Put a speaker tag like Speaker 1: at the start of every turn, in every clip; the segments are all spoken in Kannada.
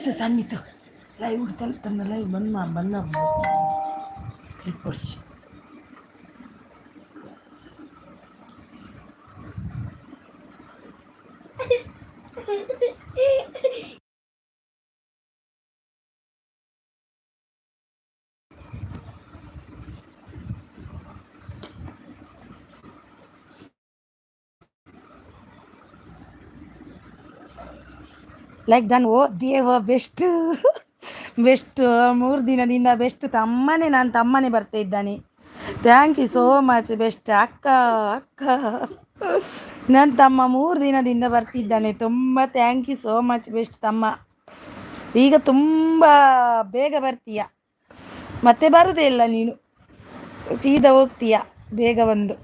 Speaker 1: ಎಷ್ಟು ಸಣ್ಣಿತ್ತು ಲೈವ್ ತನ್ನ ಲೈವ್ ಬಂದ ತಿಳ್ಕೊಡ್ಚಿ ಲೈಕ್ ಡನ್. ಓ ದೇವ ಬೆಸ್ಟ್ 3 ದಿನದಿಂದ ಬೆಸ್ಟ್ ನನ್ನ ತಮ್ಮನೇ ಬರ್ತಾ ಇದ್ದಾನೆ. Thank you so much best ಅಕ್ಕ. ನನ್ನ ತಮ್ಮ 3 ದಿನದಿಂದ ಬರ್ತಿದ್ದಾನೆ. ತುಂಬ thank you so much best ತಮ್ಮ. ಈಗ ತುಂಬ ಬೇಗ ಬರ್ತೀಯ, ಮತ್ತೆ ಬರುವುದೇ ಇಲ್ಲ ನೀನು, ಸೀದಾ ಹೋಗ್ತೀಯ ಬೇಗ ಬಂದು.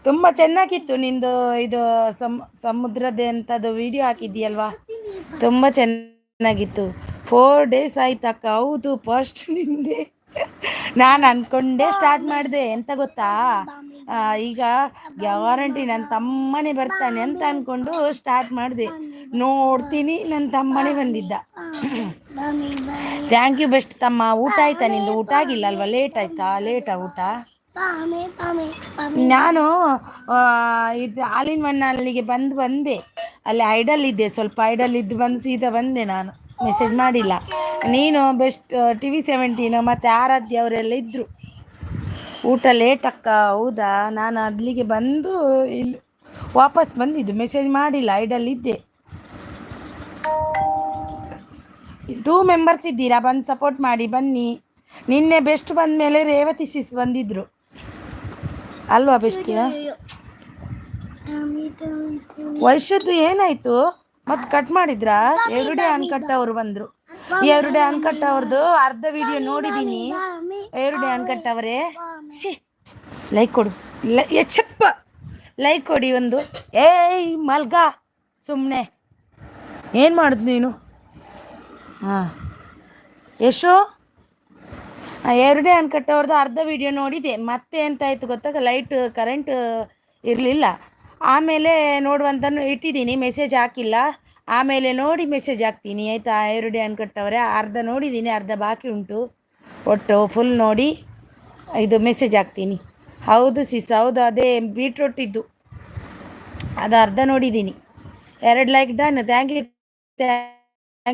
Speaker 1: ತುಂಬ ಚೆನ್ನಾಗಿತ್ತು ನಿಂದು ಇದು ಸಮುದ್ರದ ಎಂಥದ್ದು ವಿಡಿಯೋ ಹಾಕಿದ್ದೀಯಲ್ವಾ, ತುಂಬ ಚೆನ್ನಾಗಿತ್ತು. 4 ಡೇಸ್ ಆಯ್ತಕ್ಕ. ಹೌದು, ಫಸ್ಟ್ ನಿಂದೆ ನಾನು ಅಂದ್ಕೊಂಡೇ ಸ್ಟಾರ್ಟ್ ಮಾಡಿದೆ. ಎಂತ ಗೊತ್ತಾ, ಈಗ ಗ್ಯಾರಂಟಿ ನನ್ನ ತಮ್ಮನೇ ಬರ್ತಾನೆ ಅಂತ ಅಂದ್ಕೊಂಡು ಸ್ಟಾರ್ಟ್ ಮಾಡಿದೆ. ನೋಡ್ತೀನಿ ನನ್ನ ತಮ್ಮನೇ ಬಂದಿದ್ದ. ಥ್ಯಾಂಕ್ ಯು ಬೆಸ್ಟ್ ತಮ್ಮ. ಊಟ ಆಯ್ತಾ ನಿಂದು? ಊಟ ಆಗಿಲ್ಲ ಅಲ್ವಾ? ಲೇಟಾ ಊಟ? ನಾನು ಇದು ಹಾಲಿನ ಅಲ್ಲಿಗೆ ಬಂದೆ. ಅಲ್ಲಿ ಐಡಲ್ ಇದ್ದೆ, ಸ್ವಲ್ಪ ಐಡಲ್ ಇದ್ದು ಬಂದು ಸೀದಾ ಬಂದೆ. ನಾನು ಮೆಸೇಜ್ ಮಾಡಿಲ್ಲ. ನೀನು ಬೆಸ್ಟ್ TV17 ಮತ್ತು ಆರಾಧ್ಯ ಅವರೆಲ್ಲ ಇದ್ದರು. ಊಟ ಲೇಟ್ ಅಕ್ಕ. ಹೌದಾ, ನಾನು ಅಲ್ಲಿಗೆ ಬಂದು ಇಲ್ಲಿ ವಾಪಸ್ ಬಂದಿದ್ದು, ಮೆಸೇಜ್ ಮಾಡಿಲ್ಲ, ಐಡಲ್ ಇದ್ದೆ. 2 ಮೆಂಬರ್ಸ್ ಇದ್ದೀರಾ, ಬಂದು ಸಪೋರ್ಟ್ ಮಾಡಿ ಬನ್ನಿ. ನಿನ್ನೆ ಬೆಸ್ಟ್ ಬಂದ ಮೇಲೆ ರೇವತಿ ಸಿಸ್ ಬಂದಿದ್ರು ಅಲ್ವಾ ಬೆಸ್ಟ್? ವೈಶದ್ದು ಏನಾಯ್ತು ಮತ್ತೆ ಕಟ್ ಮಾಡಿದ್ರಾ? ಎವ್ರಿಡೇ ಅನ್ಕಟ್ ಅವರು ಬಂದರು. ಎವ್ರಿಡೇ ಅನ್ಕಟ್ ಅವ್ರದ್ದು ಅರ್ಧ ವಿಡಿಯೋ ನೋಡಿದ್ದೀನಿ. ಎವ್ರಿಡೇ ಅನ್ಕಟ್ ಅವರೇ, ಲೈಕ್ ಕೊಡು. ಎಚ್ಚಪ್ಪ ಲೈಕ್ ಕೊಡಿ ಒಂದು. ಏಯ್ ಮಲ್ಗ, ಸುಮ್ಮನೆ ಏನು ಮಾಡಿದ್ ನೀನು? ಹಾಂ ಯಶೋ, ಎವ್ರಿಡೇ ಅನ್ಕಟ್ ಅವ್ರದ್ದು ಅರ್ಧ ವಿಡಿಯೋ ನೋಡಿದೆ. ಮತ್ತೆ ಎಂತಾಯಿತು ಗೊತ್ತಾಗ, ಕರೆಂಟ್ ಇರಲಿಲ್ಲ. ಆಮೇಲೆ ನೋಡುವಂತನೂ ಇಟ್ಟಿದ್ದೀನಿ, ಮೆಸೇಜ್ ಹಾಕಿಲ್ಲ. ಆಮೇಲೆ ನೋಡಿ ಮೆಸೇಜ್ ಹಾಕ್ತೀನಿ ಆಯಿತಾ? ಎವ್ರಿಡೇ ಅನ್ಕಟ್ ಅವರೇ, ಅರ್ಧ ನೋಡಿದ್ದೀನಿ, ಅರ್ಧ ಬಾಕಿ ಉಂಟು. ಒಟ್ಟು ಫುಲ್ ನೋಡಿ ಇದು ಮೆಸೇಜ್ ಹಾಕ್ತೀನಿ. ಹೌದು ಸಿಸ್, ಹೌದು, ಅದೇ ಬೀಟ್ರೂಟ್ ಇದ್ದು ಅದು ಅರ್ಧ ನೋಡಿದ್ದೀನಿ. 2 like done. Thank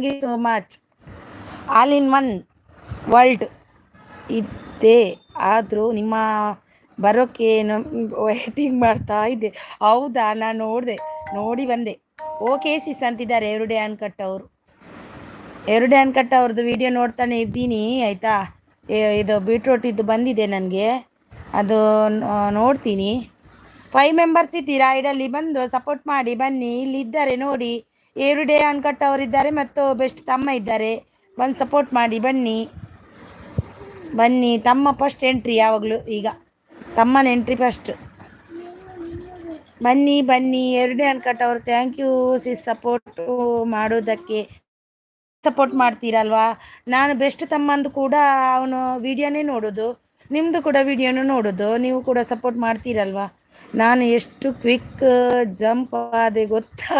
Speaker 1: you so much. All in one world ಇದ್ದೆ, ಆದರೂ ನಿಮ್ಮ ಬರೋಕ್ಕೆ ವೇಟಿಂಗ್ ಮಾಡ್ತಾ ಇದ್ದೆ. ಹೌದಾ, ನಾನು ನೋಡಿ ಬಂದೆ. ಓಕೆ ಸಿಸ್ ಅಂತಿದ್ದಾರೆ ಎವ್ರಿಡೇ ಅನ್ಕಟ್ ಅವರು. ಎವ್ರಿಡೇ ಅನ್ಕಟ್ ಅವ್ರದ್ದು ವಿಡಿಯೋ ನೋಡ್ತಾನೆ ಇದ್ದೀನಿ ಆಯಿತಾ? ಇದು ಬೀಟ್ರೂಟ್ ಇದ್ದು ಬಂದಿದೆ ನನಗೆ, ಅದು ನೋಡ್ತೀನಿ. 5 ಮೆಂಬರ್ಸ್ ಇದ್ದೀರಾ ಐಡಲ್ಲಿ, ಬಂದು ಸಪೋರ್ಟ್ ಮಾಡಿ ಬನ್ನಿ. ಇಲ್ಲಿದ್ದಾರೆ ನೋಡಿ, ಎವ್ರಿಡೇ ಅನ್ಕಟ್ ಅವರಿದ್ದಾರೆ ಮತ್ತು ಬೆಸ್ಟ್ ತಮ್ಮ ಇದ್ದಾರೆ. ಬಂದು ಸಪೋರ್ಟ್ ಮಾಡಿ ಬನ್ನಿ. ತಮ್ಮ ಫಸ್ಟ್ ಎಂಟ್ರಿ ಯಾವಾಗಲೂ, ಈಗ ತಮ್ಮನ ಎಂಟ್ರಿ ಫಸ್ಟ್. ಬನ್ನಿ ಎವ್ರಿಡೇ ಅನ್ಕಟ್ ಅವರು. ಥ್ಯಾಂಕ್ ಯು ಸಿಸ್ ಸಪೋರ್ಟು ಮಾಡೋದಕ್ಕೆ. ಸಪೋರ್ಟ್ ಮಾಡ್ತೀರಲ್ವಾ? ನಾನು ಬೆಸ್ಟ್ ತಮ್ಮಂದು ಕೂಡ ಅವನು ವಿಡಿಯೋನೇ ನೋಡೋದು, ನಿಮ್ಮದು ಕೂಡ ವಿಡಿಯೋನು ನೋಡೋದು. ನೀವು ಕೂಡ ಸಪೋರ್ಟ್ ಮಾಡ್ತೀರಲ್ವಾ? ನಾನು ಎಷ್ಟು ಕ್ವಿಕ್ ಜಂಪ್ ಆದೆ ಗೊತ್ತಾ?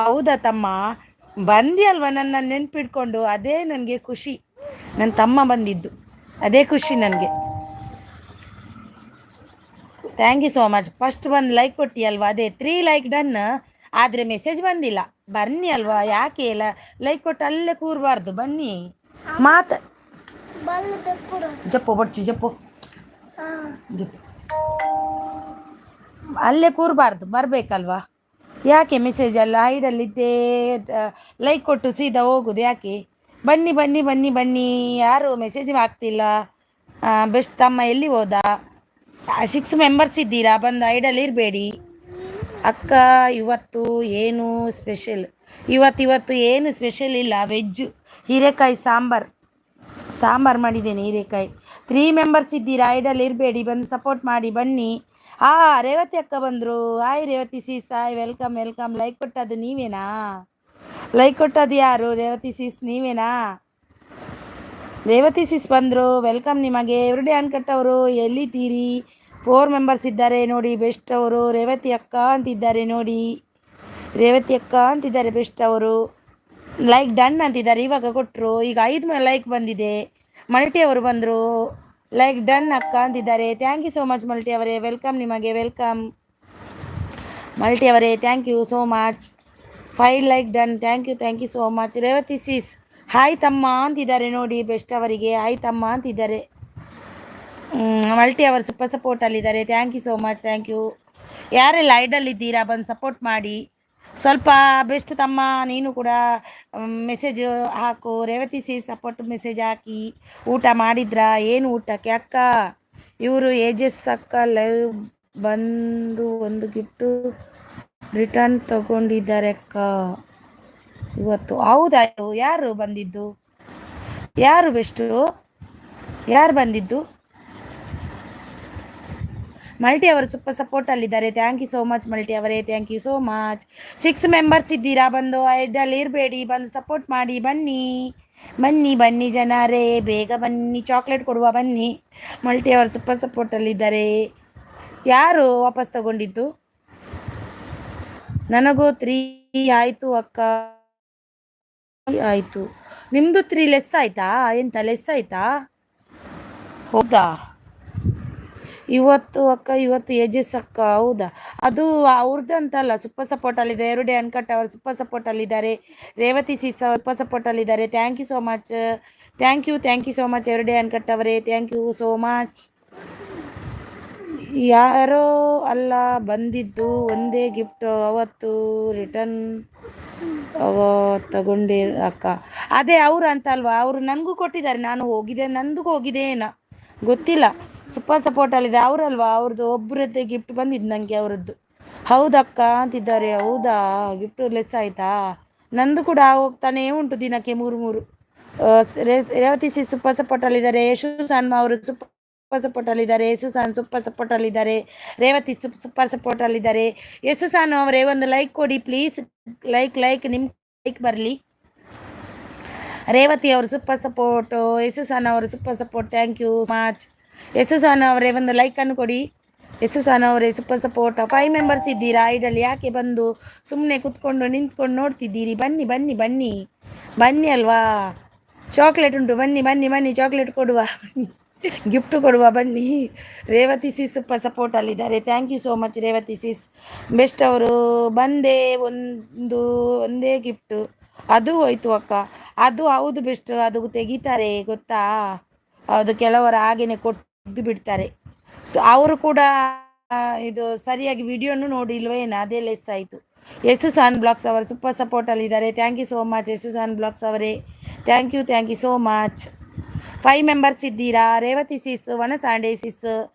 Speaker 1: ಹೌದಾ ತಮ್ಮ, ಬಂದಿಯಲ್ವಾ ನನ್ನ ನೆನ್ಪಿಡ್ಕೊಂಡು? ಅದೇ ನನಗೆ ಖುಷಿ. ನನ್ನ ತಮ್ಮ ಬಂದಿದ್ದು ಅದೇ ಖುಷಿ ನನಗೆ. Thank you so much. First ಬಂದು ಲೈಕ್ ಕೊಟ್ಟಿಯಲ್ವಾ, ಅದೇ 3 ಲೈಕ್ ಡನ್. ಆದರೆ ಮೆಸೇಜ್ ಬಂದಿಲ್ಲ. ಬನ್ನಿ ಅಲ್ವಾ, ಯಾಕೆ ಇಲ್ಲ ಲೈಕ್ ಕೊಟ್ಟು ಅಲ್ಲೇ ಕೂರಬಾರ್ದು, ಬನ್ನಿ. ಜಪ್ಪು ಬಡ್ಚಿ ಜಪ್ಪು ಅಲ್ಲೇ ಕೂರಬಾರ್ದು, ಬರಬೇಕಲ್ವಾ? ಯಾಕೆ ಮೆಸೇಜ್ ಎಲ್ಲ ಐಡಲ್ಲಿದ್ದೇ ಲೈಕ್ ಕೊಟ್ಟು ಸೀದಾ ಹೋಗೋದು ಯಾಕೆ? ಬನ್ನಿ. ಯಾರು ಮೆಸೇಜ್ ಆಗ್ತಿಲ್ಲ. ಬೆಸ್ಟ್ ತಮ್ಮ ಎಲ್ಲಿ ಹೋದ? 6 ಮೆಂಬರ್ಸ್ ಇದ್ದೀರಾ, ಬಂದು ಐಡಲ್ ಇರಬೇಡಿ. ಅಕ್ಕ ಇವತ್ತು ಏನು ಸ್ಪೆಷಲ್? ಇವತ್ತು ಏನು ಸ್ಪೆಷಲ್ ಇಲ್ಲ, ವೆಜ್ಜು. ಹೀರೆಕಾಯಿ ಸಾಂಬಾರು ಮಾಡಿದ್ದೇನೆ, ಹೀರೆಕಾಯಿ. 3 ಮೆಂಬರ್ಸ್ ಇದ್ದೀರಾ, ಐಡಲ್ ಇರಬೇಡಿ, ಬಂದು ಸಪೋರ್ಟ್ ಮಾಡಿ ಬನ್ನಿ. ರೇವತಿ ಅಕ್ಕ ಬಂದರು. Hi Revathi sis, hi, welcome. Like ಕೊಟ್ಟದ್ದು ನೀವೇನಾ? ಲೈಕ್ ಕೊಟ್ಟದ್ದು ಯಾರು? ರೇವತಿ ಸೀಸ್ ನೀವೇನಾ? ರೇವತಿ ಸಿಸ್ ಬಂದರು, ವೆಲ್ಕಮ್ ನಿಮಗೆ. ಎವ್ರಿಡೇ ಅನ್ಕಟ್ ಅವರು ಎಲ್ಲಿದ್ದೀರಿ? 4 ಮೆಂಬರ್ಸ್ ಇದ್ದಾರೆ ನೋಡಿ, ಬೆಸ್ಟ್ ಅವರು. ರೇವತಿ ಅಕ್ಕ ಅಂತಿದ್ದಾರೆ ನೋಡಿ. ರೇವತಿ ಅಕ್ಕ ಅಂತಿದ್ದಾರೆ ಬೆಸ್ಟ್ ಅವರು. ಲೈಕ್ ಡನ್ ಅಂತಿದ್ದಾರೆ, ಇವಾಗ ಕೊಟ್ಟರು. ಈಗ 5 ಲೈಕ್ ಬಂದಿದೆ. ಮಲ್ಟಿ ಅವರು ಬಂದರು, ಲೈಕ್ ಡನ್ ಅಕ್ಕ ಅಂತಿದ್ದಾರೆ. Thank you so much multi ಅವರೇ, ವೆಲ್ಕಮ್ ನಿಮಗೆ, ವೆಲ್ಕಮ್ ಮಲ್ಟಿ ಅವರೇ, thank you so much. 5 like done, thank you so much. Revathi sis hi ತಮ್ಮ ಅಂತಿದ್ದಾರೆ ನೋಡಿ, ಬೆಸ್ಟ್ ಅವರಿಗೆ ಹಾಯ್ ತಮ್ಮ ಅಂತಿದ್ದಾರೆ. ಮಲ್ಟಿ ಅವರು ಸೂಪರ್ ಸಪೋರ್ಟಲ್ಲಿದ್ದಾರೆ, thank you so much, thank you. ಯಾರೆಲ್ಲ ಐಡಲ್ಲಿದ್ದೀರಾ ಬಂದು ಸಪೋರ್ಟ್ ಮಾಡಿ. ಸ್ವಲ್ಪ ಬೆಸ್ಟ್ ತಮ್ಮ ನೀನು ಕೂಡ ಮೆಸೇಜ್ ಹಾಕು. ರೇವತಿ ಸಿ ಸಪೋರ್ಟ್ ಮೆಸೇಜ್ ಹಾಕಿ. ಊಟ ಮಾಡಿದ್ರಾ? ಏನು ಊಟಕ್ಕೆ ಅಕ್ಕ? ಇವರು ಏಜಸ್ ಅಕ್ಕ ಲೈವ್ ಬಂದು ಒಂದು ಗಿಫ್ಟು ರಿಟರ್ನ್ ತಗೊಂಡಿದ್ದಾರೆ ಅಕ್ಕ ಇವತ್ತು. ಹೌದಾ? ಯಾರು ಬಂದಿದ್ದು? ಯಾರು ಬೆಸ್ಟು? ಯಾರು ಬಂದಿದ್ದು? ಮಲ್ಟಿ ಅವರು ಸೂಪರ್ ಸಪೋರ್ಟಲ್ಲಿದ್ದಾರೆ, thank you so much multi ಅವರೇ, thank you so much. 6 members ಇದ್ದೀರಾ, ಬಂದು ಐಡಲ್ಲಿ ಇರಬೇಡಿ, ಬಂದು ಸಪೋರ್ಟ್ ಮಾಡಿ. ಬನ್ನಿ ಬನ್ನಿ ಬನ್ನಿ ಜನರೇ, ಬೇಗ ಬನ್ನಿ, ಚಾಕ್ಲೇಟ್ ಕೊಡುವ ಬನ್ನಿ. ಮಲ್ಟಿ ಅವರು ಸೂಪರ್ ಸಪೋರ್ಟಲ್ಲಿದ್ದಾರೆ. ಯಾರು ವಾಪಸ್ ತಗೊಂಡಿದ್ದು? ನನಗೂ 3 ಆಯಿತು ಅಕ್ಕ, ಆಯಿತು. ನಿಮ್ಮದು 3 ಲೆಸ್ ಆಯಿತಾ? ಎಂತ ಲೆಸ್ ಆಯಿತಾ? ಹೌದಾ? ಇವತ್ತು ಅಕ್ಕ, ಇವತ್ತು ಏಜಸ್ ಅಕ್ಕ. ಹೌದಾ? ಅದು ಅವ್ರದ್ದು ಅಂತಲ್ಲ, ಸೂಪರ್ ಸಪೋರ್ಟಲ್ಲಿದೆ. ಎವ್ರಿಡೇ ಅನ್ಕಟ್ ಅವರು ಸೂಪರ್ ಸಪೋರ್ಟಲ್ಲಿದ್ದಾರೆ. ರೇವತಿ ಸಿಸ್ ಅವರು ಸೂಪರ್ ಸಪೋರ್ಟಲ್ಲಿದ್ದಾರೆ, thank you so much. Thank you so much everyday uncut ಅವರೇ, ಥ್ಯಾಂಕ್ ಯು ಸೋ ಮಚ್. ಯಾರೋ ಅಲ್ಲ ಬಂದಿದ್ದು, ಒಂದೇ ಗಿಫ್ಟ್ ಅವತ್ತು ರಿಟರ್ನ್ ತಗೊಂಡೆ ಅಕ್ಕ. ಅದೇ ಅವರು ಅಂತ ಅಲ್ವಾ? ಅವರು ನನಗೂ ಕೊಟ್ಟಿದ್ದಾರೆ, ನಾನು ಹೋಗಿದೆ, ನಂದು ಹೋಗಿದೆ ಏನೋ ಗೊತ್ತಿಲ್ಲ. ಸೂಪರ್ ಸಪೋರ್ಟಲ್ಲಿದೆ ಅವರಲ್ವಾ? ಅವ್ರದ್ದು ಒಬ್ಬರದ್ದೇ ಗಿಫ್ಟ್ ಬಂದಿದ್ದು ನನಗೆ ಅವರದ್ದು. ಹೌದಕ್ಕ ಅಂತಿದ್ದಾರೆ. ಹೌದಾ? ಗಿಫ್ಟ್ ಲೆಸ್ ಆಯಿತಾ? ನಂದು ಕೂಡ ಹೋಗ್ತಾನೆ ಉಂಟು ದಿನಕ್ಕೆ 3 ರೇವತಿ ಸಿ ಸೂಪರ್ ಸಪೋರ್ಟಲ್ಲಿದ್ದಾರೆ. ಯಶು ಸಾನ್ಮ ಅವರು ಸೂಪರ್ ಸಪೋರ್ಟಲ್ಲಿದ್ದಾರೆ. ಯಶು ಸಾನ್ ಸೂಪರ್ ಸಪೋರ್ಟಲ್ಲಿದ್ದಾರೆ. ರೇವತಿ ಸೂಪರ್ ಸಪೋರ್ಟಲ್ಲಿದ್ದಾರೆ. ಯಶು ಸಾನ್ ಅವರೇ ಒಂದು ಲೈಕ್ ಕೊಡಿ ಪ್ಲೀಸ್. ಲೈಕ್ ನಿಮ್ಮ ಲೈಕ್ ಬರಲಿ. ರೇವತಿ ಅವರು ಸೂಪರ್ ಸಪೋರ್ಟು. ಯಶು ಸಾನ್ ಅವರು super support, thank you much. Yashu ಸಾನ್ ಅವರೇ ಒಂದು ಲೈಕನ್ನು ಕೊಡಿ. ಯಶು ಸಾನ್ ಅವರೇ ಸೂಪರ್ ಸಪೋರ್ಟ್. 5 ಮೆಂಬರ್ಸ್ ಇದ್ದೀರಾ ಐಡಲ್ಲಿ, ಯಾಕೆ ಬಂದು ಸುಮ್ಮನೆ ಕುತ್ಕೊಂಡು ನಿಂತ್ಕೊಂಡು ನೋಡ್ತಿದ್ದೀರಿ? ಬನ್ನಿ ಬನ್ನಿ ಬನ್ನಿ ಬನ್ನಿ ಅಲ್ವಾ, ಚಾಕ್ಲೇಟ್ ಉಂಟು, ಬನ್ನಿ ಬನ್ನಿ ಬನ್ನಿ, ಚಾಕ್ಲೇಟ್ ಕೊಡುವ, ಗಿಫ್ಟ್ ಕೊಡುವ ಬನ್ನಿ. ರೇವತಿ ಸಿಸ್ ಸೂಪರ್ ಸಪೋರ್ಟಲ್ಲಿದ್ದಾರೆ, thank you so much Revathi sis. Best ಅವರು ಬಂದೆ ಒಂದೇ ಗಿಫ್ಟು, ಅದು ಹೋಯ್ತು ಅಕ್ಕ. ಅದು ಹೌದು ಬೆಸ್ಟ್, ಅದು ತೆಗಿತಾರೆ ಗೊತ್ತಾ? ಅದು ಕೆಲವರು ಹಾಗೇನೆ ಕೊಟ್ಟು ಬಿಡ್ತಾರೆ. ಸೊ ಅವರು ಕೂಡ ಇದು ಸರಿಯಾಗಿ ವಿಡಿಯೋನು ನೋಡಿಲ್ವೇನು, ಅದೇ ಲೆಸ್ ಆಯಿತು. ಯಶು ಸಾನ್ ಬ್ಲಾಗ್ಸ್ ಅವರು ಸೂಪರ್ ಸಪೋರ್ಟಲ್ಲಿದ್ದಾರೆ, thank you so much Yashu ಸಾನ್ ಬ್ಲಾಗ್ಸ್ ಅವರೇ, thank you so much. 5 members ಇದ್ದೀರಾ. ರೇವತಿ ಸಿಸ್ ಒನ ಸಾಂಡೆ ಸಿಸ್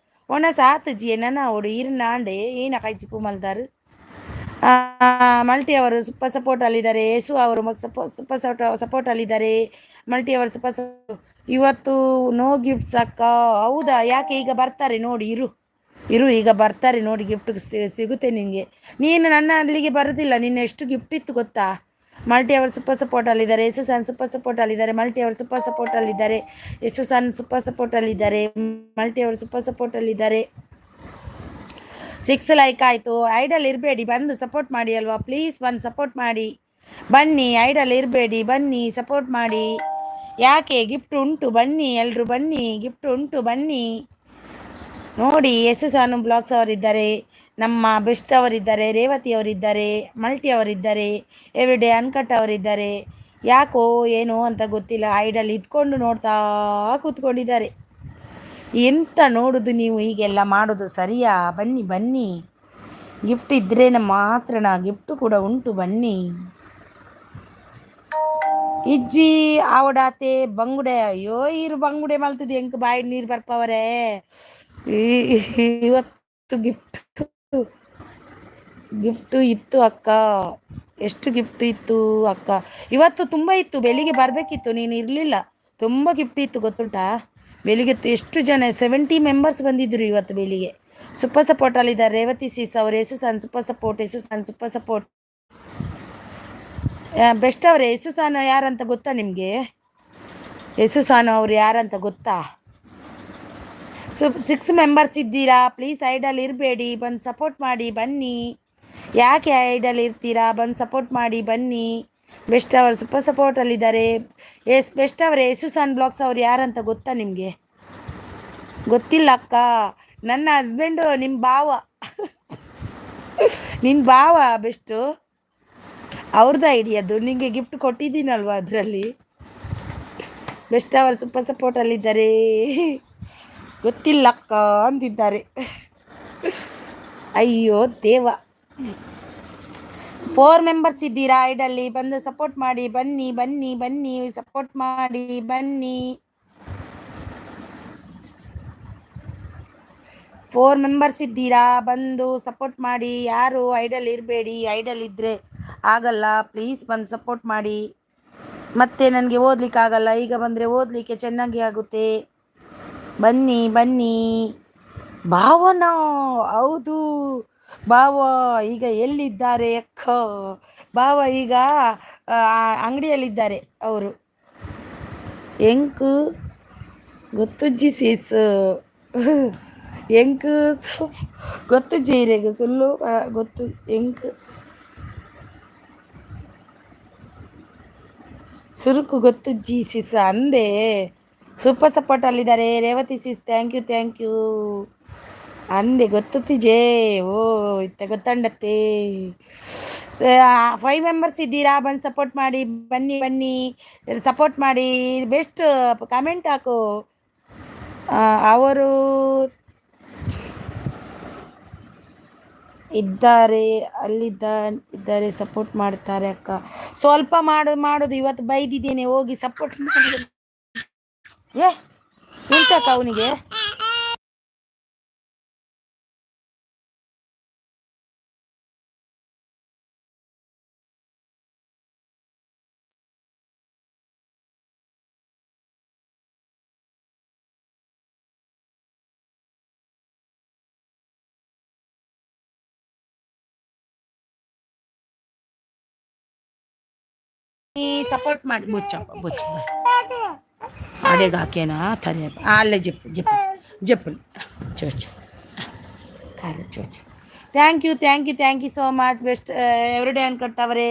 Speaker 1: ಒನ ಸಾತ್ ಜಿ ನನ್ನ ಅವಡು ಇರ್ನಾಂಡೆ ಏನ ಕೈಚಿಪ್ಪು ಮಲ್ದಾರು. ಮಲ್ಟಿ ಅವರು ಸೂಪರ್ ಸಪೋರ್ಟಲ್ಲಿದ್ದಾರೆ. ಯಶು ಅವರು ಸೂಪರ್ ಸಪೋರ್ಟಲ್ಲಿದ್ದಾರೆ. ಮಲ್ಟಿ ಅವರು ಸೂಪರ್ ಇವತ್ತು ನೋ ಗಿಫ್ಟ್ಸ್ ಅಕ್ಕ. ಹೌದಾ? ಯಾಕೆ? ಈಗ ಬರ್ತಾರೆ ನೋಡಿ, ಇರು ಈಗ ಬರ್ತಾರೆ ನೋಡಿ, ಗಿಫ್ಟ್ ಸಿಗುತ್ತೆ ನಿನಗೆ. ನೀನು ನನ್ನ ಅಲ್ಲಿಗೆ ಬರೋದಿಲ್ಲ. ನಿನ್ನ ಎಷ್ಟು ಗಿಫ್ಟ್ ಇತ್ತು ಗೊತ್ತಾ? ಮಲ್ಟಿ ಅವರು ಸೂಪರ್ ಸಪೋರ್ಟಲ್ಲಿದ್ದಾರೆ. ಯಶು ಸಾನ್ ಸೂಪರ್ ಸಪೋರ್ಟಲ್ಲಿದ್ದಾರೆ. ಮಲ್ಟಿ ಅವರು ಸೂಪರ್ ಸಪೋರ್ಟಲ್ಲಿದ್ದಾರೆ. ಯಶು ಸಾನ್ ಸೂಪರ್ ಸಪೋರ್ಟಲ್ಲಿದ್ದಾರೆ. ಮಲ್ಟಿ ಅವರು ಸೂಪರ್ ಸಪೋರ್ಟಲ್ಲಿದ್ದಾರೆ. 6 ಲೈಕ್ ಆಯಿತು. ಐಡಲ್ ಇರಬೇಡಿ, ಬಂದು ಸಪೋರ್ಟ್ ಮಾಡಿ ಅಲ್ವಾ, ಪ್ಲೀಸ್ ಬಂದು ಸಪೋರ್ಟ್ ಮಾಡಿ ಬನ್ನಿ. ಐಡಲ್ ಇರಬೇಡಿ, ಬನ್ನಿ ಸಪೋರ್ಟ್ ಮಾಡಿ. ಯಾಕೆ? ಗಿಫ್ಟ್ ಉಂಟು, ಬನ್ನಿ ಎಲ್ಲರೂ ಬನ್ನಿ, ಗಿಫ್ಟ್ ಉಂಟು ಬನ್ನಿ ನೋಡಿ. ಯಶು ಸಾನು ಬ್ಲಾಗ್ಸ್ ಅವರಿದ್ದಾರೆ, ನಮ್ಮ ಬೆಸ್ಟ್ ಅವರಿದ್ದಾರೆ, ರೇವತಿ ಅವರಿದ್ದಾರೆ, ಮಲ್ಟಿ ಅವರಿದ್ದಾರೆ, ಎವ್ರಿಡೇ ಅನ್ಕಟ್ ಅವರಿದ್ದಾರೆ. ಯಾಕೋ ಏನೋ ಅಂತ ಗೊತ್ತಿಲ್ಲ, ಐಡಲ್ ಇದ್ಕೊಂಡು ನೋಡ್ತಾ ಕೂತ್ಕೊಂಡಿದ್ದಾರೆ. ಎಂತ ನೋಡೋದು ನೀವು ಹೀಗೆಲ್ಲ ಮಾಡೋದು ಸರಿಯಾ? ಬನ್ನಿ ಬನ್ನಿ, ಗಿಫ್ಟ್ ಇದ್ರೇ ಮಾತ್ರನ, ಗಿಫ್ಟ್ ಕೂಡ ಉಂಟು ಬನ್ನಿ. ಇಜ್ಜಿ ಆವಡಾತೆ ಬಂಗುಡೆ. ಅಯ್ಯೋ ಇರು ಬಂಗುಡೆ ಮಲ್ತದೆ ಎಂಕ್ ಬಾಯಿ ನೀರು ಬರ್ಪವರೇ. ಇವತ್ತು ಗಿಫ್ಟು ಇತ್ತು ಅಕ್ಕ. ಎಷ್ಟು ಗಿಫ್ಟ್ ಇತ್ತು ಅಕ್ಕ ಇವತ್ತು? ತುಂಬ ಇತ್ತು. ಬೆಳಿಗ್ಗೆ ಬರಬೇಕಿತ್ತು, ನೀನು ಇರಲಿಲ್ಲ. ತುಂಬ ಗಿಫ್ಟ್ ಇತ್ತು ಗೊತ್ತುಂಟಾ? ಬೆಳಿಗ್ಗೆ ಎಷ್ಟು ಜನ 70 ಮೆಂಬರ್ಸ್ ಬಂದಿದ್ದರು ಇವತ್ತು ಬೆಳಿಗ್ಗೆ. ಸೂಪರ್ ಸಪೋರ್ಟಲ್ಲಿದ್ದಾರೆ ರೇವತಿ ಸಿಸ್ ಅವರು. ಯಶು ಸಾನ್ ಸೂಪರ್ ಸಪೋರ್ಟ್, ಯಶು ಸಾನ್ ಸೂಪರ್ ಸಪೋರ್ಟ್. ಬೆಸ್ಟ್ ಅವರೇ. ಯಶು ಸಾನ್ ಯಾರಂತ ಗೊತ್ತಾ ನಿಮಗೆ? ಯಶು ಸಾನ್ ಅವರು ಯಾರಂತ ಗೊತ್ತಾ? 6 ಮೆಂಬರ್ಸ್ ಇದ್ದೀರಾ, ಪ್ಲೀಸ್ ಐಡಲ್ ಇರಬೇಡಿ, ಬಂದು ಸಪೋರ್ಟ್ ಮಾಡಿ ಬನ್ನಿ. ಯಾಕೆ ಐಡಲ್ ಇರ್ತೀರಾ? ಬಂದು ಸಪೋರ್ಟ್ ಮಾಡಿ ಬನ್ನಿ. ಬೆಸ್ಟ್ ಅವರು ಸೂಪರ್ ಸಪೋರ್ಟಲ್ಲಿದ್ದಾರೆ. ಬೆಸ್ಟ್ ಅವರೇ, ಯಶುಸಾನ್ ಬ್ಲಾಗ್ಸ್ ಅವ್ರು ಯಾರಂತ ಗೊತ್ತಾ ನಿಮಗೆ? ಗೊತ್ತಿಲ್ಲ ಅಕ್ಕ. ನನ್ನ ಹಸ್ಬೆಂಡು ನಿಮ್ಮ ಭಾವ. ನಿನ್ನ ಭಾವ ಬೆಸ್ಟು. ಅವ್ರದ್ದು ಐಡಿಯಾದು ನಿಮಗೆ ಗಿಫ್ಟ್ ಕೊಟ್ಟಿದ್ದೀನಲ್ವ ಅದರಲ್ಲಿ. ಬೆಸ್ಟ್ ಅವರು ಸೂಪರ್ ಸಪೋರ್ಟಲ್ಲಿದ್ದಾರೆ. ಗೊತ್ತಿಲ್ಲಕ್ಕ ಅಂತಿದ್ದಾರೆ. ಅಯ್ಯೋ ದೇವ. 4 ಮೆಂಬರ್ಸ್ ಇದ್ದೀರಾ ಐಡಲ್ಲಿ, ಬಂದು ಸಪೋರ್ಟ್ ಮಾಡಿ ಬನ್ನಿ ಬನ್ನಿ ಬನ್ನಿ, ಸಪೋರ್ಟ್ ಮಾಡಿ ಬನ್ನಿ. 4 ಮೆಂಬರ್ಸ್ ಇದ್ದೀರಾ, ಬಂದು ಸಪೋರ್ಟ್ ಮಾಡಿ. ಯಾರು ಐಡಲ್ ಇರಬೇಡಿ, ಐಡಲ್ ಇದ್ದರೆ ಆಗಲ್ಲ. ಪ್ಲೀಸ್ ಬಂದು ಸಪೋರ್ಟ್ ಮಾಡಿ. ಮತ್ತೆ ನನಗೆ ಓದ್ಲಿಕ್ಕೆ ಆಗಲ್ಲ, ಈಗ ಬಂದರೆ ಓದಲಿಕ್ಕೆ ಚೆನ್ನಾಗಿ ಆಗುತ್ತೆ. ಬನ್ನಿ ಬನ್ನಿ. ಭಾವನಾ? ಹೌದು ಭಾವ ಈಗ ಎಲ್ಲಿದ್ದಾರೆ ಅಕ್ಕ? ಭಾವ ಈಗ ಅಂಗಡಿಯಲ್ಲಿದ್ದಾರೆ ಅವರು. ಎಂಕು ಗೊತ್ತುಜ್ಜಿ ಸೀಸು ಎಂಕು ಗೊತ್ತು ಜೀರೆಗು ಸುಳ್ಳು ಗೊತ್ತು ಎಂಕು ಸುರುಕು ಗೊತ್ತು ಜಿ ಸಿಸ್ ಅಂದೆ. ಸೂಪರ್ ಸಪೋರ್ಟಲ್ಲಿದ್ದಾರೆ ರೇವತಿ ಸಿಸ್. ಥ್ಯಾಂಕ್ ಯು ಅಂದೆ ಗೊತ್ತಿಜೆ. ಓ ಇತ್ತ ಗೊತ್ತಂಡತ್ತೆ. 5 ಮೆಂಬರ್ಸ್ ಇದ್ದೀರಾ, ಬಂದು ಸಪೋರ್ಟ್ ಮಾಡಿ ಬನ್ನಿ ಬನ್ನಿ, ಸಪೋರ್ಟ್ ಮಾಡಿ. ಬೆಸ್ಟ್ ಕಮೆಂಟ್ ಹಾಕು. ಅವರು ಇದ್ದಾರೆ ಇದ್ದಾರೆ, ಸಪೋರ್ಟ್ ಮಾಡ್ತಾರೆ ಅಕ್ಕ. ಸ್ವಲ್ಪ ಮಾಡೋದು ಇವತ್ತು ಬೈದಿದ್ದೇನೆ, ಹೋಗಿ ಸಪೋರ್ಟ್ ಮಾಡಿ. ಎಂತಕ್ಕ ಅವನಿಗೆ? ಸಪೋರ್ಟ್ ಮಾಡಿ. ಬುಚ್ಚ ಅಡೆಗೆ ಹಾಕ್ಯನಾ ತಲೆ ಅಲ್ಲೇ ಜಪ್ಪು ಚೋಚ್ ಕಾಲು ಚೋಚ್. Thank you so much. Best everyday ಅನ್ಕೊಟ್ಟವರೇ.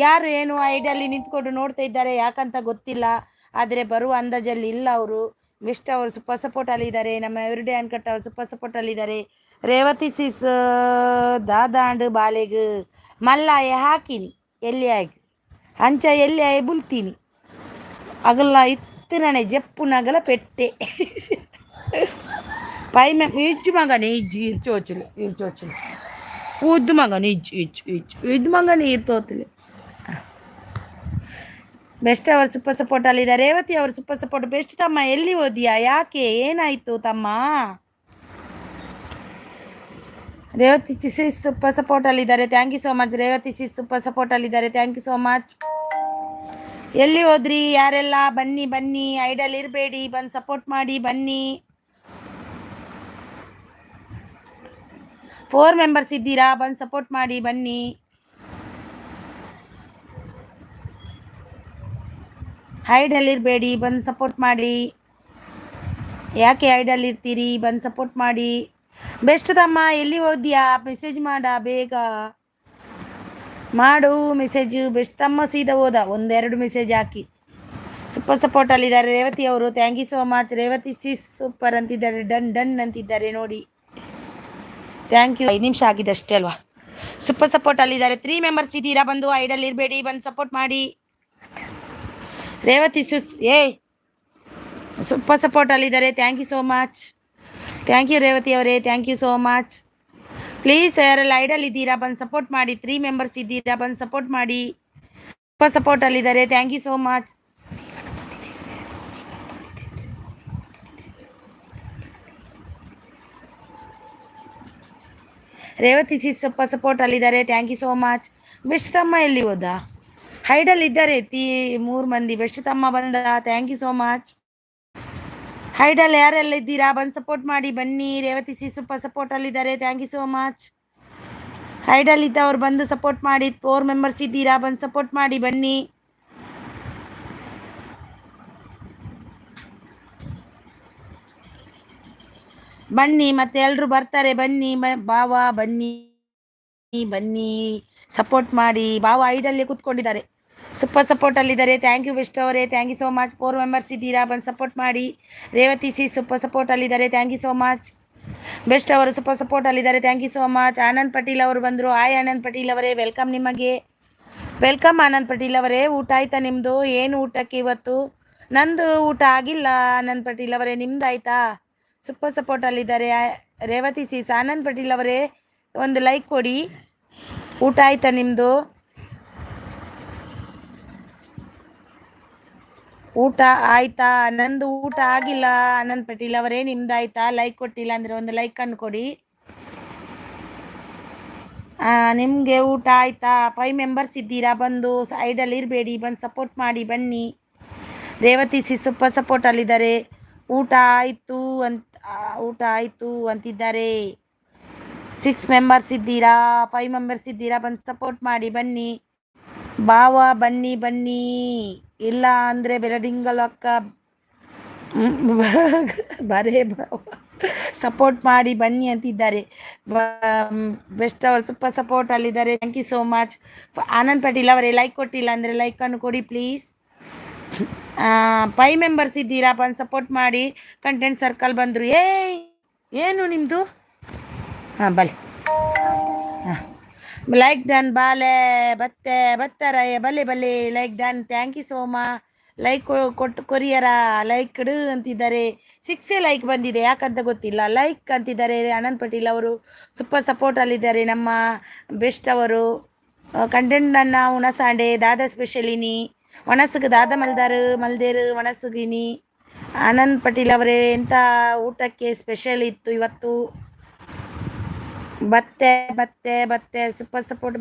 Speaker 1: ಯಾರು ಏನು ಐಡಿಯಲ್ಲಿ ನಿಂತ್ಕೊಂಡು ನೋಡ್ತಾ ಇದ್ದಾರೆ ಯಾಕಂತ ಗೊತ್ತಿಲ್ಲ, ಆದರೆ ಬರುವ ಅಂದಾಜಲ್ಲಿ ಇಲ್ಲ ಅವರು. ಬೆಸ್ಟ್ ಅವರು ಸೂಪರ್ ಸಪೋರ್ಟಲ್ಲಿದ್ದಾರೆ. ನಮ್ಮ ಎವ್ರಿಡೇ ಅನ್ಕಟ್ಟವರು ಸೂಪರ್ ಸಪೋರ್ಟಲ್ಲಿದ್ದಾರೆ. ರೇವತಿ ಸಿಸ್ ದಾದಾಂಡ್ ಬಾಲೆಗ್ ಮಲ್ಲಾಯ ಹಾಕಿನಿ ಎಲ್ಲಿ ಆಗಿ ಅಂಚ ಎಲ್ಲಿ ಆಯ ಬುಲ್ತೀನಿ ಅಗಲ್ಲ ಇತ್ತನೇ ಜಪ್ಪು ನಗಲ ಪೆಟ್ಟೆ ಪೈ ಇಜ್ಜು ಮಗನೇ ಇಜ್ಜು ಇರ್ಚೋಚಲು ಉದ್ದು ಮಗನೇ ಇದ್ದು ಮಗನೇ ಇರ್ತೋತಲೆ. ಬೆಸ್ಟ್ ಅವರು ಸೂಪರ್ ಸಪೋರ್ಟಲ್ಲಿದ್ದಾರೆ. ರೇವತಿ ಅವರು ಸೂಪರ್ ಸಪೋರ್ಟ್. ಬೆಸ್ಟ್ ತಮ್ಮ ಎಲ್ಲಿ ಓದಿಯಾ? ಯಾಕೆ ಏನಾಯಿತು ತಮ್ಮ? ರೇವತಿ ಸಿಸ್ ಸೂಪರ್ ಸಪೋರ್ಟಲ್ಲಿದ್ದಾರೆ. Thank you so much. Revathi sis super ಸಪೋರ್ಟಲ್ಲಿದ್ದಾರೆ. Thank you so much. ಎಲ್ಲಿ ಹೋದ್ರಿ ಯಾರೆಲ್ಲ? ಬನ್ನಿ ಬನ್ನಿ, ಐಡಲ್ ಇರಬೇಡಿ, ಬಂದು ಸಪೋರ್ಟ್ ಮಾಡಿ ಬನ್ನಿ. 4 ಮೆಂಬರ್ಸ್ ಇದ್ದೀರಾ, ಬಂದು ಸಪೋರ್ಟ್ ಮಾಡಿ ಬನ್ನಿ. ಐಡಲ್ ಇರಬೇಡಿ, ಬಂದು ಸಪೋರ್ಟ್ ಮಾಡಿ. ಯಾಕೆ ಐಡಲ್ ಇರ್ತೀರಿ? ಬಂದು ಸಪೋರ್ಟ್ ಮಾಡಿ. ಬೆಸ್ಟ್ ತಮ್ಮ ಎಲ್ಲಿ ಹೋದ್ಯಾ? ಮೆಸೇಜ್ ಮಾಡ ಬೇಗ ಮಾಡು ಮೆಸೇಜ್. ಬೆಸ್ಟ್ ತಮ್ಮ ಸೀದಾ ಹೋದ, 1-2 ಮೆಸೇಜ್ ಹಾಕಿ. ಸೂಪರ್ ಸಪೋರ್ಟಲ್ಲಿದ್ದಾರೆ ರೇವತಿ ಅವರು. Thank you so much. Revathi sis super ಅಂತಿದ್ದಾರೆ, ಡನ್ ಅಂತಿದ್ದಾರೆ ನೋಡಿ. Thank you. 5 ನಿಮಿಷ ಆಗಿದೆ ಅಷ್ಟೇ ಅಲ್ವಾ? ಸೂಪರ್ ಸಪೋರ್ಟಲ್ಲಿದ್ದಾರೆ. 3 ಮೆಂಬರ್ಸ್ ಇದ್ದೀರಾ, ಬಂದು ಐಡಲ್ ಇರಬೇಡಿ, ಬಂದು ಸಪೋರ್ಟ್ ಮಾಡಿ. ರೇವತಿ ಸಿಸ್ ಸೂಪರ್ ಸಪೋರ್ಟಲ್ಲಿದ್ದಾರೆ. Thank you so much. Thank you Revathi ಅವರೇ, thank you so much. Please ಯಾರೆಲ್ಲ ಐಡಲ್ ಇದ್ದೀರಾ ಬಂದು ಸಪೋರ್ಟ್ ಮಾಡಿ. 3 ಮೆಂಬರ್ಸ್ ಇದ್ದೀರಾ, ಬಂದು ಸಪೋರ್ಟ್ ಮಾಡಿ. ಸೂಪರ್ ಸಪೋರ್ಟಲ್ಲಿದ್ದಾರೆ. Thank you so much. Revathi sis super ಸಪೋರ್ಟಲ್ಲಿದ್ದಾರೆ. Thank you so much. Best ತಮ್ಮ ಎಲ್ಲಿ ಹೋದ? ಐಡಲ್ ಇದ್ದಾರೆ 3 ಮಂದಿ. ಬೆಸ್ಟ್ ತಮ್ಮ ಬಂದ. Thank you so much. Idle ಯಾರೆಲ್ಲ ಇದ್ದೀರಾ ಬಂದು ಸಪೋರ್ಟ್ ಮಾಡಿ ಬನ್ನಿ. ರೇವತಿ ಸಿ ಸೂಪರ್ ಸಪೋರ್ಟಲ್ಲಿದ್ದಾರೆ. Thank you so much. Idle ಇದ್ದವ್ರು ಬಂದು ಸಪೋರ್ಟ್ ಮಾಡಿ. 4 ಮೆಂಬರ್ಸ್ ಇದ್ದೀರಾ, ಬಂದು ಸಪೋರ್ಟ್ ಮಾಡಿ ಬನ್ನಿ. ಬನ್ನಿ ಮತ್ತೆ ಎಲ್ಲರೂ ಬರ್ತಾರೆ. ಬನ್ನಿ ಬಾವಾ ಬನ್ನಿ. ಬನ್ನಿ ಸಪೋರ್ಟ್ ಮಾಡಿ. ಬಾವ ಐಡಲ್ಲೇ ಕೂತ್ಕೊಂಡಿದ್ದಾರೆ, ಸೂಪರ್ ಸಪೋರ್ಟಲ್ಲಿದ್ದಾರೆ. ಥ್ಯಾಂಕ್ ಯು ಬೆಸ್ಟ್ ಅವರೇ, thank you so much. 4 members ಇದ್ದೀರಾ, ಬಂದು ಸಪೋರ್ಟ್ ಮಾಡಿ. ರೇವತಿ ಸಿ ಸೂಪರ್ ಸಪೋರ್ಟಲ್ಲಿದ್ದಾರೆ, thank you so much. Best ಅವರು ಸೂಪರ್ ಸಪೋರ್ಟಲ್ಲಿದ್ದಾರೆ, thank you so much. Anand Patil ಅವರು ಬಂದರು. ಹಾಯ್ ಆನಂದ್ ಪಟೀಲ್ ಅವರೇ, ವೆಲ್ಕಮ್ ನಿಮಗೆ. ವೆಲ್ಕಮ್ ಆನಂದ್ ಪಟೀಲ್ ಅವರೇ. ಊಟ ಆಯ್ತಾ ನಿಮ್ಮದು? ಏನು ಊಟಕ್ಕೆ ಇವತ್ತು? ನಂದು ಊಟ ಆಗಿಲ್ಲ ಆನಂದ್ ಪಟೀಲ್ ಅವರೇ, ನಿಮ್ದು ಆಯ್ತಾ? ಸೂಪರ್ ಸಪೋರ್ಟಲ್ಲಿದ್ದಾರೆ ರೇವತಿ ಸೀಸ್. ಆನಂದ್ ಪಟೀಲ್ ಅವರೇ ಒಂದು ಲೈಕ್ ಕೊಡಿ. ಊಟ ಆಯ್ತಾ ನಿಮ್ಮದು? ಊಟ ಆಯ್ತಾ? ನಂದು ಊಟ ಆಗಿಲ್ಲ ಆನಂದ್ ಪಟೀಲ್ ಅವರೇ, ನಿಮ್ದು ಆಯ್ತಾ? ಲೈಕ್ ಕೊಟ್ಟಿಲ್ಲ ಅಂದರೆ ಒಂದು ಲೈಕ್ ಅನ್ನು ಕೊಡಿ. ನಿಮಗೆ ಊಟ ಆಯ್ತಾ? 5 ಮೆಂಬರ್ಸ್ ಇದ್ದೀರಾ, ಬಂದು ಸೈಡಲ್ಲಿ ಇರಬೇಡಿ, ಬಂದು ಸಪೋರ್ಟ್ ಮಾಡಿ ಬನ್ನಿ. ರೇವತಿ ಸಿ ಸೂಪರ್ ಸಪೋರ್ಟಲ್ಲಿದ್ದಾರೆ. ಊಟ ಆಯಿತು ಅಂತಿದ್ದಾರೆ. 6 ಮೆಂಬರ್ಸ್ ಇದ್ದೀರಾ, 5 ಮೆಂಬರ್ಸ್ ಇದ್ದೀರಾ, ಬಂದು ಸಪೋರ್ಟ್ ಮಾಡಿ ಬನ್ನಿ. ಬಾವ ಬನ್ನಿ ಇಲ್ಲ ಅಂದರೆ ಬೆರದಿಂಗಲಕ್ಕ ಬರೇ ಬಾವ ಸಪೋರ್ಟ್ ಮಾಡಿ ಬನ್ನಿ ಅಂತಿದ್ದಾರೆ. ಬೆಸ್ಟ್ ಅವರು ಸೂಪರ್ ಸಪೋರ್ಟಲ್ಲಿದ್ದಾರೆ, thank you so much. Anand Patil ಅವರೇ ಲೈಕ್ ಕೊಟ್ಟಿಲ್ಲ ಅಂದರೆ ಲೈಕನ್ನು ಕೊಡಿ ಪ್ಲೀಸ್. 5 ಮೆಂಬರ್ಸ್ ಇದ್ದೀರಾ, ಬಂದು ಸಪೋರ್ಟ್ ಮಾಡಿ. ಕಂಟೆಂಟ್ ಸರ್ಕಲ್ ಬಂದರು. ಏನು ನಿಮ್ಮದು? ಬಲೆ ಲೈಕ್ ಡನ್. ಬಾಲೆ ಬತ್ತರಾಯ ಬಲೆ like done, thank you so much. Like ಕೊಟ್ಟು ಕೊರಿಯರ ಲೈಕ್ ಡು ಅಂತಿದ್ದಾರೆ. 6 ಲೈಕ್ ಬಂದಿದೆ, ಯಾಕಂತ ಗೊತ್ತಿಲ್ಲ. ಲೈಕ್ ಅಂತಿದ್ದಾರೆ ಆನಂದ್ ಪಟೀಲ್ ಅವರು. ಸೂಪರ್ ಸಪೋರ್ಟಲ್ಲಿದ್ದಾರೆ ನಮ್ಮ ಬೆಸ್ಟ್ ಅವರು. ಕಂಟೆಂಟನ್ನು ಉಣಸಾಂಡೆ ದಾದಾ ಸ್ಪೆಷಲಿನಿ ವನಸ್ಸಿಗೆ ದಾದ ಮಲ್ದೇರು ವನಸ್ಸಿಗಿನಿ. ಆನಂದ್ ಪಟೀಲ್ ಅವರೇ ಎಂಥ ಊಟಕ್ಕೆ ಸ್ಪೆಷಲ್ ಇತ್ತು ಇವತ್ತು? ಬತ್ತೆ ಸೂಪರ್ ಸಪೋರ್ಟ್.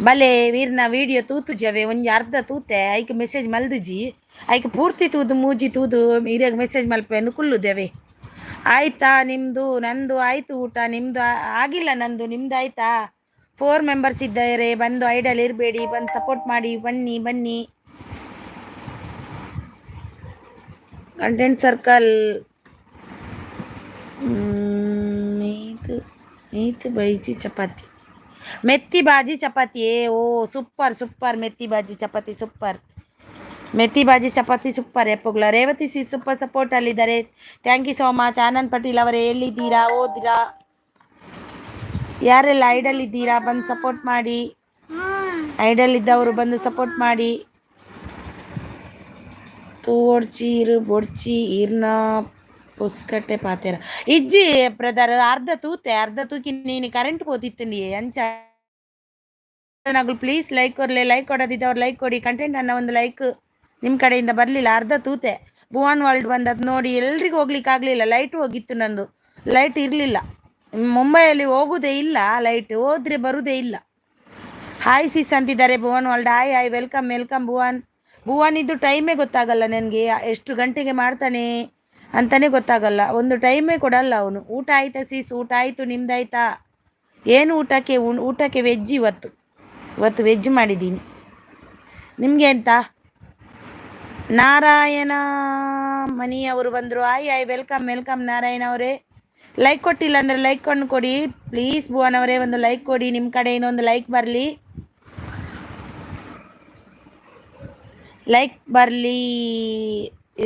Speaker 1: ಬಲೆ ವೀರ್ನ ವಿಡಿಯೋ ತೂತು ಜವೆ ಒಂಜಿ ಅರ್ಧ ತೂತೆ ಐಕೆ ಮೆಸೇಜ್ ಮಲ್ದಿಜಿ, ಐಕೆ ಪೂರ್ತಿ ತೂದು ಮೂಜಿ ತೂದು ಹಿರಿಯಾಗ ಮೆಸೇಜ್ ಮಲ್ಪೆಂದು ಕುಲ್ಲುದೇವೆ. ಆಯ್ತಾ ನಿಮ್ಮದು? ನಂದು ಆಯಿತು ಊಟ. ನಿಮ್ಮದು ಆಗಿಲ್ಲ, ನಂದು. ನಿಮ್ದು ಆಯಿತಾ? 4 ಮೆಂಬರ್ಸ್ ಇದ್ದಾರೆ, ಬಂದು ಐಡಲ್ ಇರಬೇಡಿ, ಬಂದು ಸಪೋರ್ಟ್ ಮಾಡಿ ಬನ್ನಿ. Content circle methi bhaji chapati, methi bhaji chapati. ಓ super methi bhaji chapati super. Methi bhaji chapati super ಎಪ್ಪುಗ್ಲ. ರೇವತಿ ಸಿ ಸೂಪರ್ ಸಪೋರ್ಟಲ್ಲಿದ್ದಾರೆ, thank you so much. Anand Patil ಅವರೇ ಎಲ್ಲಿದ್ದೀರಾ? ಓದಿರಾ? ಯಾರೆಲ್ಲ ಐಡಲ್ ಇದ್ದೀರಾ ಬಂದು ಸಪೋರ್ಟ್ ಮಾಡಿ. ಐಡಲ್ ಇದ್ದವರು ಬಂದು ಸಪೋರ್ಟ್ ಮಾಡಿ. ತೋಡ್ಚಿ ಬೊಡ್ಚಿ ಈರ್ನ ಪುಸ್ಕಟ್ಟೆ ಪಾತೆರ ಇಜ್ಜಿ ಬ್ರದರ್ ಅರ್ಧ ತೂಕಿ ನೀನು ಕರೆಂಟ್ ಹೋದಿತ್ತು ನೀ ಅಂಚ ಪ್ಲೀಸ್ ಲೈಕ್ ಕೊರ್ಲೆ. ಲೈಕ್ ಕೊಡೋದಿದ್ದವ್ರು ಲೈಕ್ ಕೊಡಿ. ಕಂಟೆಂಟ್ ಅನ್ನ ಒಂದು ಲೈಕ್ ನಿಮ್ಮ ಕಡೆಯಿಂದ ಬರಲಿಲ್ಲ, ಅರ್ಧ ತೂತೆ. ಭುವನ್ ವರ್ಲ್ಡ್ ಬಂದದ್ದು ನೋಡಿ ಎಲ್ರಿಗೂ ಹೋಗ್ಲಿಕ್ಕೆ ಆಗಲಿಲ್ಲ. ಲೈಟ್ ಹೋಗಿತ್ತು, ನಂದು ಲೈಟ್ ಇರಲಿಲ್ಲ. ಮುಂಬೈಯಲ್ಲಿ ಹೋಗೋದೇ ಇಲ್ಲ, ಲೈಟ್ ಹೋದ್ರೆ ಬರುವುದೇ ಇಲ್ಲ. ಹಾಯ್ ಸಿಸ್ ಅಂತಿದ್ದಾರೆ Bhuvan world. Hi welcome Bhuvan ಇದ್ದು ಟೈಮೇ ಗೊತ್ತಾಗಲ್ಲ ನನಗೆ, ಎಷ್ಟು ಗಂಟೆಗೆ ಮಾಡ್ತಾನೆ ಅಂತಲೇ ಗೊತ್ತಾಗಲ್ಲ. ಒಂದು ಟೈಮೇ ಕೊಡಲ್ಲ ಅವನು. ಊಟ ಆಯ್ತಾ ಸಿಸ್? ಊಟ ಆಯಿತು, ನಿಮ್ದಾಯ್ತಾ? ಏನು ಊಟಕ್ಕೆ ವೆಜ್ ಇವತ್ತು ವೆಜ್ ಮಾಡಿದ್ದೀನಿ. ನಿಮಗೆ ಎಂತ? ನಾರಾಯಣ ಮನಿ ಅವರು ಬಂದರು. ಹಾಯ್ ವೆಲ್ಕಮ್ ನಾರಾಯಣ ಅವರೇ. ಲೈಕ್ ಕೊಟ್ಟಿಲ್ಲ ಅಂದರೆ ಲೈಕ್ ಕೊಂಡು ಕೊಡಿ ಪ್ಲೀಸ್. ಭುವನ್ ಅವರೇ ಒಂದು ಲೈಕ್ ಕೊಡಿ, ನಿಮ್ಮ ಕಡೆಯಿಂದ ಒಂದು ಲೈಕ್ ಬರಲಿ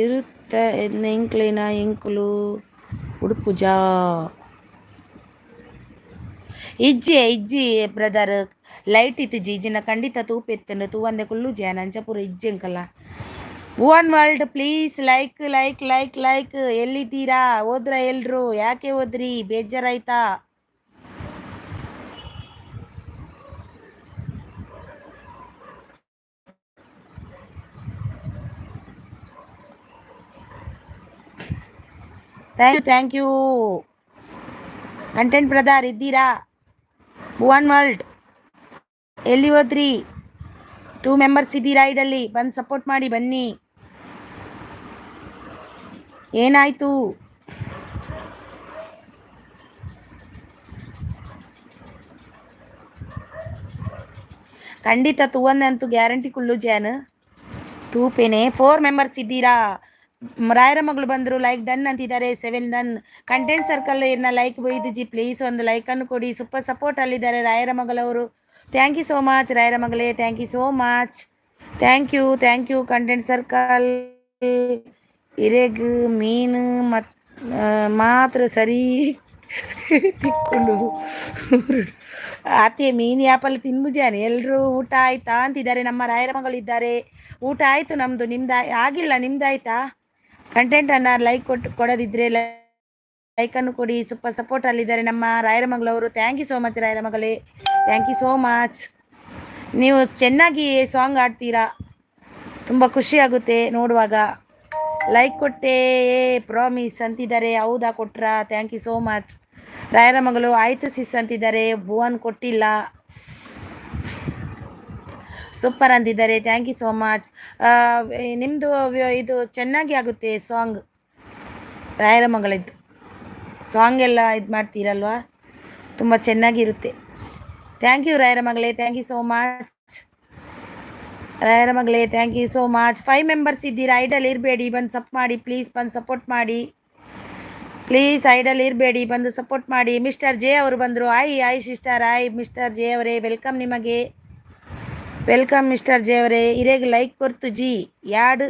Speaker 1: ಇರುತ್ತೆ. ಎಂಕ್ಲು ಉಡುಪುಜಾ ಇಜ್ಜಿ ಬ್ರದರ್ ಲೈಟ್ ಇತ್ತು ಜೀಜಿನ ಖಂಡಿತ ತೂಪೆತ್ತನು ತೂವಂದೆ ಕುಲ್ಲು ಜನ ಅಂಚಪುರ ಇಜ್ಜಿ ಅಂಕಲ್ಲ. Bhuvan world please like. ಎಲ್ಲಿದ್ದೀರಾ? ಹೋದ್ರ ಎಲ್ರು? ಯಾಕೆ ಹೋದ್ರಿ? ಬೇಜಾರಾಯ್ತಾ? ಥ್ಯಾಂಕ್ ಯು ಕಂಟೆಂಟ್ ಬ್ರದರ್ ಇದ್ದೀರಾ? ಭುವನ್ ವರ್ಲ್ಡ್ ಎಲ್ಲಿ ಹೋದ್ರಿ? 2 ಮೆಂಬರ್ಸ್ ಇದ್ದೀರಾ ಐಡಲ್ಲಿ, ಬಂದು ಸಪೋರ್ಟ್ ಮಾಡಿ ಬನ್ನಿ. ಏನಾಯಿತು? ಖಂಡಿತ ತೂವಂದೆ ಅಂತೂ ಗ್ಯಾರಂಟಿ ಕುಲ್ಲು ಜಾನ್ ತೂಪೇನೆ. 4 ಮೆಂಬರ್ಸ್ ಇದ್ದೀರಾ? ರಾಯರ ಮಗಳು ಬಂದರು, ಲೈಕ್ ಡನ್ ಅಂತಿದ್ದಾರೆ, 7 ಡನ್. ಕಂಟೆಂಟ್ ಸರ್ಕಲ್ ಇರ್ನ ಲೈಕ್ ಬೈದು ಜಿ ಪ್ಲೀಸ್ ಒಂದು ಲೈಕನ್ನು ಕೊಡಿ. ಸೂಪರ್ ಸಪೋರ್ಟ್ ಅಲ್ಲಿದ್ದಾರೆ ರಾಯರ ಮಗಳವರು. ಥ್ಯಾಂಕ್ ಯು ಸೋ ಮಚ್ ರಾಯರ ಮಗಳೇ, thank you so much. Thank you content circle. ಇರೆಗ್ ಮೀನು ಮಾತ್ರ ಸರಿ ತಿಕ್ಕೊಂಡು ಆತೆ ಮೀನು ಯಾಪಲ್ಲಿ ತಿನ್ಬುಜಾನೆ. ಎಲ್ಲರೂ ಊಟ ಆಯ್ತಾ ಅಂತಿದ್ದಾರೆ. ನಮ್ಮ ರಾಯರ ಮಗಳಿದ್ದಾರೆ. ಊಟ ಆಯಿತು ನಮ್ಮದು. ನಿಮ್ದು ಆಗಿಲ್ಲ, ನಿಮ್ದಾಯ್ತಾ? ಕಂಟೆಂಟನ್ನು ಲೈಕ್ ಕೊಡೋದಿದ್ರೆ ಲೈಕನ್ನು ಕೊಡಿ. ಸೂಪರ್ ಸಪೋರ್ಟ್ ಅಲ್ಲಿದ್ದಾರೆ ನಮ್ಮ ರಾಯರ ಮಗಳವರು. ಥ್ಯಾಂಕ್ ಯು ಸೋ ಮಚ್ ರಾಯರ ಮಗಳೇ, ಥ್ಯಾಂಕ್ ಯು ಸೋ ಮಚ್. ನೀವು ಚೆನ್ನಾಗಿ ಸಾಂಗ್ ಆಡ್ತೀರಾ, ತುಂಬ ಖುಷಿಯಾಗುತ್ತೆ ನೋಡುವಾಗ. ಲೈಕ್ ಕೊಟ್ಟೆ ಪ್ರಾಮಿಸ್ ಅಂತಿದ್ದಾರೆ. ಹೌದಾ, ಕೊಟ್ರಾ? Thank you so much. ರಾಯರ ಮಗಳು ಆಯಿತು ಸಿಸ್ ಅಂತಿದ್ದಾರೆ. ಭುವನ್ ಕೊಟ್ಟಿಲ್ಲ. ಸೂಪರ್ ಅಂತಿದ್ದಾರೆ. Thank you so much. ನಿಮ್ಮದು ಇದು ಚೆನ್ನಾಗಿ ಆಗುತ್ತೆ ಸಾಂಗ್. ರಾಯರ ಮಗಳಿದ್ದು ಸಾಂಗ್ ಎಲ್ಲ ಇದು ಮಾಡ್ತೀರಲ್ವಾ, ತುಂಬ ಚೆನ್ನಾಗಿರುತ್ತೆ. ಥ್ಯಾಂಕ್ ಯು ರಾಯರ ಮಗಳೇ, ಥ್ಯಾಂಕ್ ಯು ಸೋ ಮಚ್ ರಾಯರ ಮಗಳೇ, thank you so much. 5 members ಇದ್ದೀರಾ. ಐಡಲ್ ಇರಬೇಡಿ, ಬಂದು ಮಾಡಿ ಪ್ಲೀಸ್, ಬಂದು ಸಪೋರ್ಟ್ ಮಾಡಿ ಪ್ಲೀಸ್. ಐಡಲ್ ಇರಬೇಡಿ, ಬಂದು ಸಪೋರ್ಟ್ ಮಾಡಿ. ಮಿಸ್ಟರ್ ಜೆ ಅವರು ಬಂದರು. ಆಯ್ ಸಿಸ್ಟರ್, ಆಯ್ ಮಿಸ್ಟರ್ ಜೆ ಅವರೇ, ವೆಲ್ಕಮ್ ನಿಮಗೆ. ವೆಲ್ಕಮ್ ಮಿಸ್ಟರ್ ಜೆ ಅವರೇ. ಇರೆಗ್ ಲೈಕ್ ಕೊರ್ತು ಜಿ ಯಾಡು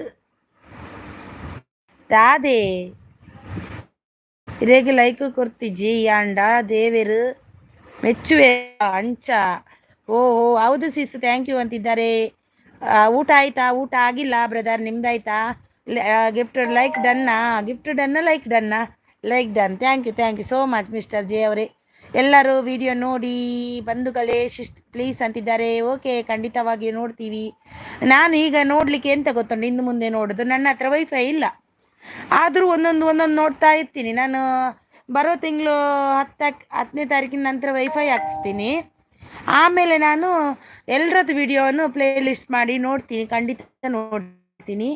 Speaker 1: ದಾದೆ ಇರೆಗ್ ಲೈಕ್ ಕೊರ್ತು ಜಿ ಯಾಂಡ ದೇವರು ಮೆಚ್ಚುವೆ ಅಂಚ. ಓ ಹೌದು ಸಿಸ್, ಥ್ಯಾಂಕ್ ಯು ಅಂತಿದ್ದಾರೆ. ಊಟ ಆಯ್ತಾ? ಊಟ ಆಗಿಲ್ಲ ಬ್ರದರ್, ನಿಮ್ದಾಯ್ತಾ? ಗಿಫ್ಟ್ ಲೈಕ್ ಡನ್ನಾ? ಗಿಫ್ಟ್ ಡನ್ನ ಲೈಕ್ ಡನ್ನಾ? Like done. Thank you so much mister J ಅವರೇ. ಎಲ್ಲರೂ ವಿಡಿಯೋ ನೋಡಿ ಬಂಧುಗಳೇ ಪ್ಲೀಸ್ ಅಂತಿದ್ದಾರೆ. ಓಕೆ, ಖಂಡಿತವಾಗಿ ನೋಡ್ತೀವಿ. ನಾನು ಈಗ ನೋಡಲಿಕ್ಕೆ ಎಂತ ಗೊತ್ತುಂಟು, ಇನ್ನು ಮುಂದೆ ನೋಡೋದು. ನನ್ನ ಹತ್ರ ವೈಫೈ ಇಲ್ಲ, ಆದರೂ ಒಂದೊಂದು ನೋಡ್ತಾ ಇರ್ತೀನಿ. ನಾನು ಬರೋ ತಿಂಗಳು 10ನೇ ತಾರೀಕಿನ ನಂತರ ವೈಫೈ ಹಾಕ್ಸ್ತೀನಿ. ಆಮೇಲೆ ನಾನು ಎಲ್ಲರದ್ದು ವಿಡಿಯೋವನ್ನು ಪ್ಲೇ ಲಿಸ್ಟ್ ಮಾಡಿ ನೋಡ್ತೀನಿ, ಖಂಡಿತ ನೋಡ್ತೀನಿ.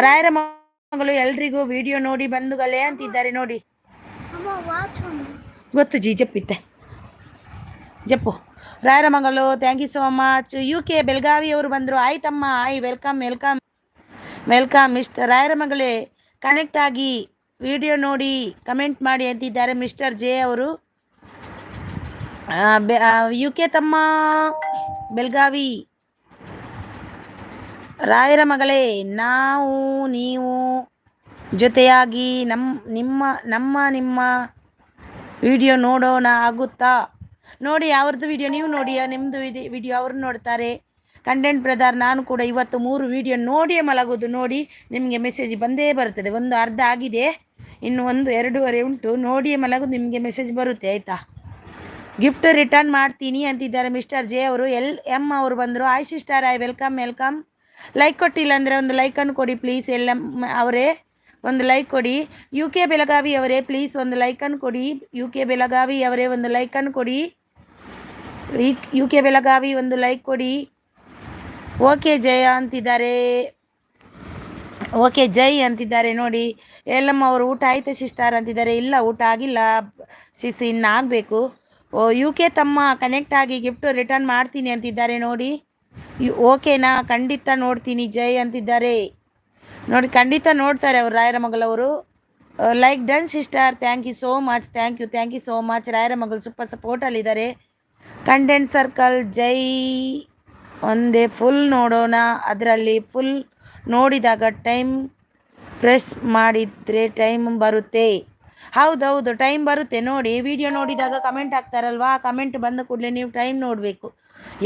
Speaker 1: ರಾಯರ ಮಗಳು ಎಲ್ರಿಗೂ ವಿಡಿಯೋ ನೋಡಿ ಬಂಧುಗಳೇ ಅಂತಿದ್ದಾರೆ ನೋಡಿ. ಗೊತ್ತು ಜಿ, ಜಪ್ಪಿತ್ತೆ ಜಪ್ಪು. ರಾಯರ ಮಗಳು thank you so much. UK Belagavi ಅವರು ಬಂದರು. ಆಯ್ತಮ್ಮ, ವೆಲ್ಕಮ್ ಮಿಸ್ಟರ್ ರಾಯರ ಮಗಳೇ. ಕನೆಕ್ಟ್ ಆಗಿ ವಿಡಿಯೋ ನೋಡಿ ಕಮೆಂಟ್ ಮಾಡಿ ಅಂತಿದ್ದಾರೆ ಮಿಸ್ಟರ್ ಜೆ ಅವರು. UK ತಮ್ಮ ಬೆಳಗಾವಿ. ರಾಯರ ಮಗಳೇ, ನೀವು ಜೊತೆಯಾಗಿ ನಿಮ್ಮ ವಿಡಿಯೋ ನೋಡೋಣ ಆಗುತ್ತಾ? ನೋಡಿ, ಅವ್ರದ್ದು ವಿಡಿಯೋ ನೀವು ನೋಡಿ, ನಿಮ್ಮದು ವಿಡಿಯೋ ಅವ್ರು ನೋಡ್ತಾರೆ. ಕಂಟೆಂಟ್ ಬ್ರದರ್, ನಾನು ಕೂಡ ಇವತ್ತು 3 ವಿಡಿಯೋ ನೋಡಿಯೇ ಮಲಗೋದು. ನೋಡಿ, ನಿಮಗೆ ಮೆಸೇಜ್ ಬಂದೇ ಬರ್ತದೆ. ಒಂದು ಅರ್ಧ ಆಗಿದೆ, ಇನ್ನು 2:30 ಉಂಟು. ನೋಡಿಯೇ ಮಲಗೋದು, ನಿಮಗೆ ಮೆಸೇಜ್ ಬರುತ್ತೆ ಆಯಿತಾ. ಗಿಫ್ಟ್ ರಿಟರ್ನ್ ಮಾಡ್ತೀನಿ ಅಂತಿದ್ದಾರೆ ಮಿಸ್ಟರ್ ಜೆ ಅವರು. LM ಅವರು ಬಂದರು. ಆಯ್ ಸಿಸ್ಟರ್, ಆಯ್ ವೆಲ್ಕಮ್. ಲೈಕ್ ಕೊಟ್ಟಿಲ್ಲ ಅಂದರೆ ಒಂದು ಲೈಕನ್ನು ಕೊಡಿ ಪ್ಲೀಸ್. LM ಅವರೇ ಒಂದು ಲೈಕ್ ಕೊಡಿ. UK ಬೆಳಗಾವಿ ಅವರೇ ಪ್ಲೀಸ್ ಒಂದು ಲೈಕನ್ನು ಕೊಡಿ. UK ಬೆಳಗಾವಿ ಅವರೇ ಒಂದು ಲೈಕನ್ನು ಕೊಡಿ. UK ಬೆಳಗಾವಿ ಒಂದು ಲೈಕ್ ಕೊಡಿ. ಓಕೆ ಜಯ ಅಂತಿದ್ದಾರೆ. ಓಕೆ ಜೈ ಅಂತಿದ್ದಾರೆ ನೋಡಿ. LM ಅವರು ಊಟ ಆಯ್ತು ಸಿಸ್ಟರ್ ಅಂತಿದ್ದಾರೆ. ಇಲ್ಲ, ಊಟ ಆಗಿಲ್ಲ ಸಿಸ್, ಇನ್ನು ಆಗಬೇಕು. UK ತಮ್ಮ ಕನೆಕ್ಟ್ ಆಗಿ ಗಿಫ್ಟ್ ರಿಟರ್ನ್ ಮಾಡ್ತೀನಿ ಅಂತಿದ್ದಾರೆ ನೋಡಿ. ಓಕೆನಾ? ಖಂಡಿತ ನೋಡ್ತೀನಿ ಜೈ ಅಂತಿದ್ದಾರೆ ನೋಡಿ. ಖಂಡಿತ ನೋಡ್ತಾರೆ ಅವರು, ರಾಯರ ಮಗಳವರು. Like done sister, thank you so much. Thank you so much. ರಾಯರ ಮಗಳು ಸೂಪರ್ ಸಪೋರ್ಟಲ್ಲಿದ್ದಾರೆ. ಕಂಟೆಂಟ್ ಸರ್ಕಲ್ ಜೈ ಒಂದೇ ಫುಲ್ ನೋಡೋಣ. ಅದರಲ್ಲಿ ಫುಲ್ ನೋಡಿದಾಗ ಟೈಮ್ ಪ್ರೆಸ್ ಮಾಡಿದರೆ ಟೈಮ್ ಬರುತ್ತೆ. ಹೌದೌದು, ಟೈಮ್ ಬರುತ್ತೆ. ನೋಡಿ, ವಿಡಿಯೋ ನೋಡಿದಾಗ ಕಮೆಂಟ್ ಹಾಕ್ತಾರಲ್ವಾ, ಕಮೆಂಟ್ ಬಂದ ಕೂಡಲೇ ನೀವು ಟೈಮ್ ನೋಡಬೇಕು,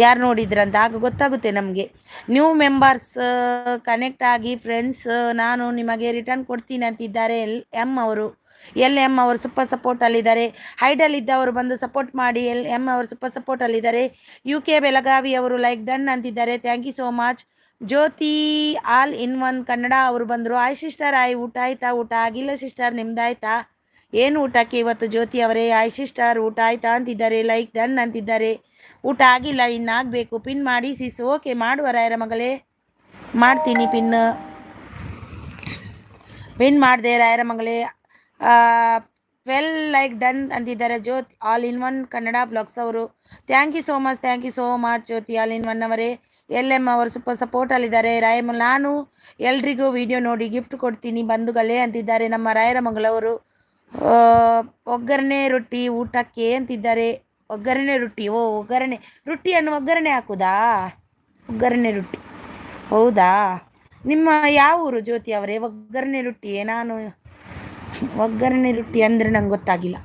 Speaker 1: ಯಾರು ನೋಡಿದ್ರಂತ, ಆಗ ಗೊತ್ತಾಗುತ್ತೆ ನಮಗೆ. ನ್ಯೂ ಮೆಂಬರ್ಸ್ ಕನೆಕ್ಟ್ ಆಗಿ ಫ್ರೆಂಡ್ಸ್, ನಾನು ನಿಮಗೆ ರಿಟರ್ನ್ ಕೊಡ್ತೀನಿ ಅಂತಿದ್ದಾರೆ LM ಅವರು. LM ಅವರು ಸೂಪರ್ ಸಪೋರ್ಟಲ್ಲಿದ್ದಾರೆ. ಹೈಡಲ್ಲಿದ್ದವರು ಬಂದು ಸಪೋರ್ಟ್ ಮಾಡಿ. LM ಅವರು ಸೂಪರ್ ಸಪೋರ್ಟಲ್ಲಿದ್ದಾರೆ. UK ಬೆಳಗಾವಿ ಅವರು ಲೈಕ್ ಡನ್ ಅಂತಿದ್ದಾರೆ. Thank you so much. Jyothi all in one Kannada ಅವರು ಬಂದರು. ಆಯ್ ಸಿಸ್ಟರ್, ಆಯ್ ಊಟ ಆಯ್ತಾ? ಊಟ ಆಗಿಲ್ಲ ಸಿಸ್ಟರ್, ನಿಮ್ದಾಯ್ತಾ? ಏನು ಊಟಕ್ಕೆ ಇವತ್ತು ಜ್ಯೋತಿ ಅವರೇ? ಆಯ್ ಸಿಸ್ಟರ್, ಊಟ ಆಯ್ತಾ ಅಂತಿದ್ದಾರೆ. ಲೈಕ್ ಡನ್ ಅಂತಿದ್ದಾರೆ. ಊಟ ಆಗಿಲ್ಲ, ಇನ್ನಾಗಬೇಕು. ಪಿನ್ ಮಾಡಿ ಸಿಸ್. ಓಕೆ, ಮಾಡುವ ರಾಯರ ಮಗಳೇ, ಮಾಡ್ತೀನಿ ಪಿನ್ ಮಾಡಿದೆ ರಾಯರ ಮಗಳೇ. ಲೈಕ್ ಡನ್ ಅಂತಿದ್ದಾರೆ Jyoti all in one Kannada blogs ಅವರು. Thank you so much Jyothi all in one ಅವರೇ. LM ಅವರು ಸೂಪರ್ ಸಪೋರ್ಟಲ್ಲಿದ್ದಾರೆ. ನಾನು ಎಲ್ರಿಗೂ ವಿಡಿಯೋ ನೋಡಿ ಗಿಫ್ಟ್ ಕೊಡ್ತೀನಿ ಬಂಧುಗಳೇ ಅಂತಿದ್ದಾರೆ ನಮ್ಮ ರಾಯರಮಂಗಲವರು. ಒಗ್ಗರಣೆ ರೊಟ್ಟಿ ಊಟಕ್ಕೆ ಅಂತಿದ್ದಾರೆ. ಒಗ್ಗರಣೆ ರೊಟ್ಟಿ, ಒಗ್ಗರಣೆ ರೊಟ್ಟಿಯನ್ನು ಒಗ್ಗರಣೆ ಹಾಕುದಾ? ಒಗ್ಗರಣೆ ರೊಟ್ಟಿ ಹೌದಾ? ನಿಮ್ಮ ಯಾವ ಊರು ಜ್ಯೋತಿ ಅವರೇ? ಒಗ್ಗರಣೆ ರೊಟ್ಟಿ, ನಾನು ಒಗ್ಗರಣೆ ರೊಟ್ಟಿ ಅಂದರೆ ನಂಗೆ ಗೊತ್ತಾಗಿಲ್ಲ.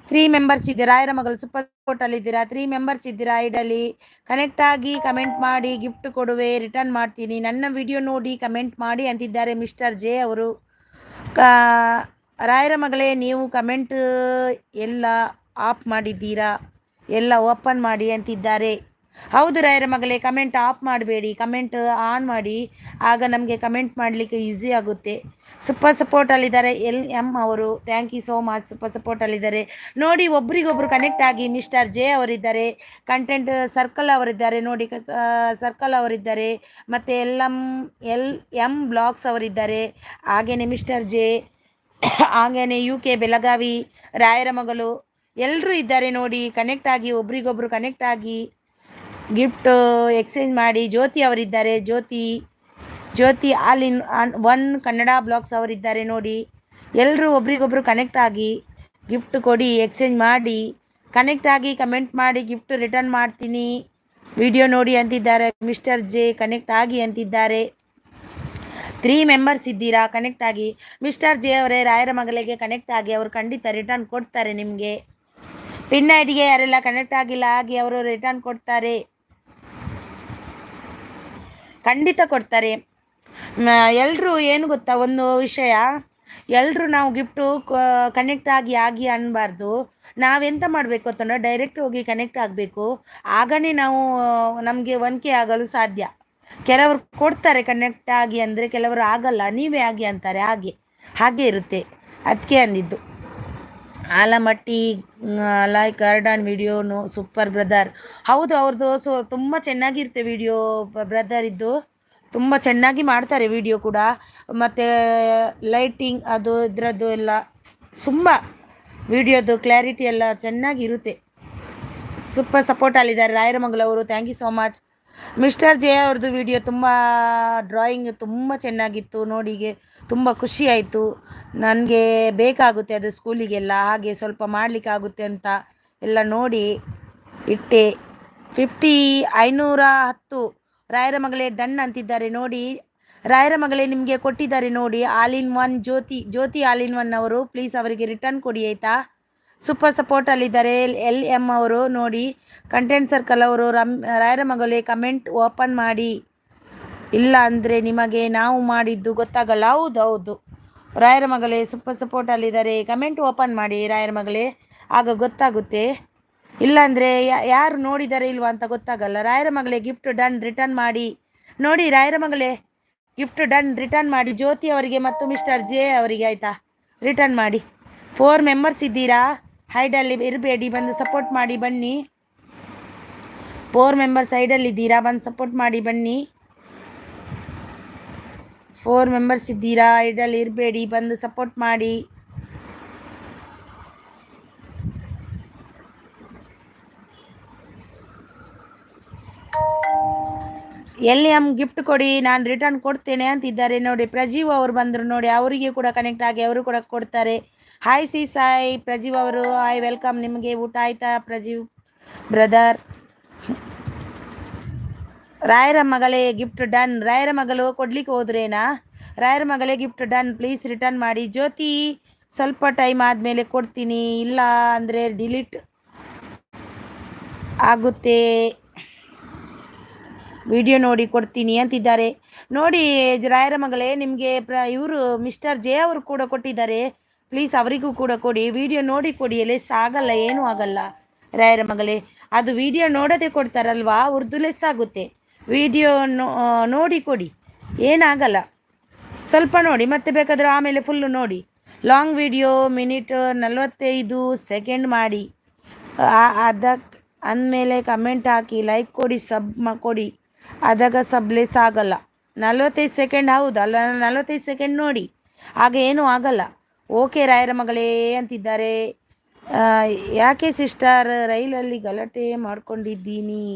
Speaker 1: 3 ಮೆಂಬರ್ಸ್ ಇದ್ದೀರಾ ರಾಯರಮಗಲ್ ಸೂಪರ್ ಸಪೋರ್ಟಲ್ಲಿ ಇದ್ದೀರಾ. 3 ಮೆಂಬರ್ಸ್ ಇದ್ದೀರಾ ಐಡಲ್ಲಿ. ಕನೆಕ್ಟ್ ಆಗಿ ಕಮೆಂಟ್ ಮಾಡಿ ಗಿಫ್ಟ್ ಕೊಡುವೆ, ರಿಟರ್ನ್ ಮಾಡ್ತೀನಿ. ನನ್ನ ವಿಡಿಯೋ ನೋಡಿ ಕಮೆಂಟ್ ಮಾಡಿ ಅಂತಿದ್ದಾರೆ ಮಿಸ್ಟರ್ ಜೆ ಅವರು. ರಾಯರಮಗಳೇ ನೀವು ಕಮೆಂಟ್ ಎಲ್ಲ ಆಫ್ ಮಾಡಿದ್ದೀರಾ, ಎಲ್ಲ ಓಪನ್ ಮಾಡಿ ಅಂತಿದ್ದಾರೆ. ಹೌದು ರಾಯರಮಗಳೇ, ಕಮೆಂಟ್ ಆಫ್ ಮಾಡಬೇಡಿ, ಕಮೆಂಟ್ ಆನ್ ಮಾಡಿ, ಆಗ ನಮಗೆ ಕಮೆಂಟ್ ಮಾಡಲಿಕ್ಕೆ ಈಸಿ ಆಗುತ್ತೆ. ಸೂಪರ್ ಸಪೋರ್ಟಲ್ಲಿದ್ದಾರೆ LM ಅವರು. Thank you so much. Super ಸಪೋರ್ಟಲ್ಲಿದ್ದಾರೆ ನೋಡಿ. ಒಬ್ರಿಗೊಬ್ರು ಕನೆಕ್ಟ್ ಆಗಿ ಮಿಸ್ಟರ್ ಜೆ ಅವರಿದ್ದಾರೆ, ಕಂಟೆಂಟ್ ಸರ್ಕಲ್ ಅವರಿದ್ದಾರೆ ನೋಡಿ, ಸರ್ಕಲ್ ಅವರಿದ್ದಾರೆ, ಮತ್ತು LM ಬ್ಲಾಗ್ಸ್ ಅವರಿದ್ದಾರೆ, ಹಾಗೇನೆ ಮಿಸ್ಟರ್ ಜೆ, ಹಾಗೇನೆ UK ಬೆಳಗಾವಿ, ರಾಯರಮಗಲು ಎಲ್ಲರೂ ಇದ್ದಾರೆ ನೋಡಿ. ಕನೆಕ್ಟ್ ಆಗಿ ಒಬ್ರಿಗೊಬ್ರು ಕನೆಕ್ಟ್ ಆಗಿ ಗಿಫ್ಟ್ ಎಕ್ಸ್ಚೇಂಜ್ ಮಾಡಿ. ಜ್ಯೋತಿ ಅವರಿದ್ದಾರೆ, Jyoti all in one Kannada blogs ಅವರಿದ್ದಾರೆ ನೋಡಿ. ಎಲ್ಲರೂ ಒಬ್ರಿಗೊಬ್ರು ಕನೆಕ್ಟ್ ಆಗಿ ಗಿಫ್ಟ್ ಕೊಡಿ, ಎಕ್ಸ್ಚೇಂಜ್ ಮಾಡಿ. ಕನೆಕ್ಟ್ ಆಗಿ ಕಮೆಂಟ್ ಮಾಡಿ ಗಿಫ್ಟ್ ರಿಟರ್ನ್ ಮಾಡ್ತೀನಿ ವಿಡಿಯೋ ನೋಡಿ ಅಂತಿದ್ದಾರೆ ಮಿಸ್ಟರ್ ಜೆ. ಕನೆಕ್ಟ್ ಆಗಿ ಅಂತಿದ್ದಾರೆ. 3 ಮೆಂಬರ್ಸ್ ಇದ್ದೀರಾ, ಕನೆಕ್ಟ್ ಆಗಿ. ಮಿಸ್ಟರ್ ಜೆ ಅವರೇ ರಾಯರಮಗಲಿಗೆ ಕನೆಕ್ಟ್ ಆಗಿ, ಅವರು ಖಂಡಿತ ರಿಟರ್ನ್ ಕೊಡ್ತಾರೆ ನಿಮಗೆ. ಪಿನ್ ಐಡಿಗೆ ಯಾರೆಲ್ಲ ಕನೆಕ್ಟ್ ಆಗಿಲ್ಲ ಆಗಿ ಅವರು ರಿಟರ್ನ್ ಕೊಡ್ತಾರೆ, ಖಂಡಿತ ಕೊಡ್ತಾರೆ. ಎಲ್ಲರೂ ಏನು ಗೊತ್ತಾ ಒಂದು ವಿಷಯ, ಎಲ್ಲರೂ ನಾವು ಗಿಫ್ಟು ಕನೆಕ್ಟ್ ಆಗಿ ಅನ್ನಬಾರ್ದು. ನಾವೆಂತ ಮಾಡಬೇಕು ಅಂತಂದ್ರೆ ಡೈರೆಕ್ಟ್ ಹೋಗಿ ಕನೆಕ್ಟ್ ಆಗಬೇಕು, ಆಗನೇ ನಾವು ನಮಗೆ ಹೊಂದಿಕೆ ಆಗಲು ಸಾಧ್ಯ. ಕೆಲವರು ಕೊಡ್ತಾರೆ ಕನೆಕ್ಟ್ ಆಗಿ ಅಂದರೆ, ಕೆಲವರು ಆಗಲ್ಲ, ನೀವೇ ಆಗಿ ಅಂತಾರೆ, ಹಾಗೆ ಇರುತ್ತೆ. ಅದಕ್ಕೆ ಅಂದಿದ್ದು. ಆಲಮಟ್ಟಿ ಲೈಕ್ ಗಾರ್ಡನ್ ವಿಡಿಯೋನು ಸೂಪರ್ ಬ್ರದರ್. ಹೌದು, ಅವ್ರದ್ದು ತುಂಬ ಚೆನ್ನಾಗಿರುತ್ತೆ ವಿಡಿಯೋ. ಬ್ರದರ್ ಇದ್ದು ತುಂಬ ಚೆನ್ನಾಗಿ ಮಾಡ್ತಾರೆ ವಿಡಿಯೋ ಕೂಡ, ಮತ್ತು ಲೈಟಿಂಗ್ ಅದು ಇದರದ್ದು ಎಲ್ಲ ತುಂಬ ವಿಡಿಯೋದು ಕ್ಲಾರಿಟಿ ಎಲ್ಲ ಚೆನ್ನಾಗಿರುತ್ತೆ. ಸೂಪರ್ ಸಪೋರ್ಟಲ್ಲಿದ್ದಾರೆ ರಾಯರಮಂಗಲವರು. Thank you so much. Mister J ಅವ್ರದ್ದು ವಿಡಿಯೋ ತುಂಬ ಡ್ರಾಯಿಂಗ್ ತುಂಬ ಚೆನ್ನಾಗಿತ್ತು ನೋಡಿಗೆ, ತುಂಬ ಖುಷಿ ಆಯಿತು. ನನಗೆ ಬೇಕಾಗುತ್ತೆ ಅದು ಸ್ಕೂಲಿಗೆಲ್ಲ, ಹಾಗೆ ಸ್ವಲ್ಪ ಮಾಡಲಿಕ್ಕಾಗುತ್ತೆ ಅಂತ ಎಲ್ಲ ನೋಡಿ ಇಟ್ಟೆ. 510 ರಾಯರಮಗಳೇ ಡನ್ ಅಂತಿದ್ದಾರೆ ನೋಡಿ. ರಾಯರಮಗಳೇ ನಿಮಗೆ ಕೊಟ್ಟಿದ್ದಾರೆ ನೋಡಿ all in one Jyothi all in one ಅವರು. ಪ್ಲೀಸ್ ಅವರಿಗೆ ರಿಟರ್ನ್ ಕೊಡಿ ಆಯಿತಾ. ಸೂಪರ್ ಸಪೋರ್ಟಲ್ಲಿದ್ದಾರೆ LM ಅವರು ನೋಡಿ. ಕಂಟೆಂಟ್ ಸರ್ಕಲ್ ಅವರು. ರಾಯರಮಗಳೇ ಕಮೆಂಟ್ ಓಪನ್ ಮಾಡಿ, ಇಲ್ಲ ಅಂದರೆ ನಿಮಗೆ ನಾವು ಮಾಡಿದ್ದು ಗೊತ್ತಾಗಲ್ಲ. ಹೌದು ರಾಯರಮಗಳೇ ಸೂಪರ್ ಸಪೋರ್ಟಲ್ಲಿದ್ದಾರೆ. ಕಮೆಂಟ್ ಓಪನ್ ಮಾಡಿ ರಾಯರಮಗಳೇ, ಆಗ ಗೊತ್ತಾಗುತ್ತೆ. ಇಲ್ಲಾಂದರೆ ಯಾರು ನೋಡಿದ್ದಾರೆ ಇಲ್ವಾ ಅಂತ ಗೊತ್ತಾಗಲ್ಲ. ರಾಯರಮಗಳೇ ಗಿಫ್ಟ್ ಡನ್ ರಿಟರ್ನ್ ಮಾಡಿ ನೋಡಿ. ರಾಯರಮಗಳೇ ಗಿಫ್ಟ್ ಡನ್ ರಿಟರ್ನ್ ಮಾಡಿ ಜ್ಯೋತಿ ಅವರಿಗೆ ಮತ್ತು ಮಿಸ್ಟರ್ ಜೆ ಅವರಿಗೆ ಆಯಿತಾ, ರಿಟರ್ನ್ ಮಾಡಿ. 4 ಮೆಂಬರ್ಸ್ ಇದ್ದೀರಾ, ಹೈಡಲ್ಲಿ ಇರಬೇಡಿ, ಬಂದು ಸಪೋರ್ಟ್ ಮಾಡಿ ಬನ್ನಿ. 4 ಮೆಂಬರ್ಸ್ ಹೈಡಲ್ಲಿದ್ದೀರಾ, ಬಂದು ಸಪೋರ್ಟ್ ಮಾಡಿ ಬನ್ನಿ. 4 ಮೆಂಬರ್ಸ್ ಇದ್ದೀರಾ, ಹೈಡಲ್ಲಿ ಇರಬೇಡಿ, ಬಂದು ಸಪೋರ್ಟ್ ಮಾಡಿ. LM ಗಿಫ್ಟ್ ಕೊಡಿ, ನಾನು ರಿಟರ್ನ್ ಕೊಡ್ತೇನೆ ಅಂತಿದ್ದಾರೆ ನೋಡಿ. ಪ್ರಜೀವ್ ಅವರು ಬಂದರು ನೋಡಿ, ಅವರಿಗೆ ಕೂಡ ಕನೆಕ್ಟ್ ಆಗಿ ಅವರು ಕೂಡ ಕೊಡ್ತಾರೆ. ಹಾಯ್ ಸಾಯಿ ಪ್ರಜೀವ್ ಅವರು, ಹಾಯ್ ವೆಲ್ಕಮ್. ನಿಮಗೆ ಊಟ ಆಯ್ತಾ ಪ್ರಜೀವ್ ಬ್ರದರ್? ರಾಯರಮಗಳೇ ಗಿಫ್ಟ್ ಡನ್. ರಾಯರಮಗಳು ಕೊಡ್ಲಿಕ್ಕೆ ಹೋದ್ರೇನಾ? ರಾಯರಮಗಳೇ ಗಿಫ್ಟ್ ಡನ್, ಪ್ಲೀಸ್ ರಿಟರ್ನ್ ಮಾಡಿ. ಜ್ಯೋತಿ ಸ್ವಲ್ಪ ಟೈಮ್ ಆದಮೇಲೆ ಕೊಡ್ತೀನಿ, ಇಲ್ಲ ಅಂದರೆ ಡಿಲೀಟ್ ಆಗುತ್ತೆ, ವಿಡಿಯೋ ನೋಡಿ ಕೊಡ್ತೀನಿ ಅಂತಿದ್ದಾರೆ ನೋಡಿ. ರಾಯರಮಗಳೇ ನಿಮಗೆ ಇವರು ಮಿಸ್ಟರ್ ಜೆ ಅವರು ಕೂಡ ಕೊಟ್ಟಿದ್ದಾರೆ, ಪ್ಲೀಸ್ ಅವರಿಗೂ ಕೂಡ ಕೊಡಿ. ವಿಡಿಯೋ ನೋಡಿ ಕೊಡಿ, ಲೆಸ್ ಆಗಲ್ಲ, ಏನೂ ಆಗಲ್ಲ ರಾಯರಮಗಳೇ. ಅದು ವಿಡಿಯೋ ನೋಡೋದೇ ಕೊಡ್ತಾರಲ್ವಾ, ಅವ್ರದ್ದು ಲೆಸ್ ಆಗುತ್ತೆ. ವಿಡಿಯೋ ನೋಡಿ ಕೊಡಿ, ಏನಾಗಲ್ಲ. ಸ್ವಲ್ಪ ನೋಡಿ, ಮತ್ತೆ ಬೇಕಾದರೆ ಆಮೇಲೆ ಫುಲ್ಲು ನೋಡಿ. ಲಾಂಗ್ ವಿಡಿಯೋ ಮಿನಿಟ್ 45 ಸೆಕೆಂಡ್ ಮಾಡಿ. ಅದಕ್ಕೆ ಅಂದಮೇಲೆ ಕಮೆಂಟ್ ಹಾಕಿ, ಲೈಕ್ ಕೊಡಿ, ಸಬ್ ಕೊಡಿ. ಅದಾಗ ಸಬ್ಲೆಸ್ ಆಗಲ್ಲ. 45 ಸೆಕೆಂಡ್ ಹೌದಲ್ಲ, 45 ಸೆಕೆಂಡ್ ನೋಡಿ, ಆಗ ಏನೂ ಆಗಲ್ಲ. ಓಕೆ ರಾಯರಮಗಳೇ ಅಂತಿದ್ದಾರೆ. ಯಾಕೆ ಸಿಸ್ಟರ್ ರೈಲಲ್ಲಿ ಗಲಾಟೆ ಮಾಡ್ಕೊಂಡಿದ್ದೀನಿ?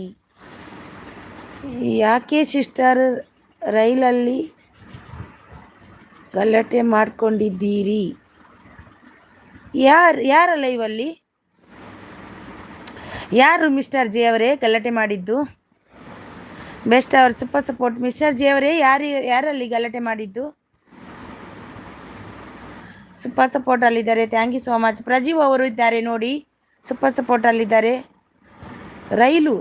Speaker 1: ಯಾಕೆ ಸಿಸ್ಟರ್ ರೈಲಲ್ಲಿ ಗಲಾಟೆ ಮಾಡ್ಕೊಂಡಿದ್ದೀರಿ? ಯಾರಲ್ಲ ಇವಲ್ಲಿ? ಯಾರು ಮಿಸ್ಟರ್ ಜೆ ಅವರೇ ಗಲಾಟೆ ಮಾಡಿದ್ದು? ಬೆಸ್ಟ್ ಅವರ್ ಸೂಪರ್ ಸಪೋರ್ಟ್. ಮಿಸ್ಟರ್ ಜೆ ಅವರೇ ಯಾರಲ್ಲಿ ಗಲಾಟೆ ಮಾಡಿದ್ದು? ಸೂಪರ್ ಸಪೋರ್ಟ್ ಅಲ್ಲಿದ್ದಾರೆ. Thank you so much. Prajeev ಅವರು ಇದ್ದಾರೆ ನೋಡಿ, ಸೂಪರ್ ಸಪೋರ್ಟ್ ಅಲ್ಲಿದ್ದಾರೆ. ರೈಲು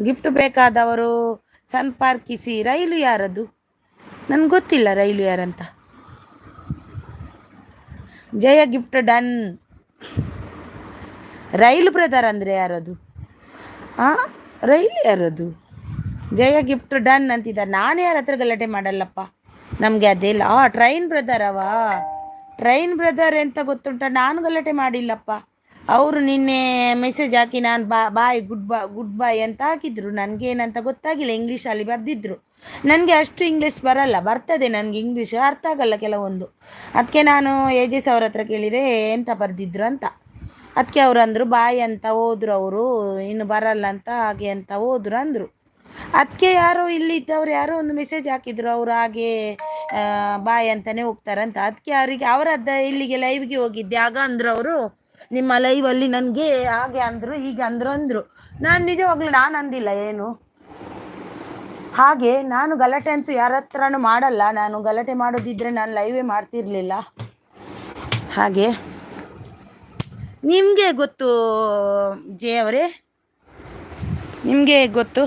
Speaker 1: ಗಿಫ್ಟ್ ಬೇಕಾದವರು ಸಂಪರ್ಕಿಸಿ. ರೈಲು ಯಾರದು? ನನಗೆ ಗೊತ್ತಿಲ್ಲ ರೈಲು ಯಾರಂತ. ಜಯ ಗಿಫ್ಟ್ ಡನ್. ರೈಲು ಬ್ರದರ್ ಅಂದರೆ ಯಾರದು? ರೈಲು ಯಾರದು? ಜಯ ಗಿಫ್ಟ್ ಡನ್ ಅಂತಿದ್ದಾರೆ. ನಾನು ಯಾರ ಹತ್ರ ಗಲಾಟೆ ಮಾಡಲ್ಲಪ್ಪ, ನಮಗೆ ಅದೇ ಇಲ್ಲ. ಟ್ರೈನ್ ಬ್ರದರ್ ಟ್ರೈನ್ ಬ್ರದರ್ ಅಂತ ಗೊತ್ತುಂಟ, ನಾನು ಗಲಾಟೆ ಮಾಡಿಲ್ಲಪ್ಪ. ಅವರು ನಿನ್ನೆ ಮೆಸೇಜ್ ಹಾಕಿ ನಾನು ಬಾಯ್ ಗುಡ್ ಬಾಯ್ ಅಂತ ಹಾಕಿದ್ರು. ನನಗೇನಂತ ಗೊತ್ತಾಗಿಲ್ಲ, ಇಂಗ್ಲೀಷಲ್ಲಿ ಬರೆದಿದ್ರು. ನನಗೆ ಅಷ್ಟು ಇಂಗ್ಲೀಷ್ ಬರಲ್ಲ, ಬರ್ತದೆ ನನಗೆ ಇಂಗ್ಲೀಷ್, ಅರ್ಥ ಆಗಲ್ಲ ಕೆಲವೊಂದು. ಅದಕ್ಕೆ ನಾನು ಏಜೆಸ್ ಅವ್ರ ಹತ್ರ ಕೇಳಿದೆ ಎಂತ ಬರೆದಿದ್ರು ಅಂತ. ಅದಕ್ಕೆ ಅವ್ರು ಅಂದರು ಬಾಯ್ ಅಂತ ಹೋದ್ರು, ಅವರು ಇನ್ನು ಬರಲ್ಲ ಅಂತ ಹಾಗೆ ಅಂತ ಹೋದ್ರು ಅಂದರು. ಅದಕ್ಕೆ ಯಾರೋ ಇಲ್ಲಿದ್ದವ್ರು ಯಾರೋ ಒಂದು ಮೆಸೇಜ್ ಹಾಕಿದ್ರು, ಅವರು ಹಾಗೆ ಬಾಯ್ ಅಂತಲೇ ಹೋಗ್ತಾರಂತ. ಅದಕ್ಕೆ ಅವರದ್ದ ಇಲ್ಲಿಗೆ ಲೈವ್ಗೆ ಹೋಗಿದ್ದೆ. ಆಗ ಅಂದರು ಅವರು, ನಿಮ್ಮ ಲೈವಲ್ಲಿ ನನಗೆ ಹಾಗೆ ಅಂದರು ಹೀಗೆ ಅಂದರು. ನಾನು ನಿಜವಾಗ್ಲೂ ನಾನು ಅಂದಿಲ್ಲ ಏನು. ಹಾಗೆ ನಾನು ಗಲಾಟೆ ಅಂತೂ ಯಾರ ಹತ್ರನೂ ಮಾಡಲ್ಲ. ನಾನು ಗಲಾಟೆ ಮಾಡೋದಿದ್ರೆ ನಾನು ಲೈವೇ ಮಾಡ್ತಿರ್ಲಿಲ್ಲ. ಹಾಗೆ ನಿಮಗೆ ಗೊತ್ತು ಜೆ ಅವರೇ, ನಿಮಗೆ ಗೊತ್ತು?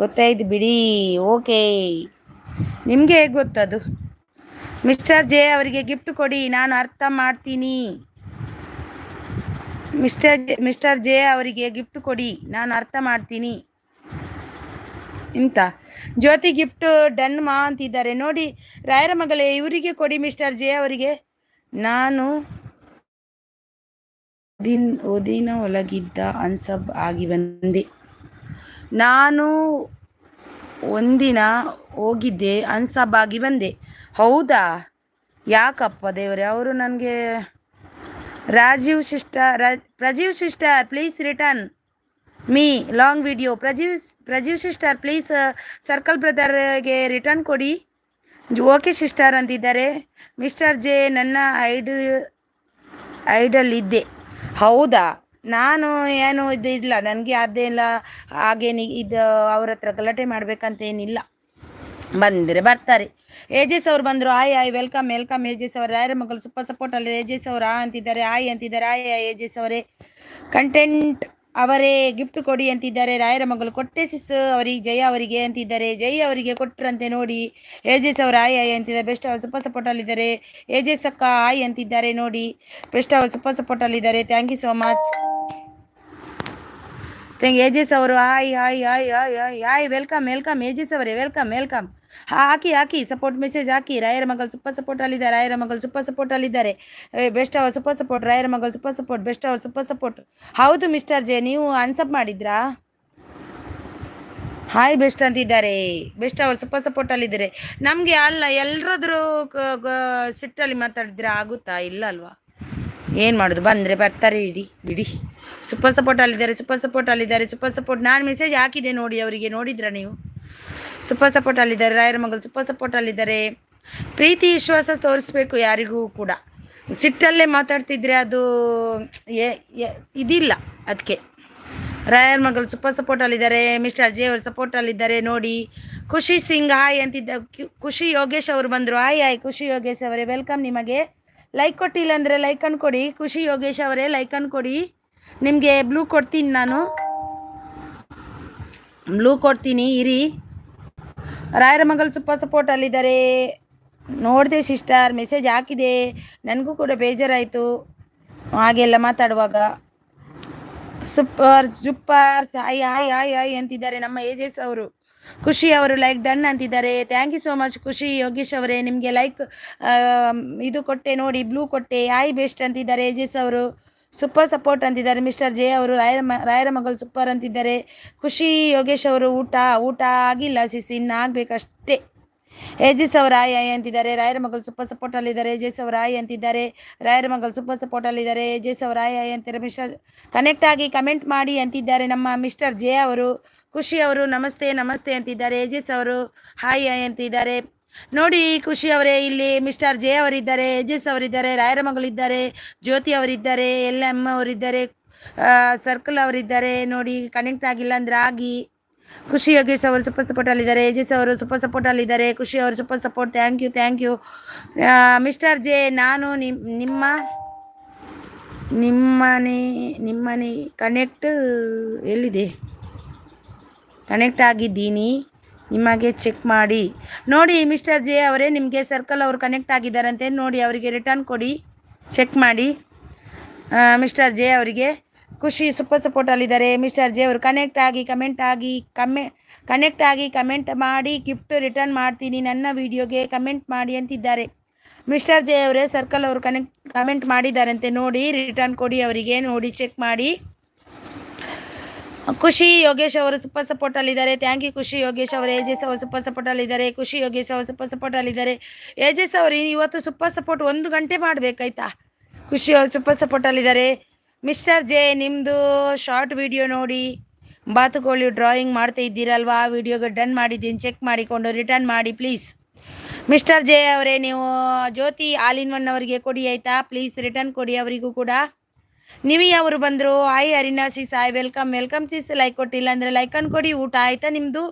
Speaker 1: ಗೊತ್ತಾಯ್ತು ಬಿಡಿ, ಓಕೆ. ನಿಮಗೆ ಹೇಗೆ ಗೊತ್ತದು? ಮಿಸ್ಟರ್ ಜೆ ಅವರಿಗೆ ಗಿಫ್ಟ್ ಕೊಡಿ, ನಾನು ಅರ್ಥ ಮಾಡ್ತೀನಿ. ಮಿಸ್ಟರ್ ಜೆ ಅವರಿಗೆ ಗಿಫ್ಟ್ ಕೊಡಿ, ನಾನು ಅರ್ಥ ಮಾಡ್ತೀನಿ. ಇಂತ ಜ್ಯೋತಿ ಗಿಫ್ಟ್ ಡನ್ ಮಾ ಅಂತಿದ್ದಾರೆ ನೋಡಿ. ರಾಯರ ಮಗಳೇ, ಇವರಿಗೆ ಕೊಡಿ ಮಿಸ್ಟರ್ ಜೆ ಅವರಿಗೆ. ನಾನು ಓದಿನ ಒಳಗಿದ್ದ ಅನ್ಸಬ್ ಆಗಿ ಬಂದೆ. ನಾನು ಒಂದಿನ ಹೋಗಿದ್ದೆ, ಅನ್ಸಬ್ ಆಗಿ ಬಂದೆ. ಹೌದಾ? ಯಾಕಪ್ಪ ದೇವರೇ, ಅವರು ನನಗೆ Prajeev sister please return me long video. Prajeev sister please circle ಬ್ರದರ್ಗೆ ರಿಟರ್ನ್ ಕೊಡಿ. ಓಕೆ ಸಿಸ್ಟರ್ ಅಂತಿದ್ದಾರೆ. ಮಿಸ್ಟರ್ ಜೆ ನನ್ನ ಐಡಲ್ ಇದ್ದೆ. ಹೌದಾ? ನಾನು ಏನು ಇಲ್ಲ, ನನಗೆ ಅದೇನಿಲ್ಲ, ಹಾಗೇನು ಇದು ಅವ್ರ ಹತ್ರ ಗಲಾಟೆ ಮಾಡ್ಬೇಕಂತೇನಿಲ್ಲ. ಬಂದರೆ ಬರ್ತಾರೆ. ಏಜೆಸ್ ಅವ್ರು ಬಂದರು. ಆಯ್ ವೆಲ್ಕಮ್ ಏಜೆಸ್ ಅವರು. ರಾಯರ ಮಗಳು ಸೂಪರ್ ಸಪೋರ್ಟಲ್ಲಿ ಏಜೆಸ್ ಅವರು ಅಂತಿದ್ದಾರೆ. ಅಂತಿದ್ದಾರೆ. ಏಜೆಸ್ ಅವರೇ. ಕಂಟೆಂಟ್ ಅವರೇ ಗಿಫ್ಟ್ ಕೊಡಿ ಅಂತಿದ್ದಾರೆ. ರಾಯರ ಮಗಳು ಕೊಟ್ಟೆ ಸಿಸ್ ಅವರಿಗೆ, ಜಯ ಅವರಿಗೆ ಅಂತಿದ್ದಾರೆ. ಜಯ ಅವರಿಗೆ ಕೊಟ್ಟರಂತೆ ನೋಡಿ. ಏಜೆಸ್ ಅವರು ಆಯ್ ಅಂತಿದ್ದಾರೆ. ಬೆಸ್ಟ್ ಅವರು ಸೂಪರ್ ಸಪೋರ್ಟಲ್ಲಿದ್ದಾರೆ. ಏಜೆಸ್ ಅಕ್ಕ ಆಯ್ ಅಂತಿದ್ದಾರೆ ನೋಡಿ. ಬೆಸ್ಟ್ ಅವರು ಸೂಪರ್ ಸಪೋರ್ಟಲ್ಲಿದ್ದಾರೆ. Thank you so much. ಏಜೆಸ್ ಅವರು ಆಯ್ ವೆಲ್ಕಮ್ ಏಜೆಸ್ ಅವರೇ, ವೆಲ್ಕಮ್. ಹಾಕಿ ಸಪೋರ್ಟ್ ಮೆಸೇಜ್ ಹಾಕಿ. ರಾಯರ ಮಗಳು ಸೂಪರ್ ಸಪೋರ್ಟ್ ಅಲ್ಲಿದ್ದಾರೆ. ಬೆಸ್ಟ್ ಅವರ್ ಸೂಪರ್ ಸಪೋರ್ಟ್. ರಾಯರ ಮಗಳು ಸೂಪರ್ ಸಪೋರ್ಟ್. ಬೆಸ್ಟ್ ಅವರ್ ಸೂಪರ್ ಸಪೋರ್ಟ್. ಹೌದು ಮಿಸ್ಟರ್ ಜೆ, ನೀವು ಅನ್ಸಪ್ ಮಾಡಿದ್ರಾ? ಹಾಯ್ ಬೆಸ್ಟ್ ಅಂತಿದ್ದಾರೆ. ಬೆಸ್ಟ್ ಅವರ್ ಸೂಪರ್ ಸಪೋರ್ಟ್ ಅಲ್ಲಿದ್ದಾರೆ. ನಮಗೆ ಅಲ್ಲ, ಎಲ್ಲರಾದ್ರೂ ಸಿಟ್ಟಲ್ಲಿ ಮಾತಾಡಿದ್ರೆ ಆಗುತ್ತಾ? ಇಲ್ಲ ಅಲ್ವಾ? ಏನು ಮಾಡೋದು, ಬಂದರೆ ಬರ್ತಾರೆ, ಬಿಡಿ. ಸೂಪರ್ ಸಪೋರ್ಟ್ ಅಲ್ಲಿದ್ದಾರೆ. ನಾನು ಮೆಸೇಜ್ ಹಾಕಿದೆ ನೋಡಿ ಅವರಿಗೆ, ನೋಡಿದ್ರಾ ನೀವು? ಸೂಪರ್ ಸಪೋರ್ಟ್ ಅಲ್ಲಿದ್ದಾರೆ. ರಾಯರ ಮಗಳು ಸೂಪರ್ ಸಪೋರ್ಟ್ ಅಲ್ಲಿದ್ದಾರೆ. ಪ್ರೀತಿ ವಿಶ್ವಾಸ ತೋರಿಸ್ಬೇಕು ಯಾರಿಗೂ ಕೂಡ. ಸಿಟ್ಟಲ್ಲೇ ಮಾತಾಡ್ತಿದ್ರೆ ಅದು ಇದಿಲ್ಲ. ಅದಕ್ಕೆ ರಾಯರ ಮಗಳು ಸೂಪರ್ ಸಪೋರ್ಟ್ ಅಲ್ಲಿದ್ದಾರೆ. ಮಿಸ್ಟರ್ ಜೆ ಅವರು ಸಪೋರ್ಟ್ ಅಲ್ಲಿದ್ದಾರೆ ನೋಡಿ. ಖುಷಿ ಸಿಂಗ್ ಹಾಯ್ ಅಂತಿದ್ದ. ಖುಷಿ ಯೋಗೇಶ್ ಅವರು ಬಂದರು. ಹಾಯ್ ಖುಷಿ ಯೋಗೇಶ್ ಅವರೇ, ವೆಲ್ಕಮ್ ನಿಮಗೆ. ಲೈಕ್ ಕೊಟ್ಟಿಲ್ಲ ಅಂದರೆ ಲೈಕ್ ಕೊಡಿ. ಖುಷಿ ಯೋಗೇಶ್ ಅವರೇ ಲೈಕ್ ಕೊಡಿ. ನಿಮಗೆ ಬ್ಲೂ ಕೊಡ್ತೀನಿ, ನಾನು ಬ್ಲೂ ಕೊಡ್ತೀನಿ ಇರಿ. ರಾಯರ ಮಗಳು ಸೂಪರ್ ಸಪೋರ್ಟ್ ಅಲ್ಲಿದ್ದಾರೆ. ನೋಡಿದೆ ಸಿಸ್ಟರ್, ಮೆಸೇಜ್ ಹಾಕಿದೆ. ನನಗೂ ಕೂಡ ಬೇಜಾರಾಯಿತು ಹಾಗೆಲ್ಲ ಮಾತಾಡುವಾಗ. ಸೂಪರ್ ಹಾಯ್ ಅಂತಿದ್ದಾರೆ ನಮ್ಮ ಏಜೆಸ್ ಅವರು. ಖುಷಿ ಅವರು ಲೈಕ್ ಡನ್ ಅಂತಿದ್ದಾರೆ. ಥ್ಯಾಂಕ್ ಯು ಸೋ ಮಚ್ ಖುಷಿ ಯೋಗೇಶ್ ಅವರೇ. ನಿಮಗೆ ಲೈಕ್ ಇದು ಕೊಟ್ಟೆ ನೋಡಿ, ಬ್ಲೂ ಕೊಟ್ಟೆ. ಹಾಯ್ ಬೆಸ್ಟ್ ಅಂತಿದ್ದಾರೆ ಏಜೆಸ್ ಅವರು. ಸೂಪರ್ ಸಪೋರ್ಟ್ ಅಂತಿದ್ದಾರೆ ಮಿಸ್ಟರ್ ಜೆ ಅವರು. ರಾಯರ ಮಗಳು ಸೂಪರ್ ಅಂತಿದ್ದಾರೆ. ಖುಷಿ ಯೋಗೇಶ್ ಅವರು ಊಟ ಆಗಿಲ್ಲ ಸಿಸಿ, ಇನ್ನು ಆಗಬೇಕಷ್ಟೇ. ಏಜಿಸ್ ಅವರು ಆಯ್ ಆಯ್ ಅಂತಿದ್ದಾರೆ. ರಾಯರ ಮಗಳು ಸೂಪರ್ ಸಪೋರ್ಟ್ ಅಲ್ಲಿದ್ದಾರೆ. ಏಜೆಸ್ ಅವರು ಆಯ್ ಅಂತಿದ್ದಾರೆ. ರಾಯರ ಮಗಳು ಸೂಪರ್ ಸಪೋರ್ಟ್ ಅಲ್ಲಿದ್ದಾರೆ. ಏಜೆಸ್ ಅವರು ಆಯ್ ಆಯ್ ಅಂತಾರೆ. ಮಿಸ್ಟರ್ ಕನೆಕ್ಟ್ ಆಗಿ ಕಮೆಂಟ್ ಮಾಡಿ ಅಂತಿದ್ದಾರೆ ನಮ್ಮ ಮಿಸ್ಟರ್ ಜೆ ಅವರು. ಖುಷಿ ಅವರು ನಮಸ್ತೆ ನಮಸ್ತೆ ಅಂತಿದ್ದಾರೆ. ಏಜೆಸ್ ಅವರು ಹಾಯ್ ಆಯ್ ಅಂತಿದ್ದಾರೆ. ನೋಡಿ ಖುಷಿ ಅವರೇ, ಇಲ್ಲಿ ಮಿಸ್ಟರ್ ಜೆ ಅವರಿದ್ದಾರೆ, ಏಜೆಸ್ ಅವರಿದ್ದಾರೆ, ರಾಯರ ಮಗಳಿದ್ದಾರೆ, ಜ್ಯೋತಿ ಅವರಿದ್ದಾರೆ, ಎಮ್ ಅವರಿದ್ದಾರೆ, ಸರ್ಕಲ್ ಅವರಿದ್ದಾರೆ. ನೋಡಿ ಕನೆಕ್ಟ್ ಆಗಿಲ್ಲ ಅಂದ್ರೆ ಆಗಿ. ಖುಷಿ ಯೋಗೇಶ್ ಅವರು ಸೂಪರ್ ಸಪೋರ್ಟ್ ಅಲ್ಲಿದ್ದಾರೆ. ಏಜೆಸ್ ಅವರು ಸೂಪರ್ ಸಪೋರ್ಟ್ ಅಲ್ಲಿದ್ದಾರೆ. ಖುಷಿ ಅವರು super support. Thank you mister J. ನಾನು ನಿಮ್ಮನೆ ಕನೆಕ್ಟ್ ಎಲ್ಲಿದೆ, ಕನೆಕ್ಟ್ ಆಗಿದ್ದೀನಿ, ನಿಮಗೆ ಚೆಕ್ ಮಾಡಿ ನೋಡಿ. ಮಿಸ್ಟರ್ ಜೆ ಅವರೇ, ನಿಮಗೆ ಸರ್ಕಲ್ ಅವರು ಕನೆಕ್ಟ್ ಆಗಿದ್ದಾರಂತೆ ನೋಡಿ. ಅವರಿಗೆ ರಿಟರ್ನ್ ಕೊಡಿ, ಚೆಕ್ ಮಾಡಿ ಮಿಸ್ಟರ್ ಜೆ ಅವರಿಗೆ. ಖುಷಿ ಸೂಪರ್ ಸಪೋರ್ಟ್ ಅಲ್ಲಿದ್ದಾರೆ. ಮಿಸ್ಟರ್ ಜೆ ಅವರು ಕನೆಕ್ಟ್ ಆಗಿ ಕಮೆಂಟ್ ಮಾಡಿ ಗಿಫ್ಟ್ ರಿಟರ್ನ್ ಮಾಡ್ತೀನಿ, ನನ್ನ ವಿಡಿಯೋಗೆ ಕಮೆಂಟ್ ಮಾಡಿ ಅಂತಿದ್ದಾರೆ. ಮಿಸ್ಟರ್ ಜೆ ಅವರೇ, ಸರ್ಕಲ್ ಅವರು ಕಮೆಂಟ್ ಮಾಡಿದ್ದಾರಂತೆ ನೋಡಿ. ರಿಟರ್ನ್ ಕೊಡಿ ಅವರಿಗೆ, ನೋಡಿ ಚೆಕ್ ಮಾಡಿ. ಖುಷಿ ಯೋಗೇಶ್ ಅವರು ಸೂಪರ್ ಸಪೋರ್ಟ್ ಅಲ್ಲಿದ್ದಾರೆ. ಥ್ಯಾಂಕ್ ಯು ಖುಷಿ ಯೋಗೇಶ್ ಅವರು. ಏಜೆಸ್ ಅವರು ಸೂಪರ್ ಸಪೋರ್ಟ್ ಅಲ್ಲಿದ್ದಾರೆ. ಖುಷಿ ಯೋಗೇಶ್ ಅವರು ಸೂಪರ್ ಸಪೋರ್ಟ್ ಅಲ್ಲಿದ್ದಾರೆ. ಏಜೆಸ್ ಅವರು ಇವತ್ತು ಸೂಪರ್ ಸಪೋರ್ಟ್ 1 ಗಂಟೆ ಮಾಡಬೇಕಾಯ್ತಾ. ಖುಷಿ ಅವರು ಸೂಪರ್ ಸಪೋರ್ಟ್ ಅಲ್ಲಿದ್ದಾರೆ. ಮಿಸ್ಟರ್ ಜೆ, ನಿಮ್ಮದು ಶಾರ್ಟ್ ವಿಡಿಯೋ ನೋಡಿ, ಬಾತುಕೋಳಿ ಡ್ರಾಯಿಂಗ್ ಮಾಡ್ತಾ ಇದ್ದೀರಲ್ವಾ, ಆ ವಿಡಿಯೋಗೆ ಡನ್ ಮಾಡಿದ್ದೀನಿ, ಚೆಕ್ ಮಾಡಿಕೊಂಡು ರಿಟರ್ನ್ ಮಾಡಿ ಪ್ಲೀಸ್. ಮಿಸ್ಟರ್ ಜೆ ಅವರೇ, ನೀವು ಜ್ಯೋತಿ ಆಲ್ ಇನ್ ಒನ್ ಅವರಿಗೆ ಕೊಡಿ ಆಯಿತಾ, ಪ್ಲೀಸ್ ರಿಟರ್ನ್ ಕೊಡಿ ಅವರಿಗೂ ಕೂಡ. ನಿವಿ ಅವರು ಬಂದರು. ಹಾಯ್ ಅರಿನಾ ಸಿಸ್, ಹಾಯ್ ವೆಲ್ಕಮ್ ಸಿಸ್. ಲೈಕ್ ಕೊಟ್ಟಿಲ್ಲ ಅಂದರೆ ಲೈಕನ್ನು ಕೊಡಿ. ಊಟ ಆಯಿತಾ ನಿಮ್ಮದು?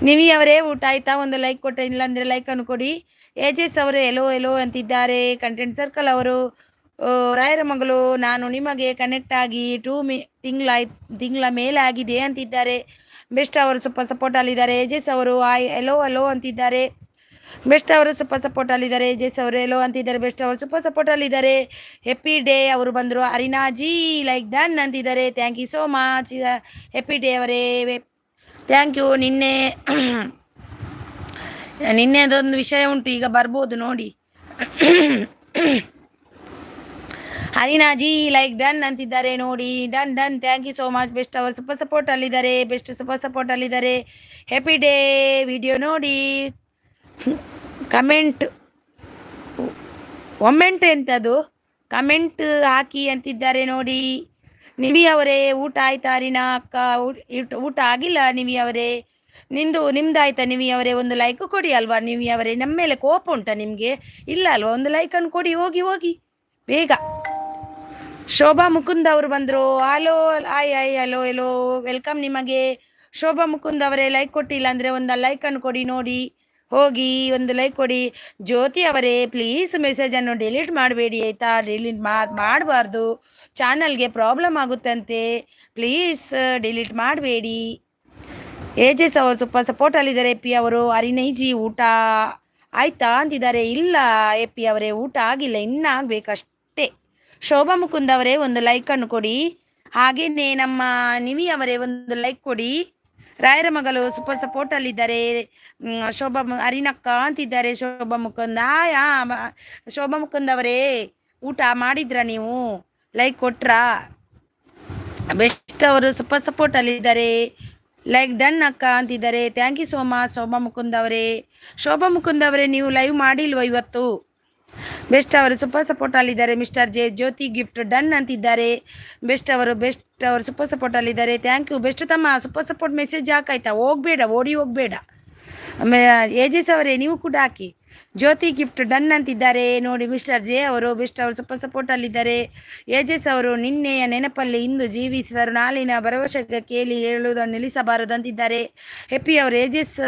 Speaker 1: ನಿವಿ ಅವರೇ, ಊಟ ಆಯಿತಾ? ಒಂದು ಲೈಕ್ ಕೊಟ್ಟಿಲ್ಲ ಅಂದರೆ ಲೈಕನ್ನು ಕೊಡಿ. ಏಜೆಸ್ ಅವರು ಎಲೋ ಅಂತಿದ್ದಾರೆ. ಕಂಟೆಂಟ್ ಸರ್ಕಲ್ ಅವರು, ರಾಯರ ಮಗಳು, ನಾನು ನಿಮಗೆ ಕನೆಕ್ಟ್ ಆಗಿ 2 ತಿಂಗಳ ಮೇಲೆ ಆಗಿದೆ ಅಂತಿದ್ದಾರೆ. ಬೆಸ್ಟ್ ಅವರು ಸೂಪರ್ ಸಪೋರ್ಟ್ ಅಲ್ಲಿದ್ದಾರೆ. ಏಜೆಸ್ ಅವರು ಹಾಯ್ ಎಲೋ ಅಂತಿದ್ದಾರೆ. ಬೆಸ್ಟ್ ಅವರು ಸೂಪರ್ ಸಪೋರ್ಟ್ ಅಲ್ಲಿದ್ದಾರೆ. ಏಜೆಸ್ ಅವರು ಎಲೋ ಅಂತಿದ್ದಾರೆ. ಬೆಸ್ಟ್ ಅವರು ಸೂಪರ್ ಸಪೋರ್ಟ್ ಅಲ್ಲಿದ್ದಾರೆ. ಹೆಪ್ಪಿ ಡೇ ಅವರು ಬಂದರು. ಅರಿನಾಜಿ ಲೈಕ್ ಡನ್ ಅಂತಿದ್ದಾರೆ. Thank you so much happy day ಅವರೇ, ಥ್ಯಾಂಕ್ ಯು. ನಿನ್ನೆದೊಂದು ವಿಷಯ ಉಂಟು, ಈಗ ಬರ್ಬೋದು ನೋಡಿ. ಹರಿನಾಜಿ ಲೈಕ್ ಡನ್ ಅಂತಿದ್ದಾರೆ ನೋಡಿ. Done thank you so much. Best ಅವರು ಸೂಪರ್ ಸಪೋರ್ಟ್ ಅಲ್ಲಿದ್ದಾರೆ. ಬೆಸ್ಟ್ ಸೂಪರ್ ಸಪೋರ್ಟ್ ಅಲ್ಲಿದ್ದಾರೆ. ಹ್ಯಾಪಿ ಡೇ ವಿಡಿಯೋ ನೋಡಿ. ಒಮೆಂಟ್ ಎಂಥದ್ದು, ಕಮೆಂಟ್ ಹಾಕಿ ಅಂತಿದ್ದಾರೆ ನೋಡಿ. ನಿವಿ ಅವರೇ, ಊಟ ಆಯ್ತಾ? ಅರಿನಾ ಅಕ್ಕ, ಊಟ ಆಗಿಲ್ಲ ನಿವಿ ಅವರೇ. ನಿಮ್ದಾಯ್ತಾ ನಿವಿ ಅವರೇ? ಒಂದು ಲೈಕ್ ಕೊಡಿ ಅಲ್ವಾ ನಿವಿ ಅವರೇ. ನಮ್ಮ ಮೇಲೆ ಕೋಪ ಉಂಟಾ ನಿಮಗೆ? ಇಲ್ಲ ಅಲ್ವಾ? ಒಂದು ಲೈಕನ್ನು ಕೊಡಿ, ಹೋಗಿ ಬೇಗ. ಶೋಭಾ ಮುಕುಂದ್ ಅವರು ಬಂದರು. ಹಲೋ ಹಲೋ ವೆಲ್ಕಮ್ ನಿಮಗೆ. ಶೋಭಾ ಮುಕುಂದ್ ಅವರೇ, ಲೈಕ್ ಕೊಟ್ಟಿಲ್ಲ ಅಂದರೆ ಒಂದು ಲೈಕನ್ನು ಕೊಡಿ ನೋಡಿ, ಹೋಗಿ ಒಂದು ಲೈಕ್ ಕೊಡಿ. ಜ್ಯೋತಿ ಅವರೇ, ಪ್ಲೀಸ್ ಮೆಸೇಜನ್ನು ಡಿಲೀಟ್ ಮಾಡಬೇಡಿ ಆಯಿತಾ. ಡಿಲೀಟ್ ಮಾಡಬಾರ್ದು, ಚಾನಲ್ಗೆ ಪ್ರಾಬ್ಲಮ್ ಆಗುತ್ತಂತೆ, ಪ್ಲೀಸ್ ಡಿಲೀಟ್ ಮಾಡಬೇಡಿ. ಏಜೆಸ್ ಅವರು ಸೂಪರ್ ಸಪೋರ್ಟ್ ಅಲ್ಲಿದ್ದಾರೆ. ಎಪ್ಪಿ ಅವರು, ಅರಿನೈಜಿ ಊಟ ಆಯ್ತಾ ಅಂತಿದ್ದಾರೆ. ಇಲ್ಲ ಎಪ್ಪಿ ಅವರೇ, ಊಟ ಆಗಿಲ್ಲ, ಇನ್ನಾಗಬೇಕಷ್ಟೇ. ಶೋಭಾ ಮುಕುಂದ್ ಅವರೇ, ಒಂದು ಲೈಕನ್ನು ಕೊಡಿ. ಹಾಗೆಯೇ ನಮ್ಮ ನಿವಿ ಅವರೇ, ಒಂದು ಲೈಕ್ ಕೊಡಿ. ರಾಯರ ಮಗಳು ಸೂಪರ್ ಸಪೋರ್ಟ್ ಅಲ್ಲಿದ್ದಾರೆ. ಶೋಭಾ ಅರಿನಕ್ಕ ಅಂತಿದ್ದಾರೆ. ಶೋಭಾ ಮುಕುಂದ್ ಶೋಭಾ ಮುಕುಂದ್ ಅವರೇ, ಊಟ ಮಾಡಿದ್ರಾ ನೀವು? ಲೈಕ್ ಕೊಟ್ರಾ? ಬೆಸ್ಟ್ ಅವರು ಸೂಪರ್ ಸಪೋರ್ಟ್ ಅಲ್ಲಿದ್ದಾರೆ. ಲೈಕ್ ಡನ್ ಅಕ್ಕ ಅಂತಿದ್ದಾರೆ. Thank you so much Shobha Mukund ಅವರೇ. ಶೋಭಾ ಮುಕುಂದ್ ಅವರೇ, ನೀವು ಲೈವ್ ಮಾಡಿಲ್ವ ಇವತ್ತು? ಬೆಸ್ಟ್ ಅವರು ಸೂಪರ್ ಸಪೋರ್ಟ್ ಅಲ್ಲಿದ್ದಾರೆ. Mister J, Jyoti gift done ಅಂತಿದ್ದಾರೆ. ಬೆಸ್ಟ್ ಅವರು ಸೂಪರ್ ಸಪೋರ್ಟ್ ಅಲ್ಲಿದ್ದಾರೆ. Thank you. ಬೆಸ್ಟ್ ತಮ್ಮ ಸೂಪರ್ ಸಪೋರ್ಟ್ ಮೆಸೇಜ್ ಹಾಕಾಯ್ತಾ? ಓಡಿ ಹೋಗಬೇಡ. ಏಜೆಸ್ ಅವರೇ, ನೀವು ಕೂಡ ಹಾಕಿ. ಜ್ಯೋತಿ ಗಿಫ್ಟ್ ಡನ್ ಅಂತಿದ್ದಾರೆ ನೋಡಿ. ಮಿಸ್ಟರ್ ಜೆ ಅವರು, ಬೆಸ್ಟ್ ಅವರು ಸೂಪರ್ ಸಪೋರ್ಟ್ ಅಲ್ಲಿದ್ದಾರೆ. ಏಜೆಸ್ ಅವರು, ನಿನ್ನೆಯ ನೆನಪಲ್ಲಿ ಇಂದು ಜೀವಿಸಿದರು, ನಾಳಿನ ಭರವಸೆಗೆ ಕೇಳಿ ಹೇಳುವುದನ್ನು ನಿಲ್ಲಿಸಬಾರದು ಅಂತಿದ್ದಾರೆ. ಹೆಪ್ಪಿ ಅವರು, ಏಜೆಸ್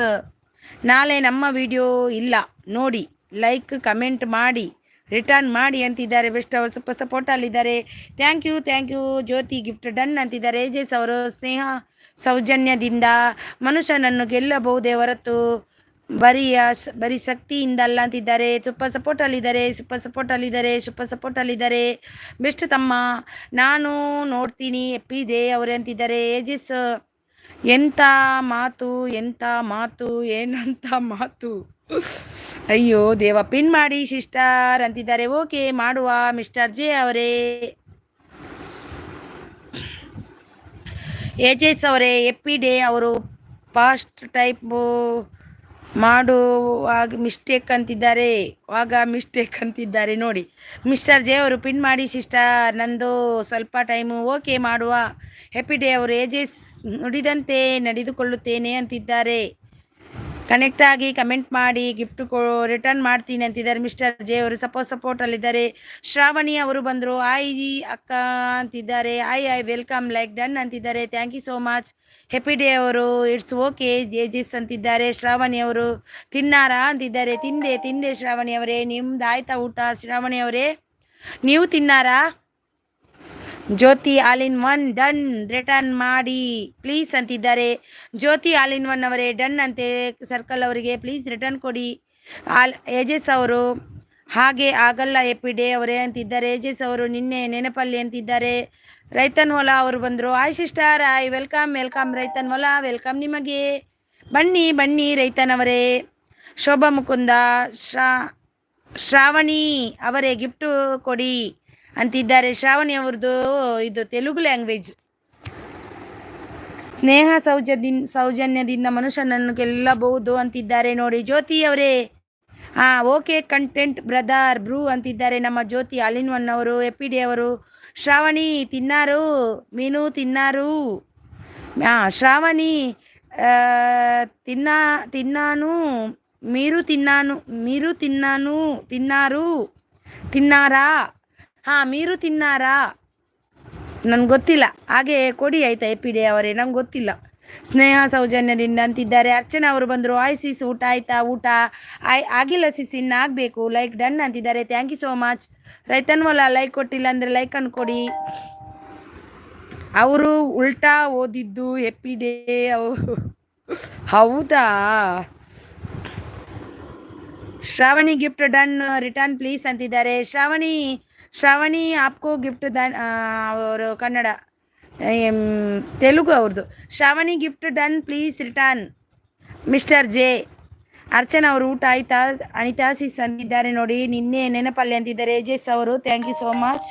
Speaker 1: ನಾಳೆ ನಮ್ಮ ವಿಡಿಯೋ ಇಲ್ಲ ನೋಡಿ, ಲೈಕ್ ಕಮೆಂಟ್ ಮಾಡಿ ರಿಟರ್ನ್ ಮಾಡಿ ಅಂತಿದ್ದಾರೆ. ಬೆಸ್ಟ್ ಅವರು ಸೂಪರ್ ಸಪೋರ್ಟ್ ಅಲ್ಲಿದ್ದಾರೆ. Thank you. Jyoti gift done ಅಂತಿದ್ದಾರೆ. ಏಜೆಸ್ ಅವರು, ಸ್ನೇಹ ಸೌಜನ್ಯದಿಂದ ಮನುಷ್ಯನನ್ನು ಗೆಲ್ಲಬಹುದೇ ಹೊರತು ಬರೀ ಶಕ್ತಿಯಿಂದಲ್ಲ ಅಂತಿದ್ದಾರೆ. ಸೂಪರ್ ಸಪೋರ್ಟ್ ಅಲ್ಲಿದ್ದಾರೆ. ಬೆಸ್ಟ್ ತಮ್ಮ, ನಾನು ನೋಡ್ತೀನಿ. ಎಪ್ಪಿದೆ ಅವರೇ ಅಂತಿದ್ದಾರೆ. ಏಜೆಸ್, ಎಂಥ ಮಾತು ಏನಂತ ಮಾತು, ಅಯ್ಯೋ ದೇವ. ಪಿನ್ ಮಾಡಿ ಸಿಸ್ಟರ್ ಅಂತಿದ್ದಾರೆ. ಓಕೆ ಮಾಡುವ ಮಿಸ್ಟರ್ ಜೆ ಅವರೇ. ಏಜೆಸ್ ಅವರೇ, ಎಪ್ಪಿ ಡೇ ಅವರು ಫಾಸ್ಟ್ ಟೈಪ್ ಮಾಡುವಾಗ ಮಿಸ್ಟೇಕ್ ಅಂತಿದ್ದಾರೆ ನೋಡಿ. ಮಿಸ್ಟರ್ ಜೆ ಅವರು ಪಿನ್ ಮಾಡಿ ಸಿಸ್ಟರ್, ನಂದು ಸ್ವಲ್ಪ ಟೈಮು, ಓಕೆ ಮಾಡುವ. ಹ್ಯಾಪಿ ಡೇ ಅವರು ಏಜಸ್ ನುಡಿದಂತೆ ನಡೆದುಕೊಳ್ಳುತ್ತೇನೆ ಅಂತಿದ್ದಾರೆ. ಕನೆಕ್ಟ್ ಆಗಿ ಕಮೆಂಟ್ ಮಾಡಿ ಗಿಫ್ಟ್ ರಿಟರ್ನ್ ಮಾಡ್ತೀನಿ ಅಂತಿದ್ದಾರೆ ಮಿಸ್ಟರ್ ಜೆ ಅವರು. ಸಪೋರ್ಟ್ ಅಲ್ಲಿದ್ದಾರೆ. ಶ್ರಾವಣಿ ಅವರು ಬಂದರು. ಆಯ್ ಅಕ್ಕ ಅಂತಿದ್ದಾರೆ. ಐ ವೆಲ್ಕಮ್ ಲೈಕ್ ಡನ್ ಅಂತಿದ್ದಾರೆ. Thank you so much. Happy day ಅವರು ಇಟ್ಸ್ ಓಕೆ ಜೇಜಿಸ್ ಅಂತಿದ್ದಾರೆ. ಶ್ರಾವಣಿ ಅವರು ತಿನ್ನಾರಾ ಅಂತಿದ್ದಾರೆ. ತಿಂದೆ ಶ್ರಾವಣಿ ಅವರೇ. ನಿಮ್ದು ಆಯ್ತಾ ಊಟ ಶ್ರಾವಣಿ ಅವರೇ? ನೀವು ತಿನ್ನಾರಾ? Jyoti all in one done return ಮಾಡಿ ಪ್ಲೀಸ್ ಅಂತಿದ್ದಾರೆ. ಜ್ಯೋತಿ ಆಲ್ ಇನ್ ಒನ್ ಅವರೇ ಡನ್ ಅಂತೆ. ಸರ್ಕಲ್ ಅವರಿಗೆ ಪ್ಲೀಸ್ ರಿಟರ್ನ್ ಕೊಡಿ. ಏಜಸ್ ಅವರು ಹಾಗೆ ಆಗಲ್ಲ ಹ್ಯಾಪಿ ಡೇ ಅವರೇ ಅಂತಿದ್ದಾರೆ. ಏಜಸ್ ಅವರು ನಿನ್ನೆ ನೆನಪಲ್ಲಿ ಅಂತಿದ್ದಾರೆ. ರೈತನ್ ಹೊಲ ಅವರು ಬಂದರು. ಆಯ್ ಸಿಸ್ಟರ್, ಆಯ್ ವೆಲ್ಕಮ್ ರೈತನ್ ಹೊಲ, ವೆಲ್ಕಮ್ ನಿಮಗೆ. ಬನ್ನಿ ರೈತನವರೇ. ಶೋಭಾ ಮುಕುಂದ ಶ್ರಾವಣಿ ಅವರೇ ಗಿಫ್ಟ್ ಕೊಡಿ ಅಂತಿದ್ದಾರೆ. ಶ್ರಾವಣಿ ಅವ್ರದ್ದು ಇದು ತೆಲುಗು ಲ್ಯಾಂಗ್ವೇಜ್. ಸ್ನೇಹ ಸೌಜನ್ಯದಿಂದ ಮನುಷ್ಯನನ್ನು ಗೆಲ್ಲಬಹುದು ಅಂತಿದ್ದಾರೆ ನೋಡಿ. ಜ್ಯೋತಿ ಅವರೇ ಓಕೆ ಕಂಟೆಂಟ್ ಬ್ರದರ್ ಬ್ರೂ ಅಂತಿದ್ದಾರೆ ನಮ್ಮ ಜ್ಯೋತಿ ಆಲ್ ಇನ್ ಒನ್ ಅವರು. ಹ್ಯಾಪಿ ಡೇ ಅವರು. ಶ್ರಾವಣಿ ತಿನ್ನಾರು, ಮೀನು ತಿನ್ನಾರು. ಶ್ರಾವಣಿ ತಿನ್ನಾನು, ಮೀರು ತಿನ್ನಾರಾ? ಮೀರು ತಿನ್ನಾರಾ? ನನ್ಗೆ ಗೊತ್ತಿಲ್ಲ. ಹಾಗೆ ಕೊಡಿ ಆಯ್ತಾ ಹ್ಯಾಪಿ ಡೇ ಅವರೇ, ನಂಗೆ ಗೊತ್ತಿಲ್ಲ. ಸ್ನೇಹ ಸೌಜನ್ಯದಿಂದ ಅಂತಿದ್ದಾರೆ. ಅರ್ಚನಾ ಅವರು ಬಂದರು. ಆಯ್ ಸಿಸ್ ಊಟ ಆಯ್ತಾ? ಊಟ ಆಗಿಲ್ಲ ಸಿಸ್, ಇನ್ನು ಆಗಬೇಕು. ಲೈಕ್ ಡನ್ ಅಂತಿದ್ದಾರೆ. Thank you so much. ರೈತನ್ ಹೊಲ ಲೈಕ್ ಕೊಟ್ಟಿಲ್ಲ ಅಂದರೆ ಲೈಕ್ ಅನ್ನು ಕೊಡಿ. ಅವರು ಉಲ್ಟಾ ಓದಿದ್ದು ಹ್ಯಾಪಿ ಡೇ. ಹೌದಾ? Shravani gift done return please ಅಂತಿದ್ದಾರೆ. ಶ್ರಾವಣಿ ಆಪ್ಕೋ ಗಿಫ್ಟ್ ಡನ್. ಅವರು ಕನ್ನಡ, ತೆಲುಗು ಅವ್ರದ್ದು. Shravani gift done please return mister J. Archana ಅವರು ಊಟ ಆಯ್ತಾ ಅನಿತಾ ಸಿಸ್ ಅಂತಿದ್ದಾರೆ ನೋಡಿ. ನಿನ್ನೆ ನೆನಪಲ್ಲಿ ಅಂತಿದ್ದಾರೆ. ಏಜಸ್ ಅವರು ಥ್ಯಾಂಕ್ ಯು ಸೋ ಮಚ್.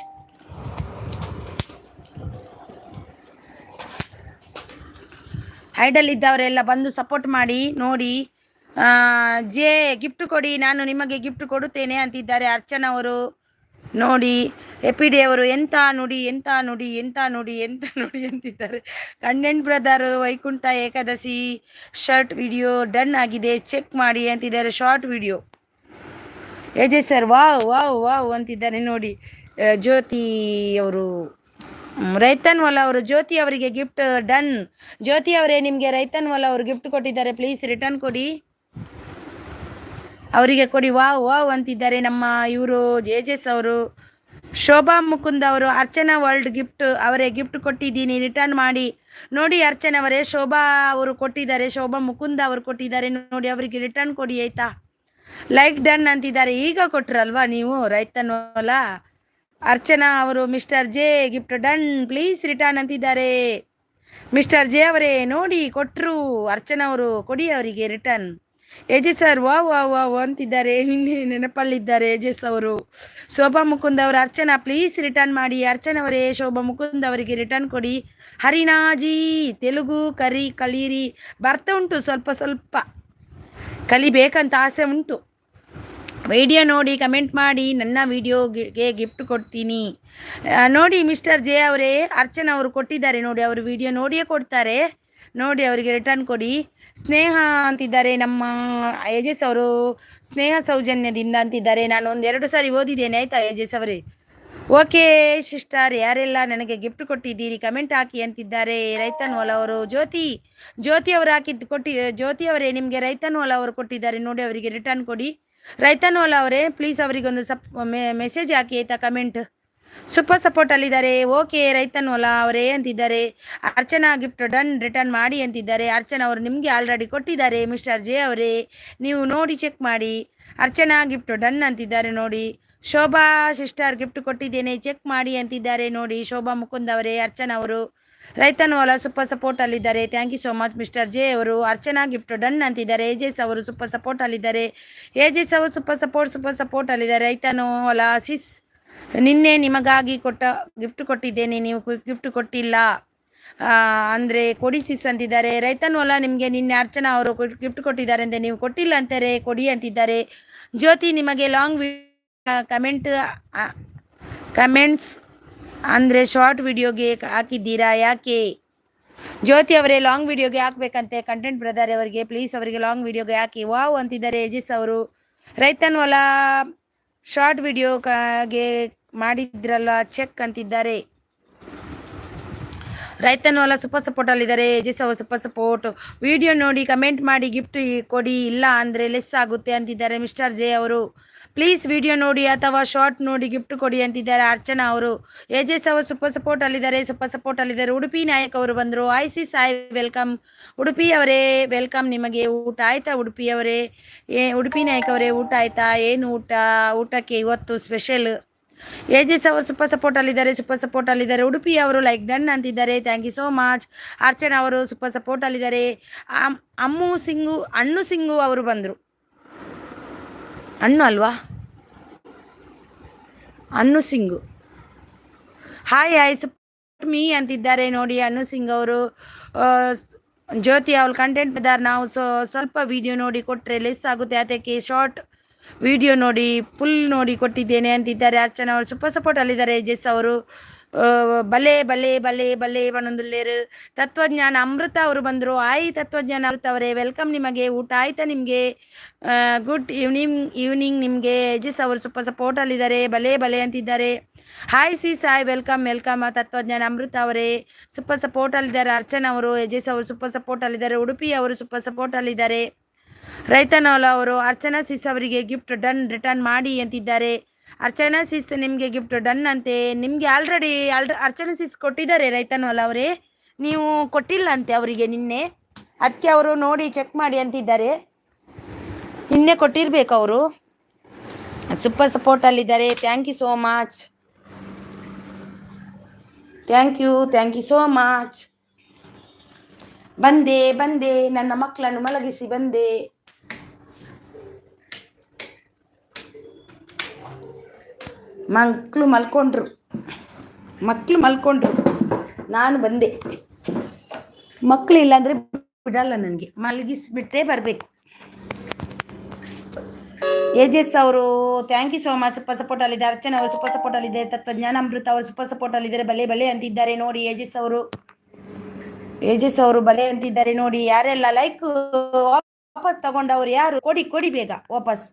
Speaker 1: ಹೈಡಲ್ಲಿದ್ದವರೆಲ್ಲ ಬಂದು ಸಪೋರ್ಟ್ ಮಾಡಿ ನೋಡಿ. ಜೆ ಗಿಫ್ಟ್ ಕೊಡಿ, ನಾನು ನಿಮಗೆ ಗಿಫ್ಟ್ ಕೊಡುತ್ತೇನೆ ಅಂತಿದ್ದಾರೆ ಅರ್ಚನಾ ಅವರು ನೋಡಿ. ಹ್ಯಾಪಿ ಡೇ ಅವರು ಎಂತ ನುಡಿ ಅಂತಿದ್ದಾರೆ. Content brother Vaikuntha Ekadashi short video done ಆಗಿದೆ, ಚೆಕ್ ಮಾಡಿ ಅಂತಿದ್ದಾರೆ. Short video. AJ sir wow ಅಂತಿದ್ದಾರೆ ನೋಡಿ. ಜ್ಯೋತಿ ಅವರು ರೈತನ್ ಹೊಲ ಅವರು. ಜ್ಯೋತಿ ಅವರಿಗೆ ಗಿಫ್ಟ್ ಡನ್. ಜ್ಯೋತಿ ಅವರೇ ನಿಮಗೆ ರೈತನ್ ಹೊಲ ಅವರು ಗಿಫ್ಟ್ ಕೊಟ್ಟಿದ್ದಾರೆ. ಪ್ಲೀಸ್ ರಿಟರ್ನ್ ಕೊಡಿ, ಅವರಿಗೆ ಕೊಡಿ. ವಾವ್ ಅಂತಿದ್ದಾರೆ ನಮ್ಮ ಇವರು ಜೇಜೆಸ್ ಅವರು. ಶೋಭಾ ಮುಕುಂದ್ ಅವರು ಅರ್ಚನಾ ವರ್ಲ್ಡ್ ಗಿಫ್ಟ್ ಅವರೇ ಗಿಫ್ಟ್ ಕೊಟ್ಟಿದ್ದೀನಿ, ರಿಟರ್ನ್ ಮಾಡಿ ನೋಡಿ. ಅರ್ಚನಾ ಅವರೇ ಶೋಭಾ ಅವರು ಕೊಟ್ಟಿದ್ದಾರೆ, ಶೋಭಾ ಮುಕುಂದ್ ಅವರು ಕೊಟ್ಟಿದ್ದಾರೆ ನೋಡಿ, ಅವರಿಗೆ ರಿಟರ್ನ್ ಕೊಡಿ ಆಯ್ತಾ. ಲೈಕ್ ಡನ್ ಅಂತಿದ್ದಾರೆ. ಈಗ ಕೊಟ್ರಲ್ವಾ ನೀವು ರೈತನ್ ಹೊಲ. ಅರ್ಚನಾ ಅವರು mister J gift done please return ಅಂತಿದ್ದಾರೆ. ಮಿಸ್ಟರ್ ಜೆ ಅವರೇ ನೋಡಿ ಕೊಟ್ಟರು. ಅರ್ಚನಾ ಅವರು ಕೊಡಿ ಅವರಿಗೆ ರಿಟರ್ನ್. ಏಜಸ್ ಸರ್ ವಾವ್ ಅಂತಿದ್ದಾರೆ. ನಿನ್ನೆ ನೆನಪಲ್ಲಿದ್ದಾರೆ ಏಜಸ್ ಅವರು. ಶೋಭಾ ಮುಕುಂದ್ ಅವರು ಅರ್ಚನಾ ಪ್ಲೀಸ್ ರಿಟರ್ನ್ ಮಾಡಿ. ಅರ್ಚನಾ ಅವರೇ ಶೋಭಾ ಮುಕುಂದ್ ಅವರಿಗೆ ರಿಟರ್ನ್ ಕೊಡಿ. ಹರಿನಾಜಿ ತೆಲುಗು ಕಲೀರಿ. ಬರ್ತಾ ಉಂಟು, ಸ್ವಲ್ಪ ಕಲಿಬೇಕಂತ ಆಸೆ ಉಂಟು. ವಿಡಿಯೋ ನೋಡಿ ಕಮೆಂಟ್ ಮಾಡಿ, ನನ್ನ ವಿಡಿಯೋಗೆ ಗಿಫ್ಟ್ ಕೊಡ್ತೀನಿ ನೋಡಿ. ಮಿಸ್ಟರ್ ಜೆ ಅವರೇ ಅರ್ಚನಾ ಅವರು ಕೊಟ್ಟಿದ್ದಾರೆ ನೋಡಿ, ಅವರು ವಿಡಿಯೋ ನೋಡಿಯೇ ಕೊಡ್ತಾರೆ ನೋಡಿ, ಅವರಿಗೆ ರಿಟರ್ನ್ ಕೊಡಿ. ಸ್ನೇಹ ಅಂತಿದ್ದಾರೆ ನಮ್ಮ ಏಜಸ್ ಅವರು. ಸ್ನೇಹ ಸೌಜನ್ಯದಿಂದ ಅಂತಿದ್ದಾರೆ. ನಾನು 1-2 ಸಾರಿ ಓದಿದ್ದೇನೆ ಆಯ್ತಾ ಏಜಸ್ ಅವರೇ. ಓಕೆ ಸಿಸ್ಟರ್, ಯಾರೆಲ್ಲ ನನಗೆ ಗಿಫ್ಟ್ ಕೊಟ್ಟಿದ್ದೀರಿ ಕಮೆಂಟ್ ಹಾಕಿ ಅಂತಿದ್ದಾರೆ. ರೈತನ್ ಹೊಲ ಅವರು ಜ್ಯೋತಿ ಅವರು ಜ್ಯೋತಿ ಅವರೇ ನಿಮಗೆ ರೈತನ್ ಹೊಲ ಅವರು ಕೊಟ್ಟಿದ್ದಾರೆ ನೋಡಿ, ಅವರಿಗೆ ರಿಟರ್ನ್ ಕೊಡಿ. ರೈತನ್ ಹೊಲ ಅವರೇ ಪ್ಲೀಸ್ ಅವರಿಗೊಂದು ಮೆಸೇಜ್ ಹಾಕಿ ಆಯ್ತಾ, ಕಮೆಂಟ್. ಸೂಪರ್ ಸಪೋರ್ಟ್ ಅಲ್ಲಿದ್ದಾರೆ. ಓಕೆ ರೈತನ್ ಹೊಲ ಅವರೇ ಅಂತಿದ್ದಾರೆ. ಅರ್ಚನಾ ಗಿಫ್ಟ್ ಡನ್ ರಿಟರ್ನ್ ಮಾಡಿ ಅಂತಿದ್ದಾರೆ. ಅರ್ಚನಾ ಅವರು ನಿಮಗೆ ಆಲ್ರೆಡಿ ಕೊಟ್ಟಿದ್ದಾರೆ ಮಿಸ್ಟರ್ ಜೆ ಅವರೇ, ನೀವು ನೋಡಿ ಚೆಕ್ ಮಾಡಿ. ಅರ್ಚನಾ ಗಿಫ್ಟ್ ಡನ್ ಅಂತಿದ್ದಾರೆ ನೋಡಿ. ಶೋಭಾ ಸಿಸ್ಟರ್ ಗಿಫ್ಟ್ ಕೊಟ್ಟಿದ್ದೇನೆ ಚೆಕ್ ಮಾಡಿ ಅಂತಿದ್ದಾರೆ ನೋಡಿ. ಶೋಭಾ ಮುಕುಂದ್ ಅವರೇ ಅರ್ಚನಾ ಅವರು. ರೈತನ್ ಹೊಲ ಸೂಪರ್ ಸಪೋರ್ಟ್ ಅಲ್ಲಿದ್ದಾರೆ. Thank you so much mister J ಅವರು. ಅರ್ಚನಾ ಗಿಫ್ಟ್ ಡನ್ ಅಂತಿದ್ದಾರೆ. ಏಜೆಸ್ ಅವರು ಸೂಪರ್ ಸಪೋರ್ಟ್ ಅಲ್ಲಿದ್ದಾರೆ. ಏಜೆಸ್ ಅವರು ಸೂಪರ್ ಸಪೋರ್ಟ್ ಅಲ್ಲಿದ್ದಾರೆ. ರೈತನ್ ಹೊಲ ಸಿಸ್ ನಿನ್ನೆ ನಿಮಗಾಗಿ ಗಿಫ್ಟ್ ಕೊಟ್ಟಿದ್ದೇನೆ, ನೀವು ಗಿಫ್ಟ್ ಕೊಟ್ಟಿಲ್ಲ. ಅಂದರೆ ಕೊಡಿ ಸಿಸ್ ಅಂತಿದ್ದಾರೆ. ರೈತನ ಹೊಲ ನಿಮಗೆ ನಿನ್ನೆ ಅರ್ಚನಾ ಅವರು ಗಿಫ್ಟ್ ಕೊಟ್ಟಿದ್ದಾರೆ ಅಂತೆ, ನೀವು ಕೊಟ್ಟಿಲ್ಲ ಅಂತಾರೆ, ಕೊಡಿ ಅಂತಿದ್ದಾರೆ. ಜ್ಯೋತಿ ನಿಮಗೆ ಲಾಂಗ್ ಕಮೆಂಟ್ಸ್ ಅಂದರೆ ಶಾರ್ಟ್ ವಿಡಿಯೋಗೆ ಹಾಕಿದ್ದೀರಾ ಯಾಕೆ? ಜ್ಯೋತಿ ಅವರೇ ಲಾಂಗ್ ವಿಡಿಯೋಗೆ ಹಾಕ್ಬೇಕಂತೆ ಕಂಟೆಂಟ್ ಬ್ರದರ್ ಅವರಿಗೆ, ಪ್ಲೀಸ್ ಅವರಿಗೆ ಲಾಂಗ್ ವಿಡಿಯೋಗೆ ಹಾಕಿ. ವಾವ್ ಅಂತಿದ್ದಾರೆ ಯಜಿಸ್ ಅವರು. ರೈತನ ಹೊಲ ಶಾರ್ಟ್ ವಿಡಿಯೋಗೆ ಮಾಡಿದ್ರಲ್ಲ ಚೆಕ್ ಅಂತಿದ್ದಾರೆ. ರೈತನ ಹೊಲ ಸೂಪರ್ ಸಪೋರ್ಟ್ ಅಲ್ಲಿದ್ದಾರೆ ಯಜಿಸ್ ಅವರು. Super support. ವಿಡಿಯೋ ನೋಡಿ ಕಮೆಂಟ್ ಮಾಡಿ ಗಿಫ್ಟ್ ಕೊಡಿ, ಇಲ್ಲ ಅಂದರೆ ಲೆಸ್ ಆಗುತ್ತೆ ಅಂತಿದ್ದಾರೆ ಮಿಸ್ಟರ್ ಜೆ ಅವರು. ಪ್ಲೀಸ್ ವಿಡಿಯೋ ನೋಡಿ ಅಥವಾ ಶಾರ್ಟ್ ನೋಡಿ ಗಿಫ್ಟ್ ಕೊಡಿ ಅಂತಿದ್ದಾರೆ ಅರ್ಚನಾ ಅವರು. ಯಜಸ್ ಅವರು ಸೂಪರ್ ಸಪೋರ್ಟ್ ಅಲ್ಲಿದ್ದಾರೆ, ಸೂಪರ್ ಸಪೋರ್ಟ್ ಅಲ್ಲಿದ್ದಾರೆ. ಉಡುಪಿ ನಾಯಕ್ ಅವರು ಬಂದರು. ಐಸಿ ಸಾಯ್ ವೆಲ್ಕಮ್. ಉಡುಪಿ ಅವರೇ ವೆಲ್ಕಮ್. ನಿಮಗೆ ಊಟ ಆಯ್ತಾ ಉಡುಪಿ ಅವರೇ? ಉಡುಪಿ ನಾಯಕ್ ಅವರೇ ಊಟ ಆಯ್ತಾ? ಏನು ಊಟಕ್ಕೆ ಇವತ್ತು ಸ್ಪೆಷಲ್? ಯಜಸ್ ಅವರು ಸೂಪರ್ ಸಪೋರ್ಟ್ ಅಲ್ಲಿದ್ದಾರೆ, ಸೂಪರ್ ಸಪೋರ್ಟ್ ಅಲ್ಲಿದ್ದಾರೆ. ಉಡುಪಿ ಅವರು ಲೈಕ್ ಡನ್ ಅಂತಿದ್ದಾರೆ, thank you so much. Archana ಅವರು ಸೂಪರ್ ಸಪೋರ್ಟ್ ಅಲ್ಲಿದ್ದಾರೆ. ಅಣ್ಣು ಸಿಂಗು ಅವರು ಬಂದರು. ಅಣ್ಣು ಅಲ್ವಾ? ಅನ್ನು ಸಿಂಗು ಹಾಯ್ ಸಪೋರ್ಟ್ ಮೀ ಅಂತಿದ್ದಾರೆ ನೋಡಿ ಅನ್ನು ಸಿಂಗ್ ಅವರು. ಜ್ಯೋತಿ ಅವ್ರ ಕಂಟೆಂಟ್ ಇದ್ದಾರೆ, ನಾವು ಸ್ವಲ್ಪ ವಿಡಿಯೋ ನೋಡಿ ಕೊಟ್ಟರೆ ಲೆಸ್ ಆಗುತ್ತೆ, ಅದಕ್ಕೆ ಶಾರ್ಟ್ ವಿಡಿಯೋ ನೋಡಿ ಫುಲ್ ನೋಡಿ ಕೊಟ್ಟಿದ್ದೇನೆ ಅಂತಿದ್ದಾರೆ ಅರ್ಚನಾ ಅವರು. ಸೂಪರ್ ಸಪೋರ್ಟ್ ಅಲ್ಲಿದ್ದಾರೆ ಜೆಸ್ ಅವರು. ಬಲೆ ಬಲೆ ಬಲೆ ಬಲೆ ಬನೊಂದುಲ್ಲೇರು. ತತ್ವಜ್ಞಾನ ಅಮೃತ ಅವರು ಬಂದರು. ತತ್ವಜ್ಞಾನ ಅಮೃತ ಅವರೇ ವೆಲ್ಕಮ್. ನಿಮಗೆ ಊಟ ಆಯ್ತಾ? ನಿಮಗೆ ಗುಡ್ ಈವ್ನಿಂಗ್ ನಿಮಗೆ. ಜೆಸ್ ಅವರು ಸೂಪರ್ ಸಪೋರ್ಟ್ ಅಲ್ಲಿದ್ದಾರೆ, ಬಲೆ ಬಲೆ ಅಂತಿದ್ದಾರೆ. ಹಾಯ್ ಸಿ ಸಾಯ್ ವೆಲ್ಕಮ್ ವೆಲ್ಕಮ್. ತತ್ವಜ್ಞಾನ ಅಮೃತ ಅವರೇ ಸೂಪರ್ ಸಪೋರ್ಟ್ ಅಲ್ಲಿದ್ದಾರೆ ಅರ್ಚನಾ ಅವರು. ಯಜಸ್ ಅವರು ಸೂಪರ್ ಸಪೋರ್ಟ್ ಅಲ್ಲಿದ್ದಾರೆ. ಉಡುಪಿ ಅವರು ಸೂಪರ್ ಸಪೋರ್ಟ್ ಅಲ್ಲಿದ್ದಾರೆ. ರೈತನೋಲ ಅವರು ಅರ್ಚನಾ ಸಿಸ್ ಅವರಿಗೆ ಗಿಫ್ಟ್ ಡನ್ ರಿಟರ್ನ್ ಮಾಡಿ ಅಂತಿದ್ದಾರೆ. ಅರ್ಚನಾ ಸಿಸ್ ನಿಮಗೆ ಗಿಫ್ಟ್ ಡನ್ ಅಂತೆ. ನಿಮಗೆ ಆಲ್ರೆಡಿ ಅರ್ಚನಾ ಸಿಸ್ ಕೊಟ್ಟಿದ್ದಾರೆ ರೈತನೋಲ ಅವರೇ, ನೀವು ಕೊಟ್ಟಿಲ್ಲ ಅಂತೆ ಅವರಿಗೆ ನಿನ್ನೆ, ಅದಕ್ಕೆ ಅವರು ನೋಡಿ ಚೆಕ್ ಮಾಡಿ ಅಂತಿದ್ದಾರೆ. ನಿನ್ನೆ ಕೊಟ್ಟಿರ್ಬೇಕು ಅವರು. ಸೂಪರ್ ಸಪೋರ್ಟ್ ಅಲ್ಲಿದ್ದಾರೆ, thank you so much. Thank you so much. ಬಂದೆ ನನ್ನ ಮಕ್ಕಳನ್ನು ಮಲಗಿಸಿ ಬಂದೆ. ಮಕ್ಕಳು ಮಲ್ಕೊಂಡ್ರು, ನಾನು ಬಂದೆ. ಮಕ್ಕಳು ಇಲ್ಲಾಂದರೆ ಬಿಡಲ್ಲ, ನನಗೆ ಮಲಗಿಸ್ಬಿಟ್ಟೇ ಬರಬೇಕು. ಯಜಸ್ ಅವರು thank you so much, super support ಅಲ್ಲಿದೆ. ಅರ್ಚನಾ ಅವರು ಸೂಪರ್ ಸಪೋರ್ಟ್ ಅಲ್ಲಿದೆ. ತತ್ವಜ್ಞಾನ ಅಮೃತ ಅವರು ಸೂಪರ್ ಸಪೋರ್ಟ್ ಅಲ್ಲಿದ್ದಾರೆ, ಬಲೆ ಬಲೆ ಅಂತಿದ್ದಾರೆ ನೋಡಿ ಯಜಸ್ ಅವರು ಬಲೆ ಅಂತಿದ್ದಾರೆ ನೋಡಿ. ಯಾರೆಲ್ಲ ಲೈಕ್ ವಾಪಸ್ ತಗೊಂಡವರು ಯಾರು ಕೊಡಿ ಬೇಗ ವಾಪಸ್.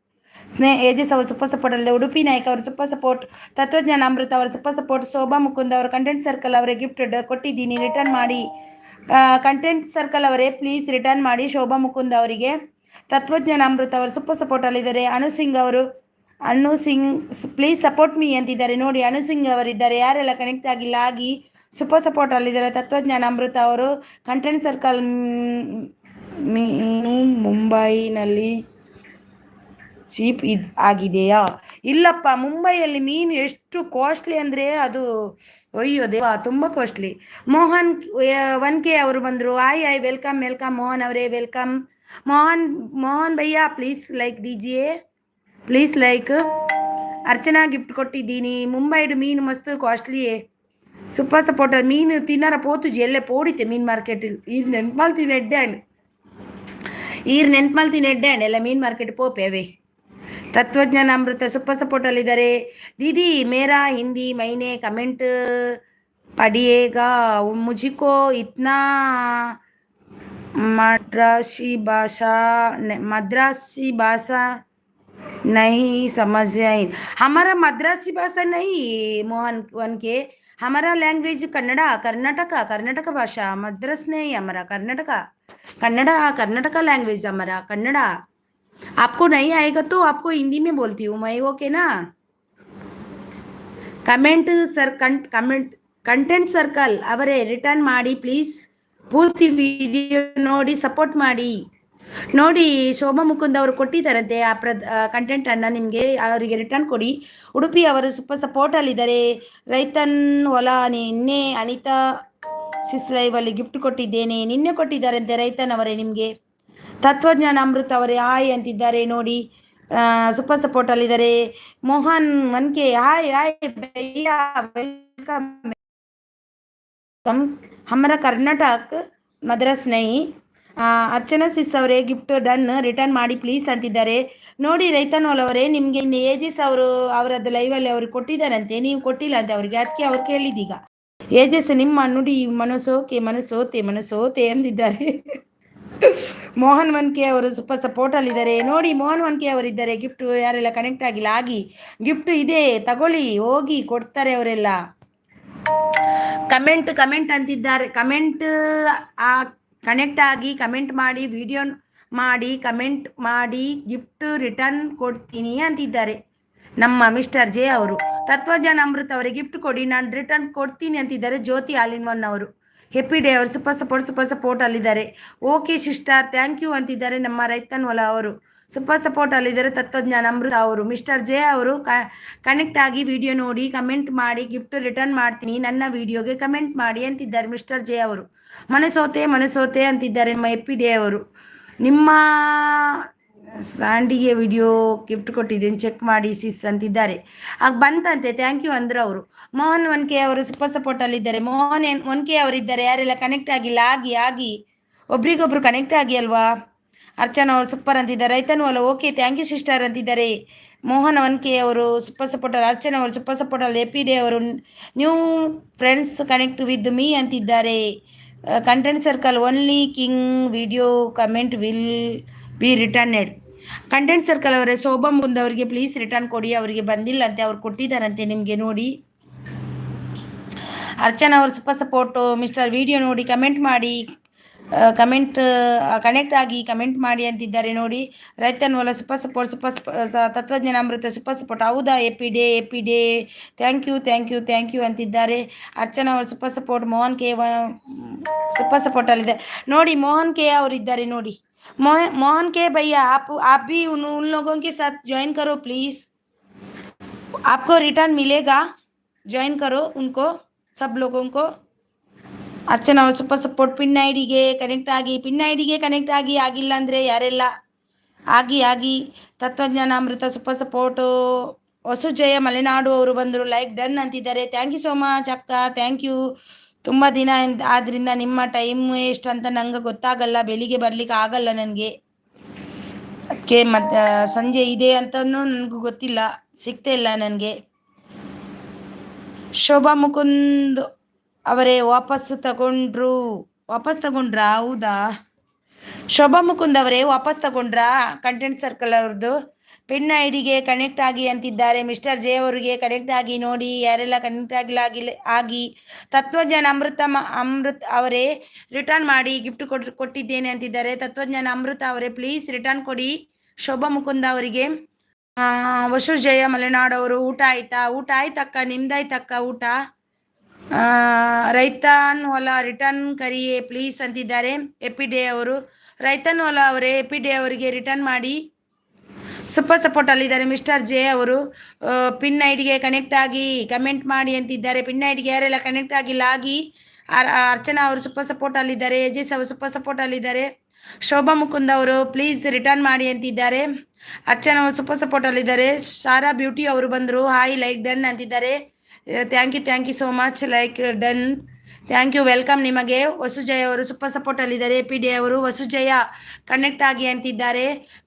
Speaker 1: ಯಜಸ್ ಅವರು ಸೂಪರ್ ಸಪೋರ್ಟ್ ಅಲ್ಲಿದೆ. ಉಡುಪಿ ನಾಯಕ್ ಅವರು ಸೂಪರ್ ಸಪೋರ್ಟ್. ತತ್ವಜ್ಞಾನ ಅಮೃತ ಅವರು ಸೂಪರ್ ಸಪೋರ್ಟ್. ಶೋಭಾ ಮುಕುಂದ್ ಅವರು ಕಂಟೆಂಟ್ ಸರ್ಕಲ್ ಅವರೇ ಗಿಫ್ಟ್ ಕೊಟ್ಟಿದ್ದೀನಿ, ರಿಟರ್ನ್ ಮಾಡಿ. ಕಂಟೆಂಟ್ ಸರ್ಕಲ್ ಅವರೇ ಪ್ಲೀಸ್ ರಿಟರ್ನ್ ಮಾಡಿ ಶೋಭಾ ಮುಕುಂದ್ ಅವರಿಗೆ. ತತ್ವಜ್ಞಾನ ಅಮೃತ ಅವರು ಸೂಪರ್ ಸಪೋರ್ಟ್ ಅಲ್ಲಿದ್ದಾರೆ. Anu Singh please support me ಅಂತಿದ್ದಾರೆ ನೋಡಿ. ಅನು ಸಿಂಗ್ ಅವರಿದ್ದಾರೆ. ಯಾರೆಲ್ಲ ಕನೆಕ್ಟ್ ಆಗಿಲ್ಲ ಆಗಿ ಸೂಪರ್ ಸಪೋರ್ಟ್ ಅಲ್ಲಿದ್ದಾರೆ. ತತ್ವಜ್ಞಾನ ಅಮೃತ ಅವರು ಕಂಟೆಂಟ್ ಸರ್ಕಲ್. ಮೀನು ಮುಂಬೈನಲ್ಲಿ ಚೀಪ್ ಆಗಿದೆಯಾ? ಇಲ್ಲಪ್ಪ, ಮುಂಬೈಯಲ್ಲಿ ಮೀನು ಎಷ್ಟು ಕಾಸ್ಟ್ಲಿ ಅಂದರೆ ಅದು ಅಯ್ಯೋ ದೇವಾ, ತುಂಬ ಕಾಸ್ಟ್ಲಿ. ಮೋಹನ್ 1K ಅವರು ಬಂದರು. ಆಯ್ ವೆಲ್ಕಮ್ ಮೋಹನ್ ಅವರೇ ವೆಲ್ಕಮ್. ಮೋಹನ್ ಭಯ್ಯ ಪ್ಲೀಸ್ ಲೈಕ್ ದೀಜಿಯೇ, ಪ್ಲೀಸ್ ಲೈಕ್. ಅರ್ಚನಾ ಗಿಫ್ಟ್ ಕೊಟ್ಟಿದ್ದೀನಿ. ಮುಂಬೈಡು ಮೀನು ಮಸ್ತ್ ಕಾಸ್ಟ್ಲಿಯೇ. ಸೂಪರ್ ಸಪೋರ್ಟರ್ ಮೀನು ತಿನ್ನಾರ ಪೋತುಜಿ ಎಲ್ಲೇ ಪೋಡಿತೆ ಮೀನು ಮಾರ್ಕೆಟ್ ಈರ್ ನೆನ್ಪಲ್ತೀನಿ ಎಡ್ಡೆ ಎಲ್ಲ ಮೀನು ಮಾರ್ಕೆಟ್ ಪೋಪೇವೆ. ತತ್ವಜ್ಞಾನ ಅಮೃತ ಸೂಪರ್ ಸಪೋರ್ಟ್ ಅಲ್ಲಿದ್ದಾರೆ. ದೀದಿ ಮೇರಾ ಹಿಂದಿ ಮೈನೆ ಕಮೆಂಟ್ ಪಡಿಯೇಗಾ ಮುझको इतना मद्रासी भाषा नहीं समझ आई. हमारा मद्रासी भाषा नहीं मोहन 1K, हमारा लैंग्वेज कर्नाटक भाषा. मद्रास नहीं हमारा, कर्नाटका लैंग्वेज हमारा कन्नड़ा. आपको नहीं आएगा तो आपको हिंदी में बोलती हूँ मैं, ओके ना? ಕಂಟೆಂಟ್ ಸರ್ಕಲ್ ಅವರೇ ರಿಟರ್ನ್ ಮಾಡಿ ಪ್ಲೀಸ್. ಪೂರ್ತಿ ವಿಡಿಯೋ ನೋಡಿ ಸಪೋರ್ಟ್ ಮಾಡಿ. ನೋಡಿ ಶೋಭಾ ಮುಕುಂದ್ ಅವರು ಕೊಟ್ಟಿದ್ದಾರಂತೆ ಆ ಕಂಟೆಂಟನ್ನು, ನಿಮಗೆ ಅವರಿಗೆ ರಿಟರ್ನ್ ಕೊಡಿ. ಉಡುಪಿ ಅವರು ಸೂಪರ್ ಸಪೋರ್ಟಲ್ಲಿದ್ದಾರೆ. ರೈತನ್ ಹೊಲ ನಿನ್ನೆ ಅನಿತಾ ಸಿಸ್ ಲೈವಲ್ಲಿ ಗಿಫ್ಟ್ ಕೊಟ್ಟಿದ್ದೇನೆ, ನಿನ್ನೆ ಕೊಟ್ಟಿದ್ದಾರಂತೆ ರೈತನ್ ಅವರೇ ನಿಮಗೆ. ತತ್ವಜ್ಞಾನ ಅಮೃತ ಅವರೇ ಹಾಯ್ ಅಂತಿದ್ದಾರೆ ನೋಡಿ, ಸೂಪರ್ ಸಪೋರ್ಟ್ ಅಲ್ಲಿದ್ದಾರೆ. ಮೋಹನ್ 1K ಹಾಯ್ ಭಯ್ಯ ವೆಲ್ಕಮ್. ಕಮ್ ಹಮರ ಕರ್ನಾಟಕ ಮದ್ರಾಸ್ ನೈ ಅರ್ಚನಾ ಸಿಸ್ ಅವರೇ ಗಿಫ್ಟ್ ಡನ್ ರಿಟರ್ನ್ ಮಾಡಿ ಪ್ಲೀಸ್ ಅಂತಿದ್ದಾರೆ. ನೋಡಿ ರೈತನೋಲ್ ಅವರೇ, ನಿಮಗೆ ಏಜಸ್ ಅವರು ಅವರದ್ದು ಲೈವಲ್ಲಿ ಅವ್ರಿಗೆ ಕೊಟ್ಟಿದ್ದಾರಂತೆ, ನೀವು ಕೊಟ್ಟಿಲ್ಲ ಅಂತೆ ಅವರಿಗೆ, ಅದಕ್ಕೆ ಅವ್ರು ಕೇಳಿದೀಗ. ಏಜಸ್ ನಿಮ್ಮ ನುಡಿ ಮನಸೋಕೆ ಮನಸೋತೆ ಮನಸೋತೆ ಎಂದಿದ್ದಾರೆ. ಮೋಹನ್ ವನ್ಕೆ ಅವರು ಸೂಪರ್ ಸಪೋರ್ಟ್ ಅಲ್ಲಿದ್ದಾರೆ. ನೋಡಿ ಮೋಹನ್ ವನ್ಕೆ ಅವರಿದ್ದಾರೆ. ಗಿಫ್ಟ್ ಯಾರೆಲ್ಲ ಕನೆಕ್ಟ್ ಆಗಿಲ್ಲ ಆಗಿ, ಗಿಫ್ಟ್ ಇದೆ ತಗೊಳ್ಳಿ, ಹೋಗಿ ಕೊಡ್ತಾರೆ ಅವರೆಲ್ಲ. ಕಮೆಂಟ್ ಅಂತಿದ್ದಾರೆ. ಕನೆಕ್ಟ್ ಆಗಿ ಕಮೆಂಟ್ ಮಾಡಿ, ವಿಡಿಯೋ ಮಾಡಿ, ಕಮೆಂಟ್ ಮಾಡಿ, ಗಿಫ್ಟ್ ರಿಟರ್ನ್ ಕೊಡ್ತೀನಿ ಅಂತಿದ್ದಾರೆ ನಮ್ಮ ಮಿಸ್ಟರ್ ಜೆ ಅವರು. ತತ್ವಜ್ಞಾನ ಅಮೃತ ಅವರಿಗೆ ಗಿಫ್ಟ್ ಕೊಡಿ, ನಾನು ರಿಟರ್ನ್ ಕೊಡ್ತೀನಿ ಅಂತಿದ್ದಾರೆ ಜ್ಯೋತಿ ಆಲಿನ್ ಅವರು. ಹೆಪ್ಪಿ ಡೇ ಅವರು ಸೂಪರ್ ಸಪೋರ್ಟ್ ಅಲ್ಲಿದ್ದಾರೆ. ಓಕೆ ಸಿಸ್ಟರ್ ಥ್ಯಾಂಕ್ ಯು ಅಂತಿದ್ದಾರೆ ನಮ್ಮ ರೈತನ್ವಲ ಅವರು. ಸೂಪರ್ ಸಪೋರ್ಟ್ ಅಲ್ಲಿದ್ದಾರೆ ತತ್ವಜ್ಞಾನ ಅಮೃತ ಅವರು. ಮಿಸ್ಟರ್ ಜೆ ಅವರು ಕನೆಕ್ಟ್ ಆಗಿ ವಿಡಿಯೋ ನೋಡಿ ಕಮೆಂಟ್ ಮಾಡಿ, ಗಿಫ್ಟ್ ರಿಟರ್ನ್ ಮಾಡ್ತೀನಿ, ನನ್ನ ವಿಡಿಯೋಗೆ ಕಮೆಂಟ್ ಮಾಡಿ ಅಂತಿದ್ದಾರೆ ಮಿಸ್ಟರ್ ಜೆ ಅವರು. ಮನಸೋತೆ ಅಂತಿದ್ದಾರೆ ನಮ್ಮ ಹೆಪ್ಪಿ ಡೇ ಅವರು. ನಿಮ್ಮ ಸ್ಯಾಂಡಿಗೆ ವಿಡಿಯೋ ಗಿಫ್ಟ್ ಕೊಟ್ಟಿದ್ದೀನಿ ಚೆಕ್ ಮಾಡಿ ಸಿಸ್ ಅಂತಿದ್ದಾರೆ. ಆಗ ಬಂತಂತೆ, ಥ್ಯಾಂಕ್ ಯು ಅಂದ್ರು ಅವರು. ಮೋಹನ್ ವನ್ಕೆ ಅವರು ಸೂಪರ್ ಸಪೋರ್ಟ್ ಅಲ್ಲಿದ್ದಾರೆ. ಮೋಹನ್ ವನ್ಕೆ ಅವರಿದ್ದಾರೆ. ಯಾರೆಲ್ಲ ಕನೆಕ್ಟ್ ಆಗಿಲ್ಲ ಆಗಿ ಒಬ್ರಿಗೊಬ್ರು ಕನೆಕ್ಟ್ ಆಗಿ ಅಲ್ವಾ. ಅರ್ಚನಾ ಅವರು ಸೂಪರ್ ಅಂತಿದ್ದಾರೆ. ರೈತನು ಅಲ್ಲ ಓಕೆ ಥ್ಯಾಂಕ್ ಯು ಸಿಸ್ಟರ್ ಅಂತಿದ್ದಾರೆ ಮೋಹನ್ ವನ್ಕೆ ಅವರು. ಸೂಪರ್ ಸಪೋರ್ಟ್ ಅಲ್ಲಿ ಅರ್ಚನಾ ಅವರು ಸೂಪರ್ ಸಪೋರ್ಟ್ ಅಲ್ಲಿ. ಎಪಿ ಡೇ ಅವರು new friends connect with me ಅಂತಿದ್ದಾರೆ. Content circle only king video comment will be returned. Content circle ಅವರೇ ಶೋಭಾ ಮುಂದೆ ಅವರಿಗೆ ಪ್ಲೀಸ್ ರಿಟರ್ನ್ ಕೊಡಿ, ಅವರಿಗೆ ಬಂದಿಲ್ಲ ಅಂತೆ, ಅವ್ರು ಕೊಟ್ಟಿದ್ದಾರಂತೆ ನಿಮಗೆ ನೋಡಿ. ಅರ್ಚನಾ ಅವರು ಸೂಪರ್ ಸಪೋರ್ಟು. ಮಿಸ್ಟರ್ ವಿಡಿಯೋ ನೋಡಿ ಕಮೆಂಟ್ ಮಾಡಿ, ಕನೆಕ್ಟ್ ಆಗಿ ಕಮೆಂಟ್ ಮಾಡಿ ಅಂತಿದ್ದಾರೆ ನೋಡಿ. ರೈತನ್ವಲ ಸೂಪರ್ ಸಪೋರ್ಟ್, ತತ್ವಜ್ಞಾನ ಅಮೃತ ಸೂಪರ್ ಸಪೋರ್ಟ್. ಹೌದಾ ಎಪಿ ಡೇ ಥ್ಯಾಂಕ್ ಯು ಅಂತಿದ್ದಾರೆ. ಅರ್ಚನಾ ಅವರು super support. Mohan K super support ಅಲ್ಲಿದೆ ನೋಡಿ. ಮೋಹನ್ ಕೆ ಅವರಿದ್ದಾರೆ ನೋಡಿ. मोहन के भैया आप भी उन लोगों के साथ ज्वाइन करो प्लीज, आपको रिटर्न मिलेगा, ज्वाइन करो उनको सब लोगों को. ಅರ್ಚನಾ ಅವರು ಸೂಪರ್ ಸಪೋರ್ಟ್. ಪಿನ್ ಐಡಿಗೆ ಕನೆಕ್ಟ್ ಆಗಿ ಆಗಿಲ್ಲ ಅಂದರೆ ಯಾರೆಲ್ಲ ಆಗಿ. ತತ್ವಜ್ಞಾನ ಅಮೃತ ಸೂಪರ್ ಸಪೋರ್ಟು. ಹೊಸಜಯ ಮಲೆನಾಡು ಅವರು ಬಂದರು, ಲೈಕ್ ಡನ್ ಅಂತಿದ್ದಾರೆ. ಥ್ಯಾಂಕ್ ಯು ಸೋ ಮಚ್ ಅಕ್ಕ, ಥ್ಯಾಂಕ್ ಯು. ತುಂಬ ದಿನ ಆದ್ದರಿಂದ ನಿಮ್ಮ ಟೈಮ್ ಎಷ್ಟು ಅಂತ ನಂಗೆ ಗೊತ್ತಾಗಲ್ಲ, ಬೆಳಿಗ್ಗೆ ಬರ್ಲಿಕ್ಕೆ ಆಗಲ್ಲ ನನಗೆ, ಅದಕ್ಕೆ ಮತ್ತೆ ಸಂಜೆ ಇದೆ ಅಂತನೂ ನನಗೂ ಗೊತ್ತಿಲ್ಲ, ಸಿಗ್ತಾ ಇಲ್ಲ ನನಗೆ. ಶೋಭಾ ಮುಕುಂದ್ ಅವರೇ ವಾಪಸ್ ತಗೊಂಡ್ರಾ? ಹೌದಾ ಶೋಭಾ ಮುಕುಂದ್ ಅವರೇ ವಾಪಸ್ ತಗೊಂಡ್ರಾ? ಕಂಟೆಂಟ್ ಸರ್ಕಲ್ ಅವ್ರದ್ದು ಪಿನ್ ಐಡಿಗೆ ಕನೆಕ್ಟ್ ಆಗಿ ಅಂತಿದ್ದಾರೆ. ಮಿಸ್ಟರ್ ಜೆ ಅವರಿಗೆ ಕನೆಕ್ಟ್ ಆಗಿ ನೋಡಿ, ಯಾರೆಲ್ಲ ಕನೆಕ್ಟ್ ಆಗಿ. ತತ್ವಜ್ಞಾನ ಅಮೃತ್ ಅವರೇ ರಿಟರ್ನ್ ಮಾಡಿ, ಗಿಫ್ಟ್ ಕೊಟ್ಟಿದ್ದೇನೆ ಅಂತಿದ್ದಾರೆ. ತತ್ವಜ್ಞಾನ ಅಮೃತ ಅವರೇ ಪ್ಲೀಸ್ ರಿಟರ್ನ್ ಕೊಡಿ ಶೋಭಾ ಮುಕುಂದ ಅವರಿಗೆ. ವಸುಜಯ ಮಲೆನಾಡು ಅವರು ಊಟ ಆಯ್ತಕ್ಕ, ನಿಮ್ದಾಯ್ತಕ್ಕ ಊಟ. ರೈತನ್ ಹೊಲ ರಿಟರ್ನ್ ಕರಿಯೇ ಪ್ಲೀಸ್ ಅಂತಿದ್ದಾರೆ ಎಪಿ ಡೇ ಅವರು. ರೈತನ್ ಹೊಲ ಅವರೇ ಎಪಿ ಡೇ ಅವರಿಗೆ ರಿಟರ್ನ್ ಮಾಡಿ, ಸೂಪರ್ ಸಪೋರ್ಟ್ ಅಲ್ಲಿದ್ದಾರೆ ಮಿಸ್ಟರ್ ಜೆ ಅವರು. ಪಿನ್ ಐಡಿಗೆ ಕನೆಕ್ಟ್ ಆಗಿ ಕಮೆಂಟ್ ಮಾಡಿ ಅಂತಿದ್ದಾರೆ. ಪಿನ್ ಐಡಿಗೆ ಯಾರೆಲ್ಲ ಕನೆಕ್ಟ್ ಆಗಿಲ್ಲ ಆಗಿ. ಅರ್ಚನಾ ಅವರು ಸೂಪರ್ ಸಪೋರ್ಟ್ ಅಲ್ಲಿದ್ದಾರೆ. ಎಜೆಸ್ ಅವರು ಸೂಪರ್ ಸಪೋರ್ಟ್ ಅಲ್ಲಿದ್ದಾರೆ. ಶೋಭಾ ಮುಕುಂದ್ ಅವರು ಪ್ಲೀಸ್ ರಿಟರ್ನ್ ಮಾಡಿ ಅಂತಿದ್ದಾರೆ. ಅರ್ಚನಾ ಅವರು ಸೂಪರ್ ಸಪೋರ್ಟ್ ಅಲ್ಲಿದ್ದಾರೆ. ಸಾರಾ ಬ್ಯೂಟಿ ಅವರು ಬಂದರು, ಹಾಯ್ ಲೈಕ್ ಡನ್ ಅಂತಿದ್ದಾರೆ. Thank you so much, like done, thank you, welcome ನಿಮಗೆ. ವಸುಜಯ ಅವರು ಸೂಪರ್ ಸಪೋರ್ಟ್ ಅಲ್ಲಿದ್ದಾರೆ. ಪಿ ಡಿ ಅವರು ವಸುಜಯ ಕನೆಕ್ಟ್ ಆಗಿ ಅಂತಿದ್ದಾರೆ.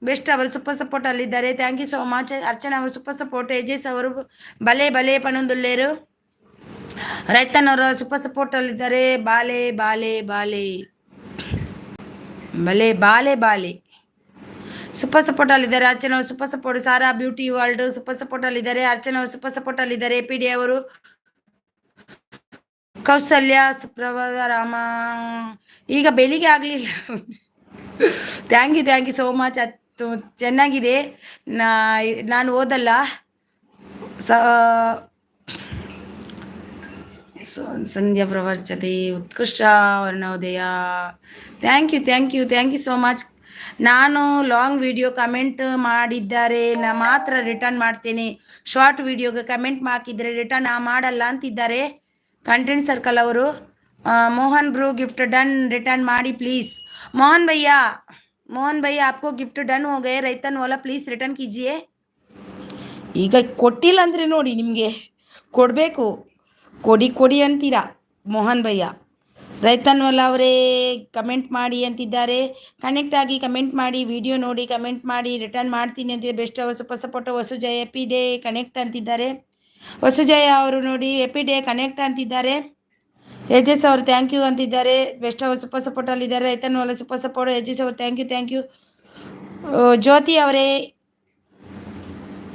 Speaker 1: ಬೆಸ್ಟ್ ಅವರು ಸೂಪರ್ ಸಪೋರ್ಟ್ ಅಲ್ಲಿದ್ದಾರೆ. Thank you so much. Archana ಅವರು ಸೂಪರ್ ಸಪೋರ್ಟ್. ಎಜೆಸ್ ಅವರು ಬಲೆ ಪನೊಂದುಲ್ಲೇರು. ರೈತನ್ ಅವರು ಸೂಪರ್ ಸಪೋರ್ಟ್ ಅಲ್ಲಿದ್ದಾರೆ. ಬಾಲೆ ಸೂಪರ್ ಸಪೋರ್ಟ್ ಅಲ್ಲಿದ್ದಾರೆ. ಅರ್ಚನಾ ಅವರು super support. Sara beauty world super support ಅಲ್ಲಿದ್ದಾರೆ. ಅರ್ಚನಾ ಅವರು ಸೂಪರ್ ಸಪೋರ್ಟ್ ಅಲ್ಲಿದ್ದಾರೆ. ಪಿ ಡಿ ಅವರು. ಕೌಸಲ್ಯ ಸುಪ್ರಭಾತ ರಾಮ ಈಗ ಬೆಳಿಗ್ಗೆ ಆಗಲಿಲ್ಲ. Thank you so much. ಅದು ಚೆನ್ನಾಗಿದೆ, ನಾನು ಓದಲ್ಲ. ಸಂಧ್ಯಾ ಪ್ರವರ್ಚತೆ ಉತ್ಕೃಷ್ಟ ವರ್ಣೋದಯ. Thank you so much. ನಾನು ಲಾಂಗ್ ವಿಡಿಯೋ ಕಮೆಂಟ್ ಮಾಡಿದ್ದಾರೆ ಮಾತ್ರ ರಿಟರ್ನ್ ಮಾಡ್ತೇನೆ, ಶಾರ್ಟ್ ವಿಡಿಯೋಗೆ ಕಮೆಂಟ್ ಹಾಕಿದರೆ ರಿಟರ್ನ್ ಮಾಡಲ್ಲ ಅಂತಿದ್ದಾರೆ ಕಂಟೆಂಟ್ ಸರ್ಕಲ್ ಅವರು. Mohan bro gift done, return ಮಾಡಿ ಪ್ಲೀಸ್. मोहन भैया आपको ಗಿಫ್ಟ್ ಡನ್ हो गए, ರೈತನ್ ವಾಲ ಪ್ಲೀಸ್ ರಿಟರ್ನ್ ಕೀಜಿಯೇ. ಈಗ ಕೊಟ್ಟಿಲ್ಲ ಅಂದರೆ ನೋಡಿ, ನಿಮಗೆ ಕೊಡಬೇಕು, ಕೊಡಿ ಅಂತೀರಾ ಮೋಹನ್ ಭಯ್ಯ. ರೈತನ್ವಲ್ಲ ಅವರೇ ಕಮೆಂಟ್ ಮಾಡಿ ಅಂತಿದ್ದಾರೆ. ಕನೆಕ್ಟ್ ಆಗಿ ಕಮೆಂಟ್ ಮಾಡಿ, ವಿಡಿಯೋ ನೋಡಿ ಕಮೆಂಟ್ ಮಾಡಿ, ರಿಟರ್ನ್ ಮಾಡ್ತೀನಿ ಅಂತಿದೆ. ಬೆಸ್ಟ್ ಅವರು super support. Vasujaya happy day connect ಅಂತಿದ್ದಾರೆ. ವಸುಜಯ ಅವರು ನೋಡಿ ಎಪಿ ಡೇ ಕನೆಕ್ಟ್ ಅಂತಿದ್ದಾರೆ. ಯಜಸ್ ಅವರು ಥ್ಯಾಂಕ್ ಯು ಅಂತಿದ್ದಾರೆ. ಬೆಸ್ಟ್ ಅವರು ಸೂಪರ್ ಸಪೋರ್ಟಲ್ಲಿದ್ದಾರೆ. ರೈತನ್ವಲ್ಲ ಸೂಪರ್ ಸಪೋರ್ಟ್. ಯಜಸ್ ಅವರು ಥ್ಯಾಂಕ್ ಯು. ಜ್ಯೋತಿ ಅವರೇ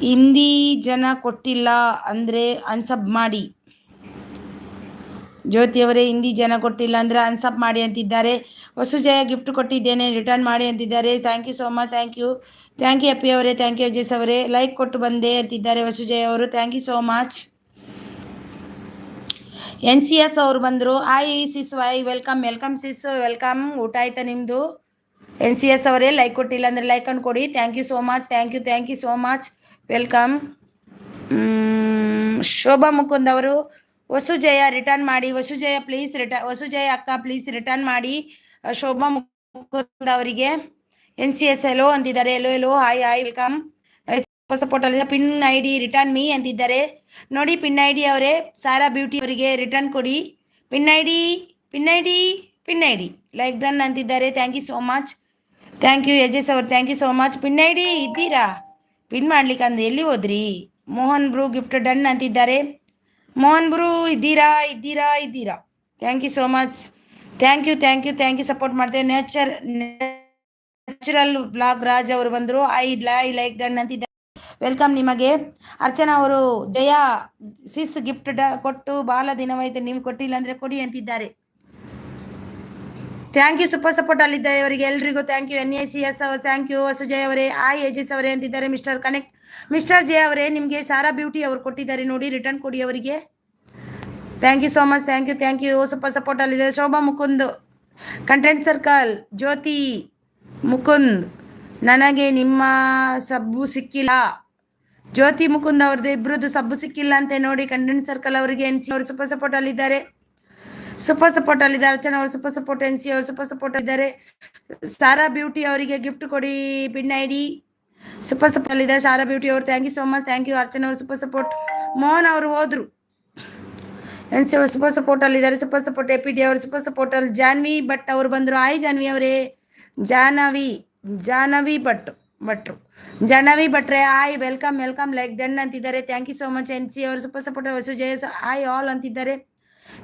Speaker 1: ಹಿಂದಿ ಜನ ಕೊಟ್ಟಿಲ್ಲ ಅಂದರೆ ಅನ್ಸಬ್ ಮಾಡಿ. ಜ್ಯೋತಿ ಅವರೇ ಹಿಂದಿ ಜನ ಕೊಟ್ಟಿಲ್ಲ ಅಂದರೆ ಅನ್ಸಪ್ ಮಾಡಿ ಅಂತಿದ್ದಾರೆ. ವಸುಜಯ ಗಿಫ್ಟ್ ಕೊಟ್ಟಿದ್ದೇನೆ ರಿಟರ್ನ್ ಮಾಡಿ ಅಂತಿದ್ದಾರೆ. Thank you so much. Thank you Appi ಅವರೇ. ಥ್ಯಾಂಕ್ ಯು ಅಜೇಶ್ ಅವರೇ. ಲೈಕ್ ಕೊಟ್ಟು ಬಂದೆ ಅಂತಿದ್ದಾರೆ ವಸುಜಯ ಅವರು. Thank you so much. NCS ಅವರು ಬಂದರು. ಸಿಸ್ ವೈ ವೆಲ್ಕಮ್ ಸಿಸ್ ವೆಲ್ಕಮ್. ಊಟ ಆಯ್ತಾ ನಿಮ್ಮದು? NCS ಅವರೇ ಲೈಕ್ ಕೊಟ್ಟಿಲ್ಲ ಅಂದರೆ ಲೈಕ್ ಅನ್ನು ಕೊಡಿ. Thank you so much. Thank you so much. Welcome. Shobha Mukund ಅವರು ವಸುಜಯ ರಿಟರ್ನ್ ಮಾಡಿ. ವಸುಜಯ ಪ್ಲೀಸ್ ವಸುಜಯ ಅಕ್ಕ ಪ್ಲೀಸ್ ರಿಟರ್ನ್ ಮಾಡಿ ಶೋಭಾ ಮುಕುಂದ್ ಅವರಿಗೆ. NCS ಹೆಲೋ ಅಂತಿದ್ದಾರೆ. Hello hi welcome. ಸಪೋರ್ಟ್ ಅಲ್ಲಿ ಪಿನ್ ID ರಿಟರ್ನ್ ಮೀ ಅಂತಿದ್ದಾರೆ. ನೋಡಿ ಪಿನ್ ID ಅವರೇ ಸಾರಾ ಬ್ಯೂಟಿ ಅವರಿಗೆ ರಿಟರ್ನ್ ಕೊಡಿ. ಪಿನ್ ID ಲೈಕ್ ಡನ್ ಅಂತಿದ್ದಾರೆ. Thank you so much. Thank you Yajesh ಅವರು. Thank you so much. Pin ID ಇದ್ದೀರಾ? ಪಿನ್ ಮಾಡ್ಲಿಕ್ಕೆ ಅಂದು ಎಲ್ಲಿ ಹೋದ್ರಿ? ಮೋಹನ್ ಬ್ರೂ ಗಿಫ್ಟ್ ಡನ್ ಅಂತಿದ್ದಾರೆ. ಮೋಹನ್ ಬ್ರೂ ಇದ್ದೀರಾ? Thank you so much. Thank you support ಮಾಡ್ತೇವೆ. ನ್ಯಾಚುರಲ್ ಬ್ಲಾಗ್ ರಾಜ್ ಅವರು ಬಂದರು. ಲೈಕ್ ಡನ್ ಅಂತಿದ್ದಾರೆ. ವೆಲ್ಕಮ್ ನಿಮಗೆ. ಅರ್ಚನಾ ಅವರು ಜಯ ಸಿಸ್ ಗಿಫ್ಟ್ ಕೊಟ್ಟು ಬಾಲ ದಿನವಾಯ್ತು, ನೀವು ಕೊಟ್ಟಿಲ್ಲ ಅಂದರೆ ಕೊಡಿ ಅಂತಿದ್ದಾರೆ. ಥ್ಯಾಂಕ್ ಯು ಸೂಪರ್ ಸಪೋರ್ಟ್ ಅಲ್ಲಿದ್ದಾರೆ ಅವರಿಗೆ ಎಲ್ರಿಗೂ. Thank you. NACS ಅವರು ಥ್ಯಾಂಕ್ ಯು. ವಸುಜಯ್ ಅವರೇ ಏಜಸ್ ಅವರೇ ಅಂತಿದ್ದಾರೆ. ಮಿಸ್ಟರ್ ಜೆ ಅವರೇ ನಿಮಗೆ ಸಾರಾ ಬ್ಯೂಟಿ ಅವರು ಕೊಟ್ಟಿದ್ದಾರೆ ನೋಡಿ, ರಿಟರ್ನ್ ಕೊಡಿ ಅವರಿಗೆ. Thank you so much. Thank you super support ಅಲ್ಲಿದೆ. Shobha Mukund content circle. ಜ್ಯೋತಿ ಮುಕುಂದ್ ನನಗೆ ನಿಮ್ಮ ಸಬ್ಬು ಸಿಕ್ಕಿಲ್ಲ. ಜ್ಯೋತಿ ಮುಕುಂದ್ ಅವ್ರದ್ದು ಇಬ್ಬರದ್ದು ಸಬ್ಬು ಸಿಕ್ಕಿಲ್ಲ ಅಂತೆ ನೋಡಿ. ಕಂಟೆಂಟ್ ಸರ್ಕಲ್ ಅವರಿಗೆ NC ಅವರು ಸೂಪರ್ ಸಪೋರ್ಟ್ ಅಲ್ಲಿದ್ದಾರೆ. ಅರ್ಚನಾ ಅವರು ಸೂಪರ್ ಸಪೋರ್ಟ್. NC ಅವರು ಸೂಪರ್ ಸಪೋರ್ಟ್ ಇದ್ದಾರೆ. ಸಾರಾ ಬ್ಯೂಟಿ ಅವರಿಗೆ ಗಿಫ್ಟ್ ಕೊಡಿ. ಪಿನ್ ID ಸೂಪರ್ ಸಪೋರ್ಟ್ ಅಲ್ಲಿದ್ದಾರೆ ಸಾರಾ ಬ್ಯೂಟಿ ಅವರು. Thank you so much. Thank you. Archana ಅವರು ಸೂಪರ್ ಸಪೋರ್ಟ್. ಮೋಹನ್ ಅವರು ಹೋದ್ರು. NC ಅವರು ಸೂಪರ್ ಸಪೋರ್ಟ್ ಅಲ್ಲಿದ್ದಾರೆ. Super support. APD ಅವರು ಸೂಪರ್ ಸಪೋರ್ಟ್ ಅಲ್ಲಿ. ಜಾನ್ವಿ ಭಟ್ ಅವರು ಬಂದರು. ಜಾನ್ವಿ ಅವರೇ. ಜಾಹ್ನವಿ ಭಟ್ರೆ ವೆಲ್ಕಮ್ ಲೈಕ್ ಡನ್ ಅಂತಿದ್ದಾರೆ. Thank you so much. NC ಅವರು ಸೂಪರ್ ಸಪೋರ್ಟ್. ವಸುಜಯ ಆಲ್ ಅಂತಿದ್ದಾರೆ.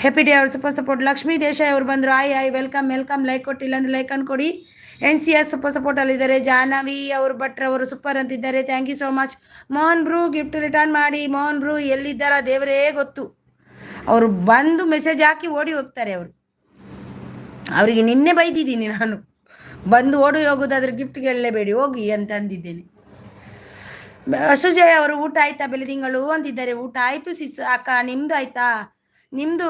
Speaker 1: ಹ್ಯಾಪಿ ಡೇ ಅವರು ಸೂಪರ್ ಸಪೋರ್ಟ್. ಲಕ್ಷ್ಮೀ ದೇಶಾಯಿ ಅವರು ಬಂದರು. ವೆಲ್ಕಮ್ ಲೈಕ್ ಕೊಟ್ಟಿಲ್ಲ ಅಂದರೆ ಲೈಕ್ ಅನ್ನು ಕೊಡಿ. NCS ಸೂಪರ್ ಸಪೋರ್ಟ್ ಅಲ್ಲಿದ್ದಾರೆ. ಜಾಹ್ನವಿ ಅವರು ಭಟ್ರ ಅವರು ಸೂಪರ್ ಅಂತಿದ್ದಾರೆ. Thank you so much. Mohan bro gift return ಮಾಡಿ. ಮೋಹನ್ ಬ್ರೂ ಎಲ್ಲಿದ್ದಾರ ದೇವರೇ ಗೊತ್ತು. ಅವರು ಬಂದು ಮೆಸೇಜ್ ಹಾಕಿ ಓಡಿ ಹೋಗ್ತಾರೆ. ಅವರಿಗೆ ನಿನ್ನೆ ಬೈದಿದ್ದೀನಿ ನಾನು, ಬಂದು ಓಡಿ ಹೋಗೋದಾದ್ರೆ ಗಿಫ್ಟ್ಗೆ ಹೇಳಲೇಬೇಡಿ ಹೋಗಿ ಅಂತ ಅಂದಿದ್ದೇನೆ. ವಸುಜಯ್ ಅವರು ಊಟ ಆಯ್ತಾ ಬೆಳೆದಿಂಗಳು ಅಂತಿದ್ದಾರೆ. ಊಟ ಆಯ್ತು ಸಿಸ್ ಅಕ್ಕ, ನಿಮ್ದು ಆಯ್ತಾ? ನಿಮ್ಮದು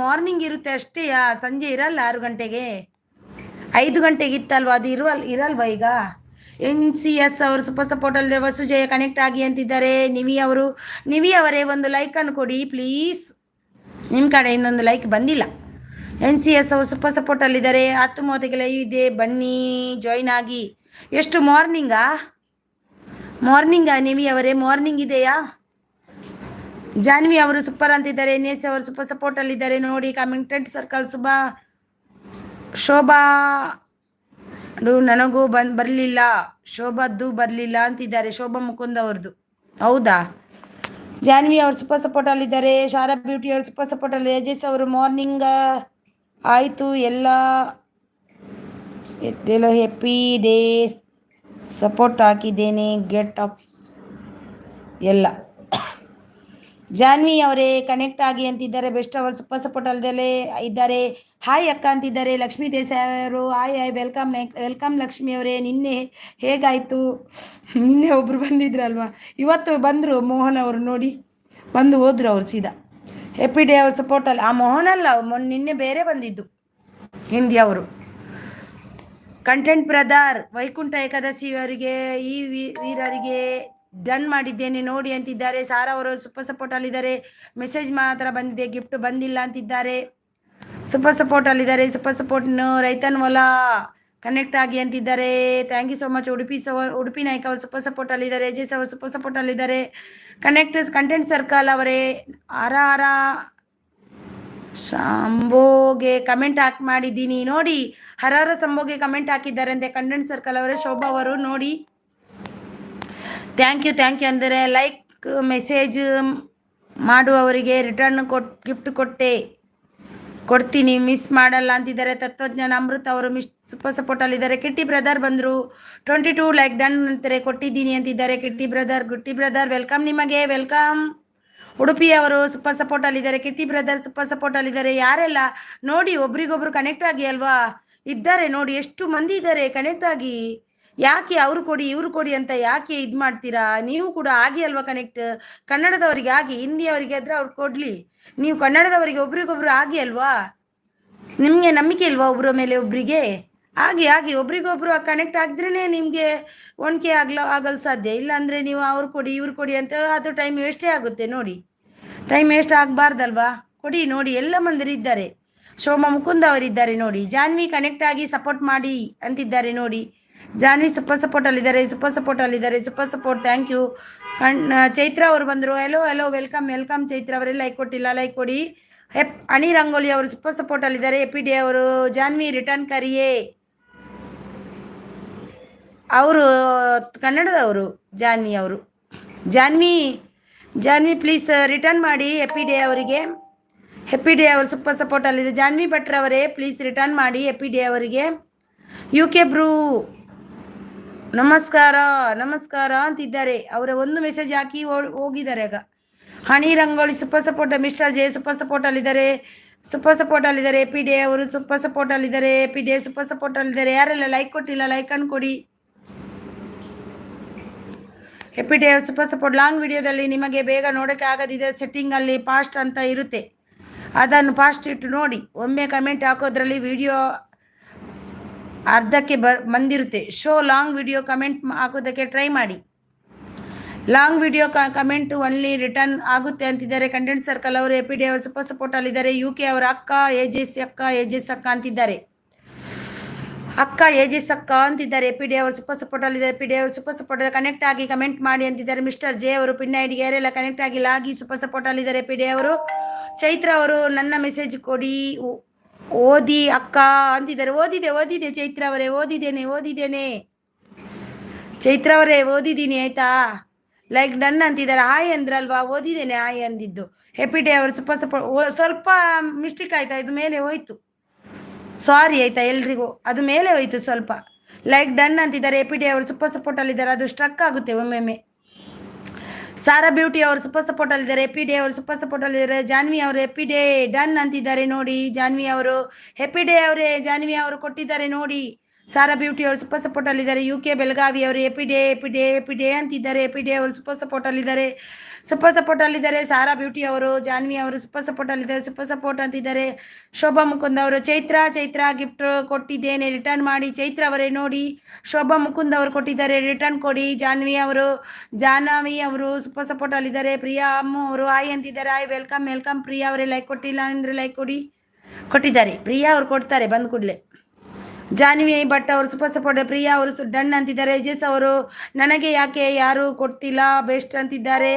Speaker 1: ಮಾರ್ನಿಂಗ್ ಇರುತ್ತೆ ಅಷ್ಟೇ, ಸಂಜೆ ಇರಲ್ಲ. 6 ಗಂಟೆಗೆ 5 ಗಂಟೆಗೆ ಇತ್ತಲ್ವ, ಅದು ಇರಲ್ವ ಈಗ? NCS ಅವರು ಸೂಪರ್ ಸಪೋರ್ಟ್ ಅಲ್ಲದೆ. ವಸುಜಯ ಕನೆಕ್ಟ್ ಆಗಿ ಅಂತಿದ್ದಾರೆ. ನಿವಿ ಅವರೇ ಒಂದು ಲೈಕ್ ಅನ್ನು ಕೊಡಿ ಪ್ಲೀಸ್. ನಿಮ್ಮ ಕಡೆಯಿಂದ ಒಂದು ಲೈಕ್ ಬಂದಿಲ್ಲ. NCS ಅವರು ಸೂಪರ್ ಸಪೋರ್ಟ್ ಅಲ್ಲಿದ್ದಾರೆ. 10:30ಗೆ ಲೈವ್ ಇದೆ, ಬನ್ನಿ ಜಾಯಿನ್ ಆಗಿ. ಎಷ್ಟು ಮಾರ್ನಿಂಗಾ ನಿವಿ ಅವರೇ? ಮಾರ್ನಿಂಗ್ ಇದೆಯಾ? ಜಾನ್ವಿ ಅವರು ಸೂಪರ್ ಅಂತಿದ್ದಾರೆ. NS ಅವರು ಸೂಪರ್ ಸಪೋರ್ಟ್ ಅಲ್ಲಿದ್ದಾರೆ ನೋಡಿ. ಕಮೆಂಟೆಂಟ್ ಸರ್ಕಲ್. ಶೋಭಾ ನನಗೂ ಬರಲಿಲ್ಲ, ಶೋಭಾದ್ದು ಬರಲಿಲ್ಲ ಅಂತಿದ್ದಾರೆ. ಶೋಭಾ ಮುಕುಂದ್ ಅವ್ರದ್ದು. ಹೌದಾ? ಜಾನ್ವಿ ಅವರು ಸೂಪರ್ ಸಪೋರ್ಟ್ ಅಲ್ಲಿದ್ದಾರೆ. ಶಾರಾ ಬ್ಯೂಟಿ ಅವರು ಸೂಪರ್ ಸಪೋರ್ಟ್ ಅಲ್ಲಿ. ಯಜೇಶ್ ಅವರು ಮಾರ್ನಿಂಗ್ ಆಯಿತು ಎಲ್ಲ ಹ್ಯಾಪಿ ಡೇ ಸಪೋರ್ಟ್ ಹಾಕಿದ್ದೇನೆ ಗೆಟ್ ಅಪ್ ಎಲ್ಲ. ಜಾನ್ವಿ ಅವರೇ ಕನೆಕ್ಟ್ ಆಗಿ ಅಂತಿದ್ದಾರೆ. ಬೆಸ್ಟ್ ಅವರು ಸೂಪರ್ ಸಪೋರ್ಟ್ ಅಲ್ಲದೆ ಇದ್ದಾರೆ. ಹಾಯ್ ಅಕ್ಕ ಅಂತಿದ್ದಾರೆ. ಲಕ್ಷ್ಮೀ ದೇಸಾಯಿ ಅವರು ವೆಲ್ಕಮ್ ಲಕ್ಷ್ಮಿ ಅವರೇ. ನಿನ್ನೆ ಹೇಗಾಯಿತು? ನಿನ್ನೆ ಒಬ್ಬರು ಬಂದಿದ್ರಲ್ವ, ಇವತ್ತು ಬಂದರು ಮೋಹನ್ ಅವರು ನೋಡಿ, ಬಂದು ಹೋದ್ರು ಅವರು ಸೀದಾ. ಹ್ಯಾಪಿ ಡೇ ಅವ್ರ ಸಪೋರ್ಟಲ್ಲಿ. ಆ ಮೋಹನ್ ಅಲ್ಲ, ನಿನ್ನೆ ಬೇರೆ ಬಂದಿದ್ದು ಹಿಂದಿ ಅವರು. ಕಂಟೆಂಟ್ ಬ್ರದರ್ ವೈಕುಂಠ ಏಕಾದಶಿ ಅವರಿಗೆ ಈ ವೀರರಿಗೆ ಡನ್ ಮಾಡಿದ್ದೇನೆ ನೋಡಿ ಅಂತಿದ್ದಾರೆ. ಸಾರಾ ಅವರು ಸೂಪರ್ ಸಪೋರ್ಟ್ ಅಲ್ಲಿದ್ದಾರೆ. ಮೆಸೇಜ್ ಮಾತ್ರ ಬಂದಿದೆ, ಗಿಫ್ಟ್ ಬಂದಿಲ್ಲ ಅಂತಿದ್ದಾರೆ. ಸೂಪರ್ ಸಪೋರ್ಟ್ ಅಲ್ಲಿದ್ದಾರೆ. Super support. ರೈತನ್ ಹೊಲ ಕನೆಕ್ಟ್ ಆಗಿ ಅಂತಿದ್ದಾರೆ. Thank you so much. Udupi Naik ಅವರು ಸೂಪರ್ ಸಪೋರ್ಟ್ ಅಲ್ಲಿದ್ದಾರೆ. ಅಜೇಶ್ ಅವರು ಸೂಪರ್ ಸಪೋರ್ಟ್ ಅಲ್ಲಿದ್ದಾರೆ. ಕಂಟೆಂಟ್ ಸರ್ಕಲ್ ಅವರೇ ಶಂಭೋಗೆ ಕಮೆಂಟ್ ಮಾಡಿದ್ದೀನಿ ನೋಡಿ. ಹರಹರ ಶಂಭೋಗೆ ಕಮೆಂಟ್ ಹಾಕಿದ್ದಾರೆ ಅಂತೆ ಕಂಡೆಂಟ್ ಸರ್ಕಲ್ ಅವರೇ. ಶೋಭಾ ಅವರು ನೋಡಿ, ಥ್ಯಾಂಕ್ ಯು ಅಂದರೆ ಲೈಕ್ ಮೆಸೇಜ್ ಮಾಡುವವರಿಗೆ ರಿಟರ್ನ್ ಗಿಫ್ಟ್ ಕೊಡ್ತೀನಿ, ಮಿಸ್ ಮಾಡಲ್ಲ ಅಂತಿದ್ದಾರೆ. ತತ್ವಜ್ಞಾನ ಅಮೃತ ಅವರು ಸೂಪರ್ ಸಪೋರ್ಟ್ ಅಲ್ಲಿದ್ದಾರೆ. ಕಿಟ್ಟಿ ಬ್ರದರ್ ಬಂದರು, 22 ಲೈಕ್ ಡನ್ ಅಂತಾರೆ, ಕೊಟ್ಟಿದ್ದೀನಿ ಅಂತಿದ್ದಾರೆ. ಕಿಟ್ಟಿ ಬ್ರದರ್ ವೆಲ್ಕಮ್, ನಿಮಗೆ ವೆಲ್ಕಮ್. ಉಡುಪಿ ಅವರು ಸೂಪರ್ ಸಪೋರ್ಟ್ ಅಲ್ಲಿದ್ದಾರೆ. ಕಿಟ್ಟಿ ಬ್ರದರ್ ಸೂಪರ್ ಸಪೋರ್ಟ್ ಅಲ್ಲಿದ್ದಾರೆ. ಯಾರೆಲ್ಲ ನೋಡಿ ಒಬ್ರಿಗೊಬ್ರು ಕನೆಕ್ಟ್ ಆಗಿ ಅಲ್ವಾ ಇದ್ದಾರೆ ನೋಡಿ, ಎಷ್ಟು ಮಂದಿ ಇದ್ದಾರೆ ಕನೆಕ್ಟ್ ಆಗಿ. ಯಾಕೆ ಅವ್ರು ಕೊಡಿ ಇವ್ರು ಕೊಡಿ ಅಂತ ಯಾಕೆ ಇದು ಮಾಡ್ತೀರಾ? ನೀವು ಕೂಡ ಆಗಿ ಅಲ್ವಾ ಕನೆಕ್ಟ್. ಕನ್ನಡದವರಿಗೆ ಆಗಿ, ಹಿಂದಿಯವರಿಗೆ ಆದ್ರೆ ಅವ್ರು ಕೊಡ್ಲಿ. ನೀವು ಕನ್ನಡದವರಿಗೆ ಒಬ್ರಿಗೊಬ್ರು ಆಗಿ ಅಲ್ವಾ. ನಿಮಗೆ ನಂಬಿಕೆ ಇಲ್ವಾ ಒಬ್ಬರ ಮೇಲೆ ಒಬ್ರಿಗೆ? ಆಗಿ ಒಬ್ರಿಗೊಬ್ರು ಕನೆಕ್ಟ್ ಆಗಿದ್ರೇ ನಿಮಗೆ ಒಣಕೆ ಆಗಲು ಸಾಧ್ಯ. ಇಲ್ಲಾಂದರೆ ನೀವು ಅವ್ರು ಕೊಡಿ ಇವ್ರು ಕೊಡಿ ಅಂತ ಅದು ಟೈಮ್ ವೇಸ್ಟೇ ಆಗುತ್ತೆ ನೋಡಿ. ಟೈಮ್ ವೇಸ್ಟ್ ಆಗಬಾರ್ದಲ್ವಾ? ಕೊಡಿ ನೋಡಿ, ಎಲ್ಲ ಮಂದಿರು ಇದ್ದಾರೆ. ಶೋಭಾ ಮುಕುಂದ್ ಅವರಿದ್ದಾರೆ ನೋಡಿ. ಜಾನ್ವಿ ಕನೆಕ್ಟ್ ಆಗಿ ಸಪೋರ್ಟ್ ಮಾಡಿ ಅಂತಿದ್ದಾರೆ ನೋಡಿ. ಜಾನ್ವಿ ಸೂಪರ್ ಸಪೋರ್ಟ್ ಅಲ್ಲಿದ್ದಾರೆ. Super support, thank you. Chaitra ಅವರು ಬಂದರು. ಹೆಲೋ ವೆಲ್ಕಮ್ ಚೈತ್ರ ಅವರೇ. ಲೈಕ್ ಕೊಟ್ಟಿಲ್ಲ, ಲೈಕ್ ಕೊಡಿ. ಅಣಿ ರಂಗೋಲಿ ಅವರು ಸೂಪರ್ ಸಪೋರ್ಟ್ ಅಲ್ಲಿದ್ದಾರೆ. ಎಪಿಡಿ ಅವರು ಜಾನ್ವಿ ರಿಟರ್ನ್ ಕರಿಯೇ, ಅವರು ಕನ್ನಡದವರು. ಜಾನ್ವಿ ಪ್ಲೀಸ್ ರಿಟರ್ನ್ ಮಾಡಿ ಎಪಿಡಿ ಅವರಿಗೆ. ಎಪಿಡಿ ಅವರು ಸೂಪರ್ ಸಪೋರ್ಟ್ ಅಲ್ಲಿದೆ. ಜಾನ್ವಿ ಭಟ್ರ ಅವರೇ ಪ್ಲೀಸ್ ರಿಟರ್ನ್ ಮಾಡಿ ಎಪಿಡಿ ಅವರಿಗೆ. UK ಬ್ರೂ ನಮಸ್ಕಾರ ಅಂತಿದ್ದಾರೆ. ಅವರ ಒಂದು ಮೆಸೇಜ್ ಹಾಕಿ ಹೋಗಿದ್ದಾರೆ ಆಗ. ಹಣಿ Rangoli super support. Mister J super support ಅಲ್ಲಿದ್ದಾರೆ. ಎಪಿಡಿ ಅವರು ಸೂಪರ್ ಸಪೋರ್ಟ್ ಅಲ್ಲಿದ್ದಾರೆ. ಸೂಪರ್ ಸಪೋರ್ಟ್ ಅಲ್ಲಿದ್ದಾರೆ. ಯಾರೆಲ್ಲ ಲೈಕ್ ಕೊಟ್ಟಿಲ್ಲ ಲೈಕ್ ಅನ್ನು ಕೊಡಿ. ಎಪಿಡಿ ಅವರು ಸೂಪರ್ ಸಪೋರ್ಟ್. ಲಾಂಗ್ ವಿಡಿಯೋದಲ್ಲಿ ನಿಮಗೆ ಬೇಗ ನೋಡೋಕ್ಕೆ ಆಗದಿದೆ, ಸೆಟ್ಟಿಂಗಲ್ಲಿ ಫಾಸ್ಟ್ ಅಂತ ಇರುತ್ತೆ, ಅದನ್ನು ಫಾಸ್ಟ್ ಇಟ್ಟು ನೋಡಿ. ಒಮ್ಮೆ ಕಮೆಂಟ್ ಹಾಕೋದ್ರಲ್ಲಿ ವಿಡಿಯೋ ಅರ್ಧಕ್ಕೆ ಬಂದಿರುತ್ತೆ. ಲಾಂಗ್ ವಿಡಿಯೋ ಕಮೆಂಟ್ ಹಾಕೋದಕ್ಕೆ ಟ್ರೈ ಮಾಡಿ. Long video comment only return ಆಗುತ್ತೆ ಅಂತಿದ್ದಾರೆ ಕಂಟೆಂಟ್ ಸರ್ಕಲ್ ಅವರು. ಎಪಿಡಿ ಅವರು ಸೂಪರ್ ಸಪೋರ್ಟ್ ಅಲ್ಲಿದ್ದಾರೆ. UK ಅವರ ಅಕ್ಕ ಏಜೆಸ್ ಅಕ್ಕ ಅಂತಿದ್ದಾರೆ. ಎಪಿಡಿ ಅವರು ಸೂಪರ್ ಸಪೋರ್ಟ್ ಅಲ್ಲಿದ್ದಾರೆ. ಎಪಿಡಿ ಅವರು ಸೂಪರ್ ಸಪೋರ್ಟ್ ಕನೆಕ್ಟ್ ಆಗಿ ಕಮೆಂಟ್ ಮಾಡಿ ಅಂತಿದ್ದಾರೆ. ಮಿಸ್ಟರ್ ಜೆ ಅವರು ಪಿನ್ ಐಡಿಗೆ ಯಾರೆಲ್ಲ ಕನೆಕ್ಟ್ ಆಗಿ ಲಾಗಿ ಸೂಪರ್ ಸಪೋರ್ಟ್ ಅಲ್ಲಿದ್ದಾರೆ. ಎಪಿಡಿ ಅವರು. ಚೈತ್ರ ಅವರು ನನ್ನ ಮೆಸೇಜ್ ಕೊಡಿ ಓದಿ ಅಕ್ಕ ಅಂತಿದ್ದಾರೆ. ಓದಿದೆ ಚೈತ್ರ ಅವರೇ, ಓದಿದ್ದೇನೆ ಚೈತ್ರ ಅವರೇ, ಓದಿದ್ದೀನಿ ಆಯ್ತಾ. ಲೈಕ್ ಡನ್ ಅಂತಿದ್ದಾರೆ. ಹಾಯ್ ಅಂದ್ರಲ್ವಾ, ಓದಿದ್ದೇನೆ ಹಾಯ್ ಅಂದಿದ್ದು. ಎಪಿಡಿ ಅವರು ಸೂಪರ್ ಸಪೋರ್ಟ್. ಸ್ವಲ್ಪ ಮಿಸ್ಟೇಕ್ ಆಯ್ತಾ, ಇದು ಮೇಲೆ ಹೋಯ್ತು, ಸಾರಿ ಆಯ್ತಾ ಎಲ್ರಿಗೂ, ಅದು ಮೇಲೆ ಹೋಯ್ತು ಸ್ವಲ್ಪ. ಲೈಕ್ ಡನ್ ಅಂತಿದ್ದಾರೆ. ಎಪಿಡಿ ಅವರು ಸೂಪರ್ ಸಪೋರ್ಟ್ ಅಲ್ಲಿದ್ದಾರೆ. ಅದು ಸ್ಟ್ರಕ್ ಆಗುತ್ತೆ ಒಮ್ಮೊಮ್ಮೆ. ಸಾರಾ ಬ್ಯೂಟಿ ಅವರು ಸೂಪರ್ ಸಪೋರ್ಟ್ ಅಲ್ಲಿದ್ದಾರೆ. ಎಪಿಡಿ ಅವರು ಸೂಪರ್ ಸಪೋರ್ಟ್ ಅಲ್ಲಿದ್ದಾರೆ. ಜಾನ್ವಿ ಅವರು ಎಪಿಡಿ ಡನ್ ಅಂತಿದ್ದಾರೆ ನೋಡಿ. ಜಾನ್ವಿ ಅವರು ಎಪಿಡಿ ಅವರೇ, ಜಾನ್ವಿ ಅವರು ಕೊಟ್ಟಿದ್ದಾರೆ ನೋಡಿ. ಸಾರಾ ಬ್ಯೂಟಿ ಅವರು ಸೂಪರ್ ಸಪೋರ್ಟ್ ಅಲ್ಲಿದ್ದಾರೆ. UK ಬೆಳಗಾವಿ ಅವರು ಎಪಿಡಿ ಅಂತಿದ್ದಾರೆ. ಎಪಿಡಿ ಅವರು ಸೂಪರ್ ಸಪೋರ್ಟ್ ಅಲ್ಲಿದ್ದಾರೆ. ಸಾರಾ ಬ್ಯೂಟಿ ಅವರು, ಜಾನ್ವಿ ಅವರು ಸೂಪರ್ ಸಪೋರ್ಟ್ ಅಲ್ಲಿದ್ದಾರೆ. ಸೂಪರ್ ಸಪೋರ್ಟ್ ಅಂತಿದ್ದಾರೆ. ಶೋಭಾ ಮುಕುಂದ್ ಅವರು ಚೈತ್ರ ಗಿಫ್ಟ್ ಕೊಟ್ಟಿದ್ದೇನೆ ರಿಟರ್ನ್ ಮಾಡಿ. ಚೈತ್ರ ಅವರೇ ನೋಡಿ, ಶೋಭಾ ಮುಕುಂದ್ ಅವರು ಕೊಟ್ಟಿದ್ದಾರೆ, ರಿಟರ್ನ್ ಕೊಡಿ. ಜಾನ್ವಿ ಅವರು ಸೂಪರ್ ಸಪೋರ್ಟ್ ಅಲ್ಲಿದ್ದಾರೆ. ಪ್ರಿಯಾ ಅಮ್ಮು ಅವರು ಹಾಯ್ ಅಂತಿದ್ದಾರೆ. Hi welcome. ಪ್ರಿಯಾ ಅವರೇ ಲೈಕ್ ಕೊಟ್ಟಿಲ್ಲ ಅಂದರೆ ಲೈಕ್ ಕೊಟ್ಟಿದ್ದಾರೆ. ಪ್ರಿಯಾ ಅವರು ಕೊಡ್ತಾರೆ ಬಂದ ಕೂಡಲೇ. ಜಾನ್ವಿ ಭಟ್ ಅವರು ಸೂಪರ್ ಸಪೋರ್ಟ್. ಪ್ರಿಯಾ ಅವರು ಡನ್ ಅಂತಿದ್ದಾರೆ. ಎಜೆಸ್ ಅವರು ನನಗೆ ಯಾಕೆ ಯಾರು ಕೊಡ್ತಿಲ್ಲ ಬೆಸ್ಟ್ ಅಂತಿದ್ದಾರೆ.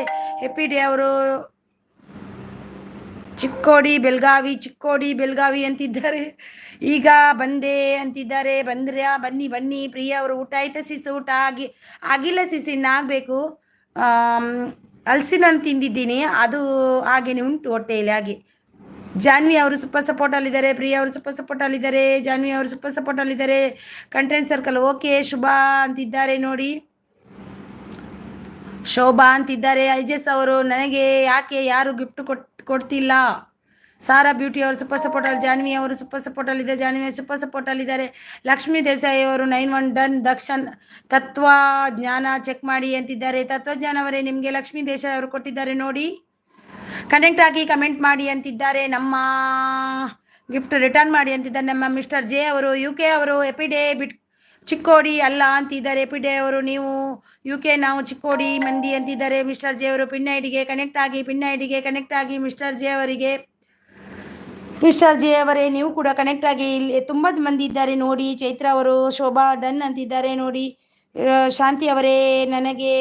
Speaker 1: ಎಪಿಡಿ ಅವರು ಚಿಕ್ಕೋಡಿ ಬೆಳಗಾವಿ ಅಂತಿದ್ದಾರೆ. ಈಗ ಬಂದೆ ಅಂತಿದ್ದಾರೆ. ಬನ್ನಿ. ಪ್ರಿಯಾ ಅವರು ಊಟ ಆಯ್ತಾ ಸಿಸ್? ಊಟ ಆಗಿಲ್ಲ ಸಿಸ್, ಇನ್ನಾಗಬೇಕು. ಹಲಸಿನ ಹಣ್ಣು ತಿಂದಿದ್ದೀನಿ, ಅದು ಹಾಗೇನೆ ಉಂಟು ಹೊಟ್ಟೆಯಲ್ಲಿ ಹಾಗೆ. ಜಾನ್ವಿ ಅವರು ಸೂಪರ್ ಸಪೋರ್ಟ್ ಅಲ್ಲಿದ್ದಾರೆ. ಪ್ರಿಯಾ ಅವರು ಸೂಪರ್ ಸಪೋರ್ಟ್ ಅಲ್ಲಿದ್ದಾರೆ. ಜಾನ್ವಿ ಅವರು ಸೂಪರ್ ಸಪೋರ್ಟ್ ಅಲ್ಲಿದ್ದಾರೆ. Content circle okay. ಶೋಭಾ ಅಂತಿದ್ದಾರೆ. ಐಜೆಸ್ ಅವರು ನನಗೆ ಯಾಕೆ ಯಾರು ಗಿಫ್ಟ್ ಕೊಡ್ತಿಲ್ಲ. ಸಾರಾ ಬ್ಯೂಟಿ ಅವರು ಸೂಪರ್ ಸಪೋರ್ಟ್ ಅಲ್ಲಿ. ಜಾನ್ವಿ ಅವರು ಸೂಪರ್ ಸಪೋರ್ಟ್ ಅಲ್ಲಿದ್ದಾರೆ. ಜಾನ್ವಿ ಸೂಪರ್ ಸಪೋರ್ಟ್ ಅಲ್ಲಿದ್ದಾರೆ. ಲಕ್ಷ್ಮೀ ದೇಸಾಯಿ ಅವರು 91 ಡನ್. ತತ್ವ ಜ್ಞಾನ ಚೆಕ್ ಮಾಡಿ ಅಂತಿದ್ದಾರೆ. ತತ್ವಜ್ಞಾನ ಅವರೇ, ನಿಮಗೆ ಲಕ್ಷ್ಮೀ ದೇಸಾಯಿ ಅವರು ಕೊಟ್ಟಿದ್ದಾರೆ ನೋಡಿ. ಕನೆಕ್ಟ್ ಆಗಿ ಕಮೆಂಟ್ ಮಾಡಿ ಅಂತಿದ್ದಾರೆ. ನಮ್ಮ ಗಿಫ್ಟ್ ರಿಟರ್ನ್ ಮಾಡಿ ಅಂತಿದ್ದಾರೆ. ನಮ್ಮ ಮಿಸ್ಟರ್ ಜೆ ಅವರು. UK ಅವರು ಎಪಿಡೆ ಚಿಕ್ಕೋಡಿ ಅಲ್ಲ ಅಂತಿದ್ದಾರೆ. ಎಪಿಡೆ ಅವರು ನೀವು UK, ನಾವು ಚಿಕ್ಕೋಡಿ ಮಂದಿ ಅಂತಿದ್ದಾರೆ. ಮಿಸ್ಟರ್ ಜೆ ಅವರು ಪಿನ್ ಐಡಿಗೆ ಕನೆಕ್ಟ್ ಆಗಿ ಮಿಸ್ಟರ್ ಜೆ ಅವರೇ ನೀವು ಕೂಡ ಕನೆಕ್ಟ್ ಆಗಿ. ಇಲ್ಲಿ ತುಂಬ ಮಂದಿ ಇದ್ದಾರೆ ನೋಡಿ. ಚೈತ್ರ ಅವರು, ಶೋಭಾ ಡನ್ ಅಂತಿದ್ದಾರೆ ನೋಡಿ. ಶಾಂತಿ ಅವರೇ, ನನಗೆ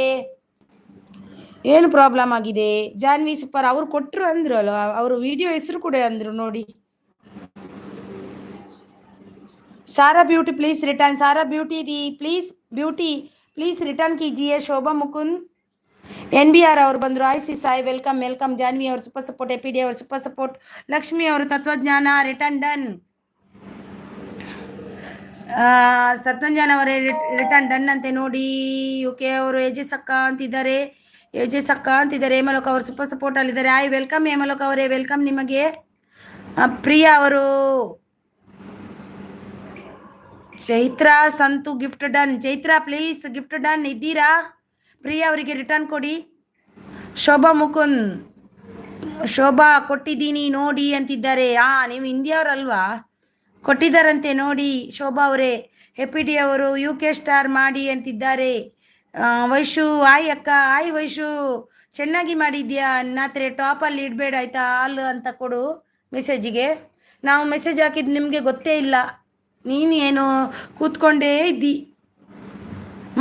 Speaker 1: ಏನು ಪ್ರಾಬ್ಲಮ್ ಆಗಿದೆ? ಜಾನ್ವಿ ಸೂಪರ್ ಅವ್ರು ಕೊಟ್ಟರು ಅಂದ್ರು ಅಲ್ಲ, ಅವರು ವಿಡಿಯೋ ಹೆಸರು ಕೂಡ ಅಂದ್ರು ನೋಡಿ. Sara beauty please return, Sara beauty दी प्लीज ब्यूटी प्लीज रिटर्न कीजिए. शोभा मुकुंद NBR ಅವರು ಬಂದರು. ಐಸಿ ಸಾಯಿ ವೆಲ್ಕಮ್ ವೆಲ್ಕಮ್. ಜಾನ್ವಿ ಅವರು ಸೂಪರ್ ಸಪೋರ್ಟ್, ಎಪಿಡಿ ಅವರು ಸೂಪರ್ ಸಪೋರ್ಟ್, ಲಕ್ಷ್ಮಿ ಅವರು ತತ್ವಜ್ಞಾನ ರಿಟರ್ನ್ ಡನ್, ಸತ್ಯಂಜಾನ ಅವರೇ ರಿಟರ್ನ್ ಡನ್ ಅಂತೆ ನೋಡಿ. ಯುಕೆ ಅವರು ಎಜೆಸ್ ಅಕ್ಕ ಅಂತಿದ್ದಾರೆ, ಎಜೆಸ್ ಅಕ್ಕ ಅಂತಿದ್ದಾರೆ. ಹೇಮಲೋಕ ಅವರು ಸೂಪರ್ ಸಪೋರ್ಟ್ ಅಲ್ಲಿದ್ದಾರೆ. ಐ ವೆಲ್ಕಮ್ ಹೇಮಲೋಕ ಅವರೇ, ವೆಲ್ಕಮ್ ನಿಮಗೆ. ಪ್ರಿಯಾ ಅವರು, Chaitra Santu gift done. Chaitra please gift done ಇದ್ದೀರಾ? ಪ್ರಿಯಾ ಅವರಿಗೆ ರಿಟರ್ನ್ ಕೊಡಿ. ಶೋಭಾ ಮುಕುಂದ್, ಶೋಭಾ ಕೊಟ್ಟಿದ್ದೀನಿ ನೋಡಿ ಅಂತಿದ್ದಾರೆ. ನೀವು ಹಿಂದಿಯವರಲ್ವಾ? ಕೊಟ್ಟಿದ್ದಾರಂತೆ ನೋಡಿ ಶೋಭಾ ಅವರೇ. ಎಪಿಡಿ ಅವರು UK ಸ್ಟಾರ್ ಮಾಡಿ ಅಂತಿದ್ದಾರೆ. ವೈಶು ಆಯ್ ಅಕ್ಕ, ಆಯ್ ವೈಶು ಚೆನ್ನಾಗಿ ಮಾಡಿದ್ಯಾ. ನಾತ್ರೆ ಟಾಪಲ್ಲಿ ಇಡಬೇಡ ಆಯ್ತಾ, ಹಾಲು ಅಂತ ಕೊಡು ಮೆಸೇಜಿಗೆ. ನಾವು ಮೆಸೇಜ್ ಹಾಕಿದ್ದು ನಿಮಗೆ ಗೊತ್ತೇ ಇಲ್ಲ, ನೀನು ಏನು ಕೂತ್ಕೊಂಡೇ ಇದ್ದಿ,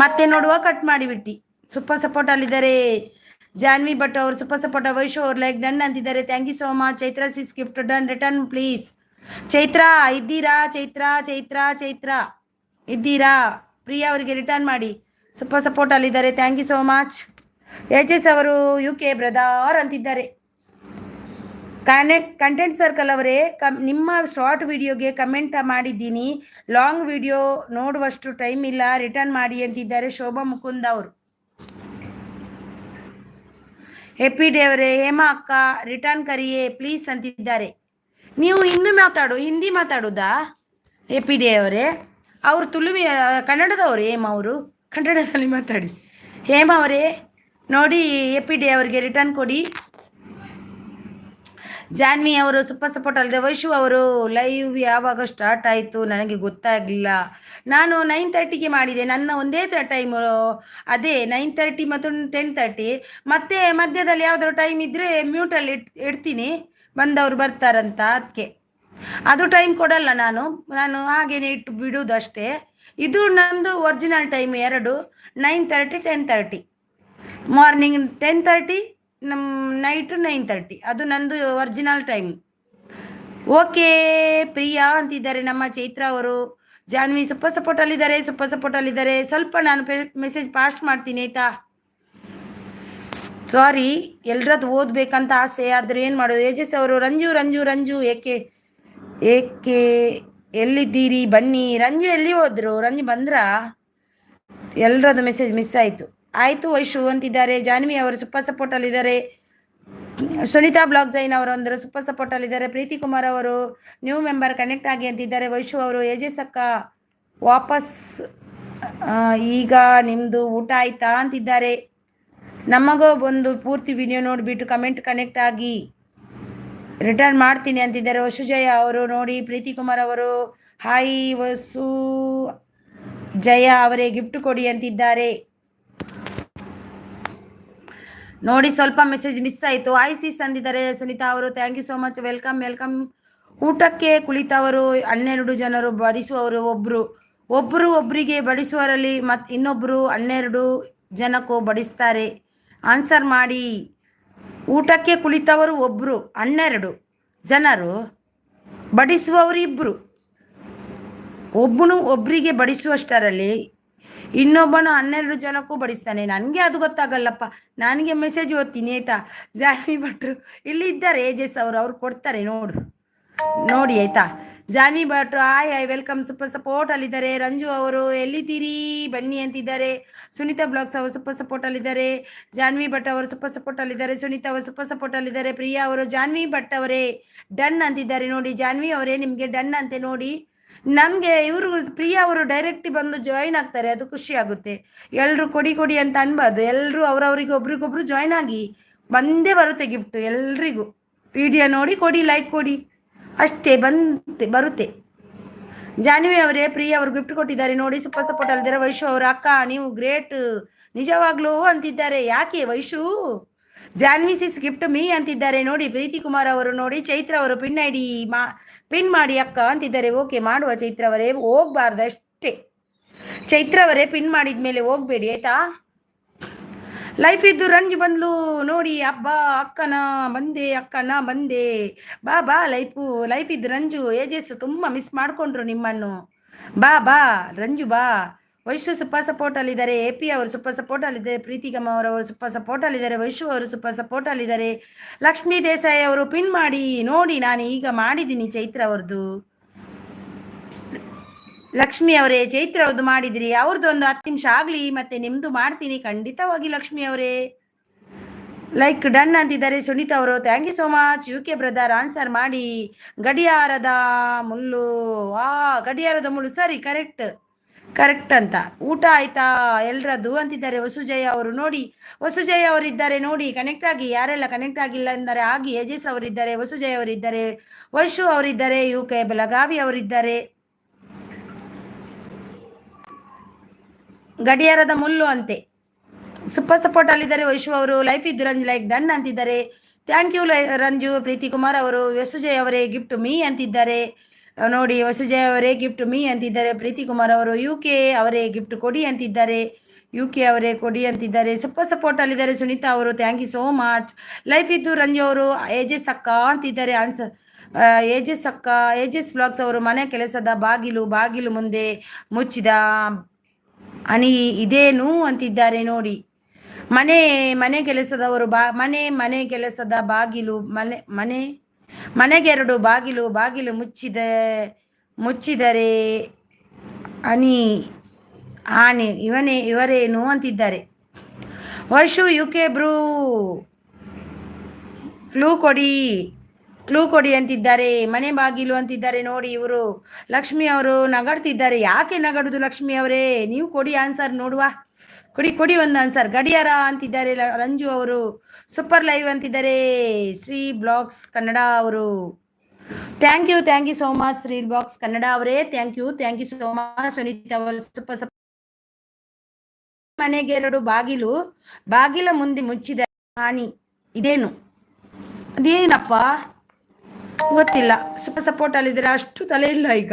Speaker 1: ಮತ್ತೆ ನೋಡುವ ಕಟ್ ಮಾಡಿಬಿಟ್ಟು. ಸೂಪರ್ ಸಪೋರ್ಟ್ ಅಲ್ಲಿದ್ದಾರೆ. ಜಾನ್ವಿ ಭಟ್ ಅವರು ಸೂಪರ್ ಸಪೋರ್ಟ್. ವೈಶು ಅವ್ರು ಲೈಕ್ ಡನ್ ಅಂತಿದ್ದಾರೆ. Thank you so much. Chaitra sis gift done. Return please. Chaitra ಇದ್ದೀರಾ? ಚೈತ್ರ ಚೈತ್ರ ಚೈತ್ರ ಇದ್ದೀರಾ? ಪ್ರಿಯಾ ಅವರಿಗೆ ರಿಟರ್ನ್ ಮಾಡಿ. ಸೂಪರ್ ಸಪೋರ್ಟ್ ಅಲ್ಲಿದ್ದಾರೆ. Thank you so much. S ಅವರು UK ಬ್ರದರ್ ಅಂತಿದ್ದಾರೆ. ಕಂಟೆಂಟ್ ಸರ್ಕಲ್ ಅವರೇ, ನಿಮ್ಮ ಶಾರ್ಟ್ ವಿಡಿಯೋಗೆ ಕಮೆಂಟ್ ಮಾಡಿದ್ದೀನಿ, ಲಾಂಗ್ ವಿಡಿಯೋ ನೋಡುವಷ್ಟು ಟೈಮ್ ಇಲ್ಲ, ರಿಟರ್ನ್ ಮಾಡಿ ಅಂತಿದ್ದಾರೆ ಶೋಭಾ ಮುಕುಂದ್ ಅವರು. ಎಪಿ ಡೇ ಅವರೇ, ಹೇಮಾ ಅಕ್ಕ ರಿಟರ್ನ್ ಕರಿಯೇ ಪ್ಲೀಸ್ ಅಂತಿದ್ದಾರೆ. ನೀವು ಹಿಂದಿ ಮಾತಾಡೋದಾ ಎಪಿ ಡೇ ಅವರೇ? ಅವರು ತುಳುವಿ ಕನ್ನಡದವರು. ಹೇಮಾ ಅವರು ಕನ್ನಡದಲ್ಲಿ ಮಾತಾಡಿ. ಹೇಮಾ ಅವರೇ ನೋಡಿ, ಎಪಿ ಡೇ ಅವರಿಗೆ ರಿಟರ್ನ್ ಕೊಡಿ. ಜಾನ್ವಿ ಅವರು ಸೂಪರ್ ಸಪೋರ್ಟ್ ಅಲ್ಲದೆ. ವೈಶು ಅವರು ಲೈವ್ ಯಾವಾಗ ಸ್ಟಾರ್ಟ್ ಆಯಿತು ನನಗೆ ಗೊತ್ತಾಗಲಿಲ್ಲ, ನಾನು 9:30ಗೆ ಮಾಡಿದೆ. ನನ್ನ ಒಂದೇ ಟೈಮು ಅದೇ 9:30 ಮತ್ತು 10:30. ಮತ್ತೆ ಮಧ್ಯದಲ್ಲಿ ಯಾವುದಾದ್ರು ಟೈಮ್ ಇದ್ದರೆ ಮ್ಯೂಟಲ್ಲಿ ಇಡ್ತೀನಿ, ಬಂದವರು ಬರ್ತಾರಂತ. ಅದಕ್ಕೆ ಅದು ಟೈಮ್ ಕೊಡಲ್ಲ ನಾನು ಹಾಗೇನೆ ಇಟ್ಟು ಬಿಡುವುದು ಅಷ್ಟೇ. ಇದು ನಂದು ಒರಿಜಿನಲ್ ಟೈಮ್ ಎರಡು, 9:30 10:30. Morning 10:30, night 9:30. ಅದು ನಂದು ಒರಿಜಿನಲ್ ಟೈಮ್. ಓಕೆ ಪ್ರಿಯಾ ಅಂತಿದ್ದಾರೆ ನಮ್ಮ ಚೈತ್ರ ಅವರು. ಜಾನ್ವಿ ಸೂಪರ್ ಸಪೋರ್ಟ್ ಅಲ್ಲಿದ್ದಾರೆ, ಸೂಪರ್ ಸಪೋರ್ಟ್ ಅಲ್ಲಿದ್ದಾರೆ. ಸ್ವಲ್ಪ ನಾನು ಮೆಸೇಜ್ ಪಾಸ್ಟ್ ಮಾಡ್ತೀನಿ ಆಯ್ತಾ. ಸಾರಿ, ಎಲ್ರದ್ದು ಓದ್ಬೇಕಂತ ಆಸೆ, ಆದ್ರೆ ಏನು ಮಾಡೋದು. ಏಜಸ್ ಅವರು ರಂಜು ರಂಜು ರಂಜು ಏಕೆ ಏಕೆ ಎಲ್ಲಿದ್ದೀರಿ ಬನ್ನಿ. ರಂಜು ಎಲ್ಲಿ ಹೋದ್ರು? ರಂಜು ಬಂದ್ರಾ? ಎಲ್ರದ್ದು ಮೆಸೇಜ್ ಮಿಸ್ ಆಯ್ತು. ವೈಶು ಅಂತಿದ್ದಾರೆ. ಜಾನ್ವಿ ಅವರು ಸೂಪರ್ ಸಪೋರ್ಟ್ ಅಲ್ಲಿದ್ದಾರೆ. ಸುನಿತಾ ಬ್ಲಾಗ್ ಜೈನ್ ಅವರು ಅಂದ್ರೆ ಸೂಪರ್ ಸಪೋರ್ಟ್ ಅಲ್ಲಿದ್ದಾರೆ. ಪ್ರೀತಿ ಕುಮಾರ್ ಅವರು ನ್ಯೂ ಮೆಂಬರ್ ಕನೆಕ್ಟ್ ಆಗಿ ಅಂತಿದ್ದಾರೆ. ವೈಶು ಅವರು ಏಜಸ್ ಅಕ್ಕ ವಾಪಸ್ ಈಗ ನಿಮ್ದು ಊಟ ಆಯ್ತಾ ಅಂತಿದ್ದಾರೆ. ನಮಗೋ ಒಂದು ಪೂರ್ತಿ ವಿಡಿಯೋ ನೋಡಿಬಿಟ್ಟು ಕನೆಕ್ಟ್ ಆಗಿ ರಿಟರ್ನ್ ಮಾಡ್ತೀನಿ ಅಂತಿದ್ದಾರೆ. ವಸುಜಯ ಅವರು ನೋಡಿ. ಪ್ರೀತಿ ಕುಮಾರ್ ಅವರು ಹಾಯ್ ವಸು ಜಯ ಅವರೇ ಗಿಫ್ಟ್ ಕೊಡಿ ಅಂತಿದ್ದಾರೆ ನೋಡಿ. ಸ್ವಲ್ಪ ಮೆಸೇಜ್ ಮಿಸ್ ಆಯಿತು. ಐಸಿಸ್ ಅಂದಿದ್ದಾರೆ ಸುನಿತಾ ಅವರು. Thank you so much. Welcome. ಊಟಕ್ಕೆ ಕುಳಿತವರು 12 ಜನರು, ಬಡಿಸುವವರು ಒಬ್ಬರಿಗೆ ಬಡಿಸುವರಲ್ಲಿ ಮತ್ತು ಇನ್ನೊಬ್ಬರು 12 ಜನಕ್ಕೂ ಬಡಿಸ್ತಾರೆ. ಆನ್ಸರ್ ಮಾಡಿ. ಊಟಕ್ಕೆ ಕುಳಿತವರು 12 ಜನರು, ಬಡಿಸುವವರು 2. ಒಬ್ಬರಿಗೆ ಬಡಿಸುವಷ್ಟರಲ್ಲಿ ಇನ್ನೊಬ್ಬನು 12 ಜನಕ್ಕೂ ಬಡಿಸ್ತಾನೆ. ನನಗೆ ಅದು ಗೊತ್ತಾಗಲ್ಲಪ್ಪ, ನನಗೆ ಮೆಸೇಜ್ ಓದ್ತೀನಿ ಆಯ್ತಾ. ಜಾನ್ವಿ ಭಟ್ರು ಇಲ್ಲಿ ಇದ್ದಾರೆ. ಏಜಸ್ ಅವ್ರು ಕೊಡ್ತಾರೆ ನೋಡಿ ಆಯ್ತಾ. ಜಾನ್ವಿ ಭಟ್ರು ಆಯ್ ವೆಲ್ಕಮ್, ಸೂಪರ್ ಸಪೋರ್ಟ್ ಅಲ್ಲಿದ್ದಾರೆ. ರಂಜು ಅವರು ಎಲ್ಲಿದ್ದೀರಿ ಬನ್ನಿ ಅಂತಿದ್ದಾರೆ. ಸುನೀತಾ ಬ್ಲಾಗ್ಸ್ ಅವರು ಸೂಪರ್ ಸಪೋರ್ಟ್ ಅಲ್ಲಿದ್ದಾರೆ. ಜಾನ್ವಿ ಭಟ್ ಅವರು ಸೂಪರ್ ಸಪೋರ್ಟ್ ಅಲ್ಲಿದ್ದಾರೆ. ಸುನೀತಾ ಅವರು ಸೂಪರ್ ಸಪೋರ್ಟ್ ಅಲ್ಲಿದ್ದಾರೆ. ಪ್ರಿಯಾ ಅವರು ಜಾನ್ವಿ ಭಟ್ ಅವರೇ ಡನ್ ಅಂತಿದ್ದಾರೆ ನೋಡಿ. ಜಾನ್ವಿ ಅವರೇ ನಿಮಗೆ ಡನ್ ಅಂತೆ ನೋಡಿ. ನಮಗೆ ಇವರು ಪ್ರಿಯಾ ಅವರು ಡೈರೆಕ್ಟ್ ಬಂದು ಜಾಯಿನ್ ಆಗ್ತಾರೆ, ಅದು ಖುಷಿ ಆಗುತ್ತೆ. ಎಲ್ಲರೂ ಕೊಡಿ ಅಂತ ಅನ್ಬಾರ್ದು. ಎಲ್ಲರೂ ಅವರವರಿಗೆ ಒಬ್ರಿಗೊಬ್ರು ಜಾಯಿನ್ ಆಗಿ ಬಂದೇ ಬರುತ್ತೆ ಗಿಫ್ಟ್ ಎಲ್ರಿಗೂ. ವಿಡಿಯೋ ನೋಡಿ ಕೊಡಿ, ಲೈಕ್ ಕೊಡಿ, ಅಷ್ಟೇ ಬರುತ್ತೆ. ಜಾನ್ವಿ ಅವರೇ ಪ್ರಿಯಾ ಅವರು ಗಿಫ್ಟ್ ಕೊಟ್ಟಿದ್ದಾರೆ ನೋಡಿ. ಸೂಪರ್ ಸಪೋರ್ಟ್ ಅಲ್ಲಿದ್ದಾರೆ. ವೈಶು ಅವರು ಅಕ್ಕ ನೀವು ಗ್ರೇಟ್ ನಿಜವಾಗ್ಲೂ ಅಂತಿದ್ದಾರೆ. ಯಾಕೆ ವೈಶು? ಜಾನ್ವಿ ಸಿಸ್ ಗಿಫ್ಟ್ ಮೀ ಅಂತಿದ್ದಾರೆ ನೋಡಿ. ಪ್ರೀತಿ ಕುಮಾರ್ ಅವರು ನೋಡಿ. ಚೈತ್ರ ಅವರು ಪಿನ್ ಮಾಡಿ ಅಕ್ಕ ಅಂತಿದ್ದಾರೆ. ಓಕೆ ಮಾಡುವ ಚೈತ್ರ ಅವರೇ, ಹೋಗ್ಬಾರ್ದು ಅಷ್ಟೇ. ಚೈತ್ರ ಅವರೇ ಪಿನ್ ಮಾಡಿದ ಮೇಲೆ ಹೋಗ್ಬೇಡಿ ಆಯ್ತಾ. ಲೈಫ್ ಇದ್ದು ರಂಜು ಬಂದ್ಲು ನೋಡಿ. ಹಬ್ಬ ಅಕ್ಕನ ಬಂದೆ ಬಾ ಬಾ. ಲೈಫ್ ಇದ್ದು ರಂಜು ಏಜಸ್ ತುಂಬ ಮಿಸ್ ಮಾಡ್ಕೊಂಡ್ರು ನಿಮ್ಮನ್ನು. ಬಾ ಬಾ ರಂಜು ಬಾ. ವೈಶು ಸೂಪರ್ ಸಪೋರ್ಟ್ ಅಲ್ಲಿದ್ದಾರೆ. AP ಅವರು ಸೂಪರ್ ಸಪೋರ್ಟ್ ಅಲ್ಲಿದ್ದಾರೆ. ಪ್ರೀತಿ ಗಮ್ಮವರವರು ಸೂಪರ್ ಸಪೋರ್ಟ್ ಅಲ್ಲಿದ್ದಾರೆ. ವೈಶು ಅವರು ಸೂಪರ್ ಸಪೋರ್ಟ್ ಅಲ್ಲಿದ್ದಾರೆ. ಲಕ್ಷ್ಮೀ ದೇಸಾಯಿ ಅವರು ಪಿನ್ ಮಾಡಿ ನೋಡಿ. ನಾನು ಈಗ ಮಾಡಿದ್ದೀನಿ ಚೈತ್ರ ಅವ್ರದ್ದು. ಲಕ್ಷ್ಮಿ ಅವರೇ, ಚೈತ್ರ ಅವ್ರದ್ದು ಮಾಡಿದ್ರಿ. ಅವ್ರದ್ದು ಒಂದು 10 ನಿಮಿಷ ಆಗಲಿ ಮತ್ತೆ ನಿಮ್ಮದು ಮಾಡ್ತೀನಿ ಖಂಡಿತವಾಗಿ. ಲಕ್ಷ್ಮಿ ಅವರೇ ಲೈಕ್ ಡನ್ ಅಂತಿದ್ದಾರೆ. ಸುನೀತಾ ಅವರು thank you so much. UK brother answer ಮಾಡಿ. ಗಡಿಯಾರದ ಮುಳ್ಳು. ಗಡಿಯಾರದ ಮುಳ್ಳು ಸರಿ, ಕರೆಕ್ಟ್ ಅಂತ. ಊಟ ಆಯ್ತಾ ಎಲ್ರದ್ದು ಅಂತಿದ್ದಾರೆ. ವಸುಜಯ ಅವರು ನೋಡಿ. ವಸುಜಯ ಅವರಿದ್ದಾರೆ ನೋಡಿ. ಕನೆಕ್ಟ್ ಆಗಿ. ಯಾರೆಲ್ಲ ಕನೆಕ್ಟ್ ಆಗಿಲ್ಲ ಅಂದರೆ ಆಗಿ. ಯಜೇಶ್ ಅವರಿದ್ದಾರೆ. ವಸುಜಯ ಅವರಿದ್ದಾರೆ. ವೈಶು ಅವರಿದ್ದಾರೆ. UK ಬೆಳಗಾವಿ ಅವರಿದ್ದಾರೆ. ಗಡಿಯಾರದ ಮುಳ್ಳು ಅಂತೆ ಸೂಪರ್ ಸಪೋರ್ಟ್ ಅಲ್ಲಿದ್ದಾರೆ. ವೈಶು ಅವರು ಲೈಫ್ ಇದ್ದು ರಂಜು ಲೈಕ್ ಡನ್ ಅಂತಿದ್ದಾರೆ. Thank you Ranju. ಪ್ರೀತಿ ಕುಮಾರ್ ಅವರು ವಸುಜಯ್ ಅವರೇ ಗಿಫ್ಟ್ ಮೀ ಅಂತಿದ್ದಾರೆ ನೋಡಿ. ವಸುಜಯ್ ಅವರೇ ಗಿಫ್ಟ್ ಮೀ ಅಂತಿದ್ದಾರೆ. ಪ್ರೀತಿ ಕುಮಾರ್ ಅವರು UK ಅವರೇ ಗಿಫ್ಟ್ ಕೊಡಿ ಅಂತಿದ್ದಾರೆ. UK ಅವರೇ ಕೊಡಿ ಅಂತಿದ್ದಾರೆ. ಸೂಪರ್ ಸಪೋರ್ಟ್ ಅಲ್ಲಿದ್ದಾರೆ. ಸುನೀತಾ ಅವರು thank you so much. Life ಇದ್ದು ರಂಜು ಅವರು ಏಜಸ್ ಅಕ್ಕ ಅಂತಿದ್ದಾರೆ. ಆನ್ಸರ್ ಏಜಸ್ ವ್ಲಾಗ್ಸ್ ಅವರು ಮನೆ ಕೆಲಸದ ಬಾಗಿಲು ಮುಂದೆ ಮುಚ್ಚಿದ ಅಣಿ ಇದೇನು ಅಂತಿದ್ದಾರೆ ನೋಡಿ. ಮನೆ ಕೆಲಸದವರು ಮನೆ ಕೆಲಸದ ಬಾಗಿಲು ಮನೆಗೆರಡು ಬಾಗಿಲು ಮುಚ್ಚಿದರೆ ಆನೆ ಇವರೇನು ಅಂತಿದ್ದಾರೆ. ವೈಶು UK ಬ್ರೂ ಕ್ಲೂ ಕೊಡಿ ಅಂತಿದ್ದಾರೆ. ಮನೆ ಬಾಗಿಲು ಅಂತಿದ್ದಾರೆ ನೋಡಿ ಇವರು. ಲಕ್ಷ್ಮಿ ಅವರು ನಗಾಡ್ತಿದ್ದಾರೆ. ಯಾಕೆ ನಗಡುದು ಲಕ್ಷ್ಮಿ ಅವರೇ? ನೀವು ಕೊಡಿ ಆನ್ಸರ್ ನೋಡುವ. ಕೊಡಿ ಒಂದು ಆನ್ಸರ್. ಗಡಿಯಾರ ಅಂತಿದ್ದಾರೆ ರಂಜು ಅವರು. ಸೂಪರ್ ಲೈವ್ ಅಂತಿದ್ದಾರೆ ಶ್ರೀ ಬ್ಲಾಗ್ಸ್ ಕನ್ನಡ ಅವರು. Thank you so much Shri blogs Kannada ಅವರೇ. Thank you so much. Sunita ಅವರು ಸೂಪರ್ ಮನೆಗೆರಡು ಬಾಗಿಲ ಮುಂದೆ ಮುಚ್ಚಿದ ಹಾನಿ ಇದೇನು? ಅದೇನಪ್ಪ ಗೊತ್ತಿಲ್ಲ. ಸೂಪರ್ ಸಪೋರ್ಟ್ ಅಲ್ಲಿದ್ರೆ ಅಷ್ಟು ತಲೆ ಇಲ್ಲ ಈಗ.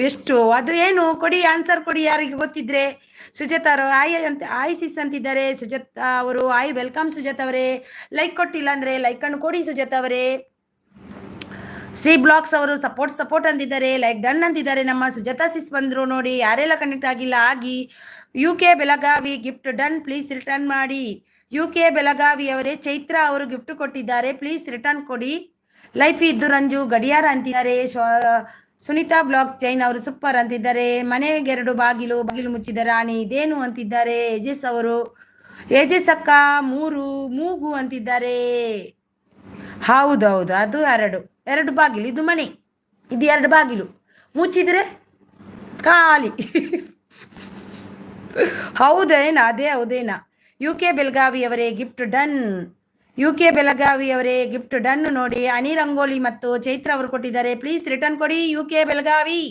Speaker 1: ಎಷ್ಟು ಅದು ಏನು? ಕೊಡಿ ಆನ್ಸರ್ ಕೊಡಿ ಯಾರಿಗೆ ಗೊತ್ತಿದ್ರೆ. ಸುಜಾತ ಅವರು ಆಯ್ ಸಿಸ್ ಅಂತಿದ್ದಾರೆ. ಸುಜಾತ ಅವರು ವೆಲ್ಕಮ್ ಸುಜಾತ ಅವರೇ. ಲೈಕ್ ಕೊಟ್ಟಿಲ್ಲ ಅಂದ್ರೆ ಲೈಕ್ ಅನ್ನು ಕೊಡಿ ಸುಜಾತ ಅವರೇ. ಶ್ರೀ ಬ್ಲಾಗ್ಸ್ ಅವರು ಸಪೋರ್ಟ್ ಅಂತಿದ್ದಾರೆ. ಲೈಕ್ ಡನ್ ಅಂತಿದ್ದಾರೆ. ನಮ್ಮ ಸುಜಾತ ಸಿಸ್ ಬಂದ್ರು ನೋಡಿ. ಯಾರೆಲ್ಲ ಕನೆಕ್ಟ್ ಆಗಿಲ್ಲ ಆಗಿ. UK Belagavi gift done, please return ಮಾಡಿ. UK ಬೆಳಗಾವಿ ಅವರೇ ಚೈತ್ರ ಅವರು ಗಿಫ್ಟ್ ಕೊಟ್ಟಿದ್ದಾರೆ. ಪ್ಲೀಸ್ ರಿಟರ್ನ್ ಕೊಡಿ. ಲೈಫ್ ಇದ್ದು ರಂಜು ಗಡಿಯಾರ ಅಂತಿದ್ದಾರೆ. ಸುನೀತಾ ಬ್ಲಾಗ್ಸ್ ಜೈನ್ ಅವರು ಸೂಪರ್ ಅಂತಿದ್ದಾರೆ. ಮನೆಗೆರಡು ಬಾಗಿಲು ಮುಚ್ಚಿದ ರಾಣಿ ಇದೇನು ಅಂತಿದ್ದಾರೆ. ಏಜಸ್ ಅಕ್ಕ ಮೂಗು ಅಂತಿದ್ದಾರೆ. ಹೌದೌದು, ಅದು ಎರಡು ಬಾಗಿಲು. ಇದು ಮನೆ, ಇದು 2 ಬಾಗಿಲು ಮುಚ್ಚಿದ್ರೆ ಖಾಲಿ. ಹೌದೇನಾ? ಹೌದೇನಾ? UK ಬೆಳಗಾವಿ ಅವರೇ ಗಿಫ್ಟ್ ಡನ್ ನೋಡಿ. ಅನಿ ರಂಗೋಲಿ ಮತ್ತು ಚೈತ್ರ ಅವರು ಕೊಟ್ಟಿದ್ದಾರೆ. ಪ್ಲೀಸ್ ರಿಟರ್ನ್ ಕೊಡಿ UK ಬೆಳಗಾವಿ.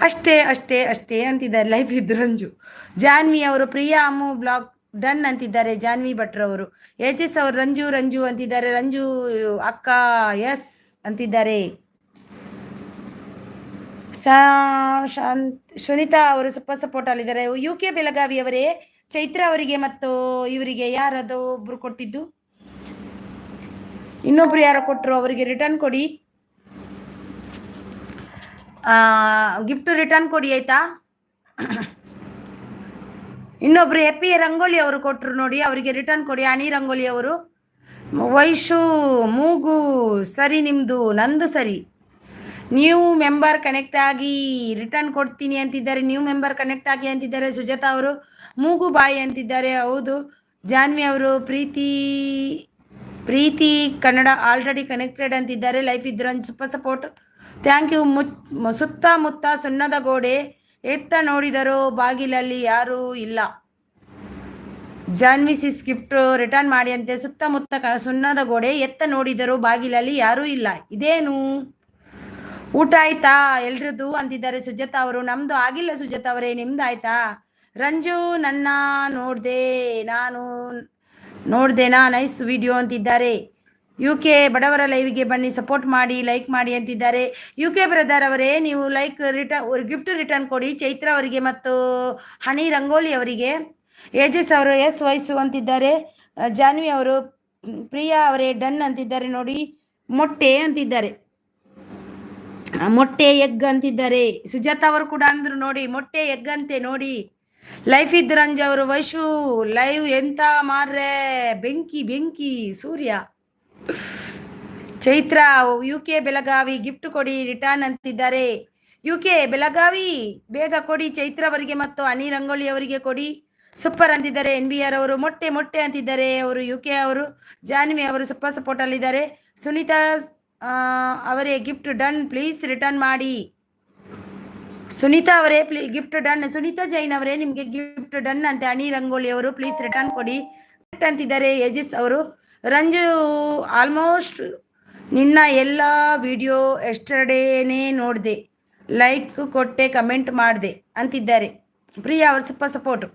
Speaker 1: ಅಷ್ಟೇ ಅಂತಿದ್ದಾರೆ. ಲೈಫ್ ಇದ್ದು ರಂಜು. ಜಾನ್ವಿ ಅವರು ಪ್ರಿಯಾ ಅಮ್ಮು ಬ್ಲಾಗ್ ಡನ್ ಅಂತಿದ್ದಾರೆ. ಜಾನ್ವಿ ಭಟ್ರವರು. ಏಜಸ್ ಅವರು ರಂಜು ಅಂತಿದ್ದಾರೆ. ರಂಜು ಅಕ್ಕ ಎಸ್ ಅಂತಿದ್ದಾರೆ. ಸುನೀತಾ ಅವರು ಸೂಪರ್ ಸಪೋರ್ಟ್ ಅಲ್ಲಿದ್ದಾರೆ. UK ಬೆಳಗಾವಿ ಅವರೇ ಚೈತ್ರ ಅವರಿಗೆ ಮತ್ತು ಇವರಿಗೆ ಯಾರದು ಒಬ್ರು ಕೊಟ್ಟಿದ್ದು, ಇನ್ನೊಬ್ರು ಯಾರೋ ಕೊಟ್ಟರು, ಅವರಿಗೆ ರಿಟರ್ನ್ ಕೊಡಿ. ಗಿಫ್ಟ್ ರಿಟರ್ನ್ ಕೊಡಿ ಆಯ್ತಾ. ಇನ್ನೊಬ್ರು ಎಪಿ ರಂಗೋಲಿ ಅವರು ಕೊಟ್ಟರು ನೋಡಿ, ಅವರಿಗೆ ರಿಟರ್ನ್ ಕೊಡಿ. ಅಣಿ ರಂಗೋಲಿ ಅವರು. ವೈಶು ಮೂಗು ಸರಿ, ನಿಮ್ಮದು ನಂದು ಸರಿ. ನ್ಯೂ ಮೆಂಬರ್ ಕನೆಕ್ಟ್ ಆಗಿ ರಿಟರ್ನ್ ಕೊಡ್ತೀನಿ ಅಂತಿದ್ದಾರೆ. ನ್ಯೂ ಮೆಂಬರ್ ಕನೆಕ್ಟ್ ಆಗಿ ಅಂತಿದ್ದಾರೆ. ಸುಜಾತ ಅವರು ಮೂಗು ಬಾಯಿ ಅಂತಿದ್ದಾರೆ. ಹೌದು. ಜಾನ್ವಿ ಅವರು ಪ್ರೀತಿ ಕನ್ನಡ ಆಲ್ರೆಡಿ ಕನೆಕ್ಟೆಡ್ ಅಂತಿದ್ದಾರೆ. ಲೈಫ್ ಇದ್ರಂಜ್ ಸೂಪರ್ ಸಪೋರ್ಟ್. Thank you. ಸುತ್ತಮುತ್ತ ಸುಣ್ಣದ ಗೋಡೆ, ಎತ್ತ ನೋಡಿದರೂ ಬಾಗಿಲಲ್ಲಿ ಯಾರೂ ಇಲ್ಲ. ಜಾನ್ವಿ ಸಿಸ್ ಗಿಫ್ಟ್ ರಿಟರ್ನ್ ಮಾಡಿ ಅಂತೆ. ಸುತ್ತಮುತ್ತ ಸುಣ್ಣದ ಗೋಡೆ, ಎತ್ತ ನೋಡಿದರೂ ಬಾಗಿಲಲ್ಲಿ ಯಾರೂ ಇಲ್ಲ. ಇದೇನು? ಊಟ ಆಯ್ತಾ ಎಲ್ರದ್ದು ಅಂತಿದ್ದಾರೆ ಸುಜಾತ ಅವರು. ನಮ್ದು ಆಗಿಲ್ಲ ಸುಜಾತ ಅವರೇ, ನಿಮ್ದು ಆಯ್ತಾ? ರಂಜು ನನ್ನ ನೋಡ್ದೇನಾ ನೈಸ್ ವಿಡಿಯೋ ಅಂತಿದ್ದಾರೆ. UK ಬಡವರ ಲೈವ್ಗೆ ಬನ್ನಿ, ಸಪೋರ್ಟ್ ಮಾಡಿ, ಲೈಕ್ ಮಾಡಿ ಅಂತಿದ್ದಾರೆ. UK ಬ್ರದರ್ ಅವರೇ, ನೀವು ಗಿಫ್ಟ್ ರಿಟರ್ನ್ ಕೊಡಿ ಚೈತ್ರ ಅವರಿಗೆ ಮತ್ತು ಹನಿ ರಂಗೋಲಿ ಅವರಿಗೆ. ಏಜಸ್ ಅವರು ಎಸ್ ವಯಸ್ಸು ಅಂತಿದ್ದಾರೆ. ಜಾನ್ವಿ ಅವರು ಪ್ರಿಯಾ ಅವರೇ ಡನ್ ಅಂತಿದ್ದಾರೆ ನೋಡಿ. ಮೊಟ್ಟೆ ಅಂತಿದ್ದಾರೆ, ಮೊಟ್ಟೆ ಎಗ್ ಅಂತಿದ್ದಾರೆ. ಸುಜಾತ ಅವರು ಕೂಡ ಅಂದ್ರು ನೋಡಿ, ಮೊಟ್ಟೆ ಎಗ್ ಅಂತೆ ನೋಡಿ. ಲೈಫ್ ಇದ್ದು ರಂಜ್ ಅವರು ವೈಶು ಲೈವ್ ಎಂತ ಮಾರ್ರೆ, ಬೆಂಕಿ ಬೆಂಕಿ ಸೂರ್ಯ. ಚೈತ್ರ UK ಬೆಳಗಾವಿ ಗಿಫ್ಟ್ ಕೊಡಿ ರಿಟರ್ನ್ ಅಂತಿದ್ದಾರೆ. UK ಬೆಳಗಾವಿ ಬೇಗ ಕೊಡಿ ಚೈತ್ರ ಅವರಿಗೆ ಮತ್ತು ಅನಿ ರಂಗೋಲಿ ಅವರಿಗೆ ಕೊಡಿ. ಸೂಪರ್ ಅಂತಿದ್ದಾರೆ. NBR ಅವರು ಮೊಟ್ಟೆ ಮೊಟ್ಟೆ ಅಂತಿದ್ದಾರೆ. ಅವರು UK ಅವರು. ಜಾನ್ವಿ ಅವರು ಸೂಪರ್ ಸಪೋರ್ಟ್ ಅಲ್ಲಿದ್ದಾರೆ. ಸುನೀತಾ ಅವರೇ ಗಿಫ್ಟ್ ಡನ್, ಪ್ಲೀಸ್ ರಿಟರ್ನ್ ಮಾಡಿ. ಸುನೀತಾ ಅವರೇ ಗಿಫ್ಟ್ ಡನ್. ಸುನೀತಾ ಜೈನ್ ಅವರೇ ನಿಮ್ಗೆ ಗಿಫ್ಟ್ ಡನ್ ಅಂತೆ. ಅನಿ ರಂಗೋಲಿ ಅವರು ಪ್ಲೀಸ್ ರಿಟರ್ನ್ ಕೊಡಿ ಅಂತಿದ್ದಾರೆ. ಯಜಿಸ್ ಅವರು ರಂಜು ಆಲ್ಮೋಸ್ಟ್ ನಿನ್ನ ಎಲ್ಲ ವಿಡಿಯೋ ಎಸ್ಟರ್ಡೇನೇ ನೋಡಿದೆ, ಲೈಕ್ ಕೊಟ್ಟೆ, ಕಮೆಂಟ್ ಮಾಡಿದೆ ಅಂತಿದ್ದಾರೆ. ಪ್ರಿಯಾ ಅವರು ಸೂಪರ್ ಸಪೋರ್ಟ್.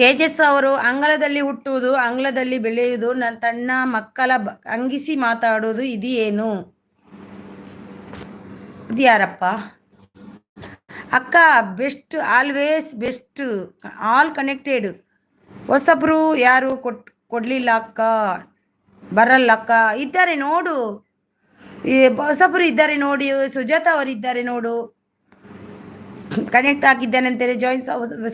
Speaker 1: ಯಜಸ್ ಅವರು ಅಂಗಳದಲ್ಲಿ ಹುಟ್ಟುವುದು, ಅಂಗಳದಲ್ಲಿ ಬೆಳೆಯುವುದು, ನನ್ನ ತನ್ನ ಮಕ್ಕಳ ಅಂಗಿಸಿ ಮಾತಾಡೋದು, ಇದು ಏನು, ಇದು ಯಾರಪ್ಪ? ಅಕ್ಕ best, always best, all connected. ಹೊಸಬ್ರು ಯಾರು ಕೊಡ್ಲಿಲ್ಲ ಅಕ್ಕ, ಬರಲ್ಲ ಅಕ್ಕ. ಇದ್ದಾರೆ ನೋಡು, ಹೊಸಬ್ರು ಇದ್ದಾರೆ ನೋಡಿ. ಸುಜಾತ ಅವರಿದ್ದಾರೆ ನೋಡು, ಕನೆಕ್ಟ್ ಆಗಿದ್ದಾನೆ ಅಂತಾರೆ. ಜಾಯಿನ್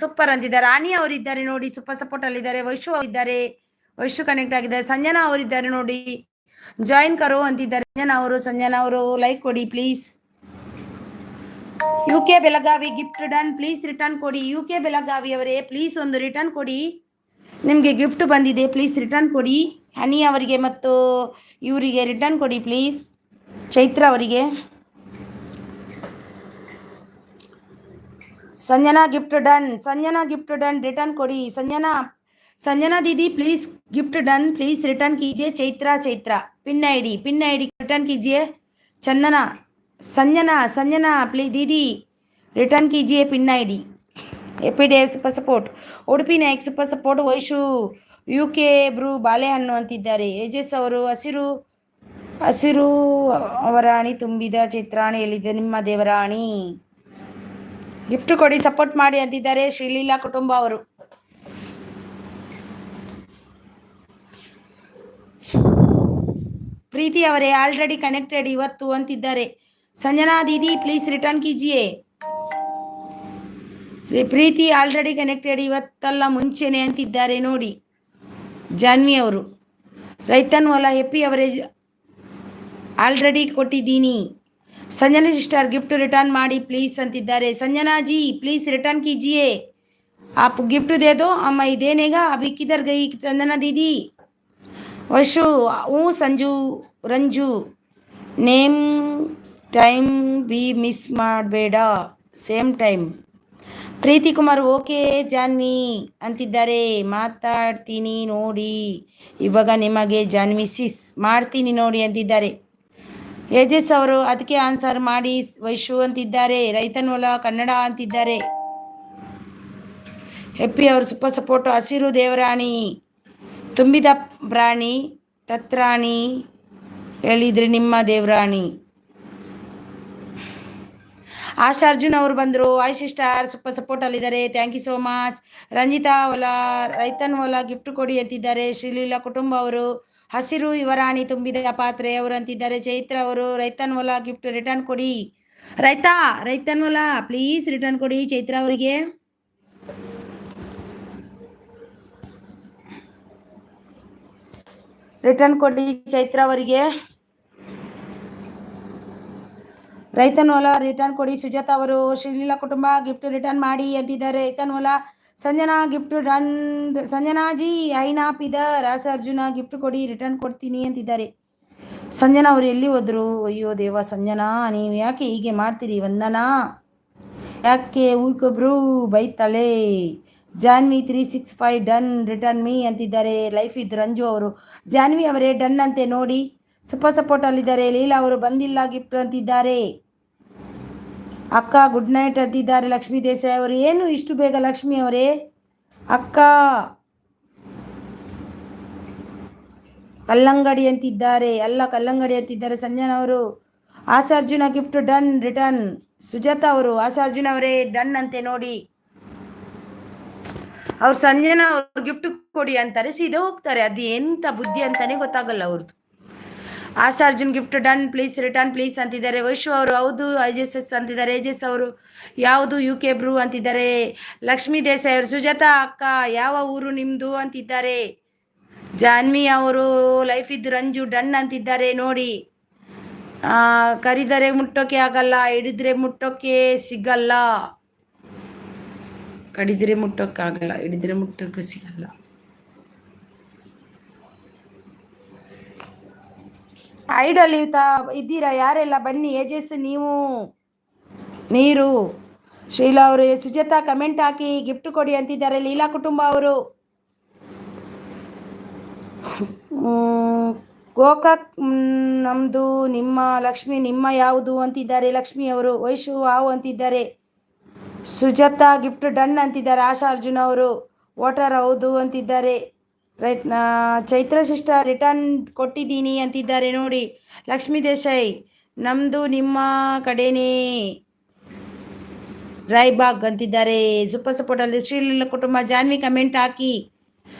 Speaker 1: ಸೂಪರ್ ಅಂತಿದ್ದಾರೆ. ರಾಣಿ ಅವರಿದ್ದಾರೆ ನೋಡಿ, ಸೂಪರ್ ಸಪೋರ್ಟ್ ಅಲ್ಲಿದ್ದಾರೆ. ವೈಶು ಅವರಿದ್ದಾರೆ, ವೈಶು ಕನೆಕ್ಟ್ ಆಗಿದ್ದಾರೆ. ಸಂಜನಾ ಅವರಿದ್ದಾರೆ ನೋಡಿ, ಜಾಯಿನ್ ಕರೋ ಅಂತಿದ್ದಾರೆ. ಸಂಜನಾ ಅವರು ಲೈಕ್ ಕೊಡಿ please. UK Belagavi gift done, please return ಕೊಡಿ. UK ಬೆಳಗಾವಿ ಅವರೇ ಪ್ಲೀಸ್ ಒಂದು ರಿಟರ್ನ್ ಕೊಡಿ, ನಿಮಗೆ ಗಿಫ್ಟ್ ಬಂದಿದೆ, ಪ್ಲೀಸ್ ರಿಟರ್ನ್ ಕೊಡಿ. ಹನಿ ಅವರಿಗೆ ಮತ್ತು ಇವರಿಗೆ ರಿಟರ್ನ್ ಕೊಡಿ ಪ್ಲೀಸ್. ಚೈತ್ರ ಅವರಿಗೆ. Sanjana gift done, Sanjana gift done, return ಕೊಡಿ. ಸಂಜನಾ दीदी please gift done, please return कीजिए. चैत्रा पिन आईडी रिटर्न कीजिए. संजना प्लीज दीदी रिटर्न कीजिए pin ID. Happy day super support. Udupi Nayak super support. Vaishu UK bro ಬಾಳೆಹಣ್ಣು ಅಂತಿದ್ದಾರೆ. ಯಜಸ್ ಅವರು ಹಸಿರು ಅವರಾಣಿ ತುಂಬಿದ ಚಿತ್ರಾಣಿ ಎಲ್ಲಿದೆ ನಿಮ್ಮ ದೇವರಾಣಿ, ಗಿಫ್ಟ್ ಕೊಡಿ ಸಪೋರ್ಟ್ ಮಾಡಿ ಅಂತಿದ್ದಾರೆ. ಶ್ರೀಲೀಲಾ ಕುಟುಂಬ ಅವರು. ಪ್ರೀತಿ ಅವರೇ ಆಲ್ರೆಡಿ ಕನೆಕ್ಟೆಡ್ ಇವತ್ತು ಅಂತಿದ್ದಾರೆ. ಸಂಜನಾ दीदी ಪ್ಲೀಸ್ ರಿಟರ್ನ್ ಕೀಜಿಯೇ. ಪ್ರೀತಿ ಆಲ್ರೆಡಿ ಕನೆಕ್ಟೆಡ್ ಇವತ್ತಲ್ಲ ಮುಂಚೆನೆ ಅಂತಿದ್ದಾರೆ ನೋಡಿ. ಜಾನ್ವಿ ಅವರು. ರೈತನ್ ವಾಲಾ ಹೆಪ್ಪಿ ಅವರೇ ಆಲ್ರೆಡಿ ಕೊಟ್ಟಿದ್ದೀನಿ. ಸಂಜನಾ ಸಿಸ್ಟರ್ ಗಿಫ್ಟ್ ರಿಟರ್ನ್ ಮಾಡಿ ಪ್ಲೀಸ್ ಅಂತಿದ್ದಾರೆ. ಸಂಜನಾ ಜಿ ಪ್ಲೀಸ್ ರಿಟರ್ನ್ कीजिए, आप गिफ्ट दे दो, अम्मा ही देनेगा, अभी किधर गई संजना दीदी. Vashu Sanju Ranju name time be miss ಮಾಡಬೇಡ, same time. Preeti Kumar okay Janvi ಅಂತಿದ್ದಾರೆ. ಮಾತಾಡ್ತೀನಿ ನೋಡಿ ಇವಾಗ ನಿಮಗೆ ಜಾನ್ವಿ ಸಿಸ್ ಮಾಡ್ತೀನಿ ನೋಡಿ ಅಂತಿದ್ದಾರೆ. ಯಜಸ್ ಅವರು ಅದಕ್ಕೆ ಆನ್ಸರ್ ಮಾಡಿ ವೈಶು ಅಂತಿದ್ದಾರೆ. ರೈತನ್ ಹೊಲ ಕನ್ನಡ ಅಂತಿದ್ದಾರೆ. ಹೆಪ್ಪಿ ಅವರು ಸೂಪರ್ ಸಪೋರ್ಟ್. ಹಸಿರು ದೇವರಾಣಿ ತುಂಬಿದ ಪ್ರಾಣಿ ತತ್ರಾಣಿ ಹೇಳಿದ್ರಿ ನಿಮ್ಮ ದೇವರಾಣಿ. ಆಶಾ ಅರ್ಜುನ್ ಅವರು ಬಂದರು. ಆಯ್ ಸಿಸ್ಟರ್ ಸೂಪರ್ ಸಪೋರ್ಟ್ ಅಲ್ಲಿದ್ದಾರೆ. Thank you so much. Ranjita ಹೊಲಾ ರೈತನ್ ಹೊಲ ಗಿಫ್ಟ್ ಕೊಡಿ ಅಂತಿದ್ದಾರೆ. ಶ್ರೀಲೀಲಾ ಕುಟುಂಬ ಅವರು. ಹಸಿರು ಯುವರಾಣಿ ತುಂಬಿದ ಪಾತ್ರೆ ಅವರು ಅಂತಿದ್ದಾರೆ. ಚೈತ್ರ ಅವರು ರೈತನ್ ಹೊಲ ಗಿಫ್ಟ್ ರಿಟರ್ನ್ ಕೊಡಿ. ರೈತನ್ ಹೊಲ ಪ್ಲೀಸ್ ರಿಟರ್ನ್ ಕೊಡಿ ಚೈತ್ರ ಅವರಿಗೆ. ರಿಟರ್ನ್ ಕೊಡಿ ಚೈತ್ರ ಅವರಿಗೆ. ರೈತನ್ ಹೊಲ ರಿಟರ್ನ್ ಕೊಡಿ. ಸುಜಾತ ಅವರು ಶ್ರೀಲೀಲಾ ಕುಟುಂಬ ಗಿಫ್ಟ್ ರಿಟರ್ನ್ ಮಾಡಿ ಅಂತಿದ್ದಾರೆ. ರೈತನ್ ಹೊಲ. Sanjana gift done. ಸಂಜನಾಜಿ ಐನಾಪ್ ಇದರ್. ಆಸ ಅರ್ಜುನ ಗಿಫ್ಟ್ ಕೊಡಿ ರಿಟರ್ನ್ ಕೊಡ್ತೀನಿ ಅಂತಿದ್ದಾರೆ. ಸಂಜನಾ ಅವರು ಎಲ್ಲಿ ಹೋದ್ರು? ಅಯ್ಯೋ ದೇವ ಸಂಜನಾ, ನೀವು ಯಾಕೆ ಹೀಗೆ ಮಾಡ್ತೀರಿ? ವಂದನಾ ಯಾಕೆ ಊಕೊಬ್ರು ಬೈತಾಳೆ. ಜಾನ್ವಿ 365 ಡನ್ ರಿಟರ್ನ್ ಮೀ ಅಂತಿದ್ದಾರೆ. ಲೈಫ್ ಇದ್ದು ರಂಜು ಅವರು. ಜಾನ್ವಿ ಅವರೇ ಡನ್ ಅಂತೆ ನೋಡಿ, ಸೂಪರ್ ಸಪೋರ್ಟ್ ಅಲ್ಲಿದ್ದಾರೆ. ಲೀಲಾ ಅವರು ಬಂದಿಲ್ಲ ಗಿಫ್ಟ್ ಅಂತಿದ್ದಾರೆ. ಅಕ್ಕ ಗುಡ್ ನೈಟ್ ಅಂತಿದ್ದಾರೆ. ಲಕ್ಷ್ಮೀ ದೇಸಾಯಿ ಅವರು. ಏನು ಇಷ್ಟು ಬೇಗ ಲಕ್ಷ್ಮಿ ಅವರೇ? ಅಕ್ಕ ಕಲ್ಲಂಗಡಿ ಅಂತಿದ್ದಾರೆ. ಕಲ್ಲಂಗಡಿ ಅಂತಿದ್ದಾರೆ. ಸಂಜನಾ ಅವರು. Asha Arjuna gift done return. Sujata ಅವರು. ಆಸಾ ಅರ್ಜುನ ಅವರೇ ಡನ್ ಅಂತೆ ನೋಡಿ. ಅವ್ರು ಸಂಜೆನ ಅವ್ರು ಗಿಫ್ಟ್ ಕೊಡಿ ಅಂತಾರೆ, ಸೀದಾ ಹೋಗ್ತಾರೆ. ಅದು ಎಂತ ಬುದ್ಧಿ ಅಂತಾನೆ ಗೊತ್ತಾಗಲ್ಲ ಅವ್ರದ್ದು. Asha Arjun gift done please return please ಅಂತಿದ್ದಾರೆ. ವೈಶು ಅವರು ಹೌದು IJSS ಅಂತಿದ್ದಾರೆ. AJS ಅವರು ಯಾವುದು UK ಬ್ರೂ ಅಂತಿದ್ದಾರೆ. ಲಕ್ಷ್ಮೀ ದೇಸಾಯಿ ಅವರು ಸುಜಾತಾ ಅಕ್ಕ ಯಾವ ಊರು ನಿಮ್ದು ಅಂತಿದ್ದಾರೆ. ಜಾನ್ವಿ ಅವರು ಲೈಫ್ ಇದ್ದು ರಂಜು ಡನ್ ಅಂತಿದ್ದಾರೆ ನೋಡಿ. ಕರಿದರೆ ಮುಟ್ಟೋಕೆ ಆಗಲ್ಲ, ಹಿಡಿದ್ರೆ ಮುಟ್ಟೋಕೆ ಸಿಗಲ್ಲ. ಕಡಿದ್ರೆ ಮುಟ್ಟೋಕ್ಕಾಗಲ್ಲ, ಹಿಡಿದ್ರೆ ಮುಟ್ಟೋಕೆ ಸಿಗಲ್ಲ. ಐಡಲ್ ಇದ್ದೀರಾ ಯಾರೆಲ್ಲ ಬನ್ನಿ. AJS ನೀವು ನೀರು ಶೀಲಾ ಅವರು ಸುಜಾತಾ ಕಮೆಂಟ್ ಹಾಕಿ ಗಿಫ್ಟ್ ಕೊಡಿ ಅಂತಿದ್ದಾರೆ. ಲೀಲಾ ಕುಟುಂಬ ಅವರು ಗೋಕಾಕ್ ನಮ್ದು ನಿಮ್ಮ ಲಕ್ಷ್ಮಿ ನಿಮ್ಮ ಯಾವುದು ಅಂತಿದ್ದಾರೆ. ಲಕ್ಷ್ಮಿ ಅವರು ವೈಶು ಹಾವು ಅಂತಿದ್ದಾರೆ. ಸುಜಾತಾ ಗಿಫ್ಟ್ ಡನ್ ಅಂತಿದ್ದಾರೆ. ಆಶಾ ಅರ್ಜುನ್ ಅವರು ವಾಟರ್ ಹೌದು ಅಂತಿದ್ದಾರೆ. ಚೈತ್ರ ಸಿಸ್ಟರ್ ರಿಟರ್ನ್ ಕೊಟ್ಟಿದ್ದೀನಿ ಅಂತಿದ್ದಾರೆ ನೋಡಿ. ಲಕ್ಷ್ಮೀ ದೇಸಾಯಿ ನಮ್ಮದು ನಿಮ್ಮ ಕಡೆನೇ ರಾಯ್ಬಾಗ್ ಅಂತಿದ್ದಾರೆ. ಸೂಪರ್ ಸಪೋರ್ಟಲ್ಲಿ ಶ್ರೀಲೀಲಾ ಕುಟುಂಬ ಜಾನ್ವಿ ಕಮೆಂಟ್ ಹಾಕಿ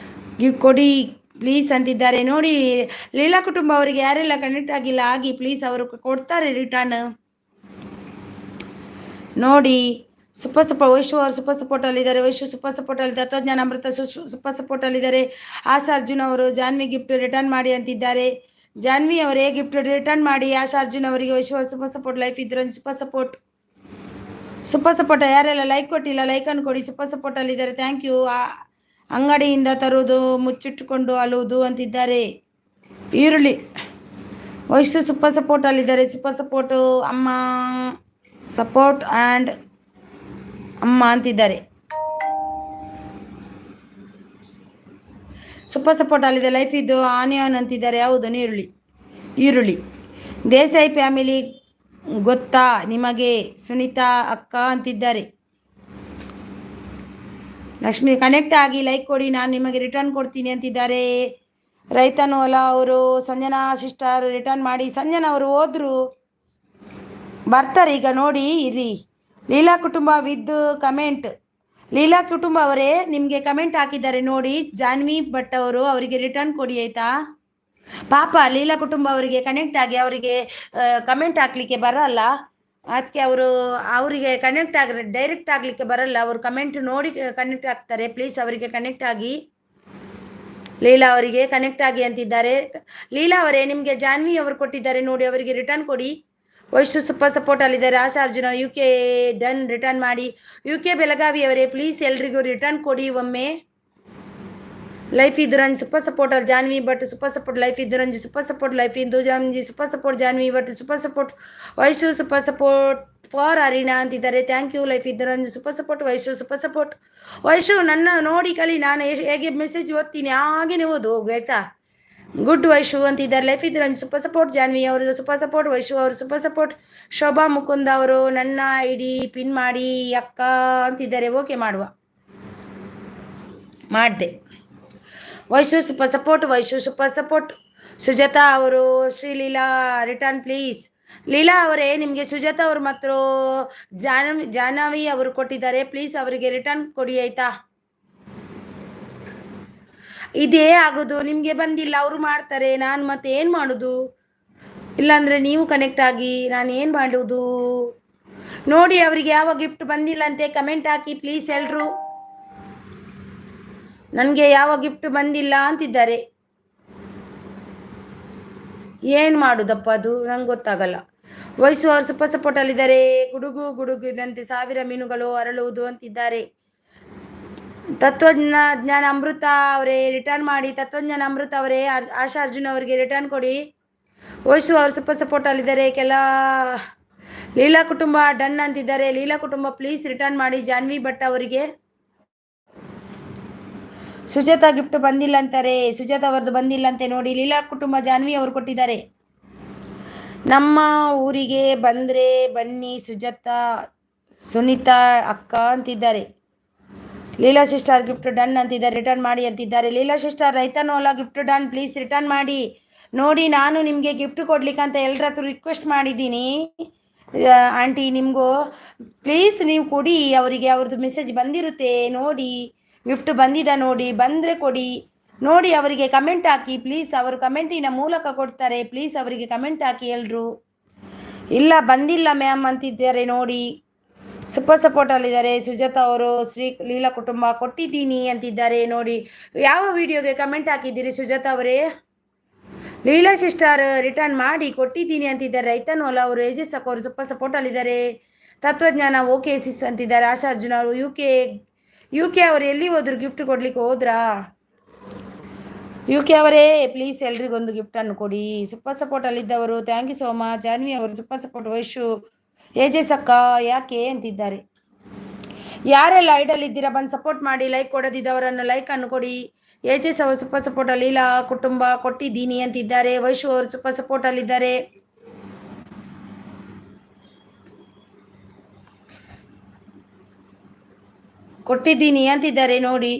Speaker 1: ಕೊಡಿ ಪ್ಲೀಸ್ ಅಂತಿದ್ದಾರೆ ನೋಡಿ. ಲೀಲಾ ಕುಟುಂಬ ಅವರಿಗೆ ಯಾರೆಲ್ಲ ಕನೆಕ್ಟ್ ಆಗಿಲ್ಲ ಆಗಿ ಪ್ಲೀಸ್, ಅವರು ಕೊಡ್ತಾರೆ ರಿಟರ್ನ್ ನೋಡಿ. ಸೂಪರ್ ಸಪೋರ್ಟ್ ವೈಶು ಅವರು ಸೂಪರ್ ಸಪೋರ್ಟಲ್ಲಿದ್ದಾರೆ. ವೈಶು ಸೂಪರ್ ಸಪೋರ್ಟಲ್ಲಿ ತತ್ವಜ್ಞಾನ ಅಮೃತ ಸೂಪರ್ ಸಪೋರ್ಟಲ್ಲಿದ್ದಾರೆ. ಆಶಾ ಅರ್ಜುನ್ ಅವರು ಜಾನ್ವಿ ಗಿಫ್ಟ್ ರಿಟರ್ನ್ ಮಾಡಿ ಅಂತಿದ್ದಾರೆ. ಜಾನ್ವಿ ಅವರೇ ಗಿಫ್ಟ್ ರಿಟರ್ನ್ ಮಾಡಿ. ಆಶಾ ಅರ್ಜುನ್ ಅವರಿಗೆ ವೈಶು ಅವರು ಸೂಪರ್ ಸಪೋರ್ಟ್ ಲೈಫ್ ಇದ್ರು ಸೂಪರ್ ಸಪೋರ್ಟ್ ಯಾರೆಲ್ಲ ಲೈಕ್ ಕೊಟ್ಟಿಲ್ಲ ಲೈಕನ್ನು ಕೊಡಿ. ಸೂಪರ್ ಸಪೋರ್ಟಲ್ಲಿದ್ದಾರೆ. Thank you. ಅಂಗಡಿಯಿಂದ ತರುವುದು ಮುಚ್ಚಿಟ್ಟುಕೊಂಡು ಅಳುವುದು ಅಂತಿದ್ದಾರೆ. ಈರುಳ್ಳಿ ವೈಶು ಸೂಪರ್ ಸಪೋರ್ಟಲ್ಲಿದ್ದಾರೆ. ಸೂಪರ್ ಸಪೋರ್ಟು ಅಮ್ಮ ಸಪೋರ್ಟ್ ಆ್ಯಂಡ್ ಅಮ್ಮ ಅಂತಿದ್ದಾರೆ. ಸೂಪರ್ ಸಪೋರ್ಟ್ ಅಲ್ಲಿದೆ. ಲೈಫ್ ಇದು ಆನಿಯನ್ ಅಂತಿದ್ದಾರೆ. ಹೌದು ಈರುಳ್ಳಿ ದೇಸಾಯಿ ಫ್ಯಾಮಿಲಿ ಗೊತ್ತಾ ನಿಮಗೆ ಸುನೀತಾ ಅಕ್ಕ ಅಂತಿದ್ದಾರೆ. ಲಕ್ಷ್ಮಿ ಕನೆಕ್ಟ್ ಆಗಿ ಲೈಕ್ ಕೊಡಿ, ನಾನು ನಿಮಗೆ ರಿಟರ್ನ್ ಕೊಡ್ತೀನಿ ಅಂತಿದ್ದಾರೆ. ರೈತನು ಅಲ್ಲ ಅವರು ಸಂಜನಾ ಸಿಸ್ಟರ್ ರಿಟರ್ನ್ ಮಾಡಿ. ಸಂಜನಾ ಅವರು ಹೋದ್ರು, ಬರ್ತಾರೆ ಈಗ ನೋಡಿ ಇರಿ. ಲೀಲಾ ಕುಟುಂಬ ವಿತ್ ಕಮೆಂಟ್. ಲೀಲಾ ಕುಟುಂಬ ಅವರೇ ನಿಮಗೆ ಕಮೆಂಟ್ ಹಾಕಿದ್ದಾರೆ ನೋಡಿ. ಜಾನ್ವಿ ಭಟ್ ಅವರು ಅವರಿಗೆ ರಿಟರ್ನ್ ಕೊಡಿ ಆಯ್ತಾ. ಪಾಪ ಲೀಲಾ ಕುಟುಂಬ ಅವರಿಗೆ ಕನೆಕ್ಟ್ ಆಗಿ ಅವರಿಗೆ ಕಮೆಂಟ್ ಹಾಕ್ಲಿಕ್ಕೆ ಬರಲ್ಲ, ಅದಕ್ಕೆ ಅವರಿಗೆ ಕನೆಕ್ಟ್ ಡೈರೆಕ್ಟ್ ಆಗಲಿಕ್ಕೆ ಬರಲ್ಲ. ಅವರು ಕಮೆಂಟ್ ನೋಡಿ ಕನೆಕ್ಟ್ ಆಗ್ತಾರೆ. ಪ್ಲೀಸ್ ಅವರಿಗೆ ಕನೆಕ್ಟ್ ಆಗಿ. ಲೀಲಾ ಅವರಿಗೆ ಕನೆಕ್ಟ್ ಆಗಿ ಅಂತಿದ್ದಾರೆ. ಲೀಲಾ ಅವರೇ ನಿಮಗೆ ಜಾನ್ವಿ ಅವರು ಕೊಟ್ಟಿದ್ದಾರೆ ನೋಡಿ, ಅವರಿಗೆ ರಿಟರ್ನ್ ಕೊಡಿ. ವೈಶು ಸೂಪರ್ ಸಪೋರ್ಟಲ್ಲಿದ್ದಾರೆ. Asha Arjuna UK done return ಮಾಡಿ. UK ಬೆಳಗಾವಿ ಅವರೇ ಪ್ಲೀಸ್ ಎಲ್ರಿಗೂ ರಿಟರ್ನ್ ಕೊಡಿ ಒಮ್ಮೆ. ಲೈಫ್ ಇದುರಂಜ್ ಸೂಪರ್ ಸಪೋರ್ಟಲ್ಲಿ Janvi Bhat super support life ಇದುರಂಜ್ ಸೂಪರ್ ಸಪೋರ್ಟ್ ಲೈಫ್ ಇಂದು Janvi super support Janvi Bhat super support Vaishu super support for ಅರಿನಾ ಅಂತಿದ್ದಾರೆ. Thank you. ಲೈಫ್ ಇದುರಂಜ್ super support Vaishu super support. Vaishu ನನ್ನ ನೋಡಿ ಕಲಿ, ನಾನು ಹೇಗೆ ಮೆಸೇಜ್ ಓದ್ತೀನಿ ಹಾಗೇನೆ ಓದು ಹೋಗು ಆಯ್ತಾ. ಗುಡ್ ವೈಶು ಅಂತಿದ್ದಾರೆ. ಲೈಫ್ ಇದುರಂಜ್ ಸೂಪರ್ ಸಪೋರ್ಟ್ ಜಾನ್ವಿ ಅವರು ಸೂಪರ್ ಸಪೋರ್ಟ್. ವೈಶು ಅವರು ಸೂಪರ್ ಸಪೋರ್ಟ್. ಶೋಭಾ ಮುಕುಂದ ಅವರು ನನ್ನ ID ಪಿನ್ ಮಾಡಿ ಅಕ್ಕ ಅಂತಿದ್ದಾರೆ. ಓಕೆ ಮಾಡಿದೆ. Vaishu super support. Vaishu super support. Sujatha ಅವರು ಶ್ರೀಲೀಲಾ ರಿಟರ್ನ್ ಪ್ಲೀಸ್. ಲೀಲಾ ಅವರೇ ನಿಮಗೆ ಸುಜಾತಾ ಅವರು ಮತ್ತು ಜಾಹ್ನವಿ ಅವರು ಕೊಟ್ಟಿದ್ದಾರೆ. ಪ್ಲೀಸ್ ಅವರಿಗೆ ರಿಟರ್ನ್ ಕೊಡಿ ಆಯ್ತಾ. ಇದೇ ಆಗೋದು, ನಿಮಗೆ ಬಂದಿಲ್ಲ ಅವರು ಮಾಡ್ತಾರೆ, ನಾನು ಮತ್ತೆ ಏನು ಮಾಡೋದು. ಇಲ್ಲಾಂದರೆ ನೀವು ಕನೆಕ್ಟ್ ಆಗಿ ನಾನು ಏನು ಮಾಡೋದು ನೋಡಿ. ಅವರಿಗೆ ಯಾವ ಗಿಫ್ಟ್ ಬಂದಿಲ್ಲ ಅಂತೆ ಕಮೆಂಟ್ ಹಾಕಿ ಪ್ಲೀಸ್ ಎಲ್ರು. ನನಗೆ ಯಾವ ಗಿಫ್ಟ್ ಬಂದಿಲ್ಲ ಅಂತಿದ್ದಾರೆ. ಏನು ಮಾಡೋದಪ್ಪ ಅದು ನಂಗೆ ಗೊತ್ತಾಗಲ್ಲ. ವಯಸ್ಸು ಅವರು ಸೂಪರ್ ಸಪೋರ್ಟಲ್ಲಿದ್ದಾರೆ. ಗುಡುಗು ಇದಂತೆ ಸಾವಿರ ಮೀನುಗಳು ಅರಳುವುದು ಅಂತಿದ್ದಾರೆ. ಜ್ಞಾನ ಅಮೃತ ಅವರೇ ರಿಟರ್ನ್ ಮಾಡಿ. ತತ್ವಜ್ಞಾನ ಅಮೃತ ಅವರೇ ಆಶಾ ಅರ್ಜುನ್ ಅವರಿಗೆ ರಿಟರ್ನ್ ಕೊಡಿ. ವಯಸ್ಸು ಅವರು ಸೂಪರ್ ಸಪೋರ್ಟಲ್ಲಿದ್ದಾರೆ. ಲೀಲಾ ಕುಟುಂಬ ಡನ್ ಅಂತಿದ್ದಾರೆ. ಲೀಲಾ ಕುಟುಂಬ ಪ್ಲೀಸ್ ರಿಟರ್ನ್ ಮಾಡಿ ಜಾನ್ವಿ ಭಟ್ ಅವರಿಗೆ. ಸುಜಾತಾ ಗಿಫ್ಟ್ ಬಂದಿಲ್ಲ ಅಂತಾರೆ. ಸುಜಾತಾ ಅವರದ್ದು ಬಂದಿಲ್ಲ ಅಂತೆ ನೋಡಿ. ಲೀಲಾ ಕುಟುಂಬ ಜಾನ್ವಿ ಅವರು ಕೊಟ್ಟಿದ್ದಾರೆ. ನಮ್ಮ ಊರಿಗೆ ಬಂದರೆ ಬನ್ನಿ ಸುನೀತಾ ಅಕ್ಕ ಅಂತಿದ್ದಾರೆ. ಲೀಲಾ ಸಿಸ್ಟರ್ ಗಿಫ್ಟ್ ಡನ್ ಅಂತಿದ್ದಾರೆ. ರಿಟರ್ನ್ ಮಾಡಿ ಅಂತಿದ್ದಾರೆ. ಲೀಲಾ ಸಿಸ್ಟರ್ ರೈತನೋಲ ಗಿಫ್ಟ್ ಡನ್ ಪ್ಲೀಸ್ ರಿಟರ್ನ್ ಮಾಡಿ. ನೋಡಿ ನಾನು ನಿಮಗೆ ಗಿಫ್ಟ್ ಕೊಡ್ಲಿಕ್ಕಂತ ಎಲ್ಲರ ಹತ್ರ ರಿಕ್ವೆಸ್ಟ್ ಮಾಡಿದ್ದೀನಿ ಆಂಟಿ. ನಿಮಗೂ ಪ್ಲೀಸ್ ನೀವು ಕೊಡಿ ಅವರಿಗೆ. ಅವ್ರದ್ದು ಮೆಸೇಜ್ ಬಂದಿರುತ್ತೆ ನೋಡಿ. ಗಿಫ್ಟ್ ಬಂದಿದೆ ನೋಡಿ, ಬಂದರೆ ಕೊಡಿ. ನೋಡಿ ಅವರಿಗೆ ಕಮೆಂಟ್ ಹಾಕಿ ಪ್ಲೀಸ್. ಅವರು ಕಮೆಂಟಿನ ಮೂಲಕ ಕೊಡ್ತಾರೆ. ಪ್ಲೀಸ್ ಅವರಿಗೆ ಕಮೆಂಟ್ ಹಾಕಿ ಎಲ್ಲರೂ. ಇಲ್ಲ ಬಂದಿಲ್ಲ ಮ್ಯಾಮ್ ಅಂತಿದ್ದಾರೆ ನೋಡಿ. ಸೂಪರ್ ಸಪೋರ್ಟಲ್ಲಿದ್ದಾರೆ ಸುಜಾತ ಅವರು. ಶ್ರೀ ಲೀಲಾ ಕುಟುಂಬ ಕೊಟ್ಟಿದ್ದೀನಿ ಅಂತಿದ್ದಾರೆ ನೋಡಿ. ಯಾವ ವಿಡಿಯೋಗೆ ಕಮೆಂಟ್ ಹಾಕಿದ್ದೀರಿ ಸುಜಾತ ಅವರೇ? ಲೀಲಾ ಸಿಸ್ಟರ್ ರಿಟರ್ನ್ ಮಾಡಿ ಕೊಟ್ಟಿದ್ದೀನಿ ಅಂತಿದ್ದಾರೆ. ರೈತನೋಲ ಅವರು, ಏಜಸ್ ಅಕ್ಕ ಅವರು ಸೂಪರ್ ಸಪೋರ್ಟಲ್ಲಿದ್ದಾರೆ. ತತ್ವಜ್ಞಾನ ಓಕೆ ಸಿಸ್ ಅಂತಿದ್ದಾರೆ. ಆಶಾ ಅರ್ಜುನ್ ಅವರು ಯು ಕೆ ಅವರು ಎಲ್ಲಿ ಹೋದ್ರು? ಗಿಫ್ಟ್ ಕೊಡ್ಲಿಕ್ಕೆ ಹೋದ್ರಾ? ಯು ಕೆ ಅವರೇ ಪ್ಲೀಸ್ ಎಲ್ರಿಗೊಂದು ಗಿಫ್ಟನ್ನು ಕೊಡಿ. ಸೂಪರ್ ಸಪೋರ್ಟಲ್ಲಿದ್ದವರು thank you so much. Janvi ಅವರು ಸೂಪರ್ ಸಪೋರ್ಟ್. ವೈಶು ಏಜಸ್ ಅಕ್ಕ ಯಾಕೆ ಅಂತಿದ್ದಾರೆ. ಯಾರೆಲ್ಲ ಐಡಲ್ ಇದ್ದೀರಾ ಬಂದು ಸಪೋರ್ಟ್ ಮಾಡಿ. ಲೈಕ್ ಕೊಡದಿದ್ದವರನ್ನು ಲೈಕನ್ನು ಕೊಡಿ. ಏಜಸ್ ಅವರು ಸೂಪರ್ ಸಪೋರ್ಟಲ್ಲಿ ಲೀಲಾ ಕುಟುಂಬ ಕೊಟ್ಟಿದ್ದೀನಿ ಅಂತಿದ್ದಾರೆ. ವೈಶು ಅವರು ಸೂಪರ್ ಸಪೋರ್ಟಲ್ಲಿದ್ದಾರೆ. ಕೊಟ್ಟಿದ್ದೀನಿ ಅಂತಿದ್ದಾರೆ ನೋಡಿ.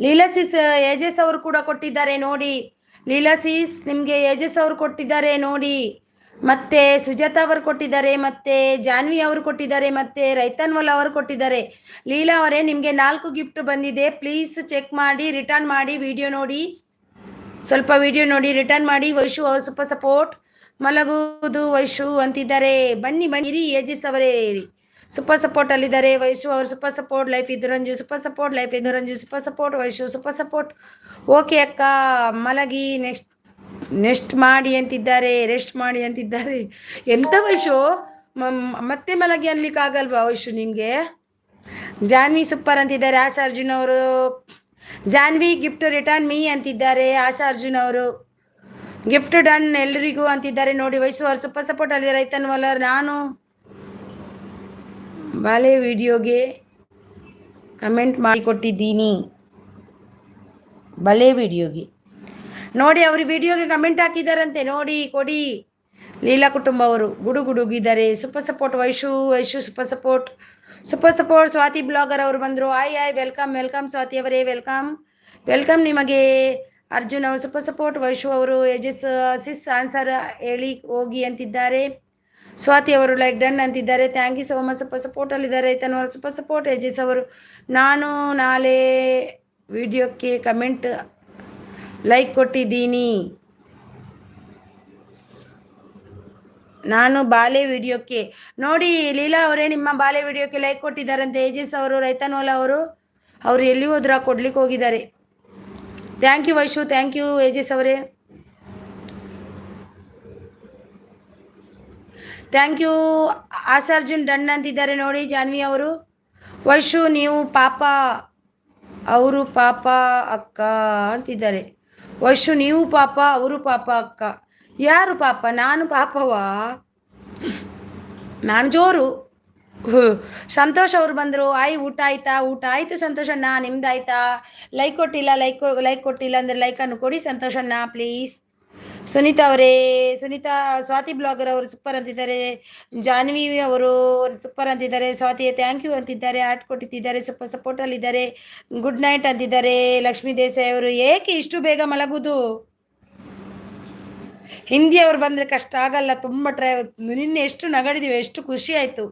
Speaker 1: ಲೀಲಾಸಿಸ್ ಏಜಸ್ ಅವರು ಕೂಡ ಕೊಟ್ಟಿದ್ದಾರೆ ನೋಡಿ. ಲೀಲಾಸಿಸ್ ನಿಮಗೆ ಏಜಸ್ ಅವರು ಕೊಟ್ಟಿದ್ದಾರೆ ನೋಡಿ. ಮತ್ತೆ ಸುಜಾತ ಅವರು ಕೊಟ್ಟಿದ್ದಾರೆ, ಮತ್ತೆ ಜಾನ್ವಿ ಅವರು ಕೊಟ್ಟಿದ್ದಾರೆ, ಮತ್ತೆ ರೈತನ್ವಲ್ ಅವರು ಕೊಟ್ಟಿದ್ದಾರೆ. ಲೀಲಾ ಅವರೇ ನಿಮಗೆ 4 ಗಿಫ್ಟ್ ಬಂದಿದೆ. ಪ್ಲೀಸ್ ಚೆಕ್ ಮಾಡಿ ರಿಟರ್ನ್ ಮಾಡಿ. ವಿಡಿಯೋ ನೋಡಿ, ಸ್ವಲ್ಪ ವಿಡಿಯೋ ನೋಡಿ ರಿಟರ್ನ್ ಮಾಡಿ. ವೈಶು ಅವರು ಸೂಪರ್ ಸಪೋರ್ಟ್. ಮಲಗುವುದು ವೈಶು ಅಂತಿದ್ದಾರೆ. ಬನ್ನಿ ಬನ್ನಿರಿ ಏಜಸ್ ಅವರೇ ಸೂಪರ್ ಸಪೋರ್ಟ್ ಅಲ್ಲಿದ್ದಾರೆ. ವೈಶು ಅವರು ಸೂಪರ್ ಸಪೋರ್ಟ್. ಲೈಫ್ ಇದು ರಂಜು ಸೂಪರ್ ಸಪೋರ್ಟ್. ಲೈಫ್ ಇದು Ranju super support. Vaishu super support. Okay ಅಕ್ಕ ಮಲಗಿ ನೆಕ್ಸ್ಟ್ ಮಾಡಿ ಅಂತಿದ್ದಾರೆ. ರೆಸ್ಟ್ ಮಾಡಿ ಅಂತಿದ್ದಾರೆ. ಎಂತ ವೈಶು ಮತ್ತೆ ಮಲಗಿ ಅನ್ಲಿಕ್ಕೆ ಆಗಲ್ವಾ ವೈಶು ನಿಮಗೆ? ಜಾನ್ವಿ ಸೂಪರ್ ಅಂತಿದ್ದಾರೆ. ಆಶಾ ಅರ್ಜುನ್ ಅವರು ಜಾನ್ವಿ ಗಿಫ್ಟ್ ರಿಟರ್ನ್ ಮೀ ಅಂತಿದ್ದಾರೆ. ಆಶಾ ಅರ್ಜುನ್ ಅವರು ಗಿಫ್ಟ್ ಡನ್ ಎಲ್ರಿಗೂ ಅಂತಿದ್ದಾರೆ ನೋಡಿ. ವೈಶು ಅವರು ಸೂಪರ್ ಸಪೋರ್ಟ್ ಅಲ್ಲಿ. ರೈತನ್ ವಲ್ಲರ್ ನಾನು ಬಾಲೆ ವಿಡಿಯೋಗೆ ಕಮೆಂಟ್ ಮಾಡಿ ಕೊಟ್ಟಿದ್ದೀನಿ. ಬಲೆ ವಿಡಿಯೋಗೆ ನೋಡಿ, ಅವರು ವಿಡಿಯೋಗೆ ಕಮೆಂಟ್ ಹಾಕಿದಾರಂತೆ ನೋಡಿ. ಕೊಡಿ. ಲೀಲಾ ಕುಟುಂಬ ಅವರು ಗುಡುಗಿದ್ದಾರೆ. Super support Vaishu super support. Super support. Swati blogger ಅವರು ಬಂದರು. ಆಯ್ ವೆಲ್ಕಮ್ ಸ್ವಾತಿ ಅವರೇ ವೆಲ್ಕಮ್ ನಿಮಗೆ. ಅರ್ಜುನ್ ಅವರು ಸೂಪರ್ ಸಪೋರ್ಟ್. ವೈಶು ಅವರು ಏಜಸ್ ಸಿಸ್ ಆನ್ಸರ್ ಹೇಳಿ ಹೋಗಿ ಅಂತಿದ್ದಾರೆ. ಸ್ವಾತಿ ಅವರು ಲೈಕ್ ಡನ್ ಅಂತಿದ್ದಾರೆ. Thank you so much. Super ಸಪೋರ್ಟಲ್ಲಿದ್ದಾರೆ. ತನ್ನವರು ಸೂಪರ್ ಸಪೋರ್ಟ್. ಏಜಸ್ ಅವರು ನಾನು ನಾಳೆ ವಿಡಿಯೋಕ್ಕೆ ಕಮೆಂಟ್ ಲೈಕ್ ಕೊಟ್ಟಿದ್ದೀನಿ. ನಾನು ಬಾಲೆ ವಿಡಿಯೋಕ್ಕೆ ನೋಡಿ. ಲೀಲಾ ಅವರೇ ನಿಮ್ಮ ಬಾಲೆ ವಿಡಿಯೋಕ್ಕೆ ಲೈಕ್ ಕೊಟ್ಟಿದ್ದಾರಂತೆ. ಏಜಸ್ ಅವರು ರೈತನೋಲ ಅವರು ಎಲ್ಲಿ ಹೋದ್ರಾ? ಕೊಡ್ಲಿಕ್ಕೆ ಹೋಗಿದ್ದಾರೆ. Thank you Vaishu. Thank you ಏಜಸ್ ಅವರೇ. Thank you. ಆಶಾರ್ಜುನ್ ಡನ್ ಅಂತಿದ್ದಾರೆ ನೋಡಿ. ಜಾನ್ವಿ ಅವರು ವೈಶು ನೀವು ಪಾಪ, ಅವರು ಪಾಪ ಅಕ್ಕ ಅಂತಿದ್ದಾರೆ. ವೈಶು ನೀವು ಪಾಪ, ಅವರು ಪಾಪ ಅಕ್ಕ. ಯಾರು ಪಾಪ? ನಾನು ಪಾಪವಾ? ನಾನು ಜೋರು. ಸಂತೋಷ್ ಅವರು ಬಂದರು. ಊಟ ಆಯ್ತಾ? ಊಟ ಆಯಿತು ಸಂತೋಷಣ್ಣ. ನಿಮ್ದಾಯ್ತಾ? ಲೈಕ್ ಕೊಟ್ಟಿಲ್ಲ. ಲೈಕ್ ಕೊಟ್ಟಿಲ್ಲ ಅಂದರೆ ಲೈಕನ್ನು ಕೊಡಿ ಸಂತೋಷಣ್ಣ ಪ್ಲೀಸ್. ಸುನೀತಾ ಅವರೇ ಸ್ವಾತಿ ಬ್ಲಾಗರ್ ಅವರು ಸೂಪರ್ ಅಂತಿದ್ದಾರೆ. ಜಾನ್ವಿ ಅವರು ಸೂಪರ್ ಅಂತಿದ್ದಾರೆ. ಸ್ವಾತಿ ಥ್ಯಾಂಕ್ ಯು ಅಂತಿದ್ದಾರೆ. ಆರ್ಟ್ ಕೊಟ್ಟಿದ್ದಾರೆ. ಸೂಪರ್ ಸಪೋರ್ಟಲ್ಲಿದ್ದಾರೆ. ಗುಡ್ ನೈಟ್ ಅಂತಿದ್ದಾರೆ. ಲಕ್ಷ್ಮೀ ದೇಸಾಯಿ ಅವರು ಏಕೆ ಇಷ್ಟು ಬೇಗ ಮಲಗುವುದು? ಹಿಂದಿ ಅವರು ಬಂದರೆ ಕಷ್ಟ ಆಗಲ್ಲ, ತುಂಬ ನಿನ್ನೆ ಎಷ್ಟು ನಗಡಿದೀವಿ, ಎಷ್ಟು ಖುಷಿ ಆಯಿತು.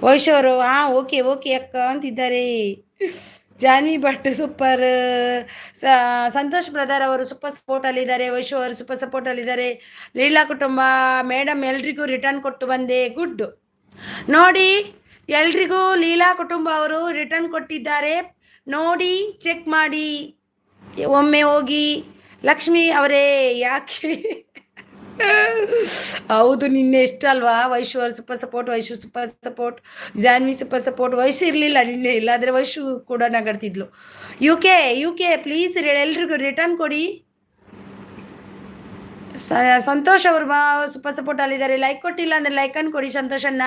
Speaker 1: ವೈಶು ಅವರು ಓಕೆ ಅಕ್ಕ ಅಂತಿದ್ದಾರೆ. ಜಾನ್ವಿ ಭಟ್ ಸೂಪರ್. ಸಂತೋಷ್ ಬ್ರದರ್ ಅವರು ಸೂಪರ್ ಸಪೋರ್ಟಲ್ಲಿದ್ದಾರೆ. ವೈಶು ಅವರು ಸೂಪರ್ ಸಪೋರ್ಟಲ್ಲಿದ್ದಾರೆ. ಲೀಲಾ ಕುಟುಂಬ ಮೇಡಮ್ ಎಲ್ರಿಗೂ ರಿಟರ್ನ್ ಕೊಟ್ಟು ಬಂದೆ. ಗುಡ್ ನೋಡಿ, ಎಲ್ರಿಗೂ ಲೀಲಾ ಕುಟುಂಬ ಅವರು ರಿಟರ್ನ್ ಕೊಟ್ಟಿದ್ದಾರೆ ನೋಡಿ. ಚೆಕ್ ಮಾಡಿ ಒಮ್ಮೆ ಹೋಗಿ. ಲಕ್ಷ್ಮಿ ಅವರೇ ಯಾಕೆ? ಹೌದು ನಿನ್ನೆ ಎಷ್ಟು ಅಲ್ವಾ? ವೈಶು ಅವರು super support. Vaishu super support. Janvi super support. Vaishu ಇರಲಿಲ್ಲ ನಿನ್ನೆ, ಇಲ್ಲಾಂದರೆ ವೈಶು ಕೂಡ ನಗಡ್ತಿದ್ಲು. ಯು ಕೆ ಪ್ಲೀಸ್ ಎಲ್ರಿಗೂ ರಿಟರ್ನ್ ಕೊಡಿ. ಸಂತೋಷ್ ಅವರು ಸೂಪರ್ ಸಪೋರ್ಟ್ ಅಲ್ಲಿದ್ದಾರೆ. ಲೈಕ್ ಕೊಟ್ಟಿಲ್ಲ ಅಂದರೆ ಲೈಕನ್ನು ಕೊಡಿ ಸಂತೋಷಣ್ಣ.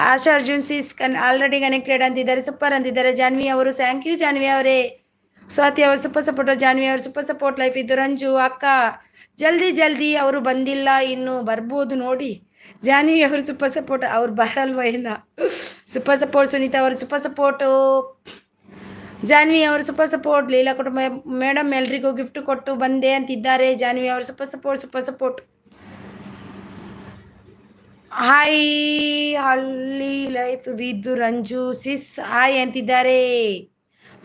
Speaker 1: ಆಶಾ ಅರ್ಜುನ್ ಸಿಸ್ ಆಲ್ರೆಡಿ ಕನೆಕ್ಟೆಡ್ ಅಂತಿದ್ದಾರೆ. ಸೂಪರ್ ಅಂತಿದ್ದಾರೆ. ಜಾನ್ವಿ ಅವರು ಥ್ಯಾಂಕ್ ಯು ಜಾನ್ವಿ ಅವರೇ. ಸ್ವಾತಿ ಅವರು ಸೂಪರ್ ಸಪೋರ್ಟ್. ಜಾನ್ವಿ ಅವರು ಸೂಪರ್ ಸಪೋರ್ಟ್. ಲೈಫ್ ಇದು ರಂಜು ಅಕ್ಕ ಜಲ್ದಿ ಅವರು ಬಂದಿಲ್ಲ, ಇನ್ನು ಬರ್ಬೋದು ನೋಡಿ. ಜಾನ್ವಿ ಅವರು ಸೂಪರ್ ಸಪೋರ್ಟ್. ಅವ್ರು ಬರಲ್ವ ಏನ? Super support. ಸುನೀತಾ ಅವರು ಸೂಪರ್ ಸಪೋರ್ಟು. ಜಾನ್ವಿ ಅವರು ಸೂಪರ್ ಸಪೋರ್ಟ್. ಲೀಲಾ ಕುಟುಂಬ ಮೇಡಮ್ ಎಲ್ರಿಗೂ ಗಿಫ್ಟ್ ಕೊಟ್ಟು ಬಂದೆ ಅಂತಿದ್ದಾರೆ. ಜಾನ್ವಿ ಅವರು ಸೂಪರ್ ಸಪೋರ್ಟ್. ಹಾಯ್ ಹಳ್ಳಿ ಲೈಫ್ ವಿದ್ ರಂಜು ಸಿಸ್ ಹಾಯ್ ಅಂತಿದ್ದಾರೆ.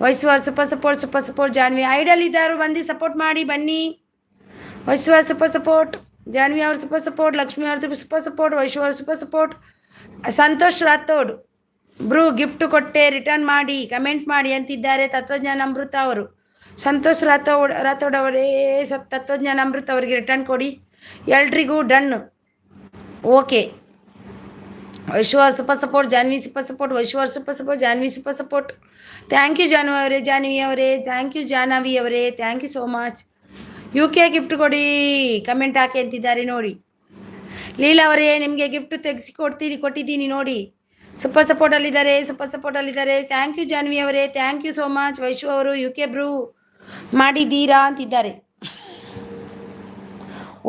Speaker 1: ವಯಸ್ಸುವಾರ್ ಸೂಪರ್ ಸಪೋರ್ಟ್ ಜಾನ್ವಿ ಐಡಲ್ ಇದ್ದಾರು, ಬಂದು ಸಪೋರ್ಟ್ ಮಾಡಿ ಬನ್ನಿ. ವಯಸ್ಸುವಾರ್ ಸೂಪರ್ ಸಪೋರ್ಟ್, ಜಾನ್ವಿ ಅವ್ರ ಸೂಪರ್ ಸಪೋರ್ಟ್, ಲಕ್ಷ್ಮಿ ಅವ್ರದ್ದು ಸೂಪರ್ ಸಪೋರ್ಟ್, ವೈಶ್ವರ್ super support, Santosh Rathod bro gift ಕೊಟ್ಟೆ ರಿಟರ್ನ್ ಮಾಡಿ ಕಮೆಂಟ್ ಮಾಡಿ ಅಂತಿದ್ದಾರೆ. ತತ್ವಜ್ಞಾನ ಅಮೃತ ಅವರು, ಸಂತೋಷ್ ರಾಥೋಡ್ ಅವರೇ ತತ್ವಜ್ಞಾನ ಅಮೃತ ಅವರಿಗೆ ರಿಟರ್ನ್ ಕೊಡಿ. ಎಲ್ರಿಗೂ ಡನ್. ಓಕೆ. ವೈಶ್ವರ್ super support, Janvi super support, ವೈಶ್ವರ್ super support, Janvi super support. Thank you Janvi ಅವರೇ, ಥ್ಯಾಂಕ್ ಯು ಜಾಹ್ನವಿ ಅವರೇ, thank you so much. UK gift ಕೊಡಿ, ಕಮೆಂಟ್ ಹಾಕಿ ಅಂತಿದ್ದಾರೆ ನೋಡಿ. ಲೀಲಾ ಅವರೇ ನಿಮಗೆ ಗಿಫ್ಟ್ ತೆಗೆಸಿ ಕೊಟ್ಟಿದ್ದೀನಿ ನೋಡಿ. ಸೂಪರ್ ಸಪೋರ್ಟಲ್ಲಿದ್ದಾರೆ, ಥ್ಯಾಂಕ್ ಯು ಜಾನ್ವಿ ಅವರೇ, thank you so much. Vaishu ಅವರು UK ಬ್ರೂ ಮಾಡಿದ್ದೀರಾ ಅಂತಿದ್ದಾರೆ,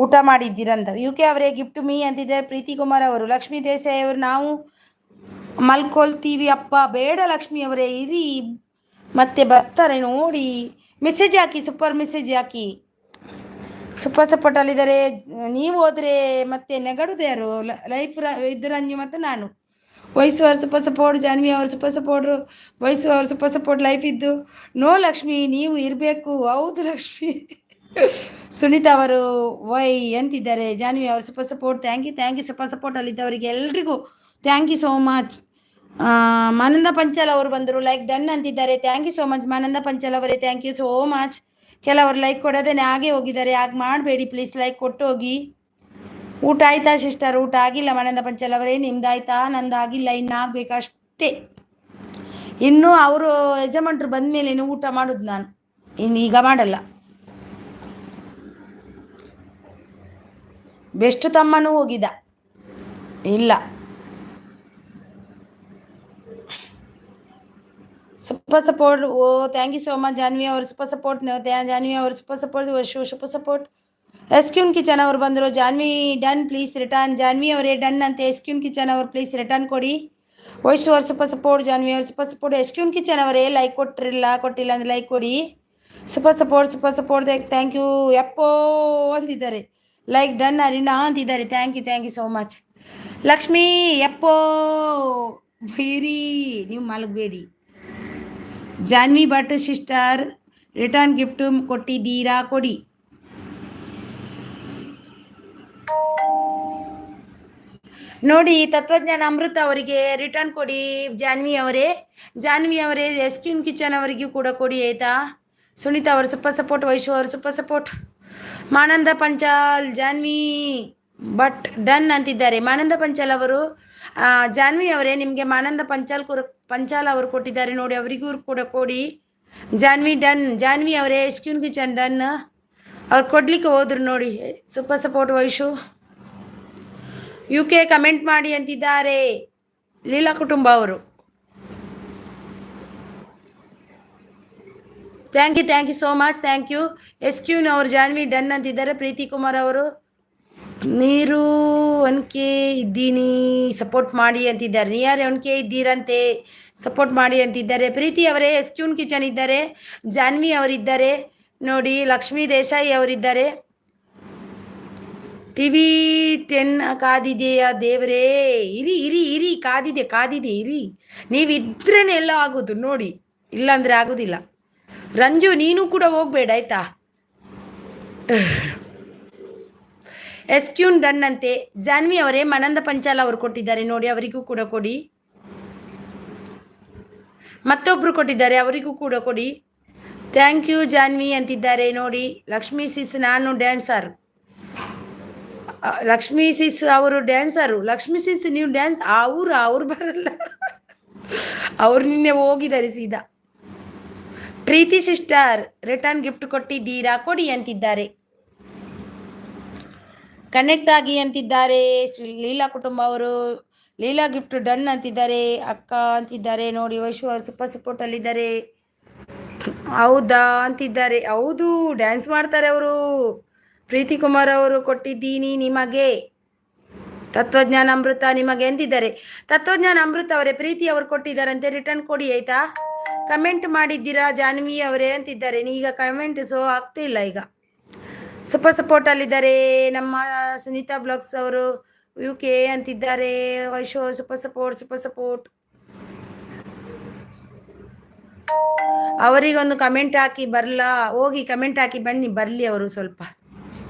Speaker 1: ಊಟ ಮಾಡಿದ್ದೀರಾ ಅಂತ. UK ಅವರೇ ಗಿಫ್ಟ್ ಮೀ ಅಂತಿದ್ದಾರೆ. ಪ್ರೀತಿ ಕುಮಾರ್ ಅವರು, ಲಕ್ಷ್ಮೀ ದೇಸಾಯಿ ಅವರು, ನಾವು ಮಲ್ಕೊಳ್ತೀವಿ ಅಪ್ಪ. ಬೇಡ ಲಕ್ಷ್ಮಿ ಅವರೇ ಇರಿ, ಮತ್ತೆ ಬರ್ತಾರೆ ನೋಡಿ. ಮೆಸೇಜ್ ಹಾಕಿ, ಸೂಪರ್ ಮೆಸೇಜ್ ಹಾಕಿ. ಸೂಪರ್ ಸಪೋರ್ಟಲ್ಲಿದ್ದಾರೆ. ನೀವು ಹೋದರೆ ಮತ್ತೆ ನೆಗಡುದು ಯಾರು? ಲೈಫ್ ಇದ್ದು ರಂಜು ಮತ್ತು ನಾನು. ವಯಸ್ಸು ಅವ್ರ ಸೂಪರ್ ಸಪೋರ್ಟ್, ಜಾನ್ವಿ ಅವ್ರ ಸೂಪರ್ ಸಪೋರ್ಟ್, ವಯಸ್ಸು ಅವ್ರ ಸೂಪರ್ ಸಪೋರ್ಟ್. ಲೈಫ್ ಇದ್ದು ನೋ ಲಕ್ಷ್ಮಿ ನೀವು ಇರಬೇಕು. ಹೌದು ಲಕ್ಷ್ಮಿ. ಸುನೀತಾ ಅವರು ವೈ ಅಂತಿದ್ದಾರೆ. ಜಾನ್ವಿ ಅವ್ರ super support, thank you super ಸಪೋರ್ಟಲ್ಲಿದ್ದವರಿಗೆ ಎಲ್ರಿಗೂ thank you so much. Mananda Panchal ಅವರು ಬಂದರು, ಲೈಕ್ ಡನ್ ಅಂತಿದ್ದಾರೆ. Thank you so much Mananda Panchal ಅವರೇ, ಥ್ಯಾಂಕ್ ಯು ಸೋ ಮಚ್. ಕೆಲವರು ಲೈಕ್ ಕೊಡೋದೇನೆ ಹಾಗೆ ಹೋಗಿದ್ದಾರೆ, ಹಾಗೆ ಮಾಡಬೇಡಿ ಪ್ಲೀಸ್, ಲೈಕ್ ಕೊಟ್ಟು ಹೋಗಿ. ಊಟ ಆಯ್ತಾ ಸಿಸ್ಟರ್? ಊಟ ಆಗಿಲ್ಲ ಮಾನಂದ ಪಂಚಾಲ್ ಅವರೇ, ನಿಮ್ದಾಯ್ತಾ? ನಂದು ಆಗಿಲ್ಲ, ಇನ್ನು ಆಗಬೇಕಷ್ಟೇ. ಇನ್ನೂ ಅವರು ಯಜಮಾನ್ರು ಬಂದ ಮೇಲೆ ಇನ್ನು ಊಟ ಮಾಡೋದು ನಾನು, ಇನ್ನು ಈಗ ಮಾಡಲ್ಲ. ಬೆಸ್ಟ್ ತಮ್ಮನೂ ಹೋಗಿದ್ದ ಇಲ್ಲ. Super support, oh thank you so much Janvi ಅವರು ಸೂಪರ್ ಸಪೋರ್ಟ್. ಜಾನ್ವಿ ಅವರು ಸೂಪರ್ ಸಪೋರ್ಟ್, ಸೂಪರ್ ಸಪೋರ್ಟ್. ಎಸ್ಕ್ಯೂನ್ ಕಿಚನ್ ಅವರು ಬಂದರು. Janvi done please return. Janvi ಅವರೇ ಡನ್ ಅಂತೆ. ಎಸ್ಕ್ಯೂನ್ ಕಿಚನ್ ಅವರು ಪ್ಲೀಸ್ ರಿಟರ್ನ್ ಕೊಡಿ. ವಯಸ್ಸು ಅವ್ರ ಸೂಪರ್ ಸಪೋರ್ಟ್, ಜಾನ್ವಿ ಅವ್ರ ಸೂಪರ್ ಸಪೋರ್ಟ್. ಎಸ್ಕ್ಯೂನ್ ಕಿಚನ್ ಅವರೇ ಲೈಕ್ ಕೊಟ್ಟಿಲ್ಲ ಅಂದರೆ ಲೈಕ್ ಕೊಡಿ. Super support thank you. ಎಪ್ಪೋ ಅಂತಿದ್ದಾರೆ, ಲೈಕ್ ಡನ್ ಅರಿನಾ ಅಂತಿದ್ದಾರೆ. Thank you so much. Lakshmi ಎಪ್ಪೋ ಬೈರಿ, ನೀವು ಮಲಗಬೇಡಿ. Janvi Bhat sister return gift ಕೊಟ್ಟಿದ್ದೀರಾ? ಕೊಡಿ. ನೋಡಿ ತತ್ವಜ್ಞಾನ ಅಮೃತ ಅವರಿಗೆ ರಿಟರ್ನ್ ಕೊಡಿ. ಜಾನ್ವಿ ಅವರೇ ಎಸ್ಕ್ಯೂನ್ ಕಿಚನ್ ಅವರಿಗೂ ಕೂಡ ಕೊಡಿ ಆಯ್ತಾ. ಸುನೀತಾ ಅವರು ಸೂಪರ್ ಸಪೋರ್ಟ್, ವೈಶು ಅವರು super support. Mananda Panchal, Janvi Bhat done ಅಂತಿದ್ದಾರೆ. ಮಾನಂದ ಪಂಚಾಲ್ ಅವರು, ಜಾನ್ವಿ ಅವರೇ ನಿಮಗೆ ಮಾನಂದ ಪಂಚಾಲ್ ಅವರು ಕೊಟ್ಟಿದ್ದಾರೆ ನೋಡಿ, ಅವರಿಗೂ ಕೂಡ ಕೊಡಿ. ಜಾನ್ವಿ ಡನ್. ಜಾನ್ವಿ ಅವರೇ ಎಸ್ಕ್ಯೂನ್ ಕಿಚನ್ ಡನ್, ಅವ್ರು ಕೊಡ್ಲಿಕ್ಕೆ ಹೋದ್ರು ನೋಡಿ. Super support Vaishu. UK comment ಮಾಡಿ ಅಂತಿದ್ದಾರೆ ಲೀಲಾ ಕುಟುಂಬ ಅವರು. Thank you so much, thank you. ಎಸ್ಕ್ಯೂನ್ ಅವರು ಜಾನ್ವಿ ಡನ್ ಅಂತಿದ್ದಾರೆ. ಪ್ರೀತಿ ಕುಮಾರ್ ಅವರು ನೀರು ಒನ್ಕೆ ಇದ್ದೀನಿ ಸಪೋರ್ಟ್ ಮಾಡಿ ಅಂತಿದ್ದಾರೆ. ನೀರು ಒನ್ಕೆ ಇದ್ದೀರಂತೆ, ಸಪೋರ್ಟ್ ಮಾಡಿ ಅಂತಿದ್ದಾರೆ. ಪ್ರೀತಿ ಅವರೇ ಎಸ್ಕ್ಯೂನ್ ಕಿಚನ್ ಇದ್ದಾರೆ. ಜಾನ್ವಿ ಅವರಿದ್ದಾರೆ ನೋಡಿ. ಲಕ್ಷ್ಮೀ ದೇಸಾಯಿ ಅವರಿದ್ದಾರೆ. TV 10 ಕಾದಿದೆಯಾ ದೇವರೇ? ಇರಿ ಕಾದಿದೆ ಇರಿ. ನೀವಿದ್ರೇ ಎಲ್ಲ ಆಗೋದು ನೋಡಿ, ಇಲ್ಲಾಂದರೆ ಆಗೋದಿಲ್ಲ. ರಂಜು ನೀನು ಕೂಡ ಹೋಗ್ಬೇಡ ಆಯ್ತಾ. ಎಸ್ಕ್ಯೂನ್ ಡನ್ ಅಂತೆ. ಜಾನ್ವಿ ಅವರೇ ಮಾನಂದ ಪಂಚಾಲ್ ಅವರು ಕೊಟ್ಟಿದ್ದಾರೆ ನೋಡಿ, ಅವರಿಗೂ ಕೂಡ ಕೊಡಿ. ಮತ್ತೊಬ್ರು ಕೊಟ್ಟಿದ್ದಾರೆ, ಅವರಿಗೂ ಕೂಡ ಕೊಡಿ. ಥ್ಯಾಂಕ್ ಯು ಜಾನ್ವಿ ಅಂತಿದ್ದಾರೆ ನೋಡಿ. ಲಕ್ಷ್ಮೀ ಸಿಸ್ ನಾನು ಡ್ಯಾನ್ಸರ್. ಲಕ್ಷ್ಮೀ ಸಿಸ್ ಅವರು ಡ್ಯಾನ್ಸರು. ಲಕ್ಷ್ಮೀ ಸಿಸ್ ನೀವು ಡ್ಯಾನ್ಸ್ ಅವ್ರು ಬರಲ್ಲ, ಅವ್ರು ನಿನ್ನೆ ಹೋಗಿದ್ದಾರೆ ಸೀದಾ. ಪ್ರೀತಿ ಸಿಸ್ಟರ್ ರಿಟರ್ನ್ ಗಿಫ್ಟ್ ಕೊಟ್ಟಿದ್ದೀರಾ? ಕೊಡಿ ಅಂತಿದ್ದಾರೆ. ಕನೆಕ್ಟ್ ಆಗಿ ಅಂತಿದ್ದಾರೆ. ಲೀಲಾ ಕುಟುಂಬ ಅವರು ಲೀಲಾ ಗಿಫ್ಟ್ ಡನ್ ಅಂತಿದ್ದಾರೆ. ಅಕ್ಕ ಅಂತಿದ್ದಾರೆ ನೋಡಿ. ವೈಶು ಅವರು ಸೂಪರ್ ಸಪೋರ್ಟಲ್ಲಿದ್ದಾರೆ. ಹೌದಾ ಅಂತಿದ್ದಾರೆ. ಹೌದು ಡ್ಯಾನ್ಸ್ ಮಾಡ್ತಾರೆ ಅವರು. ಪ್ರೀತಿ ಕುಮಾರ್ ಅವರು ಕೊಟ್ಟಿದ್ದೀನಿ ನಿಮಗೆ. ತತ್ವಜ್ಞಾನ ಅಮೃತ ನಿಮಗೆ ಅಂತಿದ್ದಾರೆ. ತತ್ವಜ್ಞಾನ ಅಮೃತ ಅವರೇ ಪ್ರೀತಿ ಅವರು ಕೊಟ್ಟಿದ್ದಾರಂತೆ, ರಿಟರ್ನ್ ಕೊಡಿ ಆಯ್ತಾ. ಕಮೆಂಟ್ ಮಾಡಿದ್ದೀರಾ ಜಾನ್ವಿ ಅವರೇ ಅಂತಿದ್ದಾರೆ. ಈಗ ಕಮೆಂಟ್ ಸೋ ಆಗ್ತಿಲ್ಲ. ಈಗ ಸೂಪರ್ ಸಪೋರ್ಟಲ್ಲಿದ್ದಾರೆ ನಮ್ಮ ಸುನೀತಾ ಬ್ಲಾಗ್ಸ್ ಅವರು. UK ಅಂತಿದ್ದಾರೆ. Vaishu super support. ಅವರಿಗೊಂದು ಕಮೆಂಟ್ ಹಾಕಿ ಬರ್ಲಾ? ಹೋಗಿ ಕಮೆಂಟ್ ಹಾಕಿ ಬನ್ನಿ, ಬರ್ಲಿ ಅವರು ಸ್ವಲ್ಪ.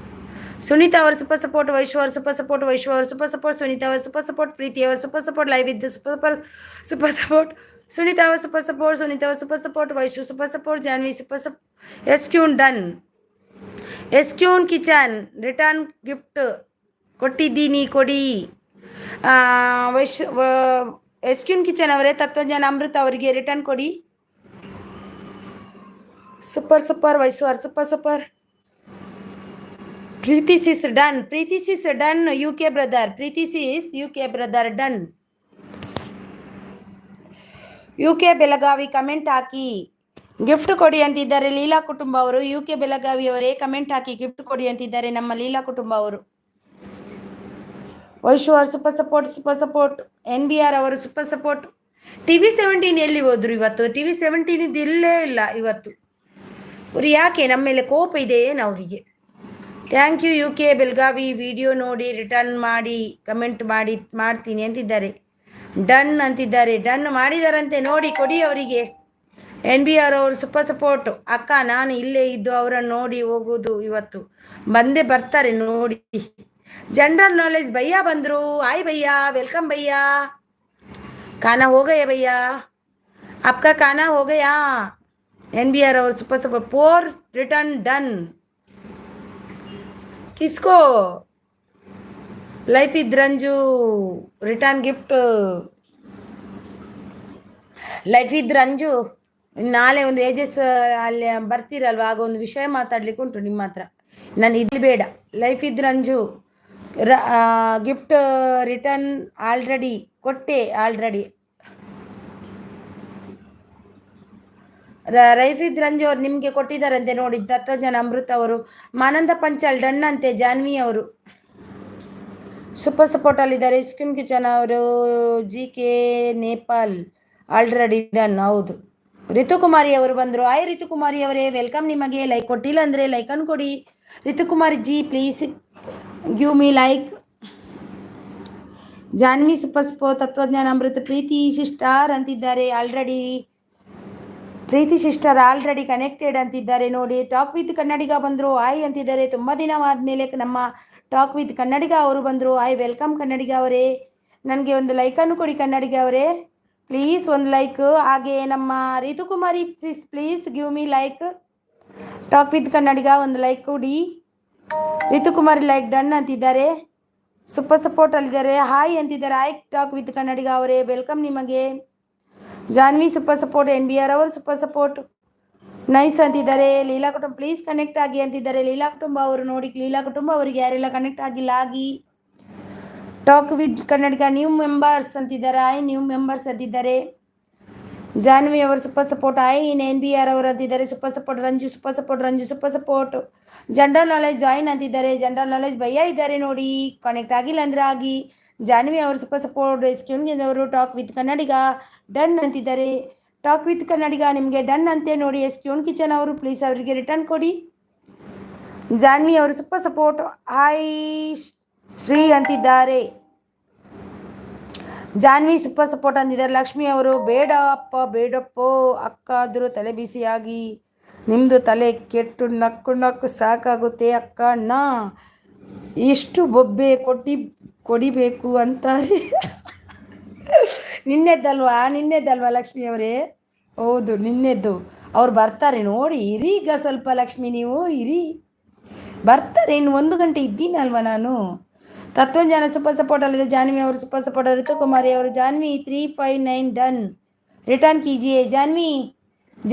Speaker 1: ಸುನೀತಾ ಅವರು ಸೂಪರ್ ಸಪೋರ್ಟ್, ವೈಶು ಅವರು ಸೂಪರ್ ಸಪೋರ್ಟ್, ವೈಶು ಅವರು ಸೂಪರ್ ಸಪೋರ್ಟ್, ಸುನೀತಾ ಅವರು ಸೂಪರ್ ಸಪೋರ್ಟ್, ಪ್ರೀತಿ ಅವರು ಸೂಪರ್ ಸಪೋರ್ಟ್, ಲೈವ್ ಇದ್ದು ಸೂಪರ್ ಸಪೋರ್ಟ್, ಸುನೀತಾ ಅವರು ಸೂಪರ್ ಸಪೋರ್ಟ್, ಸುನೀತಾ ಅವರು super support, Vaishu super support, Janvi super support. ಎಸ್ಕ್ಯೂನ್ ಡನ್. ಎಸ್ಕ್ಯೂನ್ ಕಿಚನ್ ರಿಟರ್ನ್ ಗಿಫ್ಟ್ ಕೊಟ್ಟಿದ್ದೀನಿ, ಕೊಡಿ. ಎಸ್ಕ್ಯೂನ್ ಕಿಚನ್ ಅವರೇ, ತತ್ವಜ್ಞಾನ ಅಮೃತ ಅವರಿಗೆ ರಿಟರ್ನ್ ಕೊಡಿ. ಸೂಪರ್ ವೈಶು ಅವರು super. Preeti sis done. UK brother, Preeti sis UK brother done. UK Belagavi comment ಹಾಕಿ ಗಿಫ್ಟ್ ಕೊಡಿ ಅಂತಿದ್ದಾರೆ ಲೀಲಾ ಕುಟುಂಬ ಅವರು. UK ಬೆಳಗಾವಿ ಅವರೇ ಕಮೆಂಟ್ ಹಾಕಿ ಗಿಫ್ಟ್ ಕೊಡಿ ಅಂತಿದ್ದಾರೆ ನಮ್ಮ ಲೀಲಾ ಕುಟುಂಬ ಅವರು. ವೈಶು ಅವರು ಸೂಪರ್ ಸಪೋರ್ಟ್, NBR ಅವರು ಸೂಪರ್ ಸಪೋರ್ಟ್. TV17 ಎಲ್ಲಿ ಹೋದ್ರು ಇವತ್ತು? TV17 ಇಲ್ಲೇ ಇಲ್ಲ ಇವತ್ತು. ಅವ್ರು ಯಾಕೆ ನಮ್ಮ ಮೇಲೆ ಕೋಪ ಇದೆ ಏನು ಅವರಿಗೆ? Thank you UK Belagavi. Video ನೋಡಿ ರಿಟರ್ನ್ ಮಾಡಿ ಕಮೆಂಟ್ ಮಾಡ್ತೀನಿ ಅಂತಿದ್ದಾರೆ. ಡನ್ ಅಂತಿದ್ದಾರೆ. ಡನ್ ಮಾಡಿದಾರಂತೆ, ನೋಡಿ ಕೊಡಿ ಅವರಿಗೆ. NBR ಅವರು ಸೂಪರ್ ಸಪೋರ್ಟ್. ಅಕ್ಕ ನಾನು ಇಲ್ಲೇ ಇದ್ದು ಅವರನ್ನು ನೋಡಿ ಹೋಗೋದು ಇವತ್ತು. ಬಂದೇ ಬರ್ತಾರೆ ನೋಡಿ. ಜನರಲ್ ನಾಲೆಜ್ ಭಯ್ಯ ಬಂದರು. ಆಯ್ ಭಯ್ಯ, ವೆಲ್ಕಮ್ ಭಯ್ಯ. ಖಾನಾ ಹೋ ಗಯಾ ಭಯ್ಯ, आपका खाना हो गया? NBR ಅವರು ಸೂಪರ್ ಸಪೋರ್ಟ್. 4 return done. किसको? ಲೈಫ್ ಇದ್ ರಂಜು ರಿಟರ್ನ್ ಗಿಫ್ಟ್. ಲೈಫ್ ಇದ್ ರಂಜು, ನಾಳೆ ಒಂದು ಏಜಸ್ ಅಲ್ಲಿ ಬರ್ತೀರಲ್ವ, ಆಗ ಒಂದು ವಿಷಯ ಮಾತಾಡ್ಲಿಕ್ಕೆ ಉಂಟು ನಿಮ್ಮ ಹತ್ರ. ನಾನು ಇಲ್ಲಿ ಬೇಡ. ಲೈಫ್ ಇದ್ ರಂಜು ಗಿಫ್ಟ್ ರಿಟರ್ನ್ ಆಲ್ರೆಡಿ ಕೊಟ್ಟೆ. ರೈಫಿದ್ ರಂಜು ಅವ್ರು ನಿಮಗೆ ಕೊಟ್ಟಿದ್ದಾರಂತೆ ನೋಡಿ. ತತ್ವಜ್ಞಾನ ಅಮೃತ ಅವರು. ಮಾನಂದ ಪಂಚಾಲ್ ಡನ್ ಅಂತೆ. ಜಾನ್ವಿ ಅವರು ಸೂಪರ್ ಸಪೋರ್ಟ್ ಅಲ್ಲಿದ್ದಾರೆ. ಸ್ಕಿನ್ ಕಿಚನ್ ಅವರು GK ನೇಪಾಲ್ ಆಲ್ರೆಡಿ ಡನ್. ಹೌದು. ರಿತುಕುಮಾರಿ ಅವರು ಬಂದರು. ಆಯ್ ರಿತುಕುಮಾರಿ ಅವರೇ, ವೆಲ್ಕಮ್ ನಿಮಗೆ. ಲೈಕ್ ಕೊಟ್ಟಿಲ್ಲ ಅಂದರೆ ಲೈಕ್ ಅನ್ನು ಕೊಡಿ. Ritukumari ji please give me like. Janvi super support. ತತ್ವಜ್ಞಾನ ಅಮೃತ ಪ್ರೀತಿ ಸಿಸ್ಟರ್ ಅಂತಿದ್ದಾರೆ already. Preeti sister already connected ಅಂತಿದ್ದಾರೆ ನೋಡಿ. ಟಾಕ್ ವಿತ್ ಕನ್ನಡಿಗ ಬಂದರು. ಆಯ್ ಅಂತಿದ್ದಾರೆ. ತುಂಬ ದಿನವಾದಮೇಲೆ ನಮ್ಮ ಟಾಕ್ ವಿತ್ ಕನ್ನಡಿಗ ಅವರು ಬಂದರು. ಆಯ್ ವೆಲ್ಕಮ್ ಕನ್ನಡಿಗ ಅವರೇ. ನನಗೆ ಒಂದು ಲೈಕನ್ನು ಕೊಡಿ ಕನ್ನಡಿಗ ಅವರೇ, ಪ್ಲೀಸ್ ಒಂದು ಲೈಕ್. ಹಾಗೆ ನಮ್ಮ Ritukumari sis please give me like. Talk with Kannadiga ಒಂದು ಲೈಕ್ ಕೊಡಿ. ರಿತುಕುಮಾರಿ ಲೈಕ್ ಡನ್ ಅಂತಿದ್ದಾರೆ. ಸೂಪರ್ ಸಪೋರ್ಟ್ ಅಲ್ಲಿದ್ದಾರೆ. ಹಾಯ್ ಅಂತಿದ್ದಾರೆ. ಆಯ್ ಟಾಕ್ ವಿತ್ ಕನ್ನಡಿಗ ಅವರೇ, ವೆಲ್ಕಮ್ ನಿಮಗೆ. Janvi super support. NBR ಅವರು ಸೂಪರ್ ಸಪೋರ್ಟ್ ನೈಸ್ ಅಂತಿದ್ದಾರೆ. ಲೀಲಾ ಕುಟುಂಬ ಪ್ಲೀಸ್ ಕನೆಕ್ಟ್ ಆಗಿ ಅಂತಿದ್ದಾರೆ ಲೀಲಾ ಕುಟುಂಬ ಅವರು. ನೋಡಿ ಲೀಲಾ ಕುಟುಂಬ ಅವರಿಗೆ ಯಾರೆಲ್ಲ ಕನೆಕ್ಟ್ ಆಗಿಲ್ಲ ಆಗಿ. Talk with Kannadiga new members ಅಂತಿದ್ದಾರೆ. ಆಯ್ ನ್ಯೂ ಮೆಂಬರ್ಸ್ ಅಂತಿದ್ದಾರೆ. ಜಾನ್ವಿ ಅವರು ಸೂಪರ್ ಸಪೋರ್ಟ್. ಆಯ್ NBR ಅವರು ಅಂತಿದ್ದಾರೆ. Super support. Ranju super support. General knowledge join ಅಂತಿದ್ದಾರೆ. ಜನರಲ್ ನಾಲೆಜ್ ಭಯ್ಯ ಇದ್ದಾರೆ ನೋಡಿ. ಕನೆಕ್ಟ್ ಆಗಿಲ್ಲ ಅಂದ್ರೆ ಆಗಿ. ಜಾನ್ವಿ ಅವರು ಸೂಪರ್ ಸಪೋರ್ಟ್. ಎಸ್ಕ್ಯೂನ್ ಅವರು ಟಾಕ್ ವಿತ್ ಕನ್ನಡಿಗ ಡನ್ ಅಂತಿದ್ದಾರೆ. ಟಾಕ್ ವಿತ್ ಕನ್ನಡಿಗ ನಿಮಗೆ ಡನ್ ಅಂತೆ ನೋಡಿ. ಎಸ್ಕ್ಯೂನ್ ಕಿಚನ್ ಅವರು ಪ್ಲೀಸ್ ಅವರಿಗೆ ರಿಟರ್ನ್ ಕೊಡಿ. ಜಾನ್ವಿ ಅವರು ಸೂಪರ್ ಸಪೋರ್ಟ್. ಹಾಯ್ ಶ್ರೀ ಅಂತಿದ್ದಾರೆ. ಜಾನ್ವಿ ಸೂಪರ್ ಸಪೋರ್ಟ್ ಅಂತಿದ್ದಾರೆ. ಲಕ್ಷ್ಮಿ ಅವರು ಬೇಡಪ್ಪೋ ಅಕ್ಕ ಆದರೂ ತಲೆ ಬಿಸಿಯಾಗಿ ನಿಮ್ಮದು ತಲೆ ಕೆಟ್ಟು ನಕ್ಕು ಸಾಕಾಗುತ್ತೆ ಅಕ್ಕ ಅಣ್ಣ. ಇಷ್ಟು ಬೊಬ್ಬೆ ಕೊಡಿಬೇಕು ಅಂತಾರೆ. ನಿನ್ನೆದ್ದಲ್ವಾ ಲಕ್ಷ್ಮಿ ಅವರೇ? ಹೌದು ನಿನ್ನೆದ್ದು. ಅವ್ರು ಬರ್ತಾರೆ ನೋಡಿ. ಇರಿ ಈಗ ಸ್ವಲ್ಪ ಲಕ್ಷ್ಮಿ, ನೀವು ಇರಿ, ಬರ್ತಾರೆ. ಇನ್ನು 1 ಗಂಟೆ ಇದ್ದೀನಲ್ವ ನಾನು. ತತ್ವಜ್ಞಾನ ಸೂಪರ್ ಸಪೋರ್ಟ್ ಅಲ್ಲಿದೆ. ಜಾನ್ವಿ ಅವರು ಸೂಪರ್ ಸಪೋರ್ಟ್. ರಿತುಕುಮಾರಿ ಅವರು. ಜಾನ್ವಿ 359 ಡನ್. ರಿಟರ್ನ್ ಕೀಜಿಯೇ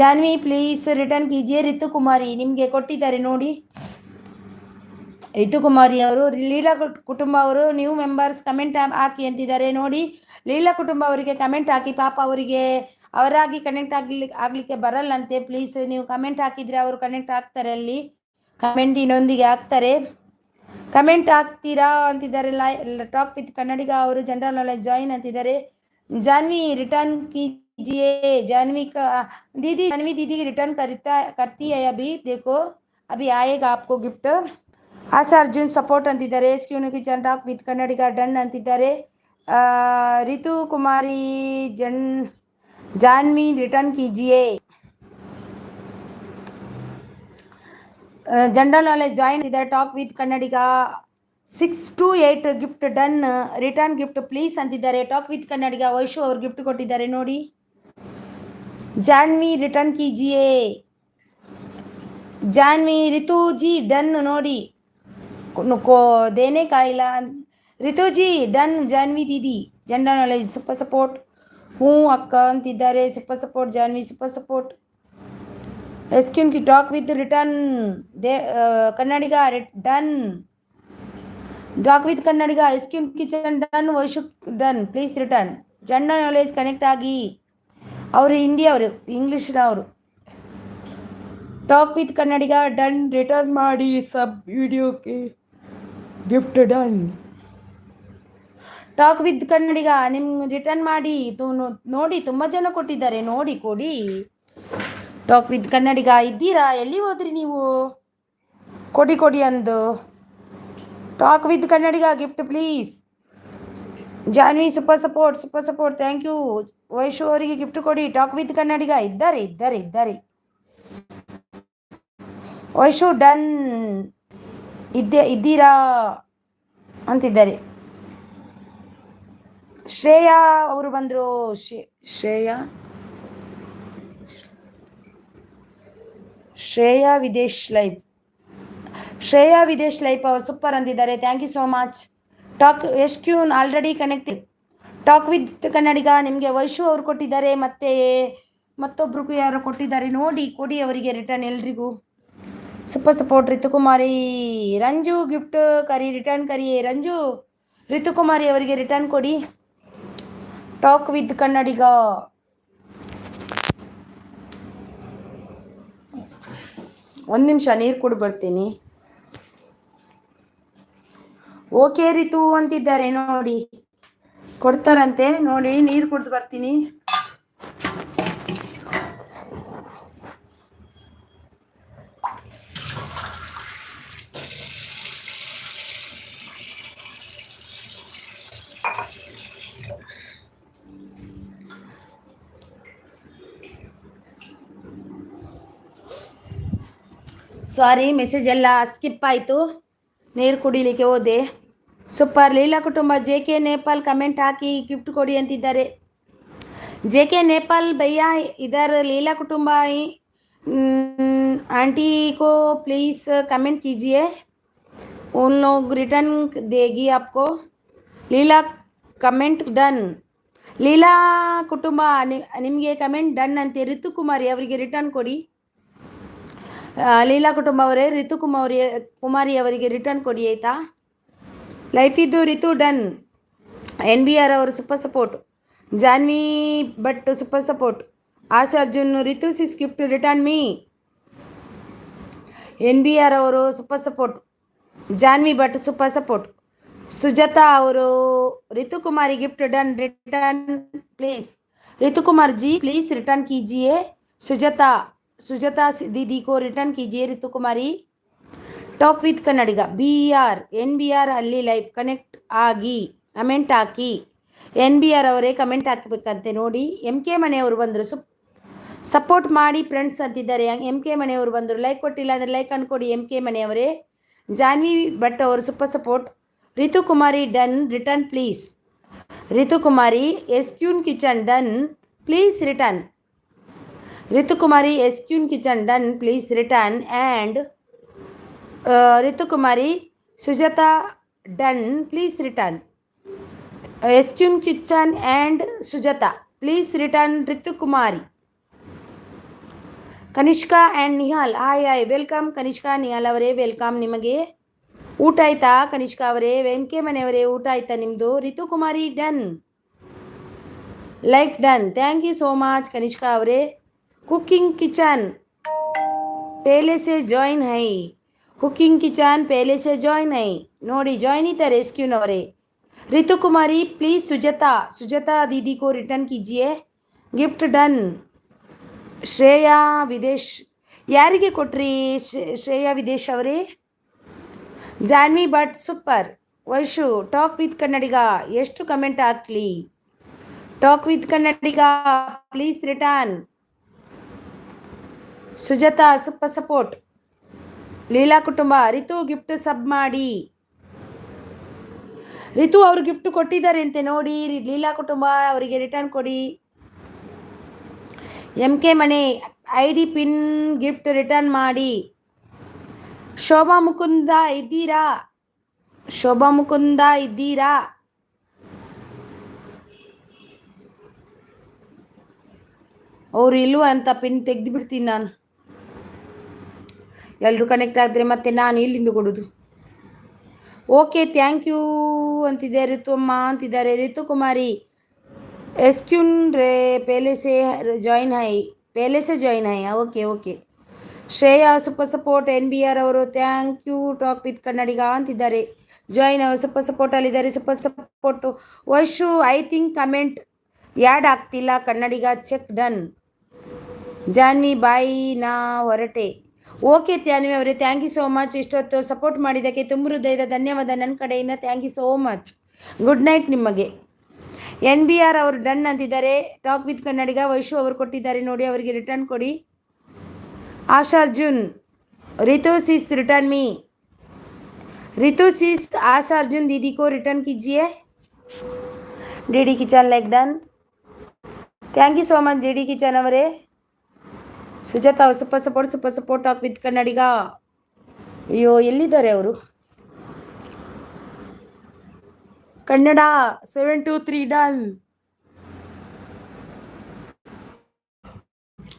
Speaker 1: ಜಾನ್ವಿ ಪ್ಲೀಸ್ ರಿಟರ್ನ್ ಕೀಜಿಯೇ. ರಿತುಕುಮಾರಿ ನಿಮಗೆ ಕೊಟ್ಟಿದ್ದಾರೆ ನೋಡಿ. ರಿತುಕುಮಾರಿ ಅವರು. ಲೀಲಾ ಕುಟುಂಬ ಅವರು ನ್ಯೂ ಮೆಂಬರ್ಸ್ ಕಮೆಂಟ್ ಹಾಕಿ ಅಂತಿದ್ದಾರೆ ನೋಡಿ. ಲೀಲಾ ಕುಟುಂಬ ಅವರಿಗೆ ಕಮೆಂಟ್ ಹಾಕಿ. ಪಾಪ ಅವರಿಗೆ ಅವರಾಗಿ ಕನೆಕ್ಟ್ ಆಗ್ಲಿಕ್ಕೆ ಬರಲ್ಲಂತೆ. ಪ್ಲೀಸ್ ನೀವು ಕಮೆಂಟ್ ಹಾಕಿದರೆ ಅವರು ಕನೆಕ್ಟ್ ಆಗ್ತಾರೆ. ಅಲ್ಲಿ ಕಮೆಂಟಿನೊಂದಿಗೆ ಆಗ್ತಾರೆ. ಕಮೆಂಟ್ ಹಾಕ್ತೀರಾ ಅಂತಿದ್ದಾರೆ. ಟಾಕ್ ವಿತ್ ಕನ್ನಡಿಗ ಅವರು. ಜನರಲ್ ನಾಲೆಜ್ ಜಾಯಿನ್ ಅಂತಿದ್ದಾರೆ. ಜಾನ್ವಿ ರಿಟರ್ನ್ कीजिए. जानवी का दीदी रिटर्न करती है अभी. देखो अभी आएगा आपको गिफ्ट. ಆಸಾ ಅರ್ಜುನ್ ಸಪೋರ್ಟ್ ಅಂತಿದ್ದಾರೆ. ಎಸ್ಕ್ಯೂನು kitchen talk with Kannadiga done ಅಂತಿದ್ದಾರೆ. ರಿತು ಕುಮಾರಿ ಜಾನ್ವಿ ರಿಟರ್ನ್ ಕೀಜಿಯೇ. ಜನರಲ್ ನಾಲೆಜ್ ಜಾಯಿನ್ ಇದ್ದಾರೆ. Talk with Kannadiga 628 gift done. Return gift please ಅಂತಿದ್ದಾರೆ. ಟಾಕ್ ವಿತ್ ಕನ್ನಡಿಗ ವೈಶು ಅವ್ರು ಗಿಫ್ಟ್ ಕೊಟ್ಟಿದ್ದಾರೆ ನೋಡಿ. ಜಾನ್ವಿ ರಿಟರ್ನ್ ಕೀಜಿಯೇ. ಜಾನ್ವಿ ರಿತು ಜಿ ಡನ್ ನೋಡಿ. ದೇನೆ ಕಾಯಿಲ್ಲ. ರಿತು ಜಿ ಡನ್. ಜಾನ್ವಿ ದೀದಿ ಜನರಲ್ ನಾಲೆಜ್ ಸೂಪರ್ ಸಪೋರ್ಟ್. ಹ್ಞೂ ಅಕ್ಕ ಅಂತಿದ್ದಾರೆ. Super support Janvi, super support. ಎಸ್ಕ್ಯೂನ್ ಕಿ talk with return Kannadiga done. Talk with Kannadiga ಎಸ್ಕ್ಯೂನ್ kitchen done. Vaishu done. Please return. General knowledge connect ಆಗಿ. ಅವರು ಹಿಂದಿ, ಅವರು ಇಂಗ್ಲೀಷ್ನವರು. Talk with Kannadiga done. Return ಮಾಡಿ ಸಬ್ ವಿಡಿಯೋಕ್ಕೆ gift done. Talk with Kannadiga ನಿಮ್ಗೆ ರಿಟರ್ನ್ ಮಾಡಿ ನೋಡಿ. ತುಂಬ ಜನ ಕೊಟ್ಟಿದ್ದಾರೆ ನೋಡಿ, ಕೊಡಿ. ಟಾಕ್ ವಿತ್ ಕನ್ನಡಿಗ ಇದ್ದೀರಾ? ಎಲ್ಲಿ ಹೋದ್ರಿ ನೀವು? ಕೊಡಿ ಕೊಡಿ ಅಂದು. Talk with Kannadiga gift please. Janvi super support, super support. Thank you. Vaishu ಅವರಿಗೆ ಗಿಫ್ಟ್ ಕೊಡಿ. ಟಾಕ್ ವಿತ್ ಕನ್ನಡಿಗ ಇದ್ದಾರೆ. ವೈಶು ಡನ್. ಇದ್ದೀರಾ ಅಂತಿದ್ದಾರೆ. ಶ್ರೇಯಾ ಅವರು ಬಂದರು. ಶ್ರೇಯಾ ವಿದೇಶ್ ಲೈಫ್ ಅವರು ಸೂಪರ್ ಅಂದಿದ್ದಾರೆ. Thank you so much. Talk ಎಸ್ಕ್ಯೂನ್ already connected. Talk with Kannadiga ನಿಮಗೆ ವೈಶು ಅವರು ಕೊಟ್ಟಿದ್ದಾರೆ. ಮತ್ತೆ ಮತ್ತೊಬ್ರಿಗೂ ಯಾರು ಕೊಟ್ಟಿದ್ದಾರೆ ನೋಡಿ, ಕೊಡಿ ಅವರಿಗೆ ರಿಟರ್ನ್. ಎಲ್ರಿಗೂ super support. Ritukumari Ranju gift return ಕರಿಯೇ. ರಂಜು ರಿತುಕುಮಾರಿ ಅವರಿಗೆ ರಿಟರ್ನ್ ಕೊಡಿ. Talk with Kannadiga. ಒಂದು ನಿಮಿಷ ನೀರು ಕುಡಿ ಬರ್ತೀನಿ. ಓಕೆ ರಿತು ಅಂತಿದ್ದಾರೆ ನೋಡಿ. ಕೊಡ್ತಾರಂತೆ ನೋಡಿ. ನೀರು ಕುಡಿದು ಬರ್ತೀನಿ. ಸಾರಿ, ಮೆಸೇಜ್ ಎಲ್ಲ ಸ್ಕಿಪ್ ಆಯಿತು. ನೀರು ಕುಡಿಲಿಕ್ಕೆ ಹೋದೆ. ಸೂಪರ್. ಲೀಲಾ ಕುಟುಂಬ JK ನೇಪಾಲ್ ಕಮೆಂಟ್ ಹಾಕಿ ಗಿಫ್ಟ್ ಕೊಡಿ ಅಂತಿದ್ದಾರೆ. JK ನೇಪಾಲ್ ಭಯ್ಯ ಇದರ ಲೀಲಾ ಕುಟುಂಬ आंटी को प्लीज़ कमेंट कीजिए, उन लोग रिटर्न देगी आपको. Leela comment done. ಲೀಲಾ ಕುಟುಂಬ ನಿಮಗೆ ಕಮೆಂಟ್ ಡನ್ ಅಂತೆ. ರಿತುಕುಮಾರಿ ಅವರಿಗೆ ರಿಟರ್ನ್ ಕೊಡಿ. ಲೀಲಾ ಕುಟುಂಬ ಅವರೇ, ಕುಮಾರಿ ಅವರಿಗೆ ರಿಟರ್ನ್ ಕೊಡಿ ಆಯಿತಾ. ಲೈಫ್ ಇದು ರಿತು ಡನ್. NBR ಅವರು super support. Janhvi Bhat super support. Asha Arjun Ritu sis gift return me. NBR ಅವರು super support. Janhvi Bhat super support. Sujatha ಅವರು Ritukumari gift done. Return please. Ritukumar ji please return कीजिए. सुजाता दीदी को रिटर्न कीजिए. Ritukumari. Talk with Kannadiga NBR ಅಲ್ಲಿ ಲೈವ್ ಕನೆಕ್ಟ್ ಆಗಿ ಕಮೆಂಟ್ ಹಾಕಿ. NBR ಅವರೇ ಕಮೆಂಟ್ ಹಾಕಬೇಕಂತೆ ನೋಡಿ. MK ಮನೆಯವರು ಬಂದರು. ಸಪೋರ್ಟ್ ಮಾಡಿ ಫ್ರೆಂಡ್ಸ್ ಅಂತಿದ್ದಾರೆ. MK ಮನೆಯವರು ಬಂದರು. ಲೈಕ್ ಕೊಟ್ಟಿಲ್ಲ ಅಂದರೆ ಲೈಕ್ ಅನ್ಕೊಡಿ MK ಮನೆಯವರೇ. ಜಾನ್ವಿ ಭಟ್ ಅವರು super support. Ritukumari done. Return please. Ritukumari ಎಸ್ಕ್ಯೂನ್ kitchen done. Please return. Ritukumari ಎಸ್ಕ್ಯೂನ್ kitchen done. Please return. And Ritukumari Sujatha done. Please return. ಎಸ್ಕ್ಯೂನ್ kitchen and Sujatha please return. Ritukumari. Kanishka and Nihal hi welcome. Kanishka Nihal ಅವರೇ ವೆಲ್ಕಮ್. ನಿಮಗೆ ಊಟ ಆಯ್ತಾ ಕನಿಷ್ಕಾ ಅವರೇ? MK ಮನೆಯವರೇ ಊಟ ಆಯ್ತಾ ನಿಮ್ಮದು? Ritukumari done. Like done. Thank you so much Kanishka ಅವರೇ. ಕುಕಿಂಗ್ ಕಿಚನ್ ಪೇಲೆ ಸೆ ಜಾಯಿನ್ ಹೈ. ಕುಕಿಂಗ್ ಕಿಚನ್ ಪೇಲೆ ಸೆ ಜಾಯಿನ್ ಹೈ ನೋಡಿ. ಜಾಯಿನ್ ಇದ್ದಾರೆ ಎಸ್ಕ್ಯೂನವರೇ. ರಿತುಕುಮಾರಿ ಪ್ಲೀಸ್ ಸುಜಾತಾ दीदी को रिटर्न कीजिए. Gift done. ಶ್ರೇಯಾ ವಿದೇಶ್ ಯಾರಿಗೆ ಕೊಟ್ರಿ? ಶ್ರೇಯಾ ವಿದೇಶ್ ಅವರೇ. Janhvi Bhat super. Vaishu talk with Kannadiga ಎಷ್ಟು ಕಮೆಂಟ್ ಹಾಕ್ಲಿ? Talk with Kannadiga please return. Sujatha super support. Leela ಕುಟುಂಬ ರಿತು ಗಿಫ್ಟ್ ಸಬ್ ಮಾಡಿ. ರಿತು ಅವರು ಗಿಫ್ಟ್ ಕೊಟ್ಟಿದ್ದಾರೆ ಅಂತೆ ನೋಡಿ. ಲೀಲಾ ಕುಟುಂಬ ಅವರಿಗೆ ರಿಟರ್ನ್ ಕೊಡಿ. MK ಮನೆ ID ಪಿನ್ ಗಿಫ್ಟ್ ರಿಟರ್ನ್ ಮಾಡಿ. ಶೋಭಾ ಮುಕುಂದ ಇದ್ದೀರಾ? ಶೋಭಾ ಮುಕುಂದ ಇದ್ದೀರಾ? ಅವ್ರು ಇಲ್ವ ಅಂತ ಪಿನ್ ತೆಗೆದು ಬಿಡ್ತೀನಿ ನಾನು. ಎಲ್ಲರೂ ಕನೆಕ್ಟ್ ಆದರೆ ಮತ್ತೆ ನಾನು ಇಲ್ಲಿಂದ ಕೊಡೋದು. ಓಕೆ ಥ್ಯಾಂಕ್ ಯು ಅಂತಿದೆ ಋತು ಅಮ್ಮ ಅಂತಿದ್ದಾರೆ. ಋತು ಕುಮಾರಿ ಎಸ್ಕ್ಯೂನ್ ರೇ ಪೇಲೆ ಸೆ ಜಾಯಿನ್ ಹೈ. ಪೇಲೆ ಸೆ ಜಾಯಿನ್ ಹೈ. Okay okay. Shreya super support. NBR ಅವರು thank you talk with Kannadiga ಅಂತಿದ್ದಾರೆ. ಜಾಯಿನ್ ಅವರು ಸೂಪರ್ ಸಪೋರ್ಟಲ್ಲಿದ್ದಾರೆ. Super support. Vaishu I think comment add ಆಗ್ತಿಲ್ಲ ಕನ್ನಡಿಗ ಚೆಕ್ ಡನ್. ಜಾನ್ವಿ ಬಾಯಿ ನಾ ಹೊರಟೆ. ಓಕೆ ಜಾನ್ವಿ ಅವರೇ ಥ್ಯಾಂಕ್ ಯು ಸೋ ಮಚ್. ಇಷ್ಟೊತ್ತು ಸಪೋರ್ಟ್ ಮಾಡಿದ್ದಕ್ಕೆ ತುಂಬ ಹೃದಯದ ಧನ್ಯವಾದ ನನ್ನ ಕಡೆಯಿಂದ. Thank you so much. Good night ನಿಮಗೆ. NBR ಅವರು ಡನ್ ಅಂತಿದ್ದಾರೆ. ಟಾಕ್ ವಿತ್ ಕನ್ನಡಿಗ ವೈಶು ಅವರು ಕೊಟ್ಟಿದ್ದಾರೆ ನೋಡಿ, ಅವರಿಗೆ ರಿಟರ್ನ್ ಕೊಡಿ. Asha Arjun Ritu sis return me. Ritu sis Asha Arjun दीदी को रिटर्न कीजिए. DD kitchen like done. Thank you so much DD kitchen ಅವರೇ. Sujatha super support talk with Kannadiga. ಅಯ್ಯೋ ಎಲ್ಲಿದ್ದಾರೆ ಅವರು? Kannada 723 done.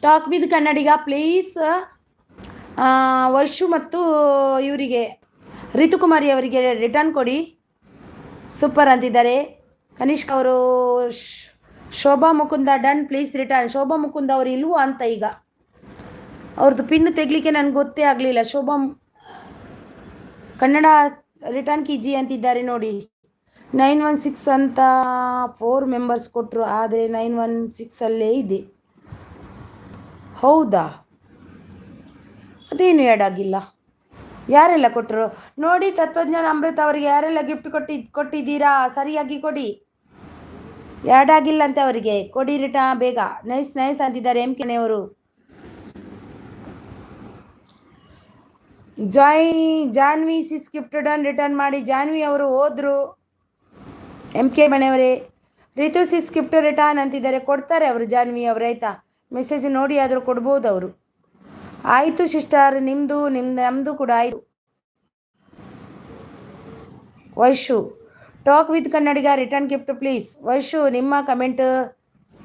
Speaker 1: Talk with Kannadiga please. Vaishu ಮತ್ತು ಇವರಿಗೆ ರಿತುಕುಮಾರಿ ಅವರಿಗೆ ರಿಟರ್ನ್ ಕೊಡಿ. ಸೂಪರ್ ಅಂತಿದ್ದಾರೆ. ಕನಿಷ್ಕ ಅವರು Shobha Mukunda done please return. Shobha Mukunda ಅವರು ಇಲ್ವೋ ಅಂತ ಈಗ ಅವ್ರದ್ದು ಪಿನ್ ತೆಗಲಿಕ್ಕೆ ನನಗೆ ಗೊತ್ತೇ ಆಗಲಿಲ್ಲ. ಶೋಭಾ ಕನ್ನಡ ರಿಟರ್ನ್ ಕೀಜಿ ಅಂತಿದ್ದಾರೆ ನೋಡಿ. 916 ಅಂತ 4 ಮೆಂಬರ್ಸ್ ಕೊಟ್ಟರು, ಆದರೆ 916 ಇದೆ. ಹೌದಾ? ಅದೇನು ಆ್ಯಡ್ ಆಗಿಲ್ಲ. ಯಾರೆಲ್ಲ ಕೊಟ್ಟರು ನೋಡಿ. ತತ್ವಜ್ಞಾನ ಅಮೃತ ಅವರಿಗೆ ಯಾರೆಲ್ಲ ಗಿಫ್ಟ್ ಕೊಟ್ಟಿದ್ದೀರಾ ಸರಿಯಾಗಿ ಕೊಡಿ. ಆ್ಯಡ್ ಆಗಿಲ್ಲ ಅಂತ ಅವರಿಗೆ ಕೊಡಿ ಬೇಗ. ನೈಸ್ ಅಂತಿದ್ದಾರೆ MK ಅವರು. ಜಾನ್ವಿ ಸಿಸ್ ಗಿಫ್ಟ್ ಡನ್ ರಿಟರ್ನ್ ಮಾಡಿ. ಜಾನ್ವಿ ಅವರು ಹೋದ್ರು. MK ಮನೆಯವರೇ ರಿತು ಸಿಸ್ ಗಿಫ್ಟ್ ರಿಟರ್ನ್ ಅಂತಿದ್ದಾರೆ. ಕೊಡ್ತಾರೆ ಅವರು ಜಾನ್ವಿ ಅವರು, ಆಯಿತಾ? ಮೆಸೇಜ್ ನೋಡಿ ಆದರೂ ಕೊಡ್ಬೋದು ಅವರು. ಆಯಿತು ಸಿಸ್ಟರ್, ನಮ್ಮದು ಕೂಡ ಆಯಿತು. Vaishu talk with Kannadiga return gift please. Vaishu ನಿಮ್ಮ ಕಮೆಂಟ್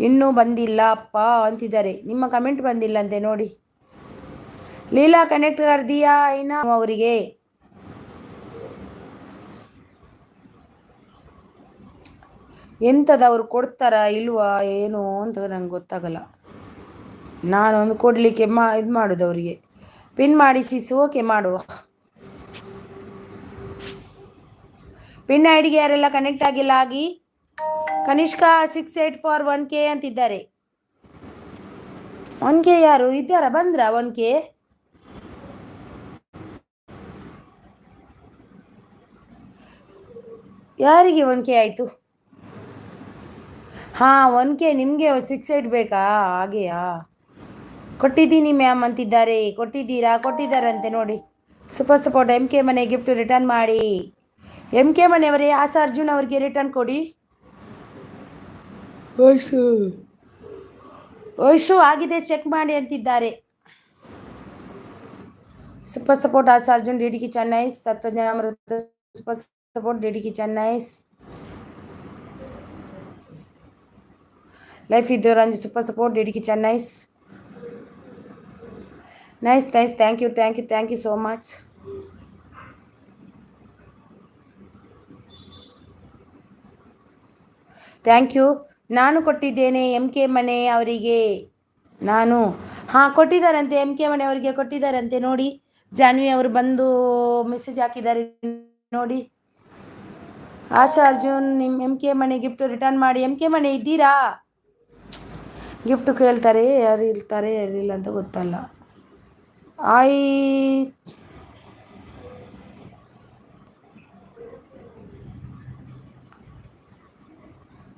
Speaker 1: ಇನ್ನೂ ಬಂದಿಲ್ಲ ಅಪ್ಪ ಅಂತಿದ್ದಾರೆ. ನಿಮ್ಮ ಕಮೆಂಟ್ ಬಂದಿಲ್ಲ ಅಂತೆ ನೋಡಿ. ಲೀಲಾ ಕನೆಕ್ಟ್ ಕರ್ದಿಯಾ ಇನ್ನ ಅವರಿಗೆ? ಎಂಥದ್ದು ಅವ್ರು ಕೊಡ್ತಾರಾ ಇಲ್ವಾ ಏನು ಅಂತ ನಂಗೆ ಗೊತ್ತಾಗಲ್ಲ. ನಾನೊಂದು ಕೊಡಲಿಕ್ಕೆ ಇದು ಮಾಡೋದು ಅವರಿಗೆ. ಪಿನ್ ಮಾಡಿ ಸಿಸ್. ಓಕೆ ಮಾಡುವ. ಪಿನ್ ಐಡಿಗೆ ಯಾರೆಲ್ಲ ಕನೆಕ್ಟ್ ಆಗಿಲ್ಲ ಆಗಿ. ಕನಿಷ್ಕಾ 68 ಫಾರ್ 1K ಅಂತಿದ್ದಾರೆ. 1K ಯಾರು ಇದ್ದಾರಾ? ಬಂದ್ರಾ 1K? ಯಾರಿಗೆ 1K ಆಯಿತು? ಹಾಂ 1K ನಿಮಗೆ 68 ಬೇಕಾ? ಹಾಗೆಯಾ? ಕೊಟ್ಟಿದ್ದೀನಿ ಮ್ಯಾಮ್ ಅಂತಿದ್ದಾರೆ. ಕೊಟ್ಟಿದ್ದಾರಂತೆ ನೋಡಿ. Super support. MK ಮನೆ ಗಿಫ್ಟ್ ರಿಟರ್ನ್ ಮಾಡಿ. MK ಮನೆಯವರೇ ಆಶಾ ಅರ್ಜುನ್ ಅವರಿಗೆ ರಿಟರ್ನ್ ಕೊಡಿ. ವೈಶು ಆಗಿದೆ ಚೆಕ್ ಮಾಡಿ ಅಂತಿದ್ದಾರೆ. Super support Asha Arjun. DD kitchen nice. Tatvajnana Amrutha super support. DD kitchen nice. Life ಇದ್ದು Ranju super support. DD kitchen nice. Nice thank you so much. Thank you. ನಾನು ಕೊಟ್ಟಿದ್ದೇನೆ MK ಮನೆ ಅವರಿಗೆ. ಕೊಟ್ಟಿದ್ದಾರಂತೆ. MK ಮನೆ ಅವರಿಗೆ ಕೊಟ್ಟಿದ್ದಾರಂತೆ ನೋಡಿ. ಜಾನ್ವಿ ಅವರು ಬಂದು ಮೆಸೇಜ್ ಹಾಕಿದ್ದಾರೆ ನೋಡಿ. ಆಶಾ ಅರ್ಜುನ್ ನಿಮ್ಮ MK ಮನೆ ಗಿಫ್ಟ್ ರಿಟರ್ನ್ ಮಾಡಿ. MK ಮನೆ ಇದ್ದೀರಾ? ಗಿಫ್ಟ್ ಕೇಳ್ತಾರೆ, ಯಾರು ಇರ್ತಾರೆ ಯಾರಿಲ್ಲ ಅಂತ ಗೊತ್ತಲ್ಲ.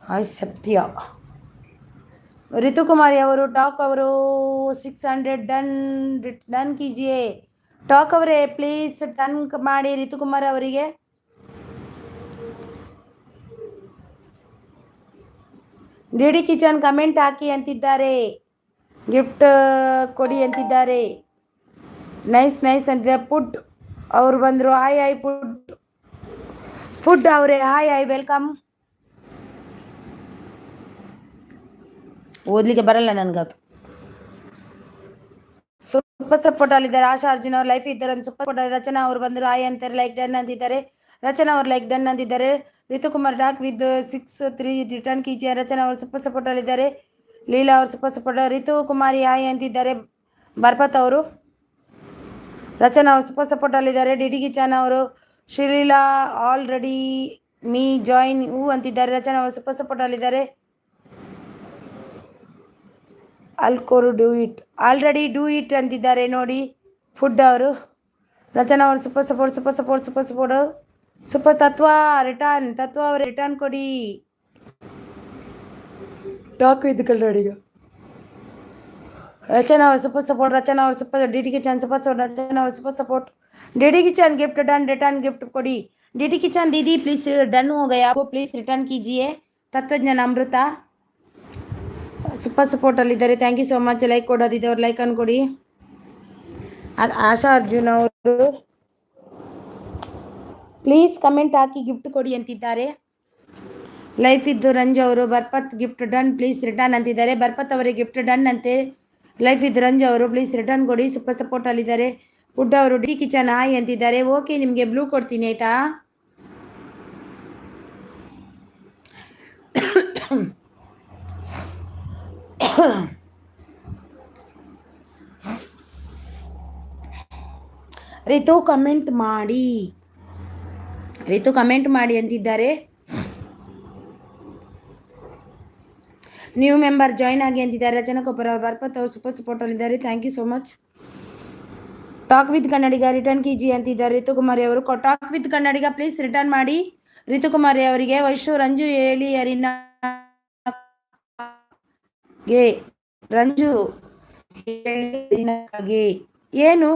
Speaker 1: ಹಾಯ್ ಸತ್ಯ. ರಿತುಕುಮಾರಿ ಅವರು ಟಾಕ್ ಅವರು 600 ಡನ್ ಡನ್ ಕೀಜಿಯೇ. ಟಾಕ್ ಅವರೇ ಪ್ಲೀಸ್ ಡನ್ ಮಾಡಿ ರಿತುಕುಮಾರ್ ಅವರಿಗೆ. ಡಿಡಿ ಕಿಚನ್ ಕಮೆಂಟ್ ಹಾಕಿ ಅಂತಿದ್ದಾರೆ, ಗಿಫ್ಟ್ ಕೊಡಿ ಅಂತಿದ್ದಾರೆ. ನೈಸ್ ನೈಸ್ ಅಂತಿದ್ದಾರೆ. ಫುಡ್ ಅವರು ಬಂದರು. ಹಾಯ್ ಹಾಯ್ ಫುಡ್ ಅವರೇ ಹಾಯ್ ಹಾಯ್ ವೆಲ್ಕಮ್. ಓದ್ಲಿಕ್ಕೆ ಬರಲ್ಲ ನನಗದು. ಸೂಪರ್ ಸಪೋರ್ಟ್ ಅಲ್ಲಿದ್ದಾರೆ. ಆಶಾ ಅರ್ಜುನ್ ಅವ್ರ ಲೈಫ್ ಇದ್ದಾರೆ ಒಂದು ಸೂಪರ್ ಸಪೋರ್ಟ್. ರಚನಾ ಅವರು ಬಂದರು ಹಾಯ್ ಅಂತಾರೆ, ಲೈಕ್ ಡನ್ ಅಂತಿದ್ದಾರೆ. ರಚನಾ ಅವ್ರು ಲೈಕ್ ಡನ್ ಅಂತಿದ್ದಾರೆ. ರಿತುಕುಮಾರ್ ಡಾಕ್ ವಿತ್ 6-3 ರಿಟರ್ನ್ ಕೀಜಿಯ. ರಚನಾ ಅವರು ಸೂಪರ್ ಸಪೋರ್ಟ್ ಅಲ್ಲಿದ್ದಾರೆ. ಲೀಲಾ ಅವರು ಸೂಪರ್ ಸಪೋರ್ಟ್. ರಿತುಕುಮಾರಿ ಹಾಯ್ ಅಂತಿದ್ದಾರೆ. ಬರ್ಪತ್ ಅವರು. ರಚನಾ ಅವರು ಸೂಪರ್ ಸಪೋರ್ಟ್ ಅಲ್ಲಿದ್ದಾರೆ. ಡಿಡಿ ಕಿಚನ್ ಅವರು. ಶ್ರೀಲೀಲಾ ಆಲ್ರೆಡಿ ಮೀ ಜಾಯಿನ್ ಹೂ ಅಂತಿದ್ದಾರೆ. ರಚನಾ ಅವರು ಸೂಪರ್ ಸಪೋರ್ಟ್ ಅಲ್ಲಿದ್ದಾರೆ. ಅಲ್ಕೋರು do it already do it ಅಂತಿದ್ದಾರೆ ನೋಡಿ ಫುಡ್ ಅವರು. ರಚನಾ ಅವರು super support super support super support super. Tatva ಅವರು ರಿಟರ್ನ್ ಕೊಡಿ. ಟಾಕ್ ವಿತ್ ಕನ್ನಡಿಗ. ರಚನಾ ಅವರು ಸೂಪರ್ ಸಪೋರ್ಟ್. ರಚನಾ ಅವರು super. DD kitchen super support. Rachana ಅವರು super support. DD kitchen gift done return gift ಕೊಡಿ. ಡಿಡಿ ಕಿಚನ್ दीदी प्लीज डन हो गया आपको प्लीज रिटर्न कीजिए. ತತ್ವಜ್ಞಾನ ಅಮೃತ ಸೂಪರ್ ಸಪೋರ್ಟ್ ಅಲ್ಲಿದ್ದಾರೆ. Thank you so much. Like ಕೊಡೋದಿದೆ ಅವ್ರು ಲೈಕ್ ಅನ್ಕೊಡಿ. ಆಶಾ ಅರ್ಜುನ್ ಅವರು ಪ್ಲೀಸ್ ಕಮೆಂಟ್ ಹಾಕಿ ಗಿಫ್ಟ್ ಕೊಡಿ ಅಂತಿದ್ದಾರೆ. ಲೈಫ್ ಇದ್ದು ರಂಜು ಅವರು ಬರ್ಪತ್ ಗಿಫ್ಟ್ ಡನ್ ಪ್ಲೀಸ್ ರಿಟರ್ನ್ ಅಂತಿದ್ದಾರೆ. ಬರ್ಪತ್ ಅವರಿಗೆ ಗಿಫ್ಟ್ ಡನ್ ಅಂತೆ. ಲೈಫ್ ಇದ್ದು ರಂಜು ಅವರು ಪ್ಲೀಸ್ ರಿಟರ್ನ್ ಕೊಡಿ. ಸೂಪರ್ ಸಪೋರ್ಟ್ ಅಲ್ಲಿದ್ದಾರೆ. ಫುಡ್ ಅವರು ಡಿ ಕಿಚನ್ ಹಾಯ್ ಅಂತಿದ್ದಾರೆ. ಓಕೆ ನಿಮಗೆ ಬ್ಲೂ ಕೊಡ್ತೀನಿ ಆಯ್ತಾ. ರಿತು ಕಮೆಂಟ್ ಮಾಡಿ ಅಂತಿದ್ದಾರೆ. ನ್ಯೂ ಮೆಂಬರ್ ಜಾಯ್ನ್ ಆಗಿ ಅಂತಿದ್ದಾರೆ. ರಚನಾ ಕೊಪ್ಪರ ಬರ್ಪತ್ ಅವರು ಸೂಪರ್ ಸಪೋರ್ಟ್ ಅಲ್ಲಿದ್ದಾರೆ. Thank you so much. Talk with Kannadiga return ಕೀಜಿ ಅಂತಿದ್ದಾರೆ. ರಿತುಕುಮಾರಿ ಅವರು talk with Kannadiga please return ಮಾಡಿ ರಿತುಕುಮಾರಿ ಅವರಿಗೆ. ವೈಶು ರಂಜು ಹೇಳಿ ಅರಿನಾಗೆ ರಂಜು ಹೇಳಿ ಏನು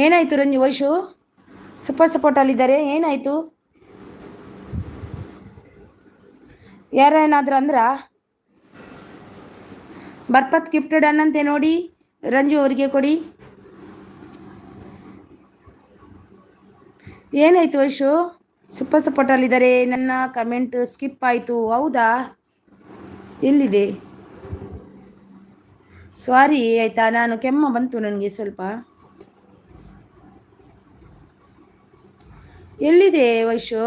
Speaker 1: ಏನಾಯ್ತು ರಂಜು? ವೈಶು ಸೂಪರ್ ಸಪೋರ್ಟ್ ಅಲ್ಲಿದ್ದಾರೆ. ಏನಾಯ್ತು? ಯಾರೇನಾದ್ರೂ ಅಂದ್ರ? ಬರ್ಪತ್ ಗಿಫ್ಟ್ ಡನ್ ಅಂತೆ ನೋಡಿ. ರಂಜು ಅವರಿಗೆ ಕೊಡಿ. ಏನಾಯ್ತು ವೈಶು? Super support ಅಲ್ಲಿದ್ದಾರೆ. ನನ್ನ ಕಮೆಂಟ್ ಸ್ಕಿಪ್ ಆಯಿತು. ಹೌದಾ? ಎಲ್ಲಿದೆ? ಸಾರಿ ಆಯ್ತಾ, ನಾನು ಕೆಮ್ಮ ಬಂತು ನನಗೆ ಸ್ವಲ್ಪ. ಎಲ್ಲಿದೆ ವೈಶು?